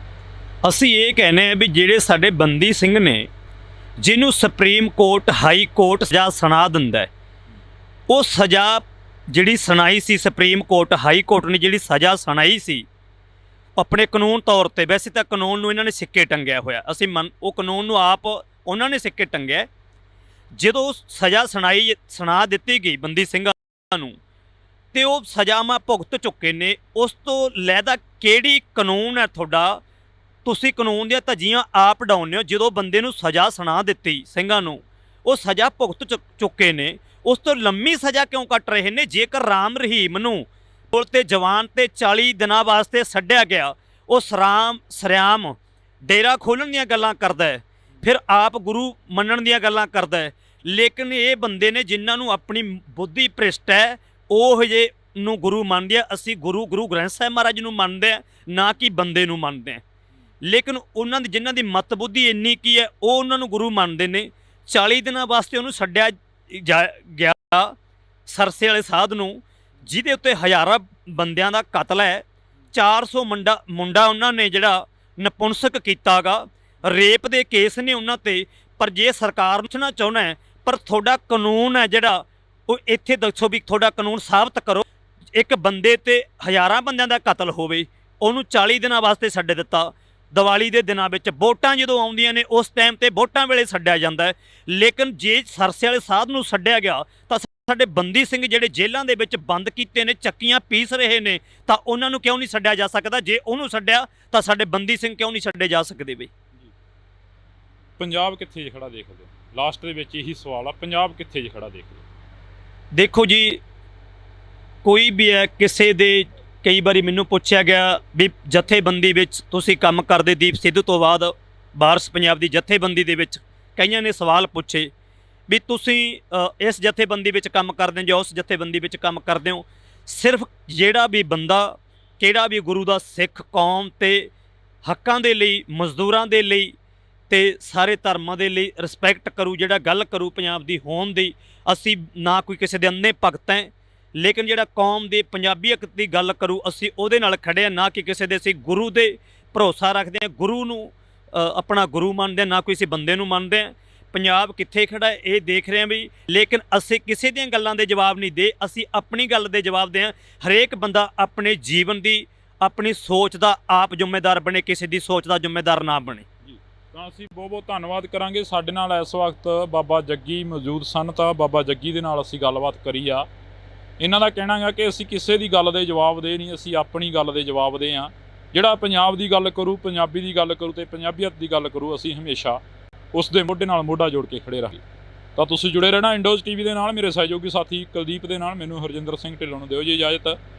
ਅਸੀਂ ਇਹ ਕਹਿੰਦੇ ਹਾਂ ਵੀ ਜਿਹੜੇ ਸਾਡੇ ਬੰਦੀ ਸਿੰਘ ਨੇ, ਜਿਹਨੂੰ ਸੁਪਰੀਮ ਕੋਰਟ ਹਾਈ ਕੋਰਟ ਸਜ਼ਾ ਸੁਣਾ ਦਿੰਦਾ ਹੈ, ਉਹ ਸਜ਼ਾ ਜਿਹੜੀ ਸੁਣਾਈ ਸੀ ਸੁਪਰੀਮ ਕੋਰਟ ਹਾਈ ਕੋਰਟ ਨੇ ਜਿਹੜੀ ਸਜ਼ਾ ਸੁਣਾਈ ਸੀ ਆਪਣੇ ਕਾਨੂੰਨ ਤੌਰ ਤੇ, ਵੈਸੇ ਤਾਂ ਕਾਨੂੰਨ ਨੂੰ ਇਹਨਾਂ ਨੇ ਸਿੱਕੇ ਟੰਗਿਆ ਹੋਇਆ, ਅਸੀਂ ਉਹ ਕਾਨੂੰਨ ਨੂੰ ਆਪ ਉਹਨਾਂ ਨੇ ਸਿੱਕੇ ਟੰਗਿਆ। ਜਦੋਂ ਸਜ਼ਾ ਸੁਣਾ ਦਿੱਤੀ ਗਈ ਬੰਦੀ ਸਿੰਘਾਂ ਨੂੰ ਤੇ ਉਹ ਸਜ਼ਾਵਾਂ ਭੁਗਤ ਚੁੱਕੇ ਨੇ, ਉਸ ਤੋਂ ਲੈਦਾ ਕਿਹੜੀ ਕਾਨੂੰਨ ਹੈ ਤੁਹਾਡਾ? ਤੁਸੀਂ ਕਾਨੂੰਨ ਦੀਆਂ ਧੱਜੀਆਂ ਆਪ ਡਾਉਂਦੇ ਹੋ। ਜਦੋਂ ਬੰਦੇ ਨੂੰ ਸਜ਼ਾ ਸੁਣਾ ਦਿੱਤੀ ਸਿੰਘਾਂ ਨੂੰ, ਉਹ ਸਜ਼ਾ ਭੁਗਤ ਚੁੱਕੇ ਨੇ, ਉਸ ਤੋਂ ਲੰਮੀ ਸਜ਼ਾ ਕਿਉਂ ਕੱਟ ਰਹੇ ਨੇ? ਜੇਕਰ ਰਾਮ ਰਹੀਮ ਨੂੰ ਪੁਲ ਤੇ ਜਵਾਨ ਤੇ 40 ਦਿਨਾਂ ਵਾਸਤੇ ਛੱਡਿਆ ਗਿਆ, ਉਹ ਸਰਿਆਮ ਡੇਰਾ ਖੋਲ੍ਹਣ ਦੀਆਂ ਗੱਲਾਂ ਕਰਦਾ ਹੈ, ਫਿਰ ਆਪ ਗੁਰੂ ਮੰਨਣ ਦੀਆਂ ਗੱਲਾਂ ਕਰਦਾ ਹੈ। ਲੇਕਿਨ ਇਹ ਬੰਦੇ ਨੇ ਜਿਨ੍ਹਾਂ ਨੂੰ ਆਪਣੀ ਬੁੱਧੀ ਭ੍ਰਿਸ਼ਟ ਹੈ, ਉਹ ਜੇ ਨੂੰ ਗੁਰੂ ਮੰਨਦੇ ਆ। ਅਸੀਂ ਗੁਰੂ ਗ੍ਰੰਥ ਸਾਹਿਬ ਮਹਾਰਾਜ ਨੂੰ ਮੰਨਦੇ ਆ, ਨਾ ਕਿ ਬੰਦੇ ਨੂੰ ਮੰਨਦੇ ਆ। ਲੇਕਿਨ ਉਹਨਾਂ ਦੀ ਜਿਨ੍ਹਾਂ ਦੀ ਮਤ ਬੁੱਧੀ ਇੰਨੀ ਕੀ ਹੈ, ਉਹ ਉਹਨਾਂ ਨੂੰ ਗੁਰੂ ਮੰਨਦੇ ਨੇ। 40 ਦਿਨਾਂ ਵਾਸਤੇ ਉਹਨੂੰ ਛੱਡਿਆ ਗਿਆ ਸਰਸੇ ਵਾਲੇ ਸਾਧ ਨੂੰ, ਜਿਹਦੇ ਉੱਤੇ ਹਜ਼ਾਰਾਂ ਬੰਦਿਆਂ ਦਾ ਕਤਲ ਹੈ। 400 ਮੁੰਡਾ ਉਹਨਾਂ ਨੇ ਜਿਹੜਾ ਨਪੁੰਸਕ ਕੀਤਾ ਗਾ, ਰੇਪ ਦੇ ਕੇਸ ਨੇ ਉਹਨਾਂ ਤੇ। ਪਰ ਜੇ ਸਰਕਾਰ ਨੂੰ ਪੁੱਛਣਾ ਚਾਹੁੰਦਾ ਹੈ, ਪਰ ਤੁਹਾਡਾ ਕਾਨੂੰਨ ਹੈ ਜਿਹੜਾ ਉਹ ਇੱਥੇ ਦੱਸੋ ਵੀ ਤੁਹਾਡਾ ਕਾਨੂੰਨ ਸਾਬਤ ਕਰੋ। ਇੱਕ ਬੰਦੇ ਤੇ ਹਜ਼ਾਰਾਂ ਬੰਦਿਆਂ ਦਾ ਕਤਲ ਹੋਵੇ, ਉਹਨੂੰ 40 ਦਿਨਾਂ ਵਾਸਤੇ ਛੱਡ ਦਿੱਤਾ। ਦੀਵਾਲੀ ਦੇ ਦਿਨਾਂ ਵਿੱਚ ਵੋਟਾਂ ਜਦੋਂ ਆਉਂਦੀਆਂ ਨੇ, ਉਸ ਟਾਈਮ ਤੇ ਵੋਟਾਂ ਵੇਲੇ ਛੱਡਿਆ ਜਾਂਦਾ ਹੈ। ਲੇਕਿਨ ਜੇ ਸਰਸੇ ਵਾਲੇ ਸਾਧ ਨੂੰ ਛੱਡਿਆ ਗਿਆ ਤਾਂ ਸਾਡੇ ਬੰਦੀ ਸਿੰਘ ਜਿਹੜੇ ਜੇਲ੍ਹਾਂ ਦੇ ਵਿੱਚ ਬੰਦ ਕੀਤੇ ਨੇ, ਚੱਕੀਆਂ ਪੀਸ ਰਹੇ ਨੇ, ਤਾਂ ਉਹਨਾਂ ਨੂੰ ਕਿਉਂ ਨਹੀਂ ਛੱਡਿਆ ਜਾ ਸਕਦਾ? ਜੇ ਉਹਨੂੰ ਛੱਡਿਆ ਤਾਂ ਸਾਡੇ ਬੰਦੀ ਸਿੰਘ ਕਿਉਂ ਨਹੀਂ ਛੱਡੇ ਜਾ ਸਕਦੇ ਬਈ? ਪੰਜਾਬ ਕਿੱਥੇ ਖੜਾ ਦੇਖਦੇ? ਲਾਸਟ ਦੇ ਵਿੱਚ ਇਹੀ ਸਵਾਲ ਆ, ਪੰਜਾਬ ਕਿੱਥੇ ਖੜਾ ਦੇਖਦੇ? ਦੇਖੋ ਜੀ, ਕੋਈ ਵੀ ਹੈ, ਕਿਸੇ ਦੇ ਕਈ ਵਾਰੀ ਮੈਨੂੰ ਪੁੱਛਿਆ ਗਿਆ ਵੀ ਜਥੇਬੰਦੀ ਵਿੱਚ ਤੁਸੀਂ ਕੰਮ ਕਰਦੇ, ਦੀਪ ਸਿੱਧੂ ਤੋਂ ਬਾਅਦ ਵਾਰਸ ਪੰਜਾਬ ਦੀ ਜਥੇਬੰਦੀ ਦੇ ਵਿੱਚ ਕਈਆਂ ਨੇ ਸਵਾਲ ਪੁੱਛੇ ਵੀ ਤੁਸੀਂ ਇਸ ਜਥੇਬੰਦੀ ਵਿੱਚ ਕੰਮ ਕਰਦੇ ਹੋ ਜਾਂ ਉਸ ਜਥੇਬੰਦੀ ਵਿੱਚ ਕੰਮ ਕਰਦੇ ਹੋ। ਸਿਰਫ ਜਿਹੜਾ ਵੀ ਬੰਦਾ, ਕਿਹੜਾ ਵੀ ਗੁਰੂ ਦਾ ਸਿੱਖ ਕੌਮ ਤੇ ਹੱਕਾਂ ਦੇ ਲਈ, ਮਜ਼ਦੂਰਾਂ ਦੇ ਲਈ ਤੇ ਸਾਰੇ ਧਰਮਾਂ ਦੇ ਲਈ ਰਿਸਪੈਕਟ ਕਰੂ, ਜਿਹੜਾ ਗੱਲ ਕਰੂ ਪੰਜਾਬ ਦੀ ਹੋਣ ਦੀ, ਅਸੀਂ ਨਾ ਕੋਈ ਕਿਸੇ ਦੇ ਅੰਨੇ ਭਗਤ ਹੈ, ਲੇਕਿਨ ਜਿਹੜਾ ਕੌਮ ਦੀ ਪੰਜਾਬੀਅਤ ਦੀ ਗੱਲ ਕਰੂ, ਅਸੀਂ ਉਹਦੇ ਨਾਲ ਖੜੇ ਹਾਂ, ਨਾ ਕਿ ਕਿਸੇ ਦੇ। ਅਸੀਂ ਗੁਰੂ ਦੇ ਭਰੋਸਾ ਰੱਖਦੇ ਹਾਂ, ਗੁਰੂ ਨੂੰ ਆਪਣਾ ਗੁਰੂ ਮੰਨਦੇ ਹਾਂ, ਨਾ ਕੋਈ ਅਸੀਂ ਬੰਦੇ ਨੂੰ ਮੰਨਦੇ ਹਾਂ। ਪੰਜਾਬ ਕਿੱਥੇ ਖੜਾ ਹੈ ਇਹ ਦੇਖ ਰਹੇ ਹਾਂ ਵੀ, ਲੇਕਿਨ ਅਸੀਂ ਕਿਸੇ ਦੀਆਂ ਗੱਲਾਂ ਦੇ ਜਵਾਬ ਨਹੀਂ ਦੇ, ਅਸੀਂ ਆਪਣੀ ਗੱਲ ਦੇ ਜਵਾਬ ਦੇ ਹਾਂ। ਹਰੇਕ ਬੰਦਾ ਆਪਣੇ ਜੀਵਨ ਦੀ, ਆਪਣੀ ਸੋਚ ਦਾ ਆਪ ਜ਼ਿੰਮੇਦਾਰ ਬਣੇ, ਕਿਸੇ ਦੀ ਸੋਚ ਦਾ ਜ਼ਿੰਮੇਦਾਰ ਨਾ ਬਣੇ। ਤਾਂ ਅਸੀਂ ਬਹੁਤ ਬਹੁਤ ਧੰਨਵਾਦ ਕਰਾਂਗੇ। ਸਾਡੇ ਨਾਲ ਇਸ ਵਕਤ ਬਾਬਾ ਜੱਗੀ ਮੌਜੂਦ ਸਨ, ਤਾਂ ਬਾਬਾ ਜੱਗੀ ਦੇ ਨਾਲ ਅਸੀਂ ਗੱਲਬਾਤ ਕਰੀ ਆ। ਇਹਨਾਂ ਦਾ ਕਹਿਣਾ ਹੈ ਕਿ ਅਸੀਂ ਕਿਸੇ ਦੀ ਗੱਲ ਦੇ ਜਵਾਬ ਦੇ ਨਹੀਂ, ਅਸੀਂ ਆਪਣੀ ਗੱਲ ਦੇ ਜਵਾਬ ਦੇ ਹਾਂ। ਜਿਹੜਾ ਪੰਜਾਬ ਦੀ ਗੱਲ ਕਰੂ, ਪੰਜਾਬੀ ਦੀ ਗੱਲ ਕਰੂ ਤੇ ਪੰਜਾਬੀਅਤ ਦੀ ਗੱਲ ਕਰੂ, ਅਸੀਂ ਹਮੇਸ਼ਾ ਉਸ ਦੇ ਮੋਢੇ ਨਾਲ ਮੋਢਾ ਜੋੜ ਕੇ ਖੜੇ ਰਹਾਂਗੇ। ਤਾਂ ਤੁਸੀਂ ਜੁੜੇ ਰਹਿਣਾ ਇੰਡੋਜ਼ ਟੀਵੀ ਦੇ ਨਾਲ। ਮੇਰੇ ਸਹਿਯੋਗੀ ਸਾਥੀ ਕੁਲਦੀਪ ਦੇ ਨਾਲ ਮੈਨੂੰ ਹਰਜਿੰਦਰ ਸਿੰਘ ਢਿੱਲੋਂ ਨੂੰ ਦਿਓ ਜੀ ਇਜਾਜ਼ਤ।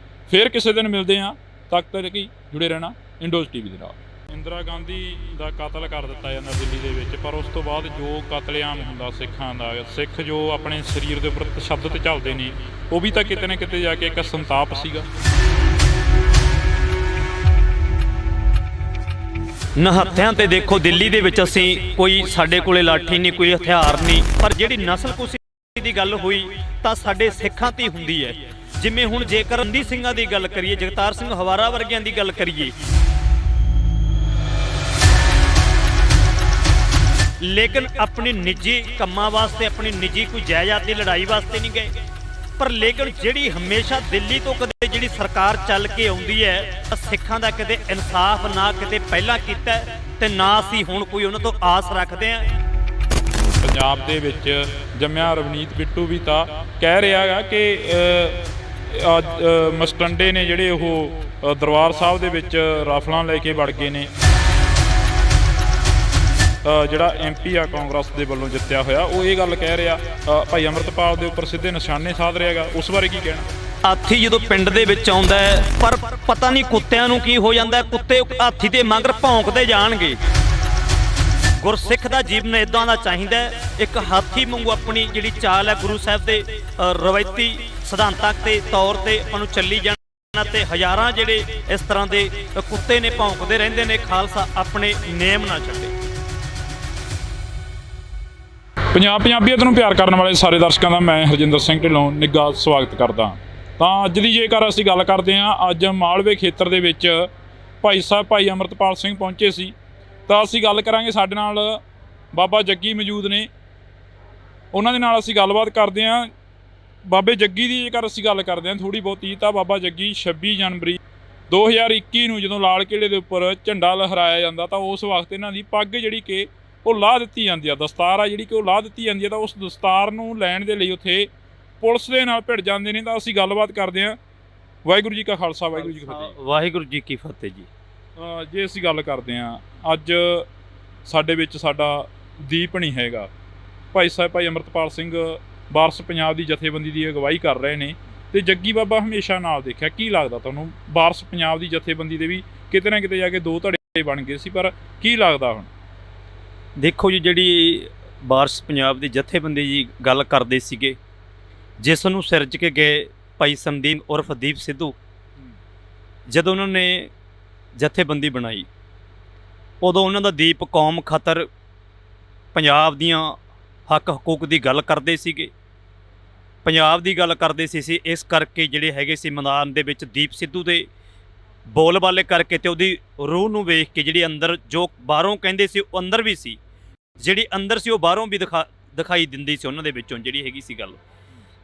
ਫਿਰ ਕਿਸੇ ਦਿਨ ਮਿਲਦੇ ਹਾਂ, ਤੱਕ ਤੱਕ ਹੀ ਜੁੜੇ ਰਹਿਣਾ ਇੰਡੋਜ਼ ਟੀਵੀ ਦੇ ਨਾਲ। ਇੰਦਰਾ ਗਾਂਧੀ ਦਾ ਕਤਲ ਕਰ ਦਿੱਤਾ ਜਾਂਦਾ ਦਿੱਲੀ ਦੇ ਵਿੱਚ, ਪਰ ਉਸ ਤੋਂ ਬਾਅਦ ਜੋ ਕਤਲੇਆਮ ਹੁੰਦਾ ਸਿੱਖਾਂ ਦਾ, ਸਿੱਖ ਜੋ ਆਪਣੇ ਸਰੀਰ ਦੇ ਉੱਪਰ ਤਸ਼ੱਦਦ ਚੱਲਦੇ ਨੇ, ਉਹ ਵੀ ਤਾਂ ਕਿਤੇ ਨਾ ਕਿਤੇ ਜਾ ਕੇ ਇੱਕ ਸੰਤਾਪ ਸੀਗਾ। ਨਿਹੱਥਿਆਂ ਤੇ ਦੇਖੋ ਦਿੱਲੀ ਦੇ ਵਿੱਚ ਅਸੀਂ ਕੋਈ ਸਾਡੇ ਕੋਲੇ ਲਾਠੀ ਨਹੀਂ, ਕੋਈ ਹਥਿਆਰ ਨਹੀਂ, ਪਰ ਜਿਹੜੀ ਨਸਲਕੁਸ਼ੀ ਦੀ ਗੱਲ ਹੋਈ ਤਾਂ ਸਾਡੇ ਸਿੱਖਾਂ ਤੇ ਹੁੰਦੀ ਹੈ। ਜਿਵੇਂ ਹੁਣ ਜੇਕਰ ਰੰਦੀ ਸਿੰਘਾਂ ਦੀ ਗੱਲ ਕਰੀਏ, ਜਗਤਾਰ ਸਿੰਘ ਹਵਾਰਾ ਵਰਗਿਆਂ ਦੀ ਗੱਲ ਕਰੀਏ, ਲੇਕਿਨ ਆਪਣੀ ਨਿੱਜੀ ਕੰਮਾਂ ਵਾਸਤੇ, ਆਪਣੀ ਨਿੱਜੀ ਕੋਈ ਜਾਇਦਾਦ ਦੀ ਲੜਾਈ ਵਾਸਤੇ ਨਹੀਂ ਗਏ। ਪਰ ਲੇਕਿਨ ਜਿਹੜੀ ਹਮੇਸ਼ਾ ਦਿੱਲੀ ਤੋਂ ਕਦੇ ਜਿਹੜੀ ਸਰਕਾਰ ਚੱਲ ਕੇ ਆਉਂਦੀ ਹੈ, ਸਿੱਖਾਂ ਦਾ ਕਿਤੇ ਇਨਸਾਫ ਨਾ ਕਿਤੇ ਪਹਿਲਾਂ ਕੀਤਾ ਤੇ ਨਾ ਅਸੀਂ ਹੁਣ ਕੋਈ ਉਹਨਾਂ ਤੋਂ ਆਸ ਰੱਖਦੇ ਹਾਂ। ਪੰਜਾਬ ਦੇ ਵਿੱਚ ਜੰਮਿਆ ਰਵਨੀਤ ਬਿੱਟੂ ਵੀ ਤਾਂ ਕਹਿ ਰਿਹਾ ਹੈਗਾ ਕਿ ਮਸਟੰਡੇ ਨੇ ਜਿਹੜੇ ਉਹ ਦਰਬਾਰ ਸਾਹਿਬ ਦੇ ਵਿੱਚ ਰਾਫਲਾਂ ਲੈ ਕੇ ਵੜ ਗਏ ਨੇ। ਜਿਹੜਾ MP ਆ ਕਾਂਗਰਸ ਦੇ ਵੱਲੋਂ ਜਿੱਤਿਆ ਹੋਇਆ, ਉਹ ਇਹ ਗੱਲ ਕਹਿ ਰਿਹਾ, ਭਾਈ ਅੰਮ੍ਰਿਤਪਾਲ ਦੇ ਉੱਪਰ ਸਿੱਧੇ ਨਿਸ਼ਾਨੇ ਸਾਧ ਰਿਹਾ ਹੈਗਾ। ਉਸ ਬਾਰੇ ਕੀ ਕਹਿਣਾ? ਹਾਥੀ ਜਦੋਂ ਪਿੰਡ ਦੇ ਵਿੱਚ ਆਉਂਦਾ ਹੈ, ਪਰ ਪਤਾ ਨਹੀਂ ਕੁੱਤਿਆਂ ਨੂੰ ਕੀ ਹੋ ਜਾਂਦਾ, ਕੁੱਤੇ ਹਾਥੀ ਦੇ ਮਗਰ ਭੌਂਕਦੇ ਜਾਣਗੇ। ਗੁਰਸਿੱਖ ਦਾ ਜੀਵਨ ਇਦਾਂ ਦਾ ਚਾਹੀਦਾ ਹੈ, ਇੱਕ ਹਾਥੀ ਵਾਂਗੂ ਆਪਣੀ ਜਿਹੜੀ ਚਾਲ ਹੈ ਗੁਰੂ ਸਾਹਿਬ ਦੇ ਰਵਾਇਤੀ ਸਿਧਾਂਤਾਂ ਦੇ ਤੌਰ ਤੇ ਆਪਾਂ ਨੂੰ ਚੱਲੀ ਜਾਣਾ, ਤੇ ਹਜ਼ਾਰਾਂ ਜਿਹੜੇ ਇਸ ਤਰ੍ਹਾਂ ਦੇ ਕੁੱਤੇ ਨੇ ਭੌਂਕਦੇ ਰਹਿੰਦੇ ਨੇ। ਖਾਲਸਾ ਆਪਣੇ ਨੇਮ ਨਾ ਛੱਡੇ। ਪੰਜਾਬੀਅਤ ਨੂੰ ਪਿਆਰ ਕਰਨ ਵਾਲੇ ਸਾਰੇ ਦਰਸ਼ਕਾਂ ਦਾ ਮੈਂ ਹਰਜਿੰਦਰ ਸਿੰਘ ਢਿੱਲੋਂ ਨਿੱਘਾ ਸਵਾਗਤ ਕਰਦਾ। ਤਾਂ ਅੱਜ ਦੀ ਜੇਕਰ ਅਸੀਂ ਗੱਲ ਕਰਦੇ ਹਾਂ, ਅੱਜ ਮਾਲਵੇ ਖੇਤਰ ਦੇ ਵਿੱਚ ਭਾਈ ਸਾਹਿਬ ਭਾਈ ਅੰਮ੍ਰਿਤਪਾਲ ਸਿੰਘ ਪਹੁੰਚੇ ਸੀ। ਤਾਂ ਅਸੀਂ ਗੱਲ ਕਰਾਂਗੇ, ਸਾਡੇ ਨਾਲ ਬਾਬਾ ਜੱਗੀ ਮੌਜੂਦ ਨੇ, ਉਹਨਾਂ ਦੇ ਨਾਲ ਅਸੀਂ ਗੱਲਬਾਤ ਕਰਦੇ ਹਾਂ। ਬਾਬੇ ਜੱਗੀ ਦੀ ਜੇਕਰ ਅਸੀਂ ਗੱਲ ਕਰਦੇ ਹਾਂ ਥੋੜ੍ਹੀ ਬਹੁਤੀ, ਤਾਂ ਬਾਬਾ ਜੱਗੀ 26 ਜਨਵਰੀ 2021 ਨੂੰ ਜਦੋਂ ਲਾਲ ਕਿਲ੍ਹੇ ਦੇ ਉੱਪਰ ਝੰਡਾ ਲਹਿਰਾਇਆ ਜਾਂਦਾ, ਤਾਂ ਉਸ ਵਕਤ ਇਹਨਾਂ ਦੀ ਪੱਗ ਜਿਹੜੀ ਕਿ ਉਹ ਲਾਹ ਦਿੱਤੀ ਜਾਂਦੀ ਆ, ਦਸਤਾਰ ਆ ਜਿਹੜੀ ਕਿ ਉਹ ਲਾਹ ਦਿੱਤੀ ਜਾਂਦੀ ਆ। ਤਾਂ ਉਸ ਦਸਤਾਰ ਨੂੰ ਲੈਣ ਦੇ ਲਈ ਉੱਥੇ ਪੁਲਿਸ ਦੇ ਨਾਲ ਭਿੜ ਜਾਂਦੇ ਨੇ। ਤਾਂ ਅਸੀਂ ਗੱਲਬਾਤ ਕਰਦੇ ਹਾਂ। ਵਾਹਿਗੁਰੂ ਜੀ ਕਾ ਖਾਲਸਾ, ਵਾਹਿਗੁਰੂ ਜੀ ਕੀ ਫਤਿਹ। ਵਾਹਿਗੁਰੂ ਜੀ ਕੀ ਫਤਿਹ ਜੀ। ਜੇ ਅਸੀਂ ਗੱਲ ਕਰਦੇ ਹਾਂ, ਅੱਜ ਸਾਡੇ ਵਿੱਚ ਸਾਡਾ ਦੀਪ ਨਹੀਂ ਹੈਗਾ। ਭਾਈ ਸਾਹਿਬ ਭਾਈ ਅੰਮ੍ਰਿਤਪਾਲ ਸਿੰਘ ਵਾਰਸ ਪੰਜਾਬ ਦੀ ਜਥੇਬੰਦੀ ਦੀ ਅਗਵਾਈ ਕਰ ਰਹੇ ਨੇ, ਤੇ ਜੱਗੀ ਬਾਬਾ ਹਮੇਸ਼ਾ ਨਾਲ ਦੇਖਿਆ। ਕੀ ਲੱਗਦਾ ਤੁਹਾਨੂੰ, ਵਾਰਸ ਪੰਜਾਬ ਦੀ ਜਥੇਬੰਦੀ ਦੇ ਵੀ ਕਿਤੇ ਨਾ ਕਿਤੇ ਜਾ ਕੇ ਦੋ ਧੜੇ ਬਣ ਗਏ ਸੀ, ਪਰ ਕੀ ਲੱਗਦਾ ਹੁਣ? ਦੇਖੋ ਜੀ, ਜਿਹੜੀ ਵਾਰਸ ਪੰਜਾਬ ਦੀ ਜਥੇਬੰਦੀ ਜੀ ਗੱਲ ਕਰਦੇ ਸੀਗੇ, ਜਿਸ ਨੂੰ ਸਿਰਜ ਕੇ ਗਏ ਭਾਈ ਸੰਦੀਪ ਉਰਫ ਦੀਪ ਸਿੱਧੂ, ਜਦੋਂ ਉਹਨਾਂ ਨੇ ਜਥੇਬੰਦੀ ਬਣਾਈ, ਉਦੋਂ ਉਹਨਾਂ ਦਾ ਦੀਪ ਕੌਮ ਖਾਤਰ ਪੰਜਾਬ ਦੀਆਂ ਹੱਕ ਹਕੂਕ ਦੀ ਗੱਲ ਕਰਦੇ ਸੀਗੇ, ਪੰਜਾਬ ਦੀ ਗੱਲ ਕਰਦੇ ਸੀ। ਇਸ ਕਰਕੇ ਜਿਹੜੇ ਹੈਗੇ ਸੀ ਮੈਦਾਨ ਦੇ ਵਿੱਚ ਦੀਪ ਸਿੱਧੂ ਦੇ ਬੋਲਬਾਲੇ ਕਰਕੇ, ਤੇ ਉਹਦੀ ਰੂਹ ਨੂੰ ਵੇਖ ਕੇ ਜਿਹੜੀ ਅੰਦਰ ਜੋ ਬਾਹਰੋਂ ਕਹਿੰਦੇ ਸੀ ਉਹ ਅੰਦਰ ਵੀ ਸੀ, ਜਿਹੜੀ ਅੰਦਰ ਸੀ ਉਹ ਬਾਹਰੋਂ ਵੀ ਦਿਖਾਈ ਦਿੰਦੀ ਸੀ ਉਹਨਾਂ ਦੇ ਵਿੱਚੋਂ ਜਿਹੜੀ ਹੈਗੀ ਸੀ ਗੱਲ।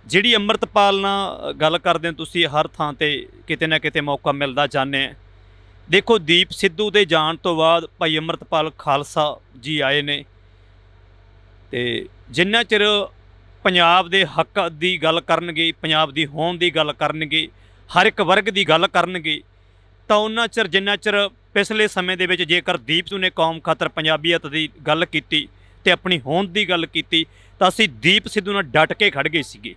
ਜਿਹੜੀ ਅੰਮ੍ਰਿਤਪਾਲ ਨਾਲ ਗੱਲ ਕਰਦੇ ਹੋ ਤੁਸੀਂ, ਹਰ ਥਾਂ ਤੇ ਕਿਤੇ ਨਾ ਕਿਤੇ ਮੌਕਾ ਮਿਲਦਾ ਜਾਂਦੇ ਆ। ਦੇਖੋ, ਦੀਪ ਸਿੱਧੂ ਦੇ ਜਾਣ ਤੋਂ ਬਾਅਦ ਭਾਈ ਅੰਮ੍ਰਿਤਪਾਲ ਖਾਲਸਾ ਜੀ ਆਏ ਨੇ, ਤੇ ਜਿੰਨਾ ਚਿਰ ਪੰਜਾਬ ਦੇ ਹੱਕ ਦੀ ਗੱਲ ਕਰਨਗੇ, ਪੰਜਾਬ ਦੀ ਹੋਂਦ ਦੀ ਗੱਲ ਕਰਨਗੇ, ਹਰ ਇੱਕ ਵਰਗ ਦੀ ਗੱਲ ਕਰਨਗੇ, ਤਾਂ ਉਹਨਾਂ ਚਿਰ ਜਿੰਨਾ ਚਿਰ ਪਿਛਲੇ ਸਮੇਂ ਦੇ ਵਿੱਚ ਜੇਕਰ ਦੀਪ ਸਿੱਧੂ ਨੇ ਕੌਮ ਖਾਤਰ ਪੰਜਾਬੀਅਤ ਦੀ ਗੱਲ ਕੀਤੀ ਤੇ ਆਪਣੀ ਹੋਂਦ ਦੀ ਗੱਲ ਕੀਤੀ, ਤਾਂ ਅਸੀਂ ਦੀਪ ਸਿੱਧੂ ਨਾਲ ਡਟ ਕੇ ਖੜ ਗਏ ਸੀਗੇ।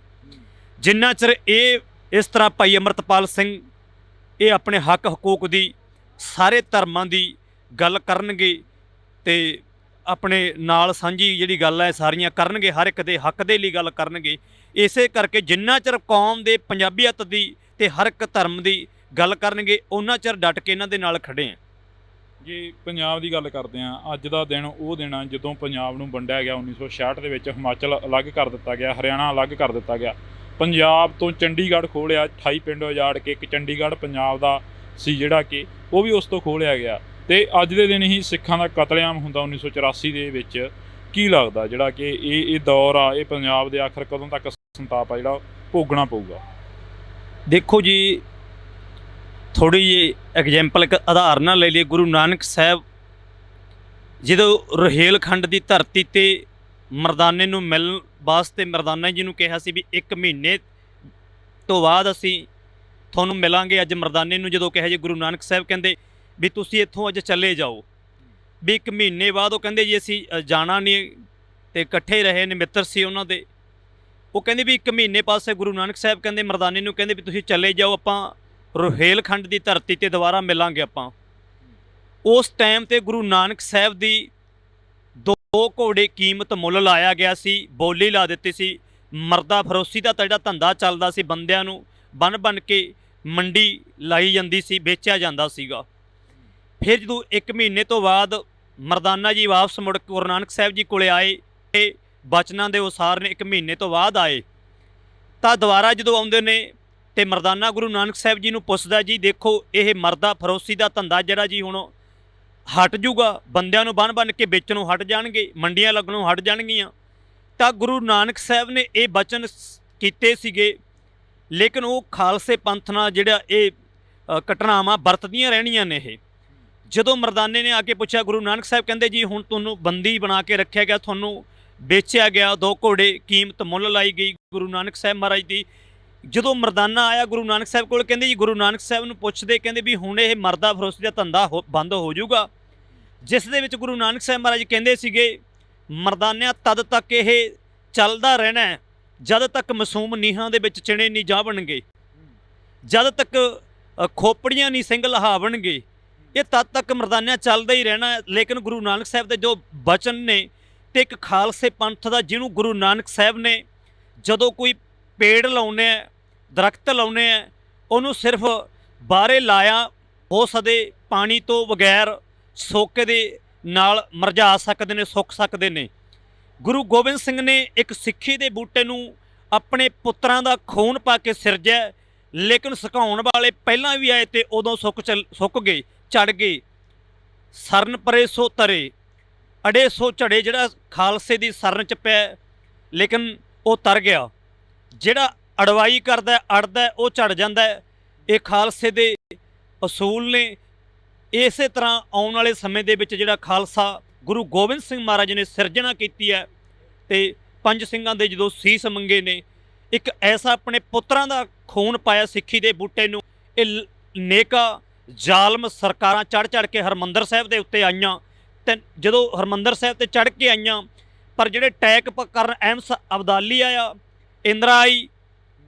ਜਿੰਨਾ ਚਿਰ ਇਹ ਇਸ ਤਰ੍ਹਾਂ ਭਾਈ ਅੰਮ੍ਰਿਤਪਾਲ ਸਿੰਘ ਇਹ ਆਪਣੇ ਹੱਕ ਹਕੂਕ ਦੀ, ਸਾਰੇ ਧਰਮਾਂ ਦੀ ਗੱਲ ਕਰਨਗੇ ਤੇ ਆਪਣੇ ਨਾਲ ਸਾਂਝੀ ਜਿਹੜੀ ਗੱਲ ਹੈ ਸਾਰੀਆਂ ਕਰਨਗੇ, ਹਰ ਇੱਕ ਦੇ ਹੱਕ ਦੇ ਲਈ ਗੱਲ ਕਰਨਗੇ। ਇਸੇ ਕਰਕੇ ਜਿੰਨਾ ਚਿਰ ਕੌਮ ਦੇ ਪੰਜਾਬੀਅਤ ਦੀ ਤੇ ਹਰ ਇੱਕ ਧਰਮ ਦੀ ਗੱਲ ਕਰਨਗੇ, ਉਹਨਾਂ ਚਿਰ ਡਟ ਕੇ ਇਹਨਾਂ ਦੇ ਨਾਲ ਖੜੇ ਆ। ਜੇ ਪੰਜਾਬ ਦੀ ਗੱਲ ਕਰਦੇ ਹਾਂ, ਅੱਜ ਦਾ ਦਿਨ ਉਹ ਦਿਨ ਆ ਜਦੋਂ ਪੰਜਾਬ ਨੂੰ ਵੰਡਿਆ ਗਿਆ 1966 ਦੇ ਵਿੱਚ। ਹਿਮਾਚਲ ਅਲੱਗ ਕਰ ਦਿੱਤਾ ਗਿਆ, ਹਰਿਆਣਾ ਅਲੱਗ ਕਰ ਦਿੱਤਾ ਗਿਆ, ਪੰਜਾਬ ਤੋਂ ਚੰਡੀਗੜ੍ਹ ਖੋਲ੍ਹਿਆ, 28 ਪਿੰਡ ਉਜਾੜ ਕੇ ਇੱਕ ਚੰਡੀਗੜ੍ਹ ਪੰਜਾਬ ਦਾ ਸੀ ਜਿਹੜਾ ਕਿ ਉਹ ਵੀ ਉਸ ਤੋਂ ਖੋਲ੍ਹਿਆ ਗਿਆ। ਤੇ ਅੱਜ ਦੇ ਦਿਨ ਹੀ ਸਿੱਖਾਂ ਦਾ ਕਤਲੇਆਮ ਹੁੰਦਾ 1984 ਦੇ ਵਿੱਚ। ਕੀ ਲੱਗਦਾ ਜਿਹੜਾ ਕਿ ਇਹ ਦੌਰ ਆ, ਇਹ ਪੰਜਾਬ ਦੇ ਆਖਰ ਕਦੋਂ ਤੱਕ ਸੰਤਾਪ ਆ ਜਿਹੜਾ ਭੋਗਣਾ ਪਊਗਾ? ਦੇਖੋ ਜੀ, ਥੋੜ੍ਹੀ ਜਿਹੀ ਐਗਜ਼ੈਂਪਲ ਇੱਕ ਉਦਾਹਰਨ ਲੈ ਲਈਏ। ਗੁਰੂ ਨਾਨਕ ਸਾਹਿਬ ਜਦੋਂ ਰੁਹੇਲਖੰਡ ਦੀ ਧਰਤੀ 'ਤੇ ਮਰਦਾਨੇ ਨੂੰ ਮਿਲਣ ਵਾਸਤੇ ਮਰਦਾਨਾ ਜੀ ਨੂੰ ਕਿਹਾ ਸੀ ਵੀ 1 ਮਹੀਨੇ ਤੋਂ ਬਾਅਦ ਅਸੀਂ ਤੁਹਾਨੂੰ ਮਿਲਾਂਗੇ। ਅੱਜ ਮਰਦਾਨੇ ਨੂੰ ਜਦੋਂ ਕਿਹਾ ਜੀ, ਗੁਰੂ ਨਾਨਕ ਸਾਹਿਬ ਕਹਿੰਦੇ ਵੀ ਤੁਸੀਂ ਇੱਥੋਂ ਅੱਜ ਚਲੇ ਜਾਓ, ਵੀ 1 ਮਹੀਨੇ ਬਾਅਦ ਉਹ ਕਹਿੰਦੇ ਜੀ ਅਸੀਂ ਜਾਣਾ ਨਹੀਂ, ਤੇ ਇਕੱਠੇ ਰਹੇ ਨੇ, ਮਿੱਤਰ ਸੀ ਉਹਨਾਂ ਦੇ। ਉਹ ਕਹਿੰਦੇ ਵੀ 1 ਮਹੀਨੇ ਪਾਸੇ ਗੁਰੂ ਨਾਨਕ ਸਾਹਿਬ ਕਹਿੰਦੇ ਮਰਦਾਨੇ ਨੂੰ ਕਹਿੰਦੇ ਵੀ ਤੁਸੀਂ ਚਲੇ ਜਾਓ, ਆਪਾਂ ਰੋਹੇਲਖੰਡ ਦੀ ਧਰਤੀ ਤੇ ਦੁਬਾਰਾ ਮਿਲਾਂਗੇ ਆਪਾਂ। ਉਸ ਟਾਈਮ ਤੇ ਗੁਰੂ ਨਾਨਕ ਸਾਹਿਬ ਦੀ 2 ਘੋੜੇ ਕੀਮਤ ਮੁੱਲ ਲਾਇਆ ਗਿਆ ਸੀ, ਬੋਲੀ ਲਾ ਦਿੱਤੀ ਸੀ। ਮਰਦਾ ਫਰੋਸੀ ਦਾ ਤਾਂ ਜਿਹੜਾ ਧੰਦਾ ਚੱਲਦਾ ਸੀ, ਬੰਦਿਆਂ ਨੂੰ ਬੰਨ ਕੇ ਮੰਡੀ ਲਾਈ ਜਾਂਦੀ ਸੀ, ਵੇਚਿਆ ਜਾਂਦਾ ਸੀਗਾ। ਫਿਰ ਜਦੋਂ 1 ਮਹੀਨੇ ਤੋਂ ਬਾਅਦ ਮਰਦਾਨਾ ਜੀ ਵਾਪਸ ਮੁੜ ਕੇ ਗੁਰੂ ਨਾਨਕ ਸਾਹਿਬ ਜੀ ਕੋਲੇ ਆਏ, ਇਹ ਬਚਨਾਂ ਦੇ ਅਨੁਸਾਰ ਨੇ 1 ਮਹੀਨੇ ਤੋਂ ਬਾਅਦ ਆਏ, ਤਾਂ ਦੁਬਾਰਾ ਜਦੋਂ ਆਉਂਦੇ ਨੇ ਤੇ ਮਰਦਾਨਾ ਗੁਰੂ ਨਾਨਕ ਸਾਹਿਬ ਜੀ ਨੂੰ ਪੁੱਛਦਾ, ਜੀ ਦੇਖੋ ਇਹ ਮਰਦਾ ਫਰੋਸੀ ਦਾ ਧੰਦਾ ਜਿਹੜਾ ਜੀ ਹੁਣ ਹਟ ਜੂਗਾ, ਬੰਦਿਆਂ ਨੂੰ ਬੰਨ ਕੇ ਵੇਚਣੋਂ ਹਟ ਜਾਣਗੇ, ਮੰਡੀਆਂ ਲੱਗਣੋਂ ਹਟ ਜਾਣਗੀਆਂ। ਤਾਂ ਗੁਰੂ ਨਾਨਕ ਸਾਹਿਬ ਨੇ ਇਹ ਬਚਨ ਕੀਤੇ ਸੀਗੇ, ਲੇਕਿਨ ਉਹ ਖਾਲਸੇ ਪੰਥ ਨਾਲ ਜਿਹੜਾ ਇਹ ਘਟਨਾਵਾਂ ਵਰਤਦੀਆਂ ਰਹਿਣੀਆਂ ਨੇ। ਇਹ ਜਦੋਂ ਮਰਦਾਨੇ ਨੇ ਆ ਕੇ ਪੁੱਛਿਆ, ਗੁਰੂ ਨਾਨਕ ਸਾਹਿਬ ਕਹਿੰਦੇ ਜੀ ਹੁਣ ਤੁਹਾਨੂੰ ਬੰਦੀ ਬਣਾ ਕੇ ਰੱਖਿਆ ਗਿਆ, ਤੁਹਾਨੂੰ ਵੇਚਿਆ ਗਿਆ, 2 ਘੋੜੇ ਕੀਮਤ ਮੁੱਲ ਲਾਈ ਗਈ ਗੁਰੂ ਨਾਨਕ ਸਾਹਿਬ ਮਹਾਰਾਜ ਦੀ। ਜਦੋਂ ਮਰਦਾਨਾ ਆਇਆ ਗੁਰੂ ਨਾਨਕ ਸਾਹਿਬ ਕੋਲ, ਕਹਿੰਦੇ ਜੀ ਗੁਰੂ ਨਾਨਕ ਸਾਹਿਬ ਨੂੰ ਪੁੱਛਦੇ, ਕਹਿੰਦੇ ਵੀ ਹੁਣ ਇਹ ਮਰਦਾ ਫਰੋਸੀ ਦਾ ਧੰਦਾ ਬੰਦ ਹੋ ਜਾਊਗਾ, ਜਿਸ ਦੇ ਵਿੱਚ ਗੁਰੂ ਨਾਨਕ ਸਾਹਿਬ ਮਹਾਰਾਜ ਕਹਿੰਦੇ ਸੀਗੇ, ਮਰਦਾਨਿਆਂ ਤਦ ਤੱਕ ਇਹ ਚੱਲਦਾ ਰਹਿਣਾ ਜਦ ਤੱਕ ਮਾਸੂਮ ਨੀਹਾਂ ਦੇ ਵਿੱਚ ਚਿਣੇ ਨਹੀਂ ਜਾਵਣਗੇ, ਜਦ ਤੱਕ ਖੋਪੜੀਆਂ ਨਹੀਂ ਸਿੰਘ ਲਹਾਵਣਗੇ, ਇਹ ਤਦ ਤੱਕ ਮਰਦਾਨਿਆਂ ਚੱਲਦਾ ਹੀ ਰਹਿਣਾ। ਲੇਕਿਨ ਗੁਰੂ ਨਾਨਕ ਸਾਹਿਬ ਦੇ ਜੋ ਬਚਨ ਨੇ ਤੇ ਇੱਕ ਖਾਲਸੇ ਪੰਥ ਦਾ, ਜਿਹਨੂੰ ਗੁਰੂ ਨਾਨਕ ਸਾਹਿਬ ਨੇ ਜਦੋਂ ਕੋਈ ਪੇੜ ਲਾਉਣੇ ਆ, ਦਰਖਤ ਲਾਉਣੇ ਆ, ਉਹਨੂੰ ਸਿਰਫ ਬਾਹਰੇ ਲਾਇਆ ਹੋ ਸਦੇ ਪਾਣੀ ਤੋਂ ਬਗੈਰ ਸੋਕੇ ਦੇ ਨਾਲ ਮਰਝਾ ਸਕਦੇ ਨੇ, ਸੁੱਕ ਸਕਦੇ ਨੇ। ਗੁਰੂ ਗੋਬਿੰਦ ਸਿੰਘ ਨੇ ਇੱਕ ਸਿੱਖੀ ਦੇ ਬੂਟੇ ਨੂੰ ਆਪਣੇ ਪੁੱਤਰਾਂ ਦਾ ਖੂਨ ਪਾ ਕੇ ਸਿਰਜਿਆ, ਲੇਕਿਨ ਸੁਕਾਉਣ ਵਾਲੇ ਪਹਿਲਾਂ ਵੀ ਆਏ ਤੇ ਉਦੋਂ ਸੁੱਕ ਗਏ, ਝੜ ਗਏ। ਸਰਨ ਪਰੇ ਸੋ ਤਰੇ, ਅੜੇ ਸੋ ਝੜੇ, ਜਿਹੜਾ ਖਾਲਸੇ ਦੀ ਸਰਨ 'ਚ ਪਿਆ ਲੇਕਿਨ ਉਹ ਤਰ ਗਿਆ, ਜਿਹੜਾ ਅੜਵਾਈ ਕਰਦਾ ਅੜਦਾ ਉਹ ਝੜ ਜਾਂਦਾ। ਇਹ ਖਾਲਸੇ ਦੇ ਅਸੂਲ ਨੇ। ਇਸੇ ਤਰ੍ਹਾਂ ਆਉਣ ਵਾਲੇ ਸਮੇਂ ਦੇ ਵਿੱਚ ਜਿਹੜਾ ਖਾਲਸਾ ਗੁਰੂ ਗੋਬਿੰਦ ਸਿੰਘ ਮਹਾਰਾਜ ਨੇ ਸਿਰਜਣਾ ਕੀਤੀ ਹੈ, ਤੇ 5 ਸਿੰਘਾਂ ਦੇ ਜਦੋਂ ਸੀਸ ਮੰਗੇ ਨੇ, ਇੱਕ ਐਸਾ ਆਪਣੇ ਪੁੱਤਰਾਂ ਦਾ ਖੂਨ ਪਾਇਆ ਸਿੱਖੀ ਦੇ ਬੂਟੇ ਨੂੰ। ਇਹ ਨੇਕਾ ਜ਼ਾਲਮ ਸਰਕਾਰਾਂ ਚੜ੍ਹ ਕੇ ਹਰਿਮੰਦਰ ਸਾਹਿਬ ਦੇ ਉੱਤੇ ਆਈਆਂ, ਤੇ ਜਦੋਂ ਹਰਿਮੰਦਰ ਸਾਹਿਬ ਤੇ ਚੜ੍ਹ ਕੇ ਆਈਆਂ, ਪਰ ਜਿਹੜੇ ਟੈਕ ਕਰਨ ਅਹਿਮਦ ਅਬਦਾਲੀ ਆਇਆ, ਇੰਦਰਾ ਆਈ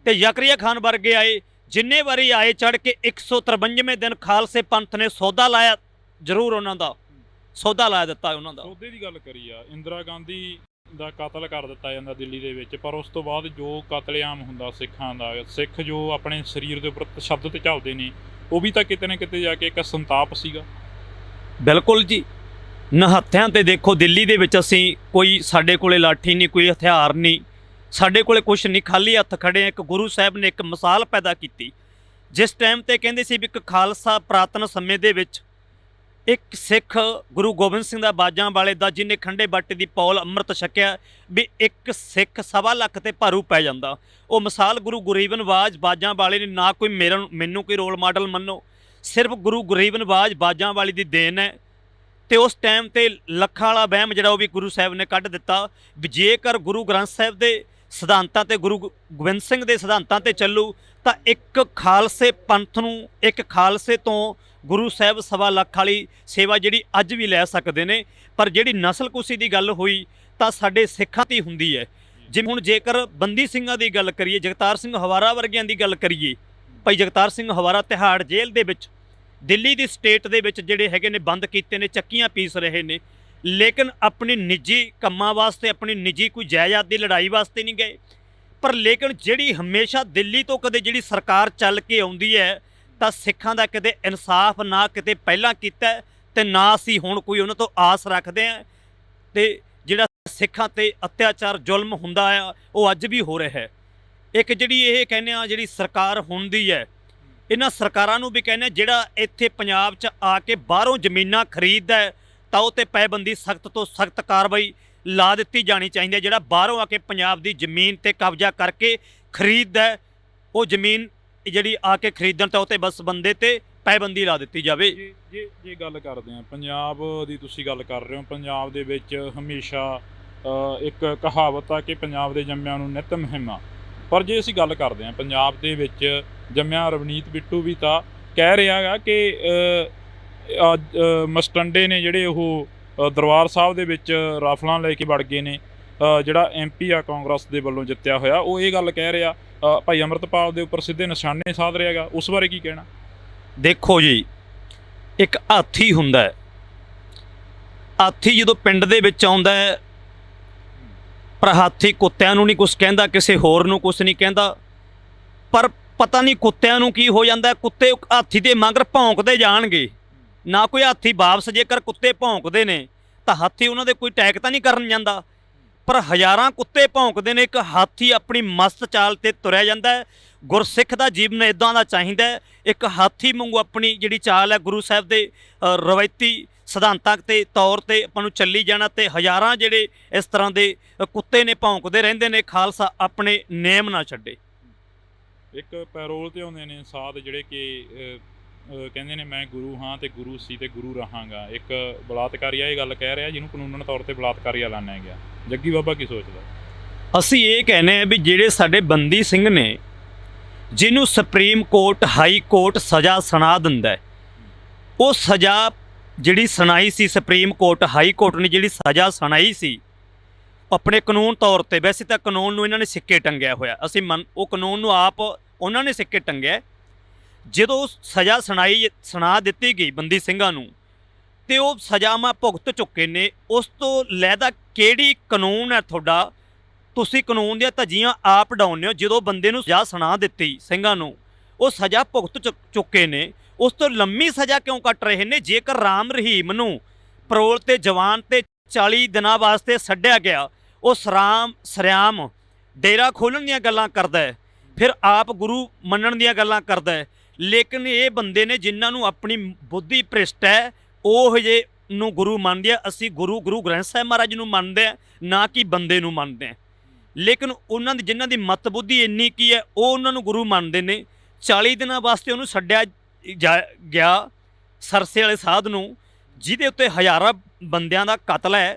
ਤੇ ਜ਼ਕਰੀਆ ਖਾਨ ਵਰਗੇ ਆਏ, ਜਿੰਨੇ ਵਾਰੀ ਆਏ ਚੜ੍ਹ ਕੇ 153ਵੇਂ ਦਿਨ ਖਾਲਸੇ ਪੰਥ ਨੇ ਸੌਦਾ ਲਾਇਆ, ਜ਼ਰੂਰ ਉਹਨਾਂ ਦਾ ਸੌਦਾ ਲਾ ਦਿੱਤਾ। ਉਹਨਾਂ ਦਾ ਸੌਦੇ ਦੀ ਗੱਲ ਕਰੀ ਆ, ਇੰਦਰਾ ਗਾਂਧੀ ਦਾ ਕਤਲ ਕਰ ਦਿੱਤਾ ਜਾਂਦਾ ਦਿੱਲੀ ਦੇ ਵਿੱਚ, ਪਰ ਉਸ ਤੋਂ ਬਾਅਦ ਜੋ ਕਤਲੇਆਮ ਹੁੰਦਾ ਸਿੱਖਾਂ ਦਾ, ਸਿੱਖ ਜੋ ਆਪਣੇ ਸਰੀਰ ਦੇ ਉੱਪਰ ਤਸ਼ੱਦਦ ਤੇ ਝੱਲਦੇ ਨੇ, ਉਹ ਵੀ ਤਾਂ ਕਿਤੇ ਨਾ ਕਿਤੇ ਜਾ ਕੇ ਇੱਕ ਸੰਤਾਪ ਸੀਗਾ। ਬਿਲਕੁਲ ਜੀ, ਨਿਹੱਥਿਆਂ ਤੇ ਦੇਖੋ ਦਿੱਲੀ ਦੇ ਵਿੱਚ ਅਸੀਂ ਕੋਈ, ਸਾਡੇ ਕੋਲੇ ਲਾਠੀ ਨਹੀਂ, ਕੋਈ ਹਥਿਆਰ ਨਹੀਂ, ਸਾਡੇ ਕੋਲੇ ਕੁਛ ਨਹੀਂ, ਖਾਲੀ ਹੱਥ ਖੜੇ ਆ। ਇੱਕ ਗੁਰੂ ਸਾਹਿਬ ਨੇ ਇੱਕ ਮਿਸਾਲ ਪੈਦਾ ਕੀਤੀ, ਜਿਸ ਟਾਈਮ ਤੇ ਕਹਿੰਦੇ ਸੀ ਵੀ ਇੱਕ ਖਾਲਸਾ ਪੁਰਾਤਨ ਸਮੇਂ ਦੇ ਵਿੱਚ ਇੱਕ ਸਿੱਖ ਗੁਰੂ ਗੋਬਿੰਦ ਸਿੰਘ ਦਾ ਬਾਜਾਂ ਵਾਲੇ ਦਾ, ਜਿਹਨੇ ਖੰਡੇ ਬਾਟੇ ਦੀ ਪੌਲ ਅੰਮ੍ਰਿਤ ਛਕਿਆ, ਵੀ ਇੱਕ ਸਿੱਖ 1.25 ਲੱਖ ਤੇ ਭਾਰੂ ਪੈ ਜਾਂਦਾ। ਉਹ ਮਿਸਾਲ ਗੁਰੂ ਗਰੀਬ ਨਵਾਜ਼ ਬਾਜਾਂ ਵਾਲੇ ਨੇ। ਨਾ ਕੋਈ ਮੈਨੂੰ ਕੋਈ ਰੋਲ ਮਾਡਲ ਮੰਨੋ, ਸਿਰਫ ਗੁਰੂ ਗਰੀਬ ਨਵਾਜ਼ ਬਾਜਾਂ ਵਾਲੀ ਦੀ ਦੇਣ ਹੈ। ਤੇ ਉਸ ਟਾਈਮ ਤੇ ਲੱਖਾਂ ਵਾਲਾ ਵਹਿਮ ਜਿਹੜਾ ਉਹ ਵੀ ਗੁਰੂ ਸਾਹਿਬ ਨੇ ਕੱਢ ਦਿੱਤਾ, ਵੀ ਜੇਕਰ ਗੁਰੂ ਗ੍ਰੰਥ ਸਾਹਿਬ ਦੇ ਸਿਧਾਂਤਾਂ ਤੇ ਗੁਰੂ ਗੋਬਿੰਦ ਸਿੰਘ ਦੇ ਸਿਧਾਂਤਾਂ ਤੇ ਚੱਲੂ ਤਾਂ ਇੱਕ ਖਾਲਸੇ ਪੰਥ ਨੂੰ, ਇੱਕ ਖਾਲਸੇ ਤੋਂ ਗੁਰੂ ਸਾਹਿਬ 1.25 ਲੱਖ ਵਾਲੀ ਸੇਵਾ ਜਿਹੜੀ ਅੱਜ ਵੀ ਲੈ ਸਕਦੇ ਨੇ। ਪਰ ਜਿਹੜੀ ਨਸਲਕੁਸ਼ੀ ਦੀ ਗੱਲ ਹੋਈ ਤਾਂ ਸਾਡੇ ਸਿੱਖਾਂ ਤੇ ਹੁੰਦੀ ਹੈ। ਜਿਵੇਂ ਹੁਣ ਜੇਕਰ ਬੰਦੀ ਸਿੰਘਾਂ ਦੀ ਗੱਲ ਕਰੀਏ, ਜਗਤਾਰ ਸਿੰਘ ਹਵਾਰਾ ਵਰਗਿਆਂ ਦੀ ਗੱਲ ਕਰੀਏ, ਭਾਈ ਜਗਤਾਰ ਸਿੰਘ ਹਵਾਰਾ ਤਿਹਾੜ ਜੇਲ੍ਹ ਦੇ ਵਿੱਚ, ਦਿੱਲੀ ਦੀ ਸਟੇਟ ਦੇ ਵਿੱਚ ਜਿਹੜੇ ਹੈਗੇ ਨੇ ਬੰਦ ਕੀਤੇ ਨੇ, ਚੱਕੀਆਂ ਪੀਸ ਰਹੇ ਨੇ, ਲੇਕਿਨ ਆਪਣੀ ਨਿੱਜੀ ਕੰਮਾਂ ਵਾਸਤੇ, ਆਪਣੀ ਨਿੱਜੀ ਕੋਈ ਜਾਇਦਾਦ ਦੀ ਲੜਾਈ ਵਾਸਤੇ ਨਹੀਂ ਗਏ। ਪਰ ਲੇਕਿਨ ਜਿਹੜੀ ਹਮੇਸ਼ਾ ਦਿੱਲੀ ਤੋਂ ਕਦੇ ਜਿਹੜੀ ਸਰਕਾਰ ਚੱਲ ਕੇ ਆਉਂਦੀ ਹੈ, ਤਾਂ ਸਿੱਖਾਂ ਦਾ ਕਿਤੇ ਇਨਸਾਫ ਨਾ ਕਿਤੇ ਪਹਿਲਾਂ ਕੀਤਾ ਤੇ ਨਾ ਅਸੀਂ ਹੁਣ ਕੋਈ ਉਹਨਾਂ ਤੋਂ ਆਸ ਰੱਖਦੇ ਹਾਂ। ਤੇ ਜਿਹੜਾ ਸਿੱਖਾਂ ਤੇ ਅਤਿਆਚਾਰ ਜ਼ੁਲਮ ਹੁੰਦਾ ਆ ਉਹ ਅੱਜ ਵੀ ਹੋ ਰਿਹਾ ਹੈ। ਇੱਕ ਜਿਹੜੀ ਇਹ ਕਹਿੰਦੇ ਆ ਜਿਹੜੀ ਸਰਕਾਰ ਹੁੰਦੀ ਹੈ, ਇਹਨਾਂ ਸਰਕਾਰਾਂ ਨੂੰ ਵੀ ਕਹਿੰਦੇ ਜਿਹੜਾ ਇੱਥੇ ਪੰਜਾਬ 'ਚ ਆ ਕੇ ਬਾਹਰੋਂ ਜ਼ਮੀਨਾਂ ਖਰੀਦਦਾ ਹੈ ਤਾਂ ਉਹ 'ਤੇ ਪਾਬੰਦੀ, ਸਖਤ ਤੋਂ ਸਖਤ ਕਾਰਵਾਈ ਲਾ ਦਿੱਤੀ ਜਾਣੀ ਚਾਹੀਦੀ ਹੈ। ਜਿਹੜਾ ਬਾਹਰੋਂ ਆ ਕੇ ਪੰਜਾਬ ਦੀ ਜ਼ਮੀਨ 'ਤੇ ਕਬਜ਼ਾ ਕਰਕੇ ਖਰੀਦਦਾ, ਉਹ ਜ਼ਮੀਨ ਜਿਹੜੀ ਆ ਕੇ ਖਰੀਦਣ ਤਾਂ ਉਹ 'ਤੇ ਬਸ ਬੰਦੇ 'ਤੇ ਪਾਬੰਦੀ ਲਾ ਦਿੱਤੀ ਜਾਵੇ। ਜੇ ਗੱਲ ਕਰਦੇ ਹਾਂ ਪੰਜਾਬ ਦੀ, ਤੁਸੀਂ ਗੱਲ ਕਰ ਰਹੇ ਹੋ, ਪੰਜਾਬ ਦੇ ਵਿੱਚ ਹਮੇਸ਼ਾ ਇੱਕ ਕਹਾਵਤ ਆ ਕਿ ਪੰਜਾਬ ਦੇ ਜੰਮਿਆਂ ਨੂੰ ਨਿੱਤ ਮੁਹਿੰਮਾਂ। ਪਰ ਜੇ ਅਸੀਂ ਗੱਲ ਕਰਦੇ ਹਾਂ ਪੰਜਾਬ ਦੇ ਵਿੱਚ ਜੰਮਿਆ ਰਵਨੀਤ ਬਿੱਟੂ ਵੀ ਤਾਂ ਕਹਿ ਰਿਹਾ ਗਾ ਕਿ ਮਸਟੰਡੇ ਨੇ ਜਿਹੜੇ ਉਹ ਦਰਬਾਰ ਸਾਹਿਬ ਦੇ ਵਿੱਚ ਰਾਫਲਾਂ ਲੈ ਕੇ ਵੜ ਗਏ ਨੇ, ਜਿਹੜਾ MP ਆ ਕਾਂਗਰਸ ਦੇ ਵੱਲੋਂ ਜਿੱਤਿਆ ਹੋਇਆ, ਉਹ ਇਹ ਗੱਲ ਕਹਿ ਰਿਹਾ ਭਾਈ ਅੰਮ੍ਰਿਤਪਾਲ ਦੇ ਉੱਪਰ ਸਿੱਧੇ ਨਿਸ਼ਾਨੇ ਸਾਧ ਰਿਹਾ ਗਾ, ਉਸ ਬਾਰੇ ਕੀ ਕਹਿਣਾ? ਦੇਖੋ ਜੀ, ਇੱਕ ਹਾਥੀ ਹੁੰਦਾ ਹੈ, ਹਾਥੀ ਜਦੋਂ ਪਿੰਡ ਦੇ ਵਿੱਚ ਆਉਂਦਾ ਹੈ, ਪਰ ਹਾਥੀ ਕੁੱਤਿਆਂ ਨੂੰ ਨਹੀਂ ਕੁਛ ਕਹਿੰਦਾ, ਕਿਸੇ ਹੋਰ ਨੂੰ ਕੁਛ ਨਹੀਂ ਕਹਿੰਦਾ, ਪਰ ਪਤਾ ਨਹੀਂ ਕੁੱਤਿਆਂ ਨੂੰ ਕੀ ਹੋ ਜਾਂਦਾ, ਕੁੱਤੇ ਹਾਥੀ ਦੇ ਮਗਰ ਭੌਂਕਦੇ ਜਾਣਗੇ। ਨਾ ਕੋਈ ਹਾਥੀ ਵਾਪਸ, ਜੇਕਰ ਕੁੱਤੇ ਭੌਂਕਦੇ ਨੇ ਤਾਂ ਹਾਥੀ ਉਹਨਾਂ ਦੇ ਕੋਈ ਅਟੈਕ ਤਾਂ ਨਹੀਂ ਕਰਨ ਜਾਂਦਾ, ਪਰ ਹਜ਼ਾਰਾਂ ਕੁੱਤੇ ਭੌਂਕਦੇ ਨੇ, ਇੱਕ ਹਾਥੀ ਆਪਣੀ ਮਸਤ ਚਾਲ ਤੇ ਤੁਰਿਆ ਜਾਂਦਾ ਹੈ। ਗੁਰਸਿੱਖ ਦਾ ਜੀਵਨ ਇਦਾਂ ਦਾ ਚਾਹੀਦਾ ਹੈ, ਇੱਕ ਹਾਥੀ ਵਾਂਗੂ ਆਪਣੀ ਜਿਹੜੀ ਚਾਲ ਹੈ ਗੁਰੂ ਸਾਹਿਬ ਦੇ ਰਵਾਇਤੀ ਸਿਧਾਂਤਾਂ ਤੇ ਤੌਰ ਤੇ ਆਪਾਂ ਨੂੰ ਚੱਲੀ ਜਾਣਾ, ਤੇ ਹਜ਼ਾਰਾਂ ਜਿਹੜੇ ਇਸ ਤਰ੍ਹਾਂ ਦੇ ਕੁੱਤੇ ਨੇ ਭੌਂਕਦੇ ਰਹਿੰਦੇ ਨੇ, ਖਾਲਸਾ ਆਪਣੇ ਨੇਮ ਨਾ ਛੱਡੇ। ਇੱਕ ਪੈਰੋਲ ਤੇ ਆਉਂਦੇ ਨੇ ਸਾਧ ਜਿਹੜੇ ਕਿ ਕਹਿੰਦੇ ਨੇ ਮੈਂ ਗੁਰੂ ਹਾਂ ਤੇ ਗੁਰੂ ਸੀ ਤੇ ਗੁਰੂ ਰਹਾਂਗਾ। ਇੱਕ ਬਲਾਤਕਾਰੀਆ ਇਹ ਗੱਲ ਕਹਿ ਰਿਹਾ ਜਿਹਨੂੰ ਕਾਨੂੰਨ ਤੌਰ ਤੇ ਬਲਾਤਕਾਰੀ ਐਲਾਨਿਆ ਗਿਆ। ਜੱਗੀ ਬਾਬਾ ਕੀ ਸੋਚਦਾ? ਅਸੀਂ ਇਹ ਕਹਿੰਦੇ ਹਾਂ ਵੀ ਜਿਹੜੇ ਸਾਡੇ ਬੰਦੀ ਸਿੰਘ ਨੇ, ਜਿਹਨੂੰ ਸੁਪਰੀਮ ਕੋਰਟ ਹਾਈ ਕੋਰਟ ਸਜ਼ਾ ਸੁਣਾ ਦਿੰਦਾ ਹੈ, ਉਹ ਸਜ਼ਾ ਜਿਹੜੀ ਸੁਣਾਈ ਸੀ ਸੁਪਰੀਮ ਕੋਰਟ ਹਾਈ ਕੋਰਟ ਨੇ ਜਿਹੜੀ ਸਜ਼ਾ ਸੁਣਾਈ ਸੀ ਆਪਣੇ ਕਾਨੂੰਨ ਤੌਰ ਤੇ, ਵੈਸੇ ਤਾਂ ਕਾਨੂੰਨ ਨੂੰ ਇਹਨਾਂ ਨੇ ਸਿੱਕੇ ਟੰਗਿਆ ਹੋਇਆ, ਅਸੀਂ ਉਹ ਕਾਨੂੰਨ ਨੂੰ ਆਪ ਉਹਨਾਂ ਨੇ ਸਿੱਕੇ ਟੰਗਿਆ। ਜਦੋਂ ਸਜ਼ਾ ਸੁਣਾ ਦਿੱਤੀ ਗਈ ਬੰਦੀ ਸਿੰਘਾਂ ਨੂੰ ਤੇ ਉਹ ਸਜ਼ਾਵਾਂ ਭੁਗਤ ਚੁੱਕੇ ਨੇ, ਉਸ ਤੋਂ ਲੈਦਾ ਕਿਹੜੀ ਕਾਨੂੰਨ ਹੈ ਤੁਹਾਡਾ? ਤੁਸੀਂ ਕਾਨੂੰਨ ਦੀਆਂ ਧੱਜੀਆਂ ਆਪ ਡਾਉਂਦੇ ਹੋ। ਜਦੋਂ ਬੰਦੇ ਨੂੰ ਸਜ਼ਾ ਸੁਣਾ ਦਿੱਤੀ ਸਿੰਘਾਂ ਨੂੰ, ਉਹ ਸਜ਼ਾ ਭੁਗਤ ਚੁੱਕੇ ਨੇ, ਉਸ ਤੋਂ ਲੰਮੀ ਸਜ਼ਾ ਕਿਉਂ ਕੱਟ ਰਹੇ ਨੇ? ਜੇਕਰ ਰਾਮ ਰਹੀਮ ਨੂੰ ਪਰੋਲ ਤੇ ਜਵਾਨ ਤੇ 40 ਦਿਨਾਂ ਵਾਸਤੇ ਛੱਡਿਆ ਗਿਆ, ਉਹ ਸਰਿਆਮ ਡੇਰਾ ਖੋਲ੍ਹਣ ਦੀਆਂ ਗੱਲਾਂ ਕਰਦਾ ਹੈ, ਫਿਰ ਆਪ ਗੁਰੂ ਮੰਨਣ ਦੀਆਂ ਗੱਲਾਂ ਕਰਦਾ ਹੈ। ਲੇਕਿਨ ਇਹ ਬੰਦੇ ਨੇ ਜਿਨ੍ਹਾਂ ਨੂੰ ਆਪਣੀ ਬੁੱਧੀ ਭ੍ਰਿਸ਼ਟ ਹੈ, ਉਹ ਜੇ ਨੂੰ ਗੁਰੂ ਮੰਨਦੇ ਆ। ਅਸੀਂ ਗੁਰੂ ਗ੍ਰੰਥ ਸਾਹਿਬ ਮਹਾਰਾਜ ਨੂੰ ਮੰਨਦੇ ਆ, ਨਾ ਕਿ ਬੰਦੇ ਨੂੰ ਮੰਨਦੇ ਆ। ਲੇਕਿਨ ਉਹਨਾਂ ਦੀ ਜਿਨ੍ਹਾਂ ਦੀ ਮਤ ਬੁੱਧੀ ਇੰਨੀ ਕੀ ਹੈ, ਉਹ ਉਹਨਾਂ ਨੂੰ ਗੁਰੂ ਮੰਨਦੇ ਨੇ। 40 ਦਿਨਾਂ ਵਾਸਤੇ ਉਹਨੂੰ ਛੱਡਿਆ ਗਿਆ, ਸਰਸੇ ਵਾਲੇ ਸਾਧ ਨੂੰ, ਜਿਹਦੇ ਉੱਤੇ ਹਜ਼ਾਰਾਂ ਬੰਦਿਆਂ ਦਾ ਕਤਲ ਹੈ।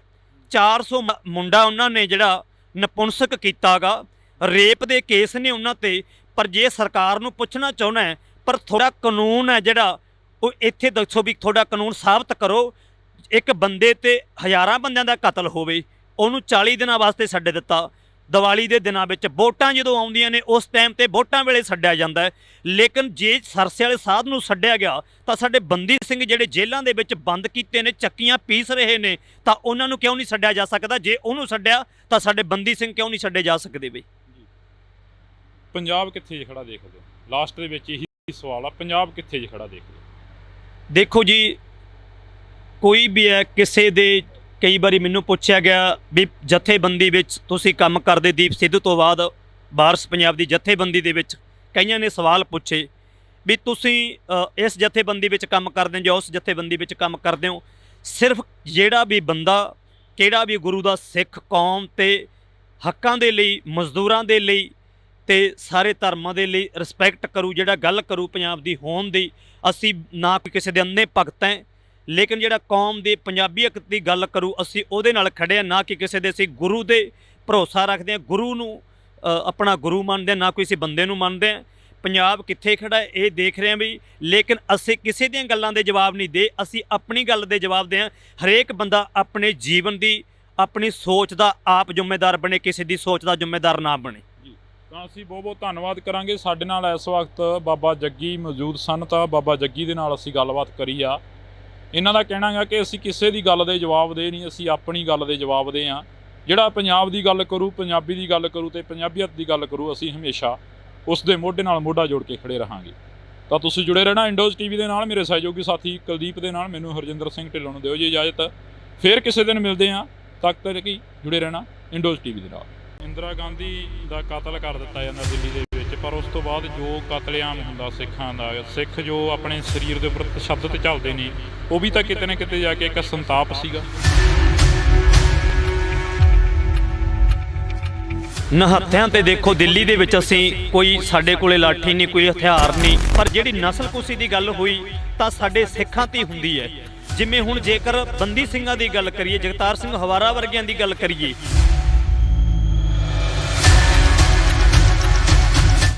400 ਮੁੰਡਾ ਉਹਨਾਂ ਨੇ ਜਿਹੜਾ ਨਪੁੰਸਕ ਕੀਤਾ ਗਾ, ਰੇਪ ਦੇ ਕੇਸ ਨੇ ਉਹਨਾਂ ਤੇ। ਪਰ ਜੇ ਸਰਕਾਰ ਨੂੰ ਪੁੱਛਣਾ ਚਾਹੁੰਦਾ ਹੈ, ਪਰ ਥੋੜਾ ਕਾਨੂੰਨ ਹੈ ਜਿਹੜਾ, ਉਹ ਇੱਥੇ ਦੱਸੋ ਵੀ ਤੁਹਾਡਾ ਕਾਨੂੰਨ ਸਾਬਤ ਕਰੋ। ਇੱਕ ਬੰਦੇ ਤੇ ਹਜ਼ਾਰਾਂ ਬੰਦਿਆਂ ਦਾ ਕਤਲ ਹੋਵੇ, ਉਹਨੂੰ 40 ਦਿਨਾਂ ਵਾਸਤੇ ਛੱਡ ਦਿੱਤਾ। ਦੀਵਾਲੀ ਦੇ ਦਿਨਾਂ ਵਿੱਚ ਵੋਟਾਂ ਜਦੋਂ ਆਉਂਦੀਆਂ ਨੇ, ਉਸ ਟਾਈਮ ਤੇ ਵੋਟਾਂ ਵੇਲੇ ਛੱਡਿਆ ਜਾਂਦਾ ਹੈ। ਲੇਕਿਨ ਜੇ ਸਰਸੇ ਵਾਲੇ ਸਾਧ ਨੂੰ ਛੱਡਿਆ ਗਿਆ, ਤਾਂ ਸਾਡੇ ਬੰਦੀ ਸਿੰਘ ਜਿਹੜੇ ਜੇਲ੍ਹਾਂ ਦੇ ਵਿੱਚ ਬੰਦ ਕੀਤੇ ਨੇ, ਚੱਕੀਆਂ ਪੀਸ ਰਹੇ ਨੇ, ਤਾਂ ਉਹਨਾਂ ਨੂੰ ਕਿਉਂ ਨਹੀਂ ਛੱਡਿਆ ਜਾ ਸਕਦਾ? ਜੇ ਉਹਨੂੰ ਛੱਡਿਆ ਤਾਂ ਸਾਡੇ ਬੰਦੀ ਸਿੰਘ ਕਿਉਂ ਨਹੀਂ ਛੱਡੇ ਜਾ ਸਕਦੇ ਬਈ? ਪੰਜਾਬ ਕਿੱਥੇ ਖੜਾ ਦੇਖਦੇ ਹੋ? ਲਾਸਟ ਦੇ ਵਿੱਚ ਇਹੀ ਸਵਾਲ ਆ, ਪੰਜਾਬ ਕਿੱਥੇ ਖੜਾ ਦੇਖਦੇ? ਦੇਖੋ ਜੀ, ਕੋਈ ਵੀ ਹੈ, ਕਿਸੇ ਦੇ ਕਈ ਵਾਰੀ ਮੈਨੂੰ ਪੁੱਛਿਆ ਗਿਆ ਵੀ ਜਥੇਬੰਦੀ ਵਿੱਚ ਤੁਸੀਂ ਕੰਮ ਕਰਦੇ, ਦੀਪ ਸਿੱਧੂ ਤੋਂ ਬਾਅਦ ਵਾਰਸ ਪੰਜਾਬ ਦੀ ਜਥੇਬੰਦੀ ਦੇ ਵਿੱਚ ਕਈਆਂ ਨੇ ਸਵਾਲ ਪੁੱਛੇ ਵੀ ਤੁਸੀਂ ਇਸ ਜਥੇਬੰਦੀ ਵਿੱਚ ਕੰਮ ਕਰਦੇ ਹੋ ਜਾਂ ਉਸ ਜਥੇਬੰਦੀ ਵਿੱਚ ਕੰਮ ਕਰਦੇ ਹੋ। ਸਿਰਫ ਜਿਹੜਾ ਵੀ ਬੰਦਾ, ਕਿਹੜਾ ਵੀ ਗੁਰੂ ਦਾ ਸਿੱਖ ਕੌਮ ਤੇ ਹੱਕਾਂ ਦੇ ਲਈ, ਮਜ਼ਦੂਰਾਂ ਦੇ ਲਈ ਤੇ ਸਾਰੇ ਧਰਮਾਂ ਦੇ ਲਈ ਰਿਸਪੈਕਟ ਕਰੂ, ਜਿਹੜਾ ਗੱਲ ਕਰੂ ਪੰਜਾਬ ਦੀ ਹੋਣ ਦੀ, ਅਸੀਂ ਨਾ ਕਿਸੇ ਦੇ ਅੰਨੇ ਭਗਤ ਹੈ, ਲੇਕਿਨ ਜਿਹੜਾ ਕੌਮ ਦੇ ਪੰਜਾਬੀਅਤ ਦੀ ਗੱਲ ਕਰੂ, ਅਸੀਂ ਉਹਦੇ ਨਾਲ ਖੜੇ ਹਾਂ, ਨਾ ਕਿ ਕਿਸੇ ਦੇ। ਅਸੀਂ ਗੁਰੂ ਦੇ ਭਰੋਸਾ ਰੱਖਦੇ ਹਾਂ, ਗੁਰੂ ਨੂੰ ਆਪਣਾ ਗੁਰੂ ਮੰਨਦੇ ਹਾਂ, ਨਾ ਕੋਈ ਅਸੀਂ ਬੰਦੇ ਨੂੰ ਮੰਨਦੇ ਹਾਂ। ਪੰਜਾਬ ਕਿੱਥੇ ਖੜਾ ਇਹ ਦੇਖ ਰਹੇ ਹਾਂ ਵੀ, ਲੇਕਿਨ ਅਸੀਂ ਕਿਸੇ ਦੀਆਂ ਗੱਲਾਂ ਦੇ ਜਵਾਬ ਨਹੀਂ ਦੇ, ਅਸੀਂ ਆਪਣੀ ਗੱਲ ਦੇ ਜਵਾਬ ਦੇ ਹਾਂ। ਹਰੇਕ ਬੰਦਾ ਆਪਣੇ ਜੀਵਨ ਦੀ, ਆਪਣੀ ਸੋਚ ਦਾ ਆਪ ਜ਼ਿੰਮੇਦਾਰ ਬਣੇ, ਕਿਸੇ ਦੀ ਸੋਚ ਦਾ ਜ਼ਿੰਮੇਦਾਰ ਨਾ ਬਣੇ। ਤਾਂ ਅਸੀਂ ਬਹੁਤ ਬਹੁਤ ਧੰਨਵਾਦ ਕਰਾਂਗੇ। ਸਾਡੇ ਨਾਲ ਇਸ ਵਕਤ ਬਾਬਾ ਜੱਗੀ ਮੌਜੂਦ ਸਨ, ਤਾਂ ਬਾਬਾ ਜੱਗੀ ਦੇ ਨਾਲ ਅਸੀਂ ਗੱਲਬਾਤ ਕਰੀ ਆ। ਇਹਨਾਂ ਦਾ ਕਹਿਣਾ ਹੈ ਕਿ ਅਸੀਂ ਕਿਸੇ ਦੀ ਗੱਲ ਦੇ ਜਵਾਬ ਦੇ ਨਹੀਂ, ਅਸੀਂ ਆਪਣੀ ਗੱਲ ਦੇ ਜਵਾਬ ਦੇ ਹਾਂ। ਜਿਹੜਾ ਪੰਜਾਬ ਦੀ ਗੱਲ ਕਰੂ, ਪੰਜਾਬੀ ਦੀ ਗੱਲ ਕਰੂ ਤੇ ਪੰਜਾਬੀਅਤ ਦੀ ਗੱਲ ਕਰੂ, ਅਸੀਂ ਹਮੇਸ਼ਾ ਉਸ ਦੇ ਮੋਢੇ ਨਾਲ ਮੋਢਾ ਜੋੜ ਕੇ ਖੜੇ ਰਹਾਂਗੇ। ਤਾਂ ਤੁਸੀਂ ਜੁੜੇ ਰਹਿਣਾ ਇੰਡੋਜ਼ ਟੀਵੀ ਦੇ ਨਾਲ। ਮੇਰੇ ਸਹਿਯੋਗੀ ਸਾਥੀ ਕੁਲਦੀਪ ਦੇ ਨਾਲ, ਮੈਨੂੰ ਹਰਜਿੰਦਰ ਸਿੰਘ ਢਿੱਲੋਂ ਨੂੰ ਦਿਓ ਜੀ ਇਜਾਜ਼ਤ। ਫਿਰ ਕਿਸੇ ਦਿਨ ਮਿਲਦੇ ਹਾਂ, ਤਦ ਤੱਕ ਕਿ ਜੁੜੇ ਰਹਿਣਾ ਇੰਡੋਜ਼ ਟੀਵੀ ਦੇ ਨਾਲ। ਇੰਦਰਾ ਗਾਂਧੀ ਦਾ ਕਤਲ ਕਰ ਦਿੱਤਾ ਜਾਂਦਾ ਦਿੱਲੀ ਦੇ ਵਿੱਚ, ਪਰ ਉਸ ਤੋਂ ਬਾਅਦ ਜੋ ਕਤਲੇਆਮ ਹੁੰਦਾ ਸਿੱਖਾਂ ਦਾ, ਸਿੱਖ ਜੋ ਆਪਣੇ ਸਰੀਰ ਦੇ ਉੱਪਰ ਤਸ਼ੱਦਦ ਚੱਲਦੇ ਨੇ, ਉਹ ਵੀ ਤਾਂ ਕਿਤੇ ਨਾ ਕਿਤੇ ਜਾ ਕੇ ਇੱਕ ਸੰਤਾਪ ਸੀਗਾ। ਨਿਹੱਥਿਆਂ ਤੇ ਦੇਖੋ, ਦਿੱਲੀ ਦੇ ਵਿੱਚ ਅਸੀਂ ਕੋਈ, ਸਾਡੇ ਕੋਲੇ ਲਾਠੀ ਨਹੀਂ, ਕੋਈ ਹਥਿਆਰ ਨਹੀਂ, ਪਰ ਜਿਹੜੀ ਨਸਲਕੁਸ਼ੀ ਦੀ ਗੱਲ ਹੋਈ ਤਾਂ ਸਾਡੇ ਸਿੱਖਾਂ ਤੇ ਹੁੰਦੀ ਹੈ। ਜਿਵੇਂ ਹੁਣ ਜੇਕਰ ਬੰਦੀ ਸਿੰਘਾਂ ਦੀ ਗੱਲ ਕਰੀਏ, ਜਗਤਾਰ ਸਿੰਘ ਹਵਾਰਾ ਵਰਗਿਆਂ ਦੀ ਗੱਲ ਕਰੀਏ,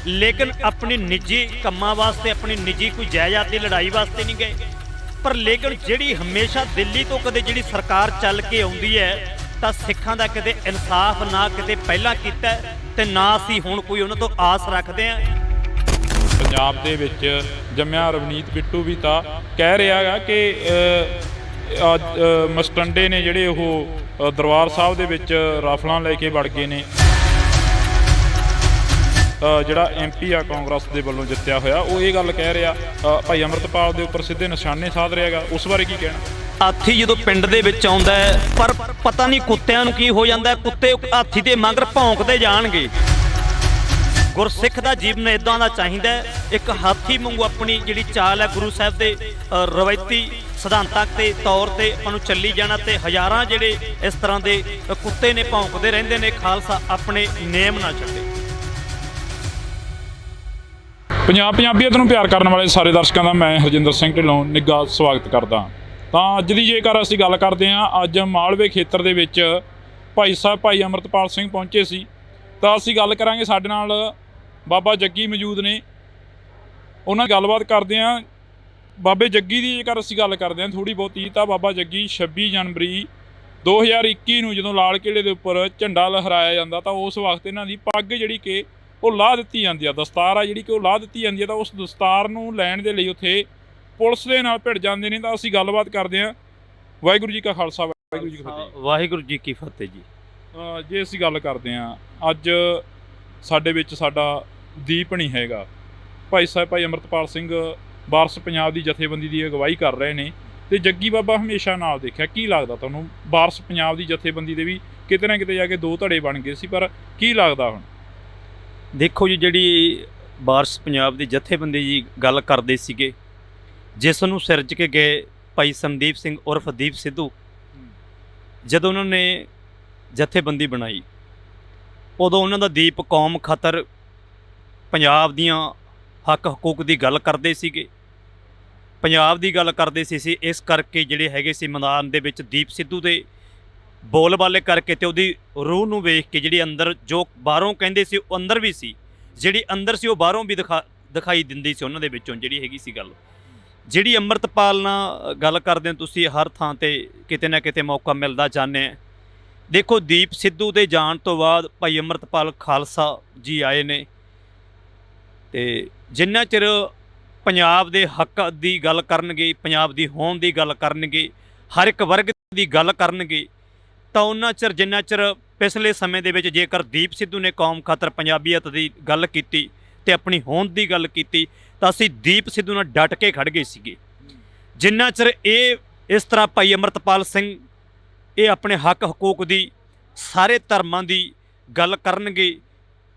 ਲੇਕਿਨ ਆਪਣੀ ਨਿੱਜੀ ਕੰਮਾਂ ਵਾਸਤੇ, ਆਪਣੀ ਨਿੱਜੀ ਕੋਈ ਜਾਇਦਾਦ ਦੀ ਲੜਾਈ ਵਾਸਤੇ ਨਹੀਂ ਗਏ। ਪਰ ਲੇਕਿਨ ਜਿਹੜੀ ਹਮੇਸ਼ਾ ਦਿੱਲੀ ਤੋਂ ਕਦੇ ਜਿਹੜੀ ਸਰਕਾਰ ਚੱਲ ਕੇ ਆਉਂਦੀ ਹੈ, ਤਾਂ ਸਿੱਖਾਂ ਦਾ ਕਿਤੇ ਇਨਸਾਫ ਨਾ ਕਿਤੇ ਪਹਿਲਾਂ ਕੀਤਾ ਤੇ ਨਾ ਅਸੀਂ ਹੁਣ ਕੋਈ ਉਹਨਾਂ ਤੋਂ ਆਸ ਰੱਖਦੇ ਹਾਂ। ਪੰਜਾਬ ਦੇ ਵਿੱਚ ਜੰਮਿਆ ਰਵਨੀਤ ਬਿੱਟੂ ਵੀ ਤਾਂ ਕਹਿ ਰਿਹਾ ਹੈਗਾ ਕਿ ਮਸਟੰਡੇ ਨੇ ਜਿਹੜੇ ਉਹ ਦਰਬਾਰ ਸਾਹਿਬ ਦੇ ਵਿੱਚ ਰਾਫਲਾਂ ਲੈ ਕੇ ਵੜ ਗਏ ਨੇ। ਜਿਹੜਾ MP ਆ ਕਾਂਗਰਸ ਦੇ ਵੱਲੋਂ ਜਿੱਤਿਆ ਹੋਇਆ, ਉਹ ਇਹ ਗੱਲ ਕਹਿ ਰਿਹਾ, ਭਾਈ ਅੰਮ੍ਰਿਤਪਾਲ ਦੇ ਉੱਪਰ ਸਿੱਧੇ ਨਿਸ਼ਾਨੇ ਸਾਧ ਰਿਹਾ ਹੈਗਾ। ਉਸ ਬਾਰੇ ਕੀ ਕਹਿਣਾ? ਹਾਥੀ ਜਦੋਂ ਪਿੰਡ ਦੇ ਵਿੱਚ ਆਉਂਦਾ ਹੈ, ਪਰ ਪਤਾ ਨਹੀਂ ਕੁੱਤਿਆਂ ਨੂੰ ਕੀ ਹੋ ਜਾਂਦਾ, ਕੁੱਤੇ ਹਾਥੀ ਦੇ ਮਗਰ ਭੌਂਕਦੇ ਜਾਣਗੇ। ਗੁਰਸਿੱਖ ਦਾ ਜੀਵਨ ਇਦਾਂ ਦਾ ਚਾਹੀਦਾ, ਇੱਕ ਹਾਥੀ ਵਾਂਗੂ ਆਪਣੀ ਜਿਹੜੀ ਚਾਲ ਹੈ ਗੁਰੂ ਸਾਹਿਬ ਦੇ ਰਵਾਇਤੀ ਸਿਧਾਂਤਾਂ ਦੇ ਤੌਰ ਤੇ ਆਪਾਂ ਨੂੰ ਚੱਲੀ ਜਾਣਾ, ਤੇ ਹਜ਼ਾਰਾਂ ਜਿਹੜੇ ਇਸ ਤਰ੍ਹਾਂ ਦੇ ਕੁੱਤੇ ਨੇ ਭੌਂਕਦੇ ਰਹਿੰਦੇ ਨੇ। ਖਾਲਸਾ ਆਪਣੇ ਨੇਮ ਨਾ ਛੱਡੇ। ਪੰਜਾਬੀਅਤ ਨੂੰ ਪਿਆਰ ਕਰਨ ਵਾਲੇ ਸਾਰੇ ਦਰਸ਼ਕਾਂ ਦਾ ਮੈਂ ਹਰਜਿੰਦਰ ਸਿੰਘ ਢਿੱਲੋਂ ਨਿੱਘਾ ਸਵਾਗਤ ਕਰਦਾ। ਤਾਂ ਅੱਜ ਦੀ ਜੇਕਰ ਅਸੀਂ ਗੱਲ ਕਰਦੇ ਹਾਂ, ਅੱਜ ਮਾਲਵੇ ਖੇਤਰ ਦੇ ਵਿੱਚ ਭਾਈ ਸਾਹਿਬ ਭਾਈ ਅੰਮ੍ਰਿਤਪਾਲ ਸਿੰਘ ਪਹੁੰਚੇ ਸੀ। ਤਾਂ ਅਸੀਂ ਗੱਲ ਕਰਾਂਗੇ, ਸਾਡੇ ਨਾਲ ਬਾਬਾ ਜੱਗੀ ਮੌਜੂਦ ਨੇ, ਉਹਨਾਂ ਨਾਲ ਗੱਲਬਾਤ ਕਰਦੇ ਹਾਂ। ਬਾਬੇ ਜੱਗੀ ਦੀ ਜੇਕਰ ਅਸੀਂ ਗੱਲ ਕਰਦੇ ਹਾਂ ਥੋੜ੍ਹੀ ਬਹੁਤੀ, ਤਾਂ ਬਾਬਾ ਜੱਗੀ 26 ਜਨਵਰੀ 2021 ਨੂੰ ਜਦੋਂ ਲਾਲ ਕਿਲ੍ਹੇ ਦੇ ਉੱਪਰ ਝੰਡਾ ਲਹਿਰਾਇਆ ਜਾਂਦਾ, ਤਾਂ ਉਸ ਵਕਤ ਇਹਨਾਂ ਦੀ ਪੱਗ ਜਿਹੜੀ ਕਿ ਉਹ ਲਾਹ ਦਿੱਤੀ ਜਾਂਦੀ ਆ, ਦਸਤਾਰ ਆ ਜਿਹੜੀ ਕਿ ਉਹ ਲਾਹ ਦਿੱਤੀ ਜਾਂਦੀ ਆ। ਤਾਂ ਉਸ ਦਸਤਾਰ ਨੂੰ ਲੈਣ ਦੇ ਲਈ ਉੱਥੇ ਪੁਲਿਸ ਦੇ ਨਾਲ ਭਿੜ ਜਾਂਦੇ ਨੇ। ਤਾਂ ਅਸੀਂ ਗੱਲਬਾਤ ਕਰਦੇ ਹਾਂ। ਵਾਹਿਗੁਰੂ ਜੀ ਕਾ ਖਾਲਸਾ, ਵਾਹਿਗੁਰੂ ਜੀ ਕੀ ਫਤਿਹ। ਵਾਹਿਗੁਰੂ ਜੀ ਕੀ ਫਤਿਹ ਜੀ। ਜੇ ਅਸੀਂ ਗੱਲ ਕਰਦੇ ਹਾਂ, ਅੱਜ ਸਾਡੇ ਵਿੱਚ ਸਾਡਾ ਦੀਪ ਨਹੀਂ ਹੈਗਾ। ਭਾਈ ਸਾਹਿਬ ਭਾਈ ਅੰਮ੍ਰਿਤਪਾਲ ਸਿੰਘ ਵਾਰਸ ਪੰਜਾਬ ਦੀ ਜਥੇਬੰਦੀ ਦੀ ਅਗਵਾਈ ਕਰ ਰਹੇ ਨੇ, ਤੇ ਜੱਗੀ ਬਾਬਾ ਹਮੇਸ਼ਾ ਨਾਲ ਦੇਖਿਆ। ਕੀ ਲੱਗਦਾ ਤੁਹਾਨੂੰ, ਵਾਰਸ ਪੰਜਾਬ ਦੀ ਜਥੇਬੰਦੀ ਦੇ ਵੀ ਕਿਤੇ ਨਾ ਕਿਤੇ ਜਾ ਕੇ ਦੋ ਧੜੇ ਬਣ ਗਏ ਸੀ, ਪਰ ਕੀ ਲੱਗਦਾ ਹੁਣ? ਦੇਖੋ ਜੀ, ਜਿਹੜੀ ਵਾਰਸ ਪੰਜਾਬ ਦੀ ਜਥੇਬੰਦੀ ਜੀ ਗੱਲ ਕਰਦੇ ਸੀਗੇ, ਜਿਸ ਨੂੰ ਸਿਰਜ ਕੇ ਗਏ ਭਾਈ ਸੰਦੀਪ ਸਿੰਘ ਉਰਫ ਦੀਪ ਸਿੱਧੂ, ਜਦੋਂ ਉਹਨਾਂ ਨੇ ਜਥੇਬੰਦੀ ਬਣਾਈ, ਉਦੋਂ ਉਹਨਾਂ ਦਾ ਦੀਪ ਕੌਮ ਖਾਤਰ ਪੰਜਾਬ ਦੀਆਂ ਹੱਕ ਹਕੂਕ ਦੀ ਗੱਲ ਕਰਦੇ ਸੀਗੇ, ਪੰਜਾਬ ਦੀ ਗੱਲ ਕਰਦੇ ਸੀ। ਇਸ ਕਰਕੇ ਜਿਹੜੇ ਹੈਗੇ ਸੀ ਮੈਦਾਨ ਦੇ ਵਿੱਚ ਦੀਪ ਸਿੱਧੂ ਦੇ ਬੋਲਬਾਲੇ ਕਰਕੇ, ਤੇ ਉਹਦੀ ਰੂਹ ਨੂੰ ਵੇਖ ਕੇ ਜਿਹੜੀ ਅੰਦਰ ਜੋ ਬਾਹਰੋਂ ਕਹਿੰਦੇ ਸੀ ਉਹ ਅੰਦਰ ਵੀ ਸੀ, ਜਿਹੜੀ ਅੰਦਰ ਸੀ ਉਹ ਬਾਹਰੋਂ ਵੀ ਦਿਖਾਈ ਦਿੰਦੀ ਸੀ। ਉਹਨਾਂ ਦੇ ਵਿੱਚੋਂ ਜਿਹੜੀ ਹੈਗੀ ਸੀ ਗੱਲ, ਜਿਹੜੀ ਅੰਮ੍ਰਿਤਪਾਲ ਨਾਲ ਗੱਲ ਕਰਦੇ ਹੋ ਤੁਸੀਂ, ਹਰ ਥਾਂ ਤੇ ਕਿਤੇ ਨਾ ਕਿਤੇ ਮੌਕਾ ਮਿਲਦਾ ਜਾਂਦੇ ਆ। ਦੇਖੋ, ਦੀਪ ਸਿੱਧੂ ਦੇ ਜਾਣ ਤੋਂ ਬਾਅਦ ਭਾਈ ਅੰਮ੍ਰਿਤਪਾਲ ਖਾਲਸਾ ਜੀ ਆਏ ਨੇ, ਤੇ ਜਿੰਨਾ ਚਿਰ ਪੰਜਾਬ ਦੇ ਹੱਕ ਦੀ ਗੱਲ ਕਰਨਗੇ, ਪੰਜਾਬ ਦੀ ਹੋਂਦ ਦੀ ਗੱਲ ਕਰਨਗੇ, ਹਰ ਇੱਕ ਵਰਗ ਦੀ ਗੱਲ ਕਰਨਗੇ, ਤਾਂ ਉਹਨਾਂ ਚਿਰ ਜਿੰਨਾ ਚਿਰ ਪਿਛਲੇ ਸਮੇਂ ਦੇ ਵਿੱਚ ਜੇਕਰ ਦੀਪ ਸਿੱਧੂ ਨੇ ਕੌਮ ਖਾਤਰ ਪੰਜਾਬੀਅਤ ਦੀ ਗੱਲ ਕੀਤੀ ਤੇ ਆਪਣੀ ਹੋਂਦ ਦੀ ਗੱਲ ਕੀਤੀ, ਤਾਂ ਅਸੀਂ ਦੀਪ ਸਿੱਧੂ ਨਾਲ ਡਟ ਕੇ ਖੜ ਗਏ ਸੀਗੇ। ਜਿੰਨਾ ਚਿਰ ਇਹ ਇਸ ਤਰ੍ਹਾਂ ਭਾਈ ਅੰਮ੍ਰਿਤਪਾਲ ਸਿੰਘ ਇਹ ਆਪਣੇ ਹੱਕ ਹਕੂਕ ਦੀ, ਸਾਰੇ ਧਰਮਾਂ ਦੀ ਗੱਲ ਕਰਨਗੇ,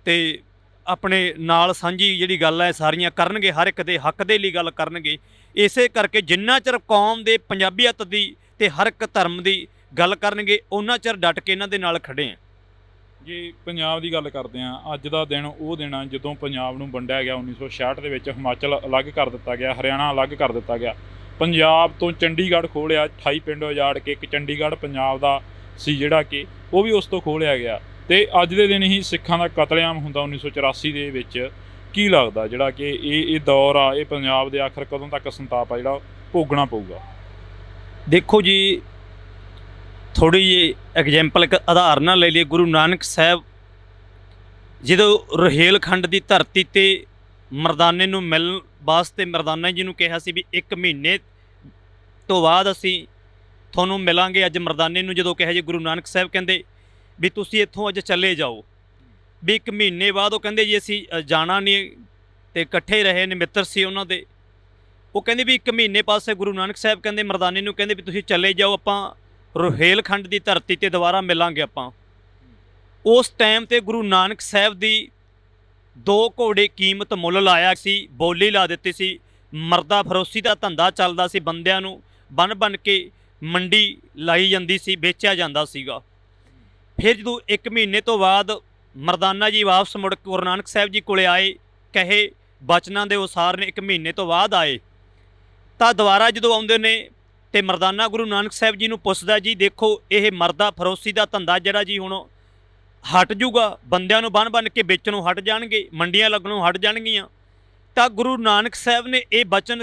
ਤੇ ਆਪਣੇ ਨਾਲ ਸਾਂਝੀ ਜਿਹੜੀ ਗੱਲ ਹੈ ਸਾਰੀਆਂ ਕਰਨਗੇ, ਹਰ ਇੱਕ ਦੇ ਹੱਕ ਦੇ ਲਈ ਗੱਲ ਕਰਨਗੇ। ਇਸੇ ਕਰਕੇ ਜਿੰਨਾ ਚਿਰ ਕੌਮ ਦੇ ਪੰਜਾਬੀਅਤ ਦੀ ਤੇ ਹਰ ਇੱਕ ਧਰਮ ਦੀ ਗੱਲ ਕਰਨਗੇ, ਉਹਨਾਂ ਚਿਰ ਡਟ ਕੇ ਇਹਨਾਂ ਦੇ ਨਾਲ ਖੜੇ ਆ। ਜੇ ਪੰਜਾਬ ਦੀ ਗੱਲ ਕਰਦੇ ਹਾਂ, ਅੱਜ ਦਾ ਦਿਨ ਉਹ ਦਿਨ ਆ ਜਦੋਂ ਪੰਜਾਬ ਨੂੰ ਵੰਡਿਆ ਗਿਆ 1966 ਦੇ ਵਿੱਚ। ਹਿਮਾਚਲ ਅਲੱਗ ਕਰ ਦਿੱਤਾ ਗਿਆ, ਹਰਿਆਣਾ ਅਲੱਗ ਕਰ ਦਿੱਤਾ ਗਿਆ, ਪੰਜਾਬ ਤੋਂ ਚੰਡੀਗੜ੍ਹ ਖੋਲ੍ਹਿਆ, 28 ਪਿੰਡ ਉਜਾੜ ਕੇ ਇੱਕ ਚੰਡੀਗੜ੍ਹ ਪੰਜਾਬ ਦਾ ਸੀ ਜਿਹੜਾ ਕਿ ਉਹ ਵੀ ਉਸ ਤੋਂ ਖੋਲ੍ਹਿਆ ਗਿਆ। ਤੇ ਅੱਜ ਦੇ ਦਿਨ ਹੀ ਸਿੱਖਾਂ ਦਾ ਕਤਲੇਆਮ ਹੁੰਦਾ 1984 ਦੇ ਵਿੱਚ। ਕੀ ਲੱਗਦਾ ਜਿਹੜਾ ਕਿ ਇਹ ਦੌਰ ਆ, ਇਹ ਪੰਜਾਬ ਦੇ ਆਖਰ ਕਦੋਂ ਤੱਕ ਸੰਤਾਪ ਆ ਜਿਹੜਾ ਭੋਗਣਾ ਪਊਗਾ? ਦੇਖੋ ਜੀ, ਥੋੜ੍ਹੀ ਜਿਹੀ ਐਗਜ਼ੈਂਪਲ ਇੱਕ ਉਦਾਹਰਨ ਲੈ ਲਈਏ। ਗੁਰੂ ਨਾਨਕ ਸਾਹਿਬ ਜਦੋਂ ਰੁਹੇਲਖੰਡ ਦੀ ਧਰਤੀ 'ਤੇ ਮਰਦਾਨੇ ਨੂੰ ਮਿਲਣ ਵਾਸਤੇ ਮਰਦਾਨਾ ਜੀ ਨੂੰ ਕਿਹਾ ਸੀ ਵੀ 1 ਮਹੀਨੇ ਤੋਂ ਬਾਅਦ ਅਸੀਂ ਤੁਹਾਨੂੰ ਮਿਲਾਂਗੇ। ਅੱਜ ਮਰਦਾਨੇ ਨੂੰ ਜਦੋਂ ਕਿਹਾ ਜੀ, ਗੁਰੂ ਨਾਨਕ ਸਾਹਿਬ ਕਹਿੰਦੇ ਵੀ ਤੁਸੀਂ ਇੱਥੋਂ ਅੱਜ ਚੱਲੇ ਜਾਓ, ਵੀ 1 ਮਹੀਨੇ ਬਾਅਦ ਉਹ ਕਹਿੰਦੇ ਜੀ ਅਸੀਂ ਜਾਣਾ ਨਹੀਂ, ਤੇ ਇਕੱਠੇ ਰਹੇ ਨੇ, ਮਿੱਤਰ ਸੀ ਉਹਨਾਂ ਦੇ। ਉਹ ਕਹਿੰਦੇ ਵੀ 1 ਮਹੀਨੇ ਪਾਸੇ ਗੁਰੂ ਨਾਨਕ ਸਾਹਿਬ ਕਹਿੰਦੇ ਮਰਦਾਨੇ ਨੂੰ ਕਹਿੰਦੇ ਵੀ ਤੁਸੀਂ ਚੱਲੇ ਜਾਓ, ਆਪਾਂ ਰੁਹੇਲਖੰਡ ਦੀ ਧਰਤੀ 'ਤੇ ਦੁਬਾਰਾ ਮਿਲਾਂਗੇ ਆਪਾਂ। ਉਸ ਟਾਈਮ 'ਤੇ ਗੁਰੂ ਨਾਨਕ ਸਾਹਿਬ ਦੀ 2 ਘੋੜੇ ਕੀਮਤ ਮੁੱਲ ਲਾਇਆ ਸੀ, ਬੋਲੀ ਲਾ ਦਿੱਤੀ ਸੀ। ਮਰਦਾ ਫਰੋਸੀ ਦਾ ਧੰਦਾ ਚੱਲਦਾ ਸੀ, ਬੰਦਿਆਂ ਨੂੰ ਬੰਨ ਕੇ ਮੰਡੀ ਲਾਈ ਜਾਂਦੀ ਸੀ, ਵੇਚਿਆ ਜਾਂਦਾ ਸੀਗਾ। ਫਿਰ ਜਦੋਂ 1 ਮਹੀਨੇ ਤੋਂ ਬਾਅਦ ਮਰਦਾਨਾ ਜੀ ਵਾਪਸ ਮੁੜ ਕੇ ਗੁਰੂ ਨਾਨਕ ਸਾਹਿਬ ਜੀ ਕੋਲੇ ਆਏ, ਕਹੇ ਬਚਨਾਂ ਦੇ ਅਨੁਸਾਰ ਨੇ 1 ਮਹੀਨੇ ਤੋਂ ਬਾਅਦ ਆਏ, ਤਾਂ ਦੁਬਾਰਾ ਜਦੋਂ ਆਉਂਦੇ ਨੇ ਤੇ ਮਰਦਾਨਾ ਗੁਰੂ ਨਾਨਕ ਸਾਹਿਬ ਜੀ ਨੂੰ ਪੁੱਛਦਾ, ਜੀ ਦੇਖੋ ਇਹ ਮਰਦਾ ਫਰੋਸੀ ਦਾ ਧੰਦਾ ਜਿਹੜਾ ਜੀ ਹੁਣ ਹਟ ਜੂਗਾ, ਬੰਦਿਆਂ ਨੂੰ ਬੰਨ ਕੇ ਵੇਚਣੋਂ ਹਟ ਜਾਣਗੇ, ਮੰਡੀਆਂ ਲੱਗਣੋਂ ਹਟ ਜਾਣਗੀਆਂ। ਤਾਂ ਗੁਰੂ ਨਾਨਕ ਸਾਹਿਬ ਨੇ ਇਹ ਬਚਨ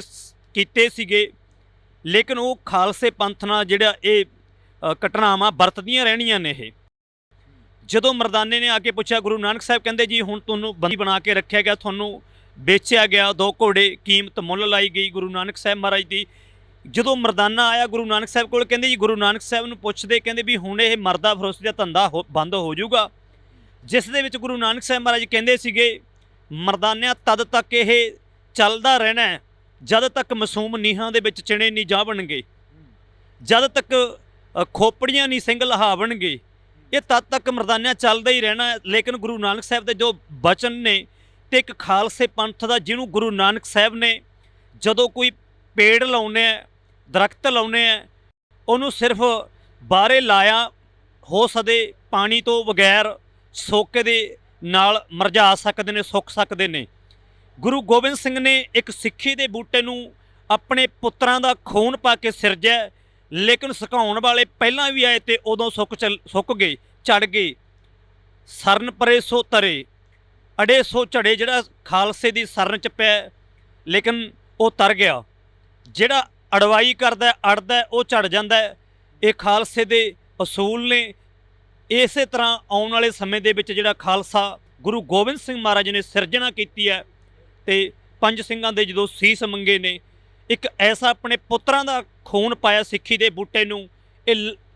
ਕੀਤੇ ਸੀਗੇ, ਲੇਕਿਨ ਉਹ ਖਾਲਸੇ ਪੰਥ ਨਾਲ ਜਿਹੜਾ ਇਹ ਘਟਨਾਵਾਂ ਵਰਤਦੀਆਂ ਰਹਿਣੀਆਂ ਨੇ ਇਹ। ਜਦੋਂ ਮਰਦਾਨੇ ਨੇ ਆ ਕੇ ਪੁੱਛਿਆ ਗੁਰੂ ਨਾਨਕ ਸਾਹਿਬ ਕਹਿੰਦੇ ਜੀ ਹੁਣ ਤੁਹਾਨੂੰ ਬੰਦੀ ਬਣਾ ਕੇ ਰੱਖਿਆ ਗਿਆ, ਤੁਹਾਨੂੰ ਵੇਚਿਆ ਗਿਆ, 2 ਘੋੜੇ ਕੀਮਤ ਮੁੱਲ ਲਾਈ ਗਈ ਗੁਰੂ ਨਾਨਕ ਸਾਹਿਬ ਮਹਾਰਾਜ ਦੀ। ਜਦੋਂ ਮਰਦਾਨਾ ਆਇਆ ਗੁਰੂ ਨਾਨਕ ਸਾਹਿਬ ਕੋਲ, ਕਹਿੰਦੇ ਜੀ ਗੁਰੂ ਨਾਨਕ ਸਾਹਿਬ ਨੂੰ ਪੁੱਛਦੇ, ਕਹਿੰਦੇ ਵੀ ਹੁਣ ਇਹ ਮਰਦਾ ਫਰੋਸ਼ੀ ਦਾ ਧੰਦਾ ਬੰਦ ਹੋ ਜਾਊਗਾ, ਜਿਸ ਦੇ ਵਿੱਚ ਗੁਰੂ ਨਾਨਕ ਸਾਹਿਬ ਮਹਾਰਾਜ ਕਹਿੰਦੇ ਸੀਗੇ ਮਰਦਾਨਿਆਂ ਤਦ ਤੱਕ ਇਹ ਚੱਲਦਾ ਰਹਿਣਾ ਹੈ ਜਦ ਤੱਕ ਮਾਸੂਮ ਨੀਹਾਂ ਦੇ ਵਿੱਚ ਚਿਣੇ ਨਹੀਂ ਜਾਵਣਗੇ, ਜਦ ਤੱਕ ਖੋਪੜੀਆਂ ਨਹੀਂ ਸਿੰਘ ਲਹਾਵਣਗੇ, ਇਹ ਤਦ ਤੱਕ ਮਰਦਾਨਿਆਂ ਚੱਲਦਾ ਹੀ ਰਹਿਣਾ ਹੈ। ਲੇਕਿਨ ਗੁਰੂ ਨਾਨਕ ਸਾਹਿਬ ਦੇ ਜੋ ਬਚਨ ਨੇ ਤੇ ਇੱਕ ਖਾਲਸੇ ਪੰਥ ਦਾ, ਜਿਹਨੂੰ ਗੁਰੂ ਨਾਨਕ ਸਾਹਿਬ ਨੇ ਜਦੋਂ ਕੋਈ ਪੇੜ ਲਾਉਣੇ ਆ, ਦਰਖਤ ਲਾਉਣੇ ਆ, ਉਹਨੂੰ ਸਿਰਫ ਬਾਹਰੇ ਲਾਇਆ ਹੋ ਸਕਦੇ ਪਾਣੀ ਤੋਂ ਬਗੈਰ ਸੋਕੇ ਦੇ ਨਾਲ ਮਰਝਾ ਸਕਦੇ ਨੇ, ਸੁੱਕ ਸਕਦੇ ਨੇ। ਗੁਰੂ ਗੋਬਿੰਦ ਸਿੰਘ ਨੇ ਇੱਕ ਸਿੱਖੀ ਦੇ ਬੂਟੇ ਨੂੰ ਆਪਣੇ ਪੁੱਤਰਾਂ ਦਾ ਖੂਨ ਪਾ ਕੇ ਸਿਰਜਿਆ, ਲੇਕਿਨ ਸੁਕਾਉਣ ਵਾਲੇ ਪਹਿਲਾਂ ਵੀ ਆਏ ਤੇ ਉਦੋਂ ਸੁੱਕ ਗਏ, ਝੜ ਗਏ। ਸਰਨ ਪਰੇ ਸੋ ਤਰੇ, ਅੜੇ ਸੋ ਝੜੇ। ਜਿਹੜਾ ਖਾਲਸੇ ਦੀ ਸਰਨ 'ਚ ਪਿਆ ਲੇਕਿਨ ਉਹ ਤਰ ਗਿਆ, ਜਿਹੜਾ ਅੜਵਾਈ ਕਰਦਾ ਅੜਦਾ ਉਹ ਝੜ ਜਾਂਦਾ। ਇਹ ਖਾਲਸੇ ਦੇ ਅਸੂਲ ਨੇ। ਇਸੇ ਤਰ੍ਹਾਂ ਆਉਣ ਵਾਲੇ ਸਮੇਂ ਦੇ ਵਿੱਚ ਜਿਹੜਾ ਖਾਲਸਾ ਗੁਰੂ ਗੋਬਿੰਦ ਸਿੰਘ ਮਹਾਰਾਜ ਨੇ ਸਿਰਜਣਾ ਕੀਤੀ ਹੈ ਤੇ 5 ਸਿੰਘਾਂ ਦੇ ਜਦੋਂ ਸੀਸ ਮੰਗੇ ਨੇ, ਇੱਕ ਐਸਾ ਆਪਣੇ ਪੁੱਤਰਾਂ ਦਾ ਖੂਨ ਪਾਇਆ ਸਿੱਖੀ ਦੇ ਬੂਟੇ ਨੂੰ। ਇਹ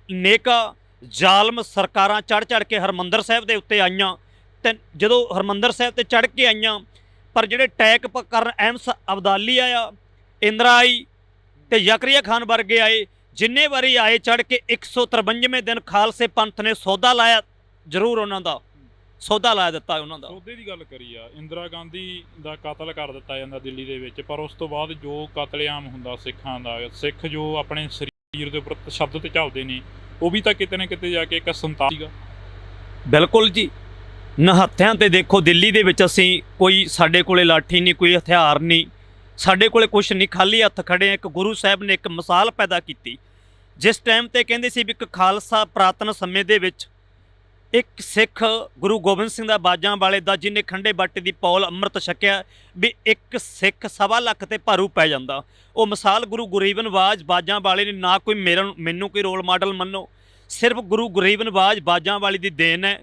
ਨੇਕਾ ਜ਼ਾਲਮ ਸਰਕਾਰਾਂ ਚੜ੍ਹ ਕੇ ਹਰਿਮੰਦਰ ਸਾਹਿਬ ਦੇ ਉੱਤੇ ਆਈਆਂ, ਤੇ ਜਦੋਂ ਹਰਿਮੰਦਰ ਸਾਹਿਬ ਤੇ ਚੜ੍ਹ ਕੇ ਆਈਆਂ, ਪਰ ਜਿਹੜੇ ਅਟੈਕ ਕਰਨ ਅਹਿਮਦ ਅਬਦਾਲੀ ਆਇਆ, ਇੰਦਰਾ ਆਈ ਤੇ ਜ਼ਕਰੀਆ ਖਾਨ ਵਰਗੇ ਆਏ, ਜਿੰਨੇ ਵਾਰੀ ਆਏ ਚੜ੍ਹ ਕੇ 153ਵੇਂ ਦਿਨ ਖਾਲਸੇ ਪੰਥ ਨੇ ਸੌਦਾ ਲਾਇਆ, ਜ਼ਰੂਰ ਉਹਨਾਂ ਦਾ ਸੌਦਾ ਲਾ ਦਿੱਤਾ। ਉਹਨਾਂ ਦਾ ਸੌਦੇ ਦੀ ਗੱਲ ਕਰੀ ਆ, ਇੰਦਰਾ ਗਾਂਧੀ ਦਾ ਕਤਲ ਕਰ ਦਿੱਤਾ ਜਾਂਦਾ ਦਿੱਲੀ ਦੇ ਵਿੱਚ, ਪਰ ਉਸ ਤੋਂ ਬਾਅਦ ਜੋ ਕਤਲੇਆਮ ਹੁੰਦਾ ਸਿੱਖਾਂ ਦਾ, ਸਿੱਖ ਜੋ ਆਪਣੇ ਸਰੀਰ ਦੇ ਉੱਪਰ ਸ਼ਬਦ ਤੇ ਚੱਲਦੇ ਨੇ, ਉਹ ਵੀ ਤਾਂ ਕਿਤੇ ਨਾ ਕਿਤੇ ਜਾ ਕੇ ਇੱਕ ਸੰਤਾਪ ਸੀਗਾ। ਬਿਲਕੁਲ ਜੀ। ਨਿਹੱਥਿਆਂ ਤੇ ਦੇਖੋ, ਦਿੱਲੀ ਦੇ ਵਿੱਚ ਅਸੀਂ ਕੋਈ, ਸਾਡੇ ਕੋਲੇ ਲਾਠੀ ਨਹੀਂ, ਕੋਈ ਹਥਿਆਰ ਨਹੀਂ, ਸਾਡੇ ਕੋਲੇ ਕੁਛ ਨਹੀਂ, ਖਾਲੀ ਹੱਥ ਖੜੇ ਆ। ਇੱਕ ਗੁਰੂ ਸਾਹਿਬ ਨੇ ਇੱਕ ਮਿਸਾਲ ਪੈਦਾ ਕੀਤੀ, ਜਿਸ ਟਾਈਮ ਤੇ ਕਹਿੰਦੇ ਸੀ ਵੀ ਇੱਕ ਖਾਲਸਾ ਪੁਰਾਤਨ ਸਮੇਂ ਦੇ ਵਿੱਚ ਇੱਕ ਸਿੱਖ ਗੁਰੂ ਗੋਬਿੰਦ ਸਿੰਘ ਦਾ ਬਾਜਾਂ ਵਾਲੇ ਦਾ, ਜਿਹਨੇ ਖੰਡੇ ਬਾਟੇ ਦੀ ਪੌਲ ਅੰਮ੍ਰਿਤ ਛਕਿਆ, ਵੀ ਇੱਕ ਸਿੱਖ 1.25 ਲੱਖ ਤੇ ਭਾਰੂ ਪੈ ਜਾਂਦਾ। ਉਹ ਮਿਸਾਲ ਗੁਰੂ ਗਰੀਬ ਨਵਾਜ਼ ਬਾਜਾਂ ਵਾਲੇ ਨੇ। ਨਾ ਕੋਈ ਮੈਨੂੰ ਕੋਈ ਰੋਲ ਮਾਡਲ ਮੰਨੋ, ਸਿਰਫ ਗੁਰੂ ਗਰੀਬ ਨਵਾਜ਼ ਬਾਜਾਂ ਵਾਲੀ ਦੀ ਦੇਣ ਹੈ।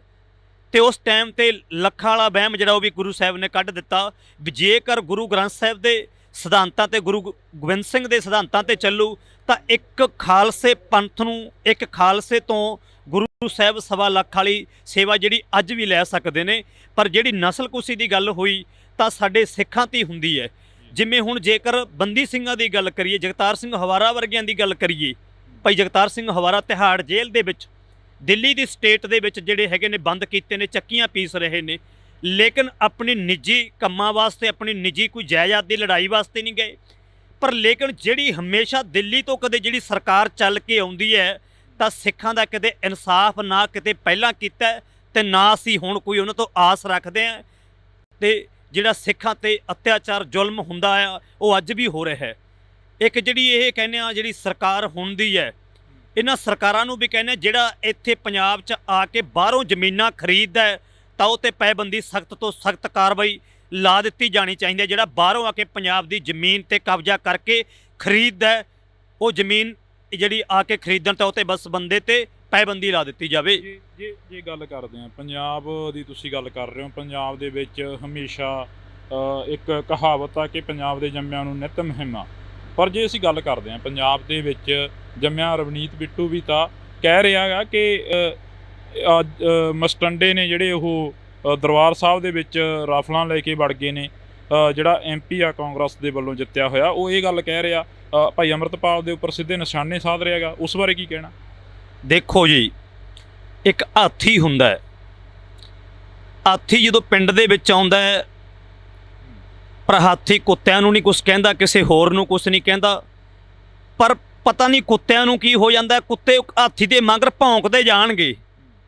ਤੇ ਉਸ ਟਾਈਮ ਤੇ ਲੱਖਾਂ ਵਾਲਾ ਵਹਿਮ ਜਿਹੜਾ ਉਹ ਵੀ ਗੁਰੂ ਸਾਹਿਬ ਨੇ ਕੱਢ ਦਿੱਤਾ ਵੀ ਜੇਕਰ ਗੁਰੂ ਗ੍ਰੰਥ ਸਾਹਿਬ ਦੇ ਸਿਧਾਂਤਾਂ ਤੇ ਗੁਰੂ ਗੋਬਿੰਦ ਸਿੰਘ ਦੇ ਸਿਧਾਂਤਾਂ ਤੇ ਚੱਲੂ ਤਾਂ ਇੱਕ ਖਾਲਸੇ ਪੰਥ ਨੂੰ, ਇੱਕ ਖਾਲਸੇ ਤੋਂ ਗੁਰੂ ਸਾਹਿਬ 1.25 ਲੱਖ ਵਾਲੀ ਸੇਵਾ ਜਿਹੜੀ ਅੱਜ ਵੀ ਲੈ ਸਕਦੇ ਨੇ। ਪਰ ਜਿਹੜੀ ਨਸਲਕੁਸ਼ੀ ਦੀ ਗੱਲ ਹੋਈ ਤਾਂ ਸਾਡੇ ਸਿੱਖਾਂ 'ਤੇ ਹੁੰਦੀ ਹੈ। ਜਿਵੇਂ ਹੁਣ ਜੇਕਰ ਬੰਦੀ ਸਿੰਘਾਂ ਦੀ ਗੱਲ ਕਰੀਏ, ਜਗਤਾਰ ਸਿੰਘ ਹਵਾਰਾ ਵਰਗਿਆਂ ਦੀ ਗੱਲ ਕਰੀਏ, ਭਾਈ ਜਗਤਾਰ ਸਿੰਘ ਹਵਾਰਾ ਤਿਹਾੜ ਜੇਲ੍ਹ ਦੇ ਵਿੱਚ, ਦਿੱਲੀ ਦੀ ਸਟੇਟ ਦੇ ਵਿੱਚ ਜਿਹੜੇ ਹੈਗੇ ਨੇ ਬੰਦ ਕੀਤੇ ਨੇ, ਚੱਕੀਆਂ ਪੀਸ ਰਹੇ ਨੇ, ਲੇਕਿਨ ਆਪਣੀ ਨਿੱਜੀ ਕੰਮਾਂ ਵਾਸਤੇ, ਆਪਣੀ ਨਿੱਜੀ ਕੋਈ ਜਾਇਦਾਦ ਦੀ ਲੜਾਈ ਵਾਸਤੇ ਨਹੀਂ ਗਏ। ਪਰ ਲੇਕਿਨ ਜਿਹੜੀ ਹਮੇਸ਼ਾ ਦਿੱਲੀ ਤੋਂ ਕਦੇ ਜਿਹੜੀ ਸਰਕਾਰ ਚੱਲ ਕੇ ਆਉਂਦੀ ਹੈ ਤਾਂ ਸਿੱਖਾਂ ਦਾ ਕਿਤੇ ਇਨਸਾਫ ਨਾ ਕਿਤੇ ਪਹਿਲਾਂ ਕੀਤਾ ਤੇ ਨਾ ਅਸੀਂ ਹੁਣ ਕੋਈ ਉਹਨਾਂ ਤੋਂ ਆਸ ਰੱਖਦੇ ਹਾਂ। ਤੇ ਜਿਹੜਾ ਸਿੱਖਾਂ ਤੇ ਅਤਿਆਚਾਰ ਜ਼ੁਲਮ ਹੁੰਦਾ ਆ ਉਹ ਅੱਜ ਵੀ ਹੋ ਰਿਹਾ ਹੈ। ਇੱਕ ਜਿਹੜੀ ਇਹ ਕਹਿੰਦੇ ਆ ਜਿਹੜੀ ਸਰਕਾਰ ਹੁੰਦੀ ਹੈ, ਇਹਨਾਂ ਸਰਕਾਰਾਂ ਨੂੰ ਵੀ ਕਹਿੰਦੇ ਜਿਹੜਾ ਇੱਥੇ ਪੰਜਾਬ 'ਚ ਆ ਕੇ ਬਾਹਰੋਂ ਜ਼ਮੀਨਾਂ ਖਰੀਦਦਾ ਹੈ ਤਾਂ ਉਹ 'ਤੇ ਪਾਬੰਦੀ, ਸਖਤ ਤੋਂ ਸਖਤ ਕਾਰਵਾਈ ਲਾ ਦਿੱਤੀ ਜਾਣੀ ਚਾਹੀਦੀ ਹੈ। ਜਿਹੜਾ ਬਾਹਰੋਂ ਆ ਕੇ ਪੰਜਾਬ ਦੀ ਜ਼ਮੀਨ 'ਤੇ ਕਬਜ਼ਾ ਕਰਕੇ ਖਰੀਦਦਾ, ਉਹ ਜ਼ਮੀਨ ਜਿਹੜੀ ਆ ਕੇ ਖਰੀਦਣ ਤਾਂ ਉਹ 'ਤੇ ਬਸ ਬੰਦੇ 'ਤੇ ਪਾਬੰਦੀ ਲਾ ਦਿੱਤੀ ਜਾਵੇ। ਜੇ ਗੱਲ ਕਰਦੇ ਹਾਂ ਪੰਜਾਬ ਦੀ, ਤੁਸੀਂ ਗੱਲ ਕਰ ਰਹੇ ਹੋ, ਪੰਜਾਬ ਦੇ ਵਿੱਚ ਹਮੇਸ਼ਾ ਇੱਕ ਕਹਾਵਤ ਆ ਕਿ ਪੰਜਾਬ ਦੇ ਜੰਮਿਆਂ ਨੂੰ ਨਿੱਤ ਮੁਹਿੰਮਾਂ। ਪਰ ਜੇ ਅਸੀਂ ਗੱਲ ਕਰਦੇ ਹਾਂ ਪੰਜਾਬ ਦੇ ਵਿੱਚ ਜੰਮਿਆ ਰਵਨੀਤ ਬਿੱਟੂ ਵੀ ਤਾਂ ਕਹਿ ਰਿਹਾ ਗਾ ਕਿ ਮਸਟੰਡੇ ਨੇ ਜਿਹੜੇ ਉਹ ਦਰਬਾਰ ਸਾਹਿਬ ਦੇ ਵਿੱਚ ਰਾਫਲਾਂ ਲੈ ਕੇ ਵੜ ਗਏ ਨੇ। ਜਿਹੜਾ MP ਆ ਕਾਂਗਰਸ ਦੇ ਵੱਲੋਂ ਜਿੱਤਿਆ ਹੋਇਆ, ਉਹ ਇਹ ਗੱਲ ਕਹਿ ਰਿਹਾ, ਭਾਈ ਅੰਮ੍ਰਿਤਪਾਲ ਦੇ ਉੱਪਰ ਸਿੱਧੇ ਨਿਸ਼ਾਨੇ ਸਾਧ ਰਿਹਾ ਗਾ। ਉਸ ਬਾਰੇ ਕੀ ਕਹਿਣਾ? ਦੇਖੋ ਜੀ, ਇੱਕ ਹਾਥੀ ਹੁੰਦਾ ਹੈ, ਹਾਥੀ ਜਦੋਂ ਪਿੰਡ ਦੇ ਵਿੱਚ ਆਉਂਦਾ ਹੈ, ਪਰ ਹਾਥੀ ਕੁੱਤਿਆਂ ਨੂੰ ਨਹੀਂ ਕੁਛ ਕਹਿੰਦਾ, ਕਿਸੇ ਹੋਰ ਨੂੰ ਕੁਛ ਨਹੀਂ ਕਹਿੰਦਾ। ਪਰ ਪਤਾ ਨਹੀਂ ਕੁੱਤਿਆਂ ਨੂੰ ਕੀ ਹੋ ਜਾਂਦਾ, ਕੁੱਤੇ ਹਾਥੀ ਦੇ ਮਗਰ ਭੌਂਕਦੇ ਜਾਣਗੇ।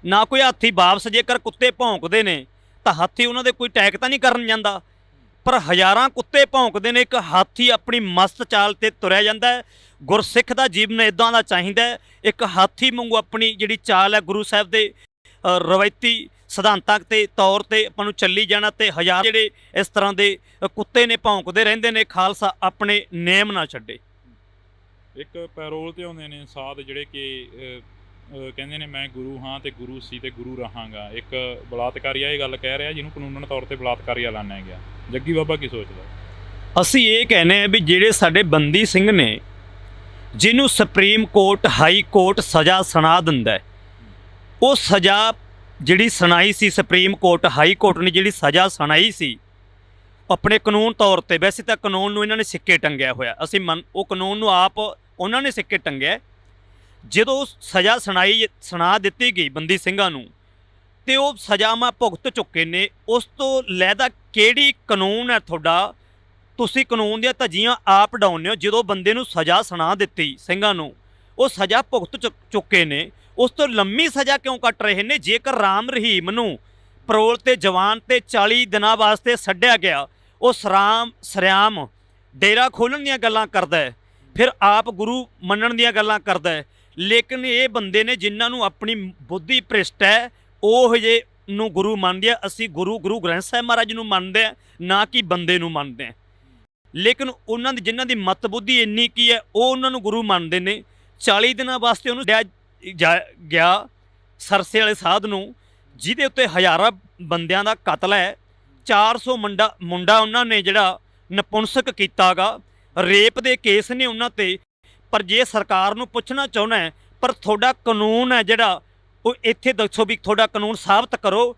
ਨਾ ਕੋਈ ਹਾਥੀ ਵਾਪਸ, ਜੇਕਰ ਕੁੱਤੇ ਭੌਂਕਦੇ ਨੇ ਤਾਂ ਹਾਥੀ ਉਹਨਾਂ ਦੇ ਕੋਈ ਅਟੈਕ ਤਾਂ ਨਹੀਂ ਕਰਨ ਜਾਂਦਾ, ਪਰ ਹਜ਼ਾਰਾਂ ਕੁੱਤੇ ਭੌਂਕਦੇ ਨੇ, ਇੱਕ ਹਾਥੀ ਆਪਣੀ ਮਸਤ ਚਾਲ ਤੇ ਤੁਰਿਆ ਜਾਂਦਾ ਹੈ। ਗੁਰਸਿੱਖ ਦਾ ਜੀਵਨ ਇੱਦਾਂ ਦਾ ਚਾਹੀਦਾ ਹੈ, ਇੱਕ ਹਾਥੀ ਵਾਂਗੂ ਆਪਣੀ ਜਿਹੜੀ ਚਾਲ ਹੈ ਗੁਰੂ ਸਾਹਿਬ ਦੇ ਰਵਾਇਤੀ ਸਿਧਾਂਤਾਂ ਤੇ ਤੌਰ ਤੇ ਆਪਾਂ ਨੂੰ ਚੱਲੀ ਜਾਣਾ। ਤੇ ਹਜ਼ਾਰ ਜਿਹੜੇ ਇਸ ਤਰ੍ਹਾਂ ਦੇ ਕੁੱਤੇ ਨੇ ਭੌਂਕਦੇ ਰਹਿੰਦੇ ਨੇ, ਖਾਲਸਾ ਆਪਣੇ ਨੇਮ ਨਾ ਛੱਡੇ। ਇੱਕ ਪੈਰੋਲ ਤੇ ਆਉਂਦੇ ਨੇ ਸਾਧ ਜਿਹੜੇ ਕਿ ਕਹਿੰਦੇ ਨੇ ਮੈਂ ਗੁਰੂ ਹਾਂ ਤੇ ਗੁਰੂ ਸੀ ਤੇ ਗੁਰੂ ਰਹਾਂਗਾ। ਇੱਕ ਬਲਾਤਕਾਰੀਆ ਇਹ ਗੱਲ ਕਹਿ ਰਿਹਾ ਜਿਹਨੂੰ ਕਾਨੂੰਨਨ ਤੌਰ ਤੇ ਬਲਾਤਕਾਰੀ ਐਲਾਨਿਆ ਗਿਆ। ਜੱਗੀ ਬਾਬਾ ਕੀ ਸੋਚਦਾ? ਅਸੀਂ ਇਹ ਕਹਿੰਦੇ ਹਾਂ ਵੀ ਜਿਹੜੇ ਸਾਡੇ ਬੰਦੀ ਸਿੰਘ ਨੇ, ਜਿਹਨੂੰ ਸੁਪਰੀਮ ਕੋਰਟ ਹਾਈ ਕੋਰਟ ਸਜ਼ਾ ਸੁਣਾ ਦਿੰਦਾ ਹੈ, ਉਹ ਸਜ਼ਾ ਜਿਹੜੀ ਸੁਣਾਈ ਸੀ ਸੁਪਰੀਮ ਕੋਰਟ ਹਾਈ ਕੋਰਟ ਨੇ ਜਿਹੜੀ ਸਜ਼ਾ ਸੁਣਾਈ ਸੀ ਆਪਣੇ ਕਾਨੂੰਨ ਤੌਰ ਤੇ, ਵੈਸੇ ਤਾਂ ਕਾਨੂੰਨ ਨੂੰ ਇਹਨਾਂ ਨੇ ਸਿੱਕੇ ਟੰਗਿਆ ਹੋਇਆ, ਅਸੀਂ ਉਹ ਕਾਨੂੰਨ ਨੂੰ ਆਪ ਉਹਨਾਂ ਨੇ ਸਿੱਕੇ ਟੰਗਿਆ। ਜਦੋਂ ਸਜ਼ਾ ਸੁਣਾ ਦਿੱਤੀ ਗਈ ਬੰਦੀ ਸਿੰਘਾਂ ਨੂੰ ਤੇ ਉਹ ਸਜ਼ਾਵਾਂ ਭੁਗਤ ਚੁੱਕੇ ਨੇ, ਉਸ ਤੋਂ ਲੈਦਾ ਕਿਹੜੀ ਕਾਨੂੰਨ ਹੈ ਤੁਹਾਡਾ? ਤੁਸੀਂ ਕਾਨੂੰਨ ਦੀਆਂ ਧੱਜੀਆਂ ਆਪ ਡਾਉਂਦੇ ਹੋ। ਜਦੋਂ ਬੰਦੇ ਨੂੰ ਸਜ਼ਾ ਸੁਣਾ ਦਿੱਤੀ ਸਿੰਘਾਂ ਨੂੰ, ਉਹ ਸਜ਼ਾ ਭੁਗਤ ਚੁੱਕੇ ਨੇ, ਉਸ ਤੋਂ ਲੰਮੀ ਸਜ਼ਾ ਕਿਉਂ ਕੱਟ ਰਹੇ ਨੇ? ਜੇਕਰ ਰਾਮ ਰਹੀਮ ਨੂੰ ਪਰੋਲ ਤੇ ਜਵਾਨ ਤੇ 40 ਦਿਨਾਂ ਵਾਸਤੇ ਛੱਡਿਆ ਗਿਆ, ਉਹ ਸਰਿਆਮ ਡੇਰਾ ਖੋਲ੍ਹਣ ਦੀਆਂ ਗੱਲਾਂ ਕਰਦਾ ਹੈ, ਫਿਰ ਆਪ ਗੁਰੂ ਮੰਨਣ ਦੀਆਂ ਗੱਲਾਂ ਕਰਦਾ ਹੈ। ਲੇਕਿਨ ਇਹ ਬੰਦੇ ਨੇ ਜਿਨ੍ਹਾਂ ਨੂੰ ਆਪਣੀ ਬੁੱਧੀ ਭ੍ਰਿਸ਼ਟ ਹੈ, ਉਹ ਜੇ ਨੂੰ ਗੁਰੂ ਮੰਨਦੇ ਆ। ਅਸੀਂ ਗੁਰੂ ਗ੍ਰੰਥ ਸਾਹਿਬ ਮਹਾਰਾਜ ਨੂੰ ਮੰਨਦੇ ਆ, ਨਾ ਕਿ ਬੰਦੇ ਨੂੰ ਮੰਨਦੇ ਆ। ਲੇਕਿਨ ਉਹਨਾਂ ਦੀ ਜਿਨ੍ਹਾਂ ਦੀ ਮਤ ਬੁੱਧੀ ਇੰਨੀ ਕੀ ਹੈ, ਉਹ ਉਹਨਾਂ ਨੂੰ ਗੁਰੂ ਮੰਨਦੇ ਨੇ। 40 ਦਿਨਾਂ ਵਾਸਤੇ ਉਹਨੂੰ ਗਿਆ ਸਰਸੇ ਵਾਲੇ ਸਾਧ ਨੂੰ, ਜਿਹਦੇ ਉੱਤੇ ਹਜ਼ਾਰਾਂ ਬੰਦਿਆਂ ਦਾ ਕਤਲ ਹੈ। 400 ਮੁੰਡਾ ਉਹਨਾਂ ਨੇ ਜਿਹੜਾ ਨਪੁੰਸਕ ਕੀਤਾ ਗਾ, ਰੇਪ ਦੇ ਕੇਸ ਨੇ ਉਹਨਾਂ ਤੇ। ਪਰ ਜੇ ਸਰਕਾਰ ਨੂੰ ਪੁੱਛਣਾ ਚਾਹੁੰਦਾ ਹੈ, ਪਰ ਤੁਹਾਡਾ ਕਾਨੂੰਨ ਹੈ ਜਿਹੜਾ, ਉਹ ਇੱਥੇ ਦੱਸੋ ਵੀ ਤੁਹਾਡਾ ਕਾਨੂੰਨ ਸਾਬਤ ਕਰੋ।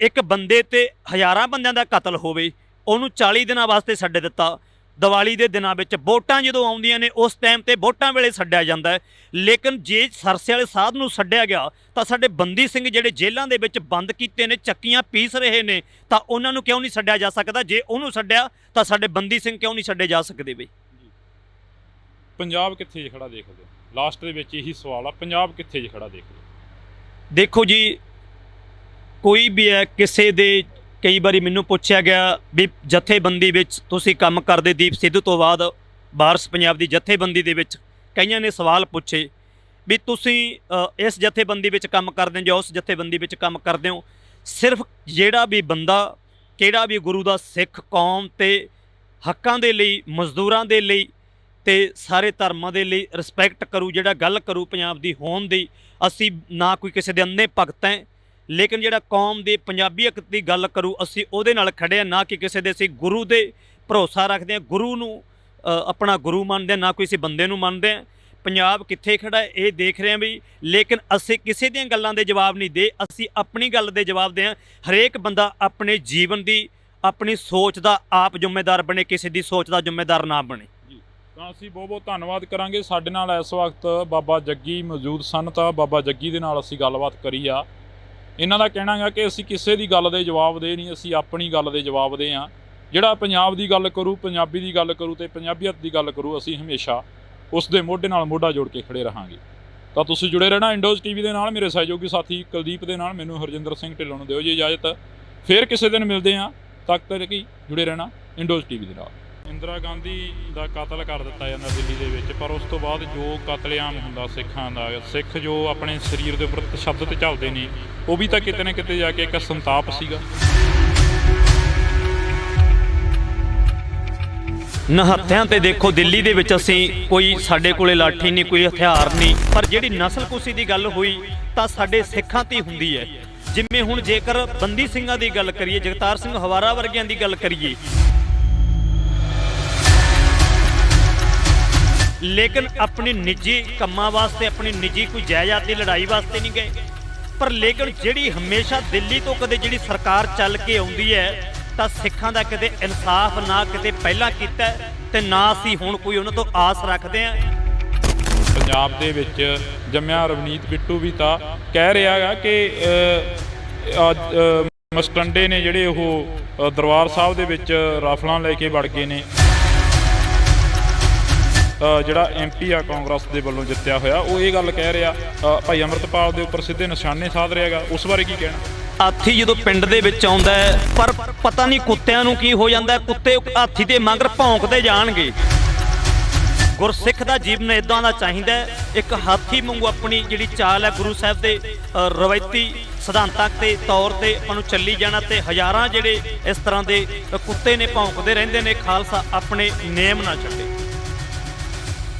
ਇੱਕ ਬੰਦੇ ਤੇ ਹਜ਼ਾਰਾਂ ਬੰਦਿਆਂ ਦਾ ਕਤਲ ਹੋਵੇ, ਉਹਨੂੰ 40 ਦਿਨਾਂ ਵਾਸਤੇ ਛੱਡ ਦਿੱਤਾ। ਦੀਵਾਲੀ ਦੇ ਦਿਨਾਂ ਵਿੱਚ ਵੋਟਾਂ ਜਦੋਂ ਆਉਂਦੀਆਂ ਨੇ, ਉਸ ਟਾਈਮ ਤੇ ਵੋਟਾਂ ਵੇਲੇ ਛੱਡਿਆ ਜਾਂਦਾ ਹੈ। ਲੇਕਿਨ ਜੇ ਸਰਸੇ ਵਾਲੇ ਸਾਧ ਨੂੰ ਛੱਡਿਆ ਗਿਆ, ਤਾਂ ਸਾਡੇ ਬੰਦੀ ਸਿੰਘ ਜਿਹੜੇ ਜੇਲ੍ਹਾਂ ਦੇ ਵਿੱਚ ਬੰਦ ਕੀਤੇ ਨੇ, ਚੱਕੀਆਂ ਪੀਸ ਰਹੇ ਨੇ, ਤਾਂ ਉਹਨਾਂ ਨੂੰ ਕਿਉਂ ਨਹੀਂ ਛੱਡਿਆ ਜਾ ਸਕਦਾ? ਜੇ ਉਹਨੂੰ ਛੱਡਿਆ ਤਾਂ ਸਾਡੇ ਬੰਦੀ ਸਿੰਘ ਕਿਉਂ ਨਹੀਂ ਛੱਡੇ ਜਾ ਸਕਦੇ ਬਈ? ਪੰਜਾਬ ਕਿੱਥੇ ਖੜਾ ਦੇਖਦੇ? ਲਾਸਟ ਦੇ ਵਿੱਚ ਇਹੀ ਸਵਾਲ ਆ, ਪੰਜਾਬ ਕਿੱਥੇ ਖੜਾ ਦੇਖਦੇ? ਦੇਖੋ ਜੀ, ਕੋਈ ਵੀ ਹੈ, ਕਿਸੇ ਦੇ ਕਈ ਵਾਰੀ ਮੈਨੂੰ ਪੁੱਛਿਆ ਗਿਆ ਵੀ ਜਥੇਬੰਦੀ ਵਿੱਚ ਤੁਸੀਂ ਕੰਮ ਕਰਦੇ, ਦੀਪ ਸਿੱਧੂ ਤੋਂ ਬਾਅਦ ਵਾਰਸ ਪੰਜਾਬ ਦੀ ਜਥੇਬੰਦੀ ਦੇ ਵਿੱਚ ਕਈਆਂ ਨੇ ਸਵਾਲ ਪੁੱਛੇ ਵੀ ਤੁਸੀਂ ਇਸ ਜਥੇਬੰਦੀ ਵਿੱਚ ਕੰਮ ਕਰਦੇ ਹੋ ਜਾਂ ਉਸ ਜਥੇਬੰਦੀ ਵਿੱਚ ਕੰਮ ਕਰਦੇ ਹੋ। ਸਿਰਫ ਜਿਹੜਾ ਵੀ ਬੰਦਾ, ਕਿਹੜਾ ਵੀ ਗੁਰੂ ਦਾ ਸਿੱਖ ਕੌਮ ਤੇ ਹੱਕਾਂ ਦੇ ਲਈ, ਮਜ਼ਦੂਰਾਂ ਦੇ ਲਈ ਤੇ ਸਾਰੇ ਧਰਮਾਂ ਦੇ ਲਈ ਰਿਸਪੈਕਟ ਕਰੂ, ਜਿਹੜਾ ਗੱਲ ਕਰੂ ਪੰਜਾਬ ਦੀ ਹੋਣ ਦੀ। ਅਸੀਂ ਨਾ ਕੋਈ ਕਿਸੇ ਦੇ ਅੰਨੇ ਭਗਤ ਹੈ, ਲੇਕਿਨ ਜਿਹੜਾ ਕੌਮ ਦੇ ਪੰਜਾਬੀਅਤ ਦੀ ਗੱਲ ਕਰੂ, ਅਸੀਂ ਉਹਦੇ ਨਾਲ ਖੜੇ ਹਾਂ, ਨਾ ਕਿ ਕਿਸੇ ਦੇ। ਅਸੀਂ ਗੁਰੂ ਦੇ ਭਰੋਸਾ ਰੱਖਦੇ ਹਾਂ, ਗੁਰੂ ਨੂੰ ਆਪਣਾ ਗੁਰੂ ਮੰਨਦੇ ਹਾਂ, ਨਾ ਕੋਈ ਅਸੀਂ ਬੰਦੇ ਨੂੰ ਮੰਨਦੇ ਹਾਂ। ਪੰਜਾਬ ਕਿੱਥੇ ਖੜਾ ਇਹ ਦੇਖ ਰਹੇ ਹਾਂ ਵੀ, ਲੇਕਿਨ ਅਸੀਂ ਕਿਸੇ ਦੀਆਂ ਗੱਲਾਂ ਦੇ ਜਵਾਬ ਨਹੀਂ ਦੇ, ਅਸੀਂ ਆਪਣੀ ਗੱਲ ਦੇ ਜਵਾਬ ਦੇ ਹਾਂ। ਹਰੇਕ ਬੰਦਾ ਆਪਣੇ ਜੀਵਨ ਦੀ, ਆਪਣੀ ਸੋਚ ਦਾ ਆਪ ਜ਼ਿੰਮੇਦਾਰ ਬਣੇ, ਕਿਸੇ ਦੀ ਸੋਚ ਦਾ ਜ਼ਿੰਮੇਦਾਰ ਨਾ ਬਣੇ। ਤਾਂ ਅਸੀਂ ਬਹੁਤ ਬਹੁਤ ਧੰਨਵਾਦ ਕਰਾਂਗੇ। ਸਾਡੇ ਨਾਲ ਇਸ ਵਕਤ ਬਾਬਾ ਜੱਗੀ ਮੌਜੂਦ ਸਨ, ਤਾਂ ਬਾਬਾ ਜੱਗੀ ਦੇ ਨਾਲ ਅਸੀਂ ਗੱਲਬਾਤ ਕਰੀ ਆ। ਇਹਨਾਂ ਦਾ ਕਹਿਣਾ ਹੈ ਕਿ ਅਸੀਂ ਕਿਸੇ ਦੀ ਗੱਲ ਦੇ ਜਵਾਬ ਦੇ ਨਹੀਂ, ਅਸੀਂ ਆਪਣੀ ਗੱਲ ਦੇ ਜਵਾਬ ਦੇ ਹਾਂ। ਜਿਹੜਾ ਪੰਜਾਬ ਦੀ ਗੱਲ ਕਰੂ, ਪੰਜਾਬੀ ਦੀ ਗੱਲ ਕਰੂ ਤੇ ਪੰਜਾਬੀਅਤ ਦੀ ਗੱਲ ਕਰੂ, ਅਸੀਂ ਹਮੇਸ਼ਾ ਉਸ ਦੇ ਮੋਢੇ ਨਾਲ ਮੋਢਾ ਜੋੜ ਕੇ ਖੜੇ ਰਹਾਂਗੇ। ਤਾਂ ਤੁਸੀਂ ਜੁੜੇ ਰਹਿਣਾ ਇੰਡੋਜ਼ ਟੀਵੀ ਦੇ ਨਾਲ। ਮੇਰੇ ਸਹਿਯੋਗੀ ਸਾਥੀ ਕੁਲਦੀਪ ਦੇ ਨਾਲ, ਮੈਨੂੰ ਹਰਜਿੰਦਰ ਸਿੰਘ ਢਿੱਲੋਂ ਨੂੰ ਦਿਓ ਜੀ ਇਜਾਜ਼ਤ। ਫਿਰ ਕਿਸੇ ਦਿਨ ਮਿਲਦੇ ਹਾਂ, ਤੱਕ ਤੱਕ ਹੀ ਜੁੜੇ ਰਹਿਣਾ ਇੰਡੋਜ਼ ਟੀਵੀ ਦੇ ਨਾਲ। ਇੰਦਰਾ ਗਾਂਧੀ ਦਾ ਕਤਲ ਕਰ ਦਿੱਤਾ ਜਾਂਦਾ ਦਿੱਲੀ ਦੇ ਵਿੱਚ, ਪਰ ਉਸ ਤੋਂ ਬਾਅਦ ਜੋ ਕਤਲੇਆਮ ਹੁੰਦਾ ਸਿੱਖਾਂ ਦਾ, ਸਿੱਖ ਜੋ ਆਪਣੇ ਸਰੀਰ ਦੇ ਉੱਪਰ ਤਸ਼ੱਦਦ ਝੱਲਦੇ ਨੇ, ਉਹ ਵੀ ਤਾਂ ਕਿਤੇ ਨਾ ਕਿਤੇ ਜਾ ਕੇ ਇੱਕ ਸੰਤਾਪ ਸੀਗਾ। ਨਿਹੱਥਿਆਂ ਤੇ ਦੇਖੋ, ਦਿੱਲੀ ਦੇ ਵਿੱਚ ਅਸੀਂ ਕੋਈ, ਸਾਡੇ ਕੋਲੇ ਲਾਠੀ ਨਹੀਂ, ਕੋਈ ਹਥਿਆਰ ਨਹੀਂ, ਪਰ ਜਿਹੜੀ ਨਸਲਕੁਸ਼ੀ ਦੀ ਗੱਲ ਹੋਈ ਤਾਂ ਸਾਡੇ ਸਿੱਖਾਂ ਤੇ ਹੁੰਦੀ ਹੈ। ਜਿਵੇਂ ਹੁਣ ਜੇਕਰ ਬੰਦੀ ਸਿੰਘਾਂ ਦੀ ਗੱਲ ਕਰੀਏ, ਜਗਤਾਰ ਸਿੰਘ ਹਵਾਰਾ ਵਰਗਿਆਂ ਦੀ ਗੱਲ ਕਰੀਏ, ਲੇਕਿਨ ਆਪਣੀ ਨਿੱਜੀ ਕੰਮਾਂ ਵਾਸਤੇ, ਆਪਣੀ ਨਿੱਜੀ ਕੋਈ ਜਾਇਦਾਦ ਦੀ ਲੜਾਈ ਵਾਸਤੇ ਨਹੀਂ ਗਏ। ਪਰ ਲੇਕਿਨ ਜਿਹੜੀ ਹਮੇਸ਼ਾ ਦਿੱਲੀ ਤੋਂ ਕਦੇ ਜਿਹੜੀ ਸਰਕਾਰ ਚੱਲ ਕੇ ਆਉਂਦੀ ਹੈ, ਤਾਂ ਸਿੱਖਾਂ ਦਾ ਕਿਤੇ ਇਨਸਾਫ ਨਾ ਕਿਤੇ ਪਹਿਲਾਂ ਕੀਤਾ ਤੇ ਨਾ ਅਸੀਂ ਹੁਣ ਕੋਈ ਉਹਨਾਂ ਤੋਂ ਆਸ ਰੱਖਦੇ ਹਾਂ। ਪੰਜਾਬ ਦੇ ਵਿੱਚ ਜੰਮਿਆ ਰਵਨੀਤ ਬਿੱਟੂ ਵੀ ਤਾਂ ਕਹਿ ਰਿਹਾ ਹੈਗਾ ਕਿ ਮਸਟੰਡੇ ਨੇ ਜਿਹੜੇ ਉਹ ਦਰਬਾਰ ਸਾਹਿਬ ਦੇ ਵਿੱਚ ਰਾਫਲਾਂ ਲੈ ਕੇ ਵੜ ਗਏ ਨੇ। ਜਿਹੜਾ MP ਆ ਕਾਂਗਰਸ ਦੇ ਵੱਲੋਂ ਜਿੱਤਿਆ ਹੋਇਆ, ਉਹ ਇਹ ਗੱਲ ਕਹਿ ਰਿਹਾ, ਭਾਈ ਅੰਮ੍ਰਿਤਪਾਲ ਦੇ ਉੱਪਰ ਸਿੱਧੇ ਨਿਸ਼ਾਨੇ ਸਾਧ ਰਿਹਾ ਹੈਗਾ। ਉਸ ਬਾਰੇ ਕੀ ਕਹਿਣਾ? ਹਾਥੀ ਜਦੋਂ ਪਿੰਡ ਦੇ ਵਿੱਚ ਆਉਂਦਾ ਹੈ, ਪਰ ਪਤਾ ਨਹੀਂ ਕੁੱਤਿਆਂ ਨੂੰ ਕੀ ਹੋ ਜਾਂਦਾ, ਕੁੱਤੇ ਹਾਥੀ ਦੇ ਮਗਰ ਭੌਂਕਦੇ ਜਾਣਗੇ। ਗੁਰਸਿੱਖ ਦਾ ਜੀਵਨ ਇਦਾਂ ਦਾ ਚਾਹੀਦਾ ਹੈ, ਇੱਕ ਹਾਥੀ ਵਾਂਗੂ ਆਪਣੀ ਜਿਹੜੀ ਚਾਲ ਹੈ ਗੁਰੂ ਸਾਹਿਬ ਦੇ ਰਵਾਇਤੀ ਸਿਧਾਂਤਾਂ ਦੇ ਤੌਰ ਤੇ ਆਪਾਂ ਨੂੰ ਚੱਲੀ ਜਾਣਾ। ਤੇ ਹਜ਼ਾਰਾਂ ਜਿਹੜੇ ਇਸ ਤਰ੍ਹਾਂ ਦੇ ਕੁੱਤੇ ਨੇ ਭੌਂਕਦੇ ਰਹਿੰਦੇ ਨੇ, ਖਾਲਸਾ ਆਪਣੇ ਨੇਮ ਨਾ ਛੱਡੇ।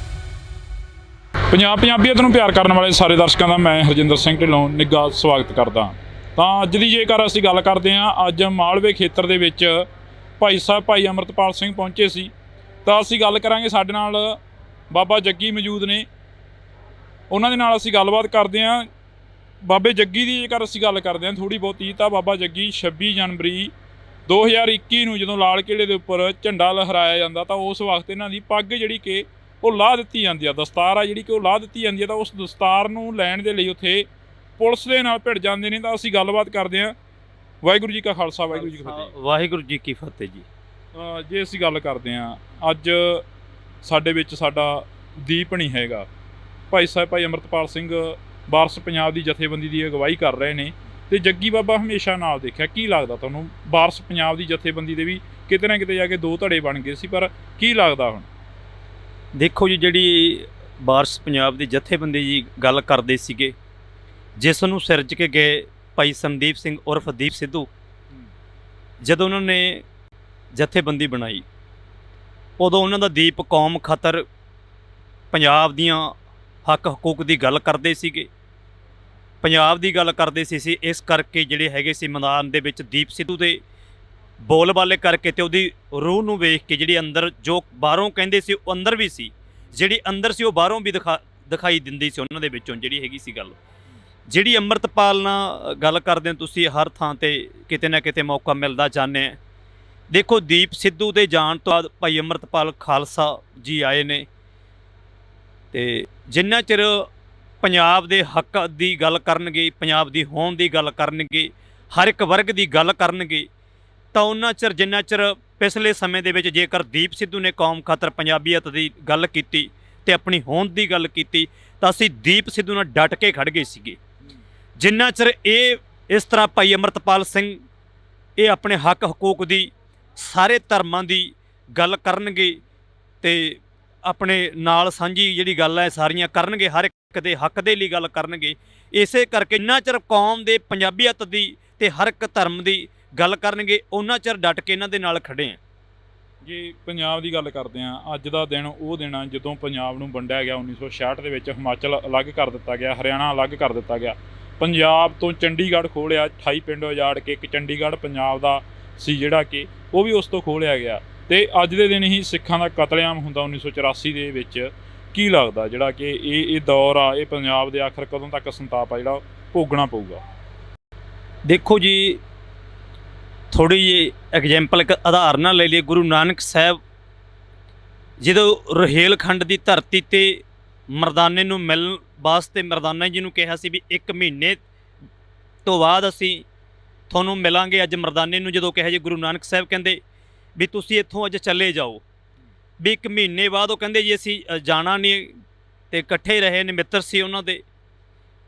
ਪੰਜਾਬੀਅਤ ਨੂੰ ਪਿਆਰ ਕਰਨ ਵਾਲੇ ਸਾਰੇ ਦਰਸ਼ਕਾਂ ਦਾ ਮੈਂ ਹਰਜਿੰਦਰ ਸਿੰਘ ਢਿੱਲੋਂ ਨਿੱਘਾ ਸਵਾਗਤ ਕਰਦਾ। ਤਾਂ ਅੱਜ ਦੀ ਜੇਕਰ ਅਸੀਂ ਗੱਲ ਕਰਦੇ ਹਾਂ, ਅੱਜ ਮਾਲਵੇ ਖੇਤਰ ਦੇ ਵਿੱਚ ਭਾਈ ਸਾਹਿਬ ਭਾਈ ਅੰਮ੍ਰਿਤਪਾਲ ਸਿੰਘ ਪਹੁੰਚੇ ਸੀ। ਤਾਂ ਅਸੀਂ ਗੱਲ ਕਰਾਂਗੇ, ਸਾਡੇ ਨਾਲ ਬਾਬਾ ਜੱਗੀ ਮੌਜੂਦ ਨੇ, ਉਹਨਾਂ ਦੇ ਨਾਲ ਅਸੀਂ ਗੱਲਬਾਤ ਕਰਦੇ ਹਾਂ। ਬਾਬੇ ਜੱਗੀ ਦੀ ਜੇਕਰ ਅਸੀਂ ਗੱਲ ਕਰਦੇ ਹਾਂ ਥੋੜ੍ਹੀ ਬਹੁਤੀ, ਤਾਂ ਬਾਬਾ ਜੱਗੀ 26 ਜਨਵਰੀ 2021 ਨੂੰ ਜਦੋਂ ਲਾਲ ਕਿਲ੍ਹੇ ਦੇ ਉੱਪਰ ਝੰਡਾ ਲਹਿਰਾਇਆ ਜਾਂਦਾ, ਤਾਂ ਉਸ ਵਕਤ ਇਹਨਾਂ ਦੀ ਪੱਗ ਜਿਹੜੀ ਕਿ ਉਹ ਲਾਹ ਦਿੱਤੀ ਜਾਂਦੀ ਆ, ਦਸਤਾਰ ਆ ਜਿਹੜੀ ਕਿ ਉਹ ਲਾਹ ਦਿੱਤੀ ਜਾਂਦੀ ਆ। ਤਾਂ ਉਸ ਦਸਤਾਰ ਨੂੰ ਲੈਣ ਦੇ ਲਈ ਉੱਥੇ ਪੁਲਿਸ ਦੇ ਨਾਲ ਭਿੜ ਜਾਂਦੇ ਨੇ। ਤਾਂ ਅਸੀਂ ਗੱਲਬਾਤ ਕਰਦੇ ਹਾਂ। ਵਾਹਿਗੁਰੂ ਜੀ ਕਾ ਖਾਲਸਾ, ਵਾਹਿਗੁਰੂ ਜੀ ਕੀ ਫਤਿਹ। ਵਾਹਿਗੁਰੂ ਜੀ ਕੀ ਫਤਿਹ ਜੀ। ਜੇ ਅਸੀਂ ਗੱਲ ਕਰਦੇ ਹਾਂ, ਅੱਜ ਸਾਡੇ ਵਿੱਚ ਸਾਡਾ ਦੀਪ ਨਹੀਂ ਹੈਗਾ। ਭਾਈ ਸਾਹਿਬ ਭਾਈ ਅੰਮ੍ਰਿਤਪਾਲ ਸਿੰਘ ਵਾਰਸ ਪੰਜਾਬ ਦੀ ਜਥੇਬੰਦੀ ਦੀ ਅਗਵਾਈ ਕਰ ਰਹੇ ਨੇ, ਤੇ ਜੱਗੀ ਬਾਬਾ ਹਮੇਸ਼ਾ ਨਾਲ ਦੇਖਿਆ। ਕੀ ਲੱਗਦਾ ਤੁਹਾਨੂੰ, ਵਾਰਸ ਪੰਜਾਬ ਦੀ ਜਥੇਬੰਦੀ ਦੇ ਵੀ ਕਿਤੇ ਨਾ ਕਿਤੇ ਜਾ ਕੇ ਦੋ ਧੜੇ ਬਣ ਗਏ ਸੀ, ਪਰ ਕੀ ਲੱਗਦਾ ਹੁਣ? ਦੇਖੋ ਜੀ, ਜਿਹੜੀ ਵਾਰਸ ਪੰਜਾਬ ਦੀ ਜਥੇਬੰਦੀ ਜੀ ਗੱਲ ਕਰਦੇ ਸੀਗੇ, ਜਿਸ ਨੂੰ ਸਿਰਜ ਕੇ ਗਏ ਭਾਈ ਸੰਦੀਪ ਸਿੰਘ ਉਰਫ ਦੀਪ ਸਿੱਧੂ, ਜਦੋਂ ਉਹਨਾਂ ਨੇ ਜਥੇਬੰਦੀ ਬਣਾਈ, ਉਦੋਂ ਉਹਨਾਂ ਦਾ ਦੀਪ ਕੌਮ ਖਾਤਰ ਪੰਜਾਬ ਦੀਆਂ ਹੱਕ ਹਕੂਕ ਦੀ ਗੱਲ ਕਰਦੇ ਸੀਗੇ, ਪੰਜਾਬ ਦੀ ਗੱਲ ਕਰਦੇ ਸੀ। ਇਸ ਕਰਕੇ ਜਿਹੜੇ ਹੈਗੇ ਸੀ ਮੈਦਾਨ ਦੇ ਵਿੱਚ ਦੀਪ ਸਿੱਧੂ ਦੇ ਬੋਲ ਬਾਲੇ ਕਰਕੇ, ਤੇ ਉਹਦੀ ਰੂਹ ਨੂੰ ਵੇਖ ਕੇ ਜਿਹੜੀ ਅੰਦਰ ਜੋ ਬਾਹਰੋਂ ਕਹਿੰਦੇ ਸੀ ਉਹ ਅੰਦਰ ਵੀ ਸੀ, ਜਿਹੜੀ ਅੰਦਰ ਸੀ ਉਹ ਬਾਹਰੋਂ ਵੀ ਦਿਖਾਈ ਦਿੰਦੀ ਸੀ ਉਹਨਾਂ ਦੇ ਵਿੱਚੋਂ ਜਿਹੜੀ ਹੈਗੀ ਸੀ ਗੱਲ। ਜਿਹੜੀ ਅੰਮ੍ਰਿਤਪਾਲ ਨਾਲ ਗੱਲ ਕਰਦੇ ਹੋ ਤੁਸੀਂ, ਹਰ ਥਾਂ ਤੇ ਕਿਤੇ ਨਾ ਕਿਤੇ ਮੌਕਾ ਮਿਲਦਾ ਜਾਂਦੇ ਆ। ਦੇਖੋ, ਦੀਪ ਸਿੱਧੂ ਦੇ ਜਾਣ ਤੋਂ ਬਾਅਦ ਭਾਈ ਅੰਮ੍ਰਿਤਪਾਲ ਖਾਲਸਾ ਜੀ ਆਏ ਨੇ, ਤੇ ਜਿੰਨਾ ਚਿਰ ਪੰਜਾਬ ਦੇ ਹੱਕ ਦੀ ਗੱਲ ਕਰਨਗੇ, ਪੰਜਾਬ ਦੀ ਹੋਂਦ ਦੀ ਗੱਲ ਕਰਨਗੇ, ਹਰ ਇੱਕ ਵਰਗ ਦੀ ਗੱਲ ਕਰਨਗੇ, ਤਾਂ ਉਹਨਾਂ ਚਿਰ ਜਿੰਨਾ ਚਿਰ ਪਿਛਲੇ ਸਮੇਂ ਦੇ ਵਿੱਚ ਜੇਕਰ ਦੀਪ ਸਿੱਧੂ ਨੇ ਕੌਮ ਖਾਤਰ ਪੰਜਾਬੀਅਤ ਦੀ ਗੱਲ ਕੀਤੀ ਤੇ ਆਪਣੀ ਹੋਂਦ ਦੀ ਗੱਲ ਕੀਤੀ, ਤਾਂ ਅਸੀਂ ਦੀਪ ਸਿੱਧੂ ਨਾਲ ਡਟ ਕੇ ਖੜ ਗਏ ਸੀਗੇ। ਜਿੰਨਾ ਚਿਰ ਇਹ ਇਸ ਤਰ੍ਹਾਂ ਭਾਈ ਅੰਮ੍ਰਿਤਪਾਲ ਸਿੰਘ ਇਹ ਆਪਣੇ ਹੱਕ ਹਕੂਕ ਦੀ, ਸਾਰੇ ਧਰਮਾਂ ਦੀ ਗੱਲ ਕਰਨਗੇ ਤੇ ਆਪਣੇ ਨਾਲ ਸਾਂਝੀ ਜਿਹੜੀ ਗੱਲ ਹੈ ਸਾਰੀਆਂ ਕਰਨਗੇ, ਹਰ ਇੱਕ ਦੇ ਹੱਕ ਦੇ ਲਈ ਗੱਲ ਕਰਨਗੇ, ਇਸੇ ਕਰਕੇ ਜਿੰਨਾ ਚਿਰ ਕੌਮ ਦੇ ਪੰਜਾਬੀਅਤ ਦੀ ਤੇ ਹਰ ਇੱਕ ਧਰਮ ਦੀ ਗੱਲ ਕਰਨਗੇ, ਉਹਨਾਂ ਚਿਰ ਡਟ ਕੇ ਇਹਨਾਂ ਦੇ ਨਾਲ ਖੜੇ ਆ। ਜੇ ਪੰਜਾਬ ਦੀ ਗੱਲ ਕਰਦੇ ਹਾਂ, ਅੱਜ ਦਾ ਦਿਨ ਉਹ ਦਿਨ ਆ ਜਦੋਂ ਪੰਜਾਬ ਨੂੰ ਵੰਡਿਆ ਗਿਆ 1966 ਦੇ ਵਿੱਚ। ਹਿਮਾਚਲ ਅਲੱਗ ਕਰ ਦਿੱਤਾ ਗਿਆ, ਹਰਿਆਣਾ ਅਲੱਗ ਕਰ ਦਿੱਤਾ ਗਿਆ, ਪੰਜਾਬ ਤੋਂ ਚੰਡੀਗੜ੍ਹ ਖੋਲ੍ਹਿਆ, 28 ਪਿੰਡ ਉਜਾੜ ਕੇ ਇੱਕ ਚੰਡੀਗੜ੍ਹ ਪੰਜਾਬ ਦਾ ਸੀ ਜਿਹੜਾ ਕਿ ਉਹ ਵੀ ਉਸ ਤੋਂ ਖੋਲ੍ਹਿਆ ਗਿਆ। ਤੇ ਅੱਜ ਦੇ ਦਿਨ ਹੀ ਸਿੱਖਾਂ ਦਾ ਕਤਲੇਆਮ ਹੁੰਦਾ 1984 ਦੇ ਵਿੱਚ। ਕੀ ਲੱਗਦਾ ਜਿਹੜਾ ਕਿ ਇਹ ਦੌਰ ਆ, ਇਹ ਪੰਜਾਬ ਦੇ ਆਖਰ ਕਦੋਂ ਤੱਕ ਸੰਤਾਪ ਆ ਜਿਹੜਾ ਭੋਗਣਾ ਪਊਗਾ? ਦੇਖੋ ਜੀ, ਥੋੜ੍ਹੀ ਜਿਹੀ ਐਗਜ਼ੈਂਪਲ ਇੱਕ ਉਦਾਹਰਨ ਨਾਲ ਲੈ ਲਈਏ। ਗੁਰੂ ਨਾਨਕ ਸਾਹਿਬ ਜਦੋਂ ਰੁਹੇਲਖੰਡ ਦੀ ਧਰਤੀ 'ਤੇ ਮਰਦਾਨੇ ਨੂੰ ਮਿਲਣ ਵਾਸਤੇ ਮਰਦਾਨਾ ਜੀ ਨੂੰ ਕਿਹਾ ਸੀ ਵੀ 1 ਮਹੀਨੇ ਤੋਂ ਬਾਅਦ ਅਸੀਂ ਤੁਹਾਨੂੰ ਮਿਲਾਂਗੇ। ਅੱਜ ਮਰਦਾਨੇ ਨੂੰ ਜਦੋਂ ਕਿਹਾ ਜੀ, ਗੁਰੂ ਨਾਨਕ ਸਾਹਿਬ ਕਹਿੰਦੇ ਵੀ ਤੁਸੀਂ ਇੱਥੋਂ ਅੱਜ ਚੱਲੇ ਜਾਓ, ਵੀ 1 ਮਹੀਨੇ ਬਾਅਦ ਉਹ ਕਹਿੰਦੇ ਜੀ ਅਸੀਂ ਜਾਣਾ ਨਹੀਂ, ਤੇ ਇਕੱਠੇ ਰਹੇ ਨੇ, ਮਿੱਤਰ ਸੀ ਉਹਨਾਂ ਦੇ।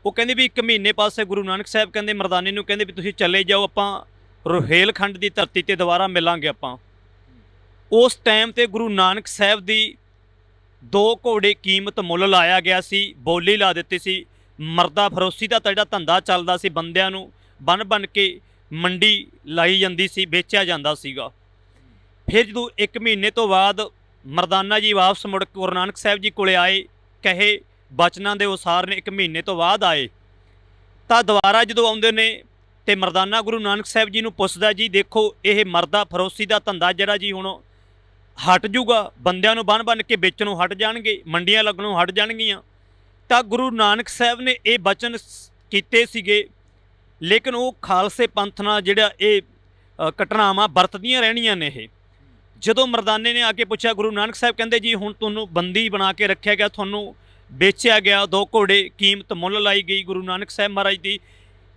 ਉਹ ਕਹਿੰਦੇ ਵੀ 1 ਮਹੀਨੇ ਪਾਸੇ ਗੁਰੂ ਨਾਨਕ ਸਾਹਿਬ ਕਹਿੰਦੇ ਮਰਦਾਨੇ ਨੂੰ ਕਹਿੰਦੇ ਵੀ ਤੁਸੀਂ ਚੱਲੇ ਜਾਓ, ਆਪਾਂ ਰੁਹੇਲਖੰਡ ਦੀ ਧਰਤੀ 'ਤੇ ਦੁਬਾਰਾ ਮਿਲਾਂਗੇ ਆਪਾਂ। ਉਸ ਟਾਈਮ 'ਤੇ ਗੁਰੂ ਨਾਨਕ ਸਾਹਿਬ ਦੀ 2 ਘੋੜੇ ਕੀਮਤ ਮੁੱਲ ਲਾਇਆ ਗਿਆ ਸੀ, ਬੋਲੀ ਲਾ ਦਿੱਤੀ ਸੀ। ਮਰਦਾ ਫਰੋਸੀ ਦਾ ਜਿਹੜਾ ਧੰਦਾ ਚੱਲਦਾ ਸੀ, ਬੰਦਿਆਂ ਨੂੰ ਬੰਨ ਕੇ ਮੰਡੀ ਲਾਈ ਜਾਂਦੀ ਸੀ, ਵੇਚਿਆ ਜਾਂਦਾ ਸੀਗਾ। ਫਿਰ ਜਦੋਂ 1 ਮਹੀਨੇ ਤੋਂ ਬਾਅਦ ਮਰਦਾਨਾ ਜੀ ਵਾਪਸ ਮੁੜ ਕੇ ਗੁਰੂ ਨਾਨਕ ਸਾਹਿਬ ਜੀ ਕੋਲੇ ਆਏ, ਕਹੇ ਬਚਨਾਂ ਦੇ ਅਨੁਸਾਰ ਨੇ 1 ਮਹੀਨੇ ਤੋਂ ਬਾਅਦ ਆਏ, ਤਾਂ ਦੁਬਾਰਾ ਜਦੋਂ ਆਉਂਦੇ ਨੇ ਤੇ ਮਰਦਾਨਾ ਗੁਰੂ ਨਾਨਕ ਸਾਹਿਬ ਜੀ ਨੂੰ ਪੁੱਛਦਾ, ਜੀ ਦੇਖੋ ਇਹ ਮਰਦਾ ਫਰੋਸੀ ਦਾ ਧੰਦਾ ਜਿਹੜਾ ਜੀ ਹੁਣ ਹਟ ਜੂਗਾ, ਬੰਦਿਆਂ ਨੂੰ ਬੰਨ ਕੇ ਵੇਚਣੋਂ ਹਟ ਜਾਣਗੇ, ਮੰਡੀਆਂ ਲੱਗਣੋਂ ਹਟ ਜਾਣਗੀਆਂ। ਤਾਂ ਗੁਰੂ ਨਾਨਕ ਸਾਹਿਬ ਨੇ ਇਹ ਬਚਨ ਕੀਤੇ ਸੀਗੇ, ਲੇਕਿਨ ਉਹ ਖਾਲਸੇ ਪੰਥ ਨਾਲ ਜਿਹੜਾ ਇਹ ਘਟਨਾਵਾਂ ਵਰਤਦੀਆਂ ਰਹਿਣੀਆਂ ਨੇ। ਇਹ ਜਦੋਂ ਮਰਦਾਨੇ ਨੇ ਆ ਕੇ ਪੁੱਛਿਆ, ਗੁਰੂ ਨਾਨਕ ਸਾਹਿਬ ਕਹਿੰਦੇ ਜੀ ਹੁਣ ਤੁਹਾਨੂੰ ਬੰਦੀ ਬਣਾ ਕੇ ਰੱਖਿਆ ਗਿਆ, ਤੁਹਾਨੂੰ ਵੇਚਿਆ ਗਿਆ, 2 ਘੋੜੇ ਕੀਮਤ ਮੁੱਲ ਲਾਈ ਗਈ ਗੁਰੂ ਨਾਨਕ ਸਾਹਿਬ ਮਹਾਰਾਜ ਦੀ।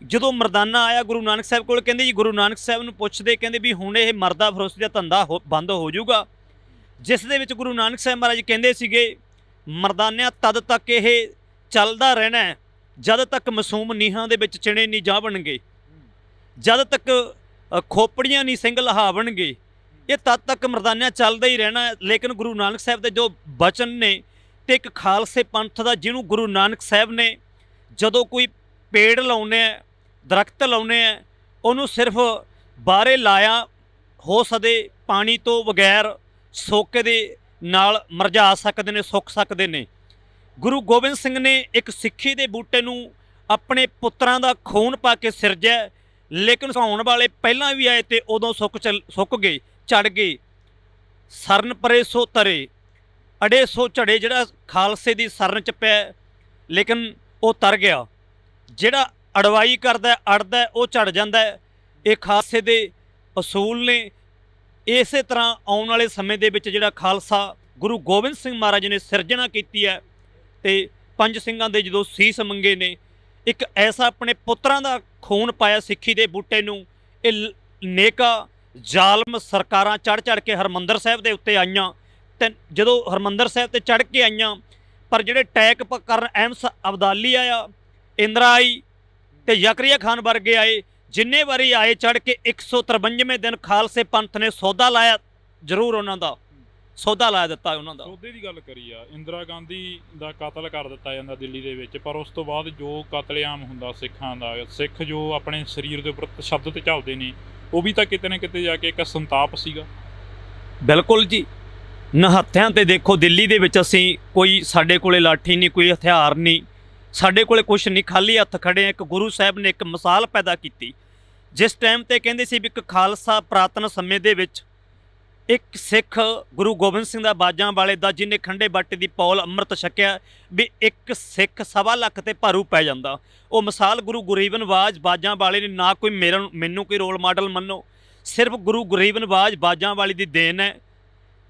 ਜਦੋਂ ਮਰਦਾਨਾ ਆਇਆ ਗੁਰੂ ਨਾਨਕ ਸਾਹਿਬ ਕੋਲ, ਕਹਿੰਦੇ ਜੀ ਗੁਰੂ ਨਾਨਕ ਸਾਹਿਬ ਨੂੰ ਪੁੱਛਦੇ, ਕਹਿੰਦੇ ਵੀ ਹੁਣ ਇਹ ਮਰਦਾ ਫਰੋਸੀ ਦਾ ਧੰਦਾ ਬੰਦ ਹੋ ਜਾਊਗਾ, ਜਿਸ ਦੇ ਵਿੱਚ ਗੁਰੂ ਨਾਨਕ ਸਾਹਿਬ ਮਹਾਰਾਜ ਕਹਿੰਦੇ ਸੀਗੇ, ਮਰਦਾਨਿਆਂ ਤਦ ਤੱਕ ਇਹ ਚੱਲਦਾ ਰਹਿਣਾ ਜਦ ਤੱਕ ਮਾਸੂਮ ਨੀਹਾਂ ਦੇ ਵਿੱਚ ਚਿਣੇ ਨਹੀਂ ਜਾਵਣਗੇ, ਜਦ ਤੱਕ ਖੋਪੜੀਆਂ ਨਹੀਂ ਸਿੰਘ ਲਹਾਵਣਗੇ, ਇਹ ਤਦ ਤੱਕ ਮਰਦਾਨਿਆਂ ਚੱਲਦਾ ਹੀ ਰਹਿਣਾ। ਲੇਕਿਨ ਗੁਰੂ ਨਾਨਕ ਸਾਹਿਬ ਦੇ ਜੋ ਬਚਨ ਨੇ, ਤੇ ਇੱਕ ਖਾਲਸੇ ਪੰਥ ਦਾ ਜਿਹਨੂੰ ਗੁਰੂ ਨਾਨਕ ਸਾਹਿਬ ਨੇ ਜਦੋਂ ਕੋਈ ਪੇੜ ਲਾਉਣੇ ਆ, ਦਰਖਤ ਲਾਉਣੇ ਆ, ਉਹਨੂੰ ਸਿਰਫ ਬਾਹਰੇ ਲਾਇਆ ਹੋ ਸਕਦੇ, ਪਾਣੀ ਤੋਂ ਬਗੈਰ ਸੋਕੇ ਦੇ ਨਾਲ ਮਰਝਾ ਸਕਦੇ ਨੇ, ਸੁੱਕ ਸਕਦੇ ਨੇ। ਗੁਰੂ ਗੋਬਿੰਦ ਸਿੰਘ ਨੇ ਇੱਕ ਸਿੱਖੀ ਦੇ ਬੂਟੇ ਨੂੰ ਆਪਣੇ ਪੁੱਤਰਾਂ ਦਾ ਖੂਨ ਪਾ ਕੇ ਸਿਰਜਿਆ, ਲੇਕਿਨ ਆਉਣ ਵਾਲੇ ਪਹਿਲਾਂ ਵੀ ਆਏ ਤੇ ਉਦੋਂ ਸੁੱਕ ਗਏ, ਝੜ ਗਏ। ਸਰਨ ਪਰੇ ਸੋ ਤਰੇ, ਅੜੇ ਸੋ ਝੜੇ। ਜਿਹੜਾ ਖਾਲਸੇ ਦੀ ਸਰਨ ਚ ਪਿਆ ਲੇਕਿਨ ਉਹ ਤਰ ਗਿਆ, ਜਿਹੜਾ ਅੜਵਾਈ ਕਰਦਾ ਅੜਦਾ ਉਹ ਝੜ ਜਾਂਦਾ। ਇਹ ਖਾਲਸੇ ਦੇ ਅਸੂਲ ਨੇ। ਇਸੇ ਤਰ੍ਹਾਂ ਆਉਣ ਵਾਲੇ ਸਮੇਂ ਦੇ ਵਿੱਚ ਜਿਹੜਾ ਖਾਲਸਾ ਗੁਰੂ ਗੋਬਿੰਦ ਸਿੰਘ ਮਹਾਰਾਜ ਨੇ ਸਿਰਜਣਾ ਕੀਤੀ ਹੈ ਤੇ ਪੰਜ ਸਿੰਘਾਂ ਦੇ ਜਦੋਂ ਸੀਸ ਮੰਗੇ ਨੇ, ਇੱਕ ਐਸਾ ਆਪਣੇ ਪੁੱਤਰਾਂ ਦਾ ਖੂਨ ਪਾਇਆ ਸਿੱਖੀ ਦੇ ਬੂਟੇ ਨੂੰ। ਇਹ ਨੇਕਾ ਜ਼ਾਲਮ ਸਰਕਾਰਾਂ ਚੜ੍ਹ ਕੇ ਹਰਿਮੰਦਰ ਸਾਹਿਬ ਦੇ ਉੱਤੇ ਆਈਆਂ ਤੇ ਜਦੋਂ ਹਰਿਮੰਦਰ ਸਾਹਿਬ ਤੇ ਚੜ੍ਹ ਕੇ ਆਈਆਂ, ਪਰ ਜਿਹੜੇ ਟੈਕ ਕਰਨ ਅਹਿਮਦ ਅਬਦਾਲੀ ਆਇਆ, ਇੰਦਰਾ ਆਈ ਤੇ ਜ਼ਕਰੀਆ ਖਾਨ ਵਰਗੇ ਆਏ, ਜਿੰਨੇ ਵਾਰੀ ਆਏ ਚੜ੍ਹ ਕੇ 153ਵੇਂ ਦਿਨ ਖਾਲਸੇ ਪੰਥ ਨੇ ਸੌਦਾ ਲਾਇਆ, ਜ਼ਰੂਰ ਉਹਨਾਂ ਦਾ ਸੌਦਾ ਲਾ ਦਿੱਤਾ ਉਹਨਾਂ ਦਾ। ਸੌਦੇ ਦੀ ਗੱਲ ਕਰੀ ਆ, ਇੰਦਰਾ ਗਾਂਧੀ ਦਾ ਕਤਲ ਕਰ ਦਿੱਤਾ ਜਾਂਦਾ ਦਿੱਲੀ ਦੇ ਵਿੱਚ, ਪਰ ਉਸ ਤੋਂ ਬਾਅਦ ਜੋ ਕਤਲੇਆਮ ਹੁੰਦਾ ਸਿੱਖਾਂ ਦਾ, ਸਿੱਖ ਜੋ ਆਪਣੇ ਸਰੀਰ ਦੇ ਉੱਪਰ ਤਸ਼ੱਦਦ ਝੱਲਦੇ ਨੇ, ਉਹ ਵੀ ਤਾਂ ਕਿਤੇ ਨਾ ਕਿਤੇ ਜਾ ਕੇ ਇੱਕ ਸੰਤਾਪ ਸੀਗਾ। ਬਿਲਕੁਲ ਜੀ, ਨਿਹੱਥਿਆਂ ਤੇ ਦੇਖੋ ਦਿੱਲੀ ਦੇ ਵਿੱਚ ਅਸੀਂ ਕੋਈ, ਸਾਡੇ ਕੋਲੇ ਲਾਠੀ ਨਹੀਂ, ਕੋਈ ਹਥਿਆਰ ਨਹੀਂ, ਸਾਡੇ ਕੋਲੇ ਕੁਛ ਨਹੀਂ, ਖਾਲੀ ਹੱਥ ਖੜੇ ਆ। ਇੱਕ ਗੁਰੂ ਸਾਹਿਬ ਨੇ ਇੱਕ ਮਿਸਾਲ ਪੈਦਾ ਕੀਤੀ। ਜਿਸ ਟਾਈਮ ਤੇ ਕਹਿੰਦੇ ਸੀ ਵੀ ਇੱਕ ਖਾਲਸਾ ਪੁਰਾਤਨ ਸਮੇਂ ਦੇ ਵਿੱਚ ਇੱਕ ਸਿੱਖ ਗੁਰੂ ਗੋਬਿੰਦ ਸਿੰਘ ਦਾ ਬਾਜਾਂ ਵਾਲੇ ਦਾ, ਜਿਹਨੇ ਖੰਡੇ ਬਾਟੇ ਦੀ ਪੌਲ ਅੰਮ੍ਰਿਤ ਛਕਿਆ, ਵੀ ਇੱਕ ਸਿੱਖ 1.25 ਲੱਖ ਤੇ ਭਾਰੂ ਪੈ ਜਾਂਦਾ। ਉਹ ਮਿਸਾਲ ਗੁਰੂ ਗਰੀਬ ਨਵਾਜ਼ ਬਾਜਾਂ ਵਾਲੇ ਨੇ। ਨਾ ਕੋਈ ਮੈਨੂੰ ਕੋਈ ਰੋਲ ਮਾਡਲ ਮੰਨੋ, ਸਿਰਫ ਗੁਰੂ ਗਰੀਬ ਨਵਾਜ਼ ਬਾਜਾਂ ਵਾਲੀ ਦੀ ਦੇਣ ਹੈ।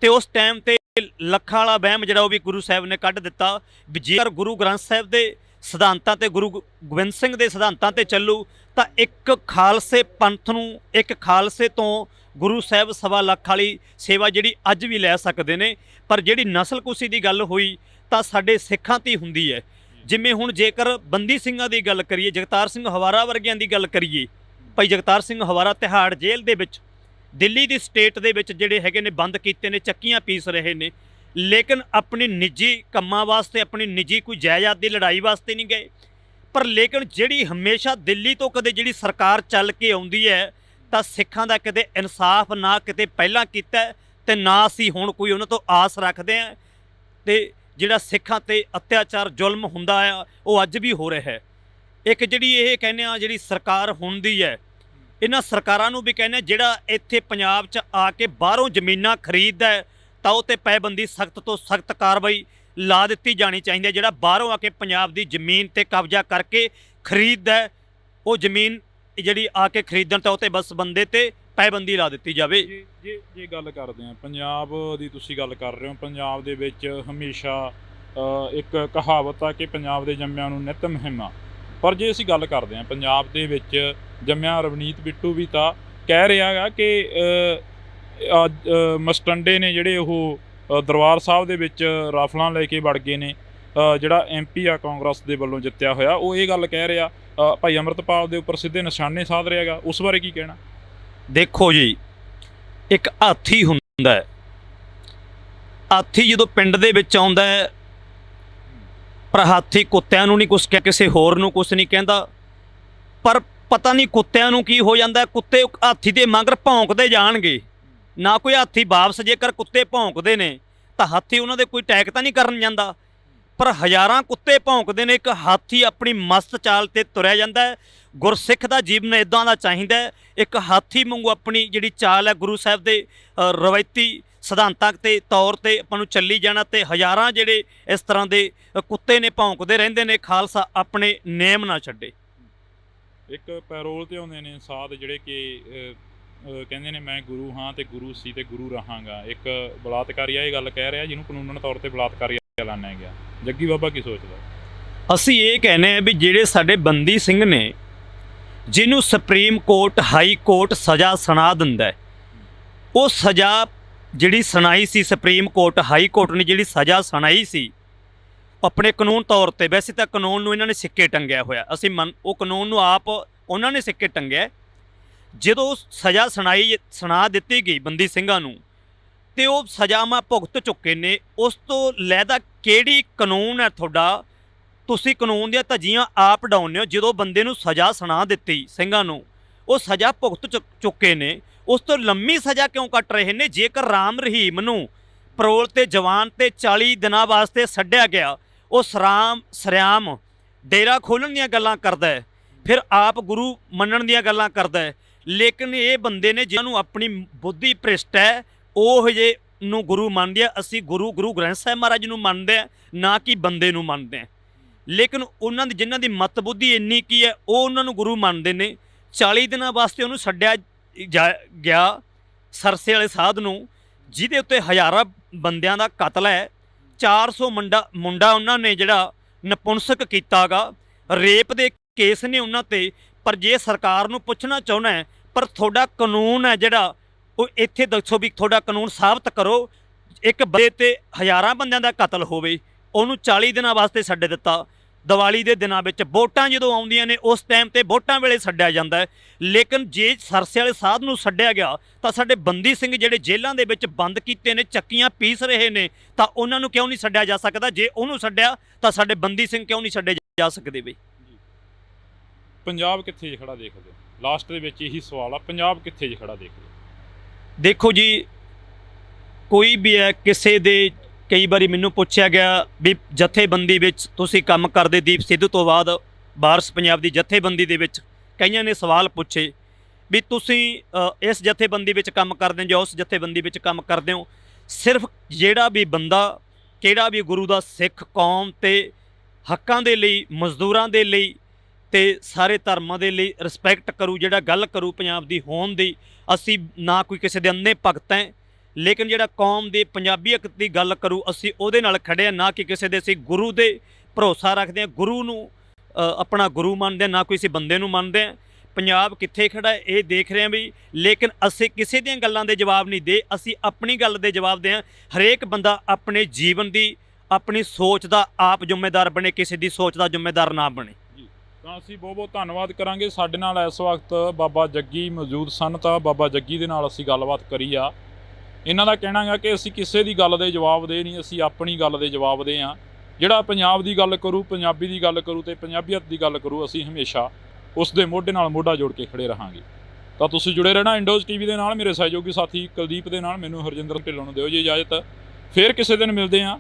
ਤੇ ਉਸ ਟਾਈਮ ਤੇ ਲੱਖਾਂ ਵਾਲਾ ਵਹਿਮ ਜਿਹੜਾ ਉਹ ਵੀ ਗੁਰੂ ਸਾਹਿਬ ਨੇ ਕੱਢ ਦਿੱਤਾ ਵੀ ਜੇਕਰ ਗੁਰੂ ਗ੍ਰੰਥ ਸਾਹਿਬ ਦੇ ਸਿਧਾਂਤਾਂ ਤੇ ਗੁਰੂ ਗੋਬਿੰਦ ਸਿੰਘ ਦੇ ਸਿਧਾਂਤਾਂ ਤੇ ਚੱਲੂ ਤਾਂ ਇੱਕ ਖਾਲਸੇ ਪੰਥ ਨੂੰ, ਇੱਕ ਖਾਲਸੇ ਤੋਂ ਗੁਰੂ ਸਾਹਿਬ 1.25 ਲੱਖ ਵਾਲੀ ਸੇਵਾ ਜਿਹੜੀ ਅੱਜ ਵੀ ਲੈ ਸਕਦੇ ਨੇ। ਪਰ ਜਿਹੜੀ ਨਸਲਕੁਸ਼ੀ ਦੀ ਗੱਲ ਹੋਈ ਤਾਂ ਸਾਡੇ ਸਿੱਖਾਂ 'ਤੇ ਹੁੰਦੀ ਹੈ। ਜਿਵੇਂ ਹੁਣ ਜੇਕਰ ਬੰਦੀ ਸਿੰਘਾਂ ਦੀ ਗੱਲ ਕਰੀਏ, ਜਗਤਾਰ ਸਿੰਘ ਹਵਾਰਾ ਵਰਗਿਆਂ ਦੀ ਗੱਲ ਕਰੀਏ, ਭਾਈ ਜਗਤਾਰ ਸਿੰਘ ਹਵਾਰਾ ਤਿਹਾੜ ਜੇਲ੍ਹ ਦੇ ਵਿੱਚ, ਦਿੱਲੀ ਦੀ ਸਟੇਟ ਦੇ ਵਿੱਚ ਜਿਹੜੇ ਹੈਗੇ ਨੇ ਬੰਦ ਕੀਤੇ ਨੇ, ਚੱਕੀਆਂ ਪੀਸ ਰਹੇ ਨੇ, ਲੇਕਿਨ ਆਪਣੀ ਨਿੱਜੀ ਕੰਮਾਂ ਵਾਸਤੇ, ਆਪਣੀ ਨਿੱਜੀ ਕੋਈ ਜਾਇਦਾਦ ਦੀ ਲੜਾਈ ਵਾਸਤੇ ਨਹੀਂ ਗਏ। ਪਰ ਲੇਕਿਨ ਜਿਹੜੀ ਹਮੇਸ਼ਾ ਦਿੱਲੀ ਤੋਂ ਕਦੇ ਜਿਹੜੀ ਸਰਕਾਰ ਚੱਲ ਕੇ ਆਉਂਦੀ ਹੈ ਤਾਂ ਸਿੱਖਾਂ ਦਾ ਕਿਤੇ ਇਨਸਾਫ ਨਾ ਕਿਤੇ ਪਹਿਲਾਂ ਕੀਤਾ ਤੇ ਨਾ ਅਸੀਂ ਹੁਣ ਕੋਈ ਉਹਨਾਂ ਤੋਂ ਆਸ ਰੱਖਦੇ ਹਾਂ। ਤੇ ਜਿਹੜਾ ਸਿੱਖਾਂ ਤੇ ਅਤਿਆਚਾਰ ਜ਼ੁਲਮ ਹੁੰਦਾ ਆ ਉਹ ਅੱਜ ਵੀ ਹੋ ਰਿਹਾ ਹੈ। ਇੱਕ ਜਿਹੜੀ ਇਹ ਕਹਿੰਦੇ ਆ ਜਿਹੜੀ ਸਰਕਾਰ ਹੁੰਦੀ ਹੈ, ਇਹਨਾਂ ਸਰਕਾਰਾਂ ਨੂੰ ਵੀ ਕਹਿੰਦੇ ਜਿਹੜਾ ਇੱਥੇ ਪੰਜਾਬ 'ਚ ਆ ਕੇ ਬਾਹਰੋਂ ਜ਼ਮੀਨਾਂ ਖਰੀਦਦਾ ਹੈ ਤਾਂ ਉਹ 'ਤੇ ਪਾਬੰਦੀ, ਸਖਤ ਤੋਂ ਸਖਤ ਕਾਰਵਾਈ ਲਾ ਦਿੱਤੀ ਜਾਣੀ ਚਾਹੀਦੀ ਹੈ। ਜਿਹੜਾ ਬਾਹਰੋਂ ਆ ਕੇ ਪੰਜਾਬ ਦੀ ਜ਼ਮੀਨ 'ਤੇ ਕਬਜ਼ਾ ਕਰਕੇ ਖਰੀਦਦਾ, ਉਹ ਜ਼ਮੀਨ ਜਿਹੜੀ ਆ ਕੇ ਖਰੀਦਣ ਤਾਂ ਉਹ 'ਤੇ ਬਸ ਬੰਦੇ 'ਤੇ ਪਾਬੰਦੀ ਲਾ ਦਿੱਤੀ ਜਾਵੇ। ਜੇ ਗੱਲ ਕਰਦੇ ਹਾਂ ਪੰਜਾਬ ਦੀ, ਤੁਸੀਂ ਗੱਲ ਕਰ ਰਹੇ ਹੋ, ਪੰਜਾਬ ਦੇ ਵਿੱਚ ਹਮੇਸ਼ਾ ਇੱਕ ਕਹਾਵਤ ਆ ਕਿ ਪੰਜਾਬ ਦੇ ਜੰਮਿਆਂ ਨੂੰ ਨਿੱਤ ਮੁਹਿੰਮਾਂ। ਪਰ ਜੇ ਅਸੀਂ ਗੱਲ ਕਰਦੇ ਹਾਂ ਪੰਜਾਬ ਦੇ ਵਿੱਚ ਜੰਮਿਆ ਰਵਨੀਤ ਬਿੱਟੂ ਵੀ ਤਾਂ ਕਹਿ ਰਿਹਾ ਗਾ ਕਿ ਮਸਟੰਡੇ ਨੇ ਜਿਹੜੇ ਉਹ ਦਰਬਾਰ ਸਾਹਿਬ ਦੇ ਵਿੱਚ ਰਾਫਲਾਂ ਲੈ ਕੇ ਵੜ ਗਏ ਨੇ। ਜਿਹੜਾ MP ਆ ਕਾਂਗਰਸ ਦੇ ਵੱਲੋਂ ਜਿੱਤਿਆ ਹੋਇਆ, ਉਹ ਇਹ ਗੱਲ ਕਹਿ ਰਿਹਾ, ਭਾਈ ਅੰਮ੍ਰਿਤਪਾਲ ਦੇ ਉੱਪਰ ਸਿੱਧੇ ਨਿਸ਼ਾਨੇ ਸਾਧ ਰਿਹਾ ਗਾ। ਉਸ ਬਾਰੇ ਕੀ ਕਹਿਣਾ? ਦੇਖੋ ਜੀ, ਇੱਕ ਹਾਥੀ ਹੁੰਦਾ ਹੈ, ਹਾਥੀ ਜਦੋਂ ਪਿੰਡ ਦੇ ਵਿੱਚ ਆਉਂਦਾ ਹੈ, ਪਰ ਹਾਥੀ ਕੁੱਤਿਆਂ ਨੂੰ ਨਹੀਂ ਕੁਛ, ਕਿਸੇ ਹੋਰ ਨੂੰ ਕੁਛ ਨਹੀਂ ਕਹਿੰਦਾ। ਪਰ ਪਤਾ ਨਹੀਂ ਕੁੱਤਿਆਂ ਨੂੰ ਕੀ ਹੋ ਜਾਂਦਾ, ਕੁੱਤੇ ਹਾਥੀ ਦੇ ਮਗਰ ਭੌਂਕਦੇ ਜਾਣਗੇ। ਨਾ ਕੋਈ ਹਾਥੀ ਵਾਪਸ, ਜੇਕਰ ਕੁੱਤੇ ਭੌਂਕਦੇ ਨੇ ਤਾਂ ਹਾਥੀ ਉਹਨਾਂ ਦੇ ਕੋਈ ਅਟੈਕ ਤਾਂ ਨਹੀਂ ਕਰਨ ਜਾਂਦਾ, ਪਰ ਹਜ਼ਾਰਾਂ ਕੁੱਤੇ ਭੌਂਕਦੇ ਨੇ, ਇੱਕ ਹਾਥੀ ਆਪਣੀ ਮਸਤ ਚਾਲ ਤੇ ਤੁਰਿਆ ਜਾਂਦਾ ਹੈ। ਗੁਰਸਿੱਖ ਦਾ ਜੀਵਨ ਇੱਦਾਂ ਦਾ ਚਾਹੀਦਾ ਹੈ, ਇੱਕ ਹਾਥੀ ਵਾਂਗੂ ਆਪਣੀ ਜਿਹੜੀ ਚਾਲ ਹੈ ਗੁਰੂ ਸਾਹਿਬ ਦੇ ਰਵਾਇਤੀ ਸਿਧਾਂਤਾਂ ਤੇ ਤੌਰ ਤੇ ਆਪਾਂ ਨੂੰ ਚੱਲੀ ਜਾਣਾ। ਤੇ ਹਜ਼ਾਰਾਂ ਜਿਹੜੇ ਇਸ ਤਰ੍ਹਾਂ ਦੇ ਕੁੱਤੇ ਨੇ ਭੌਂਕਦੇ ਰਹਿੰਦੇ ਨੇ, ਖਾਲਸਾ ਆਪਣੇ ਨੇਮ ਨਾ ਛੱਡੇ। ਇੱਕ ਪੈਰੋਲ ਤੇ ਆਉਂਦੇ ਨੇ ਸਾਧ ਜਿਹੜੇ ਕਿ ਕਹਿੰਦੇ ਨੇ ਮੈਂ ਗੁਰੂ ਹਾਂ ਤੇ ਗੁਰੂ ਸੀ ਤੇ ਗੁਰੂ ਰਹਾਂਗਾ। ਇੱਕ ਬਲਾਤਕਾਰੀ ਇਹ ਗੱਲ ਕਹਿ ਰਿਹਾ ਜਿਹਨੂੰ ਕਾਨੂੰਨ ਤੌਰ ਤੇ ਬਲਾਤਕਾਰੀ ਐਲਾਨਿਆ ਗਿਆ। ਜੱਗੀ ਬਾਬਾ ਕੀ ਸੋਚਦਾ? ਅਸੀਂ ਇਹ ਕਹਿੰਦੇ ਹਾਂ ਵੀ ਜਿਹੜੇ ਸਾਡੇ ਬੰਦੀ ਸਿੰਘ ਨੇ, ਜਿਹਨੂੰ ਸੁਪਰੀਮ ਕੋਰਟ, ਹਾਈ ਕੋਰਟ ਸਜ਼ਾ ਸੁਣਾ ਦਿੰਦਾ, ਉਹ ਸਜ਼ਾ ਜਿਹੜੀ ਸੁਣਾਈ ਸੀ ਸੁਪਰੀਮ ਕੋਰਟ, ਹਾਈ ਕੋਰਟ ਨੇ ਜਿਹੜੀ ਸਜ਼ਾ ਸੁਣਾਈ ਸੀ ਆਪਣੇ ਕਾਨੂੰਨ ਤੌਰ ਤੇ, ਵੈਸੇ ਤਾਂ ਕਾਨੂੰਨ ਨੂੰ ਇਹਨਾਂ ਨੇ ਸਿੱਕੇ ਟੰਗਿਆ ਹੋਇਆ, ਅਸੀਂ ਉਹ ਕਾਨੂੰਨ ਨੂੰ ਆਪ ਉਹਨਾਂ ਨੇ ਸਿੱਕੇ ਟੰਗਿਆ। ਜਦੋਂ ਸਜ਼ਾ ਸੁਣਾ ਦਿੱਤੀ ਗਈ ਬੰਦੀ ਸਿੰਘਾਂ ਨੂੰ ਤੇ ਉਹ ਸਜ਼ਾਵਾਂ ਭੁਗਤ ਚੁੱਕੇ ਨੇ, ਉਸ ਤੋਂ ਲੈਦਾ ਕਿਹੜੀ ਕਾਨੂੰਨ ਹੈ ਤੁਹਾਡਾ? ਤੁਸੀਂ ਕਾਨੂੰਨ ਦੀਆਂ ਧੱਜੀਆਂ ਆਪ ਡਾਉਂਦੇ ਹੋ। ਜਦੋਂ ਬੰਦੇ ਨੂੰ ਸਜ਼ਾ ਸੁਣਾ ਦਿੱਤੀ ਸਿੰਘਾਂ ਨੂੰ, ਉਹ ਸਜ਼ਾ ਭੁਗਤ ਚੁੱਕੇ ਨੇ, ਉਸ ਤੋਂ ਲੰਮੀ ਸਜ਼ਾ ਕਿਉਂ ਕੱਟ ਰਹੇ ਨੇ? ਜੇਕਰ ਰਾਮ ਰਹੀਮ ਨੂੰ ਪਰੋਲ ਤੇ ਜਵਾਨ ਤੇ 40 ਦਿਨਾਂ ਵਾਸਤੇ ਛੱਡਿਆ ਗਿਆ, ਉਹ ਸਰਿਆਮ ਡੇਰਾ ਖੋਲ੍ਹਣ ਦੀਆਂ ਗੱਲਾਂ ਕਰਦਾ ਹੈ, ਫਿਰ ਆਪ ਗੁਰੂ ਮੰਨਣ ਦੀਆਂ ਗੱਲਾਂ ਕਰਦਾ ਹੈ। ਲੇਕਿਨ ਇਹ ਬੰਦੇ ਨੇ ਜਿਹਨਾਂ ਨੂੰ ਆਪਣੀ ਬੁੱਧੀ ਭ੍ਰਿਸ਼ਟ ਹੈ, ਉਹ ਜੇ ਨੂੰ ਗੁਰੂ ਮੰਨਦੇ ਆ। ਅਸੀਂ ਗੁਰੂ ਗ੍ਰੰਥ ਸਾਹਿਬ ਮਹਾਰਾਜ ਨੂੰ ਮੰਨਦੇ ਆ, ਨਾ ਕਿ ਬੰਦੇ ਨੂੰ ਮੰਨਦੇ ਆ। ਲੇਕਿਨ ਉਹਨਾਂ ਦੀ ਜਿਨ੍ਹਾਂ ਦੀ ਮਤ ਬੁੱਧੀ ਇੰਨੀ ਕੀ ਹੈ, ਉਹ ਉਹਨਾਂ ਨੂੰ ਗੁਰੂ ਮੰਨਦੇ ਨੇ। 40 ਦਿਨਾਂ ਵਾਸਤੇ ਉਹਨੂੰ ਛੱਡਿਆ ਗਿਆ ਸਰਸੇ ਵਾਲੇ ਸਾਧ ਨੂੰ, ਜਿਹਦੇ ਉੱਤੇ ਹਜ਼ਾਰਾਂ ਬੰਦਿਆਂ ਦਾ ਕਤਲ ਹੈ। 400 ਮੁੰਡਾ ਉਹਨਾਂ ਨੇ ਜਿਹੜਾ ਨਪੁੰਸਕ ਕੀਤਾਗਾ, ਰੇਪ ਦੇ ਕੇਸ ਨੇ ਉਹਨਾਂ ਤੇ। ਪਰ ਜੇ ਸਰਕਾਰ ਨੂੰ ਪੁੱਛਣਾ ਚਾਹੁੰਦਾ ਹੈ, ਪਰ ਤੁਹਾਡਾ ਕਾਨੂੰਨ ਹੈ ਜਿਹੜਾ, ਉਹ ਇੱਥੇ ਦੱਸੋ ਵੀ ਤੁਹਾਡਾ ਕਾਨੂੰਨ ਸਾਬਤ ਕਰੋ। ਇੱਕ ਬੰਦੇ ਤੇ ਹਜ਼ਾਰਾਂ ਬੰਦਿਆਂ ਦਾ ਕਤਲ ਹੋਵੇ, ਉਹਨੂੰ 40 ਦਿਨਾਂ ਵਾਸਤੇ ਛੱਡ ਦਿੱਤਾ। ਦੀਵਾਲੀ ਦੇ ਦਿਨਾਂ ਵਿੱਚ ਵੋਟਾਂ ਜਦੋਂ ਆਉਂਦੀਆਂ ਨੇ, ਉਸ ਟਾਈਮ ਤੇ ਵੋਟਾਂ ਵੇਲੇ ਛੱਡਿਆ ਜਾਂਦਾ ਹੈ। ਲੇਕਿਨ ਜੇ ਸਰਸੇ ਵਾਲੇ ਸਾਧ ਨੂੰ ਛੱਡਿਆ ਗਿਆ, ਤਾਂ ਸਾਡੇ ਬੰਦੀ ਸਿੰਘ ਜਿਹੜੇ ਜੇਲ੍ਹਾਂ ਦੇ ਵਿੱਚ ਬੰਦ ਕੀਤੇ ਨੇ, ਚੱਕੀਆਂ ਪੀਸ ਰਹੇ ਨੇ, ਤਾਂ ਉਹਨਾਂ ਨੂੰ ਕਿਉਂ ਨਹੀਂ ਛੱਡਿਆ ਜਾ ਸਕਦਾ? ਜੇ ਉਹਨੂੰ ਛੱਡਿਆ ਤਾਂ ਸਾਡੇ ਬੰਦੀ ਸਿੰਘ ਕਿਉਂ ਨਹੀਂ ਛੱਡੇ ਜਾ ਸਕਦੇ ਬਈ? ਪੰਜਾਬ ਕਿੱਥੇ ਖੜਾ ਦੇਖਦੇ ਹੋ? ਲਾਸਟ ਦੇ ਵਿੱਚ ਇਹੀ ਸਵਾਲ ਆ, ਪੰਜਾਬ ਕਿੱਥੇ ਖੜਾ ਦੇਖਦੇ ਹੋ? ਦੇਖੋ ਜੀ, ਕੋਈ ਵੀ ਹੈ, ਕਿਸੇ ਦੇ ਕਈ ਵਾਰੀ ਮੈਨੂੰ ਪੁੱਛਿਆ ਗਿਆ ਵੀ ਜਥੇਬੰਦੀ ਵਿੱਚ ਤੁਸੀਂ ਕੰਮ ਕਰਦੇ, ਦੀਪ ਸਿੱਧੂ ਤੋਂ ਬਾਅਦ ਵਾਰਸ ਪੰਜਾਬ ਦੀ ਜਥੇਬੰਦੀ ਦੇ ਵਿੱਚ ਕਈਆਂ ਨੇ ਸਵਾਲ ਪੁੱਛੇ ਵੀ ਤੁਸੀਂ ਇਸ ਜਥੇਬੰਦੀ ਵਿੱਚ ਕੰਮ ਕਰਦੇ ਹੋ ਜਾਂ ਉਸ ਜਥੇਬੰਦੀ ਵਿੱਚ ਕੰਮ ਕਰਦੇ ਹੋ। ਸਿਰਫ ਜਿਹੜਾ ਵੀ ਬੰਦਾ, ਕਿਹੜਾ ਵੀ ਗੁਰੂ ਦਾ ਸਿੱਖ ਕੌਮ ਤੇ ਹੱਕਾਂ ਦੇ ਲਈ, ਮਜ਼ਦੂਰਾਂ ਦੇ ਲਈ ਤੇ ਸਾਰੇ ਧਰਮਾਂ ਦੇ ਲਈ ਰਿਸਪੈਕਟ ਕਰੂ, ਜਿਹੜਾ ਗੱਲ ਕਰੂ ਪੰਜਾਬ ਦੀ ਹੋਣ ਦੀ, ਅਸੀਂ ਨਾ ਕੋਈ ਕਿਸੇ ਦੇ ਅੰਨੇ ਭਗਤ ਹੈ, ਲੇਕਿਨ ਜਿਹੜਾ ਕੌਮ ਦੇ ਪੰਜਾਬੀਅਤ ਦੀ ਗੱਲ ਕਰੂ, ਅਸੀਂ ਉਹਦੇ ਨਾਲ ਖੜੇ ਹਾਂ, ਨਾ ਕਿ ਕਿਸੇ ਦੇ। ਅਸੀਂ ਗੁਰੂ ਦੇ ਭਰੋਸਾ ਰੱਖਦੇ ਹਾਂ, ਗੁਰੂ ਨੂੰ ਆਪਣਾ ਗੁਰੂ ਮੰਨਦੇ ਹਾਂ, ਨਾ ਕੋਈ ਅਸੀਂ ਬੰਦੇ ਨੂੰ ਮੰਨਦੇ ਹਾਂ। ਪੰਜਾਬ ਕਿੱਥੇ ਖੜਾ ਹੈ ਇਹ ਦੇਖ ਰਹੇ ਹਾਂ ਵੀ, ਲੇਕਿਨ ਅਸੀਂ ਕਿਸੇ ਦੀਆਂ ਗੱਲਾਂ ਦੇ ਜਵਾਬ ਨਹੀਂ ਦੇ, ਅਸੀਂ ਆਪਣੀ ਗੱਲ ਦੇ ਜਵਾਬ ਦੇ ਹਾਂ। ਹਰੇਕ ਬੰਦਾ ਆਪਣੇ ਜੀਵਨ ਦੀ, ਆਪਣੀ ਸੋਚ ਦਾ ਆਪ ਜ਼ਿੰਮੇਦਾਰ ਬਣੇ, ਕਿਸੇ ਦੀ ਸੋਚ ਦਾ ਜ਼ਿੰਮੇਦਾਰ ਨਾ ਬਣੇ। ਤਾਂ ਅਸੀਂ ਬਹੁਤ ਬਹੁਤ ਧੰਨਵਾਦ ਕਰਾਂਗੇ। ਸਾਡੇ ਨਾਲ ਇਸ ਵਕਤ ਬਾਬਾ ਜੱਗੀ ਮੌਜੂਦ ਸਨ, ਤਾਂ ਬਾਬਾ ਜੱਗੀ ਦੇ ਨਾਲ ਅਸੀਂ ਗੱਲਬਾਤ ਕਰੀ ਆ। ਇਹਨਾਂ ਦਾ ਕਹਿਣਾ ਹੈ ਕਿ ਅਸੀਂ ਕਿਸੇ ਦੀ ਗੱਲ ਦੇ ਜਵਾਬ ਦੇ ਨਹੀਂ, ਅਸੀਂ ਆਪਣੀ ਗੱਲ ਦੇ ਜਵਾਬ ਦੇ ਹਾਂ। ਜਿਹੜਾ ਪੰਜਾਬ ਦੀ ਗੱਲ ਕਰੂ, ਪੰਜਾਬੀ ਦੀ ਗੱਲ ਕਰੂ ਤੇ ਪੰਜਾਬੀਅਤ ਦੀ ਗੱਲ ਕਰੂ, ਅਸੀਂ ਹਮੇਸ਼ਾ ਉਸ ਦੇ ਮੋਢੇ ਨਾਲ ਮੋਢਾ ਜੋੜ ਕੇ ਖੜੇ ਰਹਾਂਗੇ। ਤਾਂ ਤੁਸੀਂ ਜੁੜੇ ਰਹਿਣਾ ਇੰਡੋਜ਼ ਟੀਵੀ ਦੇ ਨਾਲ। ਮੇਰੇ ਸਹਿਯੋਗੀ ਸਾਥੀ ਕੁਲਦੀਪ ਦੇ ਨਾਲ, ਮੈਨੂੰ ਹਰਜਿੰਦਰ ਢਿੱਲੋਂ ਨੂੰ ਦਿਓ ਜੀ ਇਜਾਜ਼ਤ। ਫਿਰ ਕਿਸੇ ਦਿਨ ਮਿਲਦੇ ਹਾਂ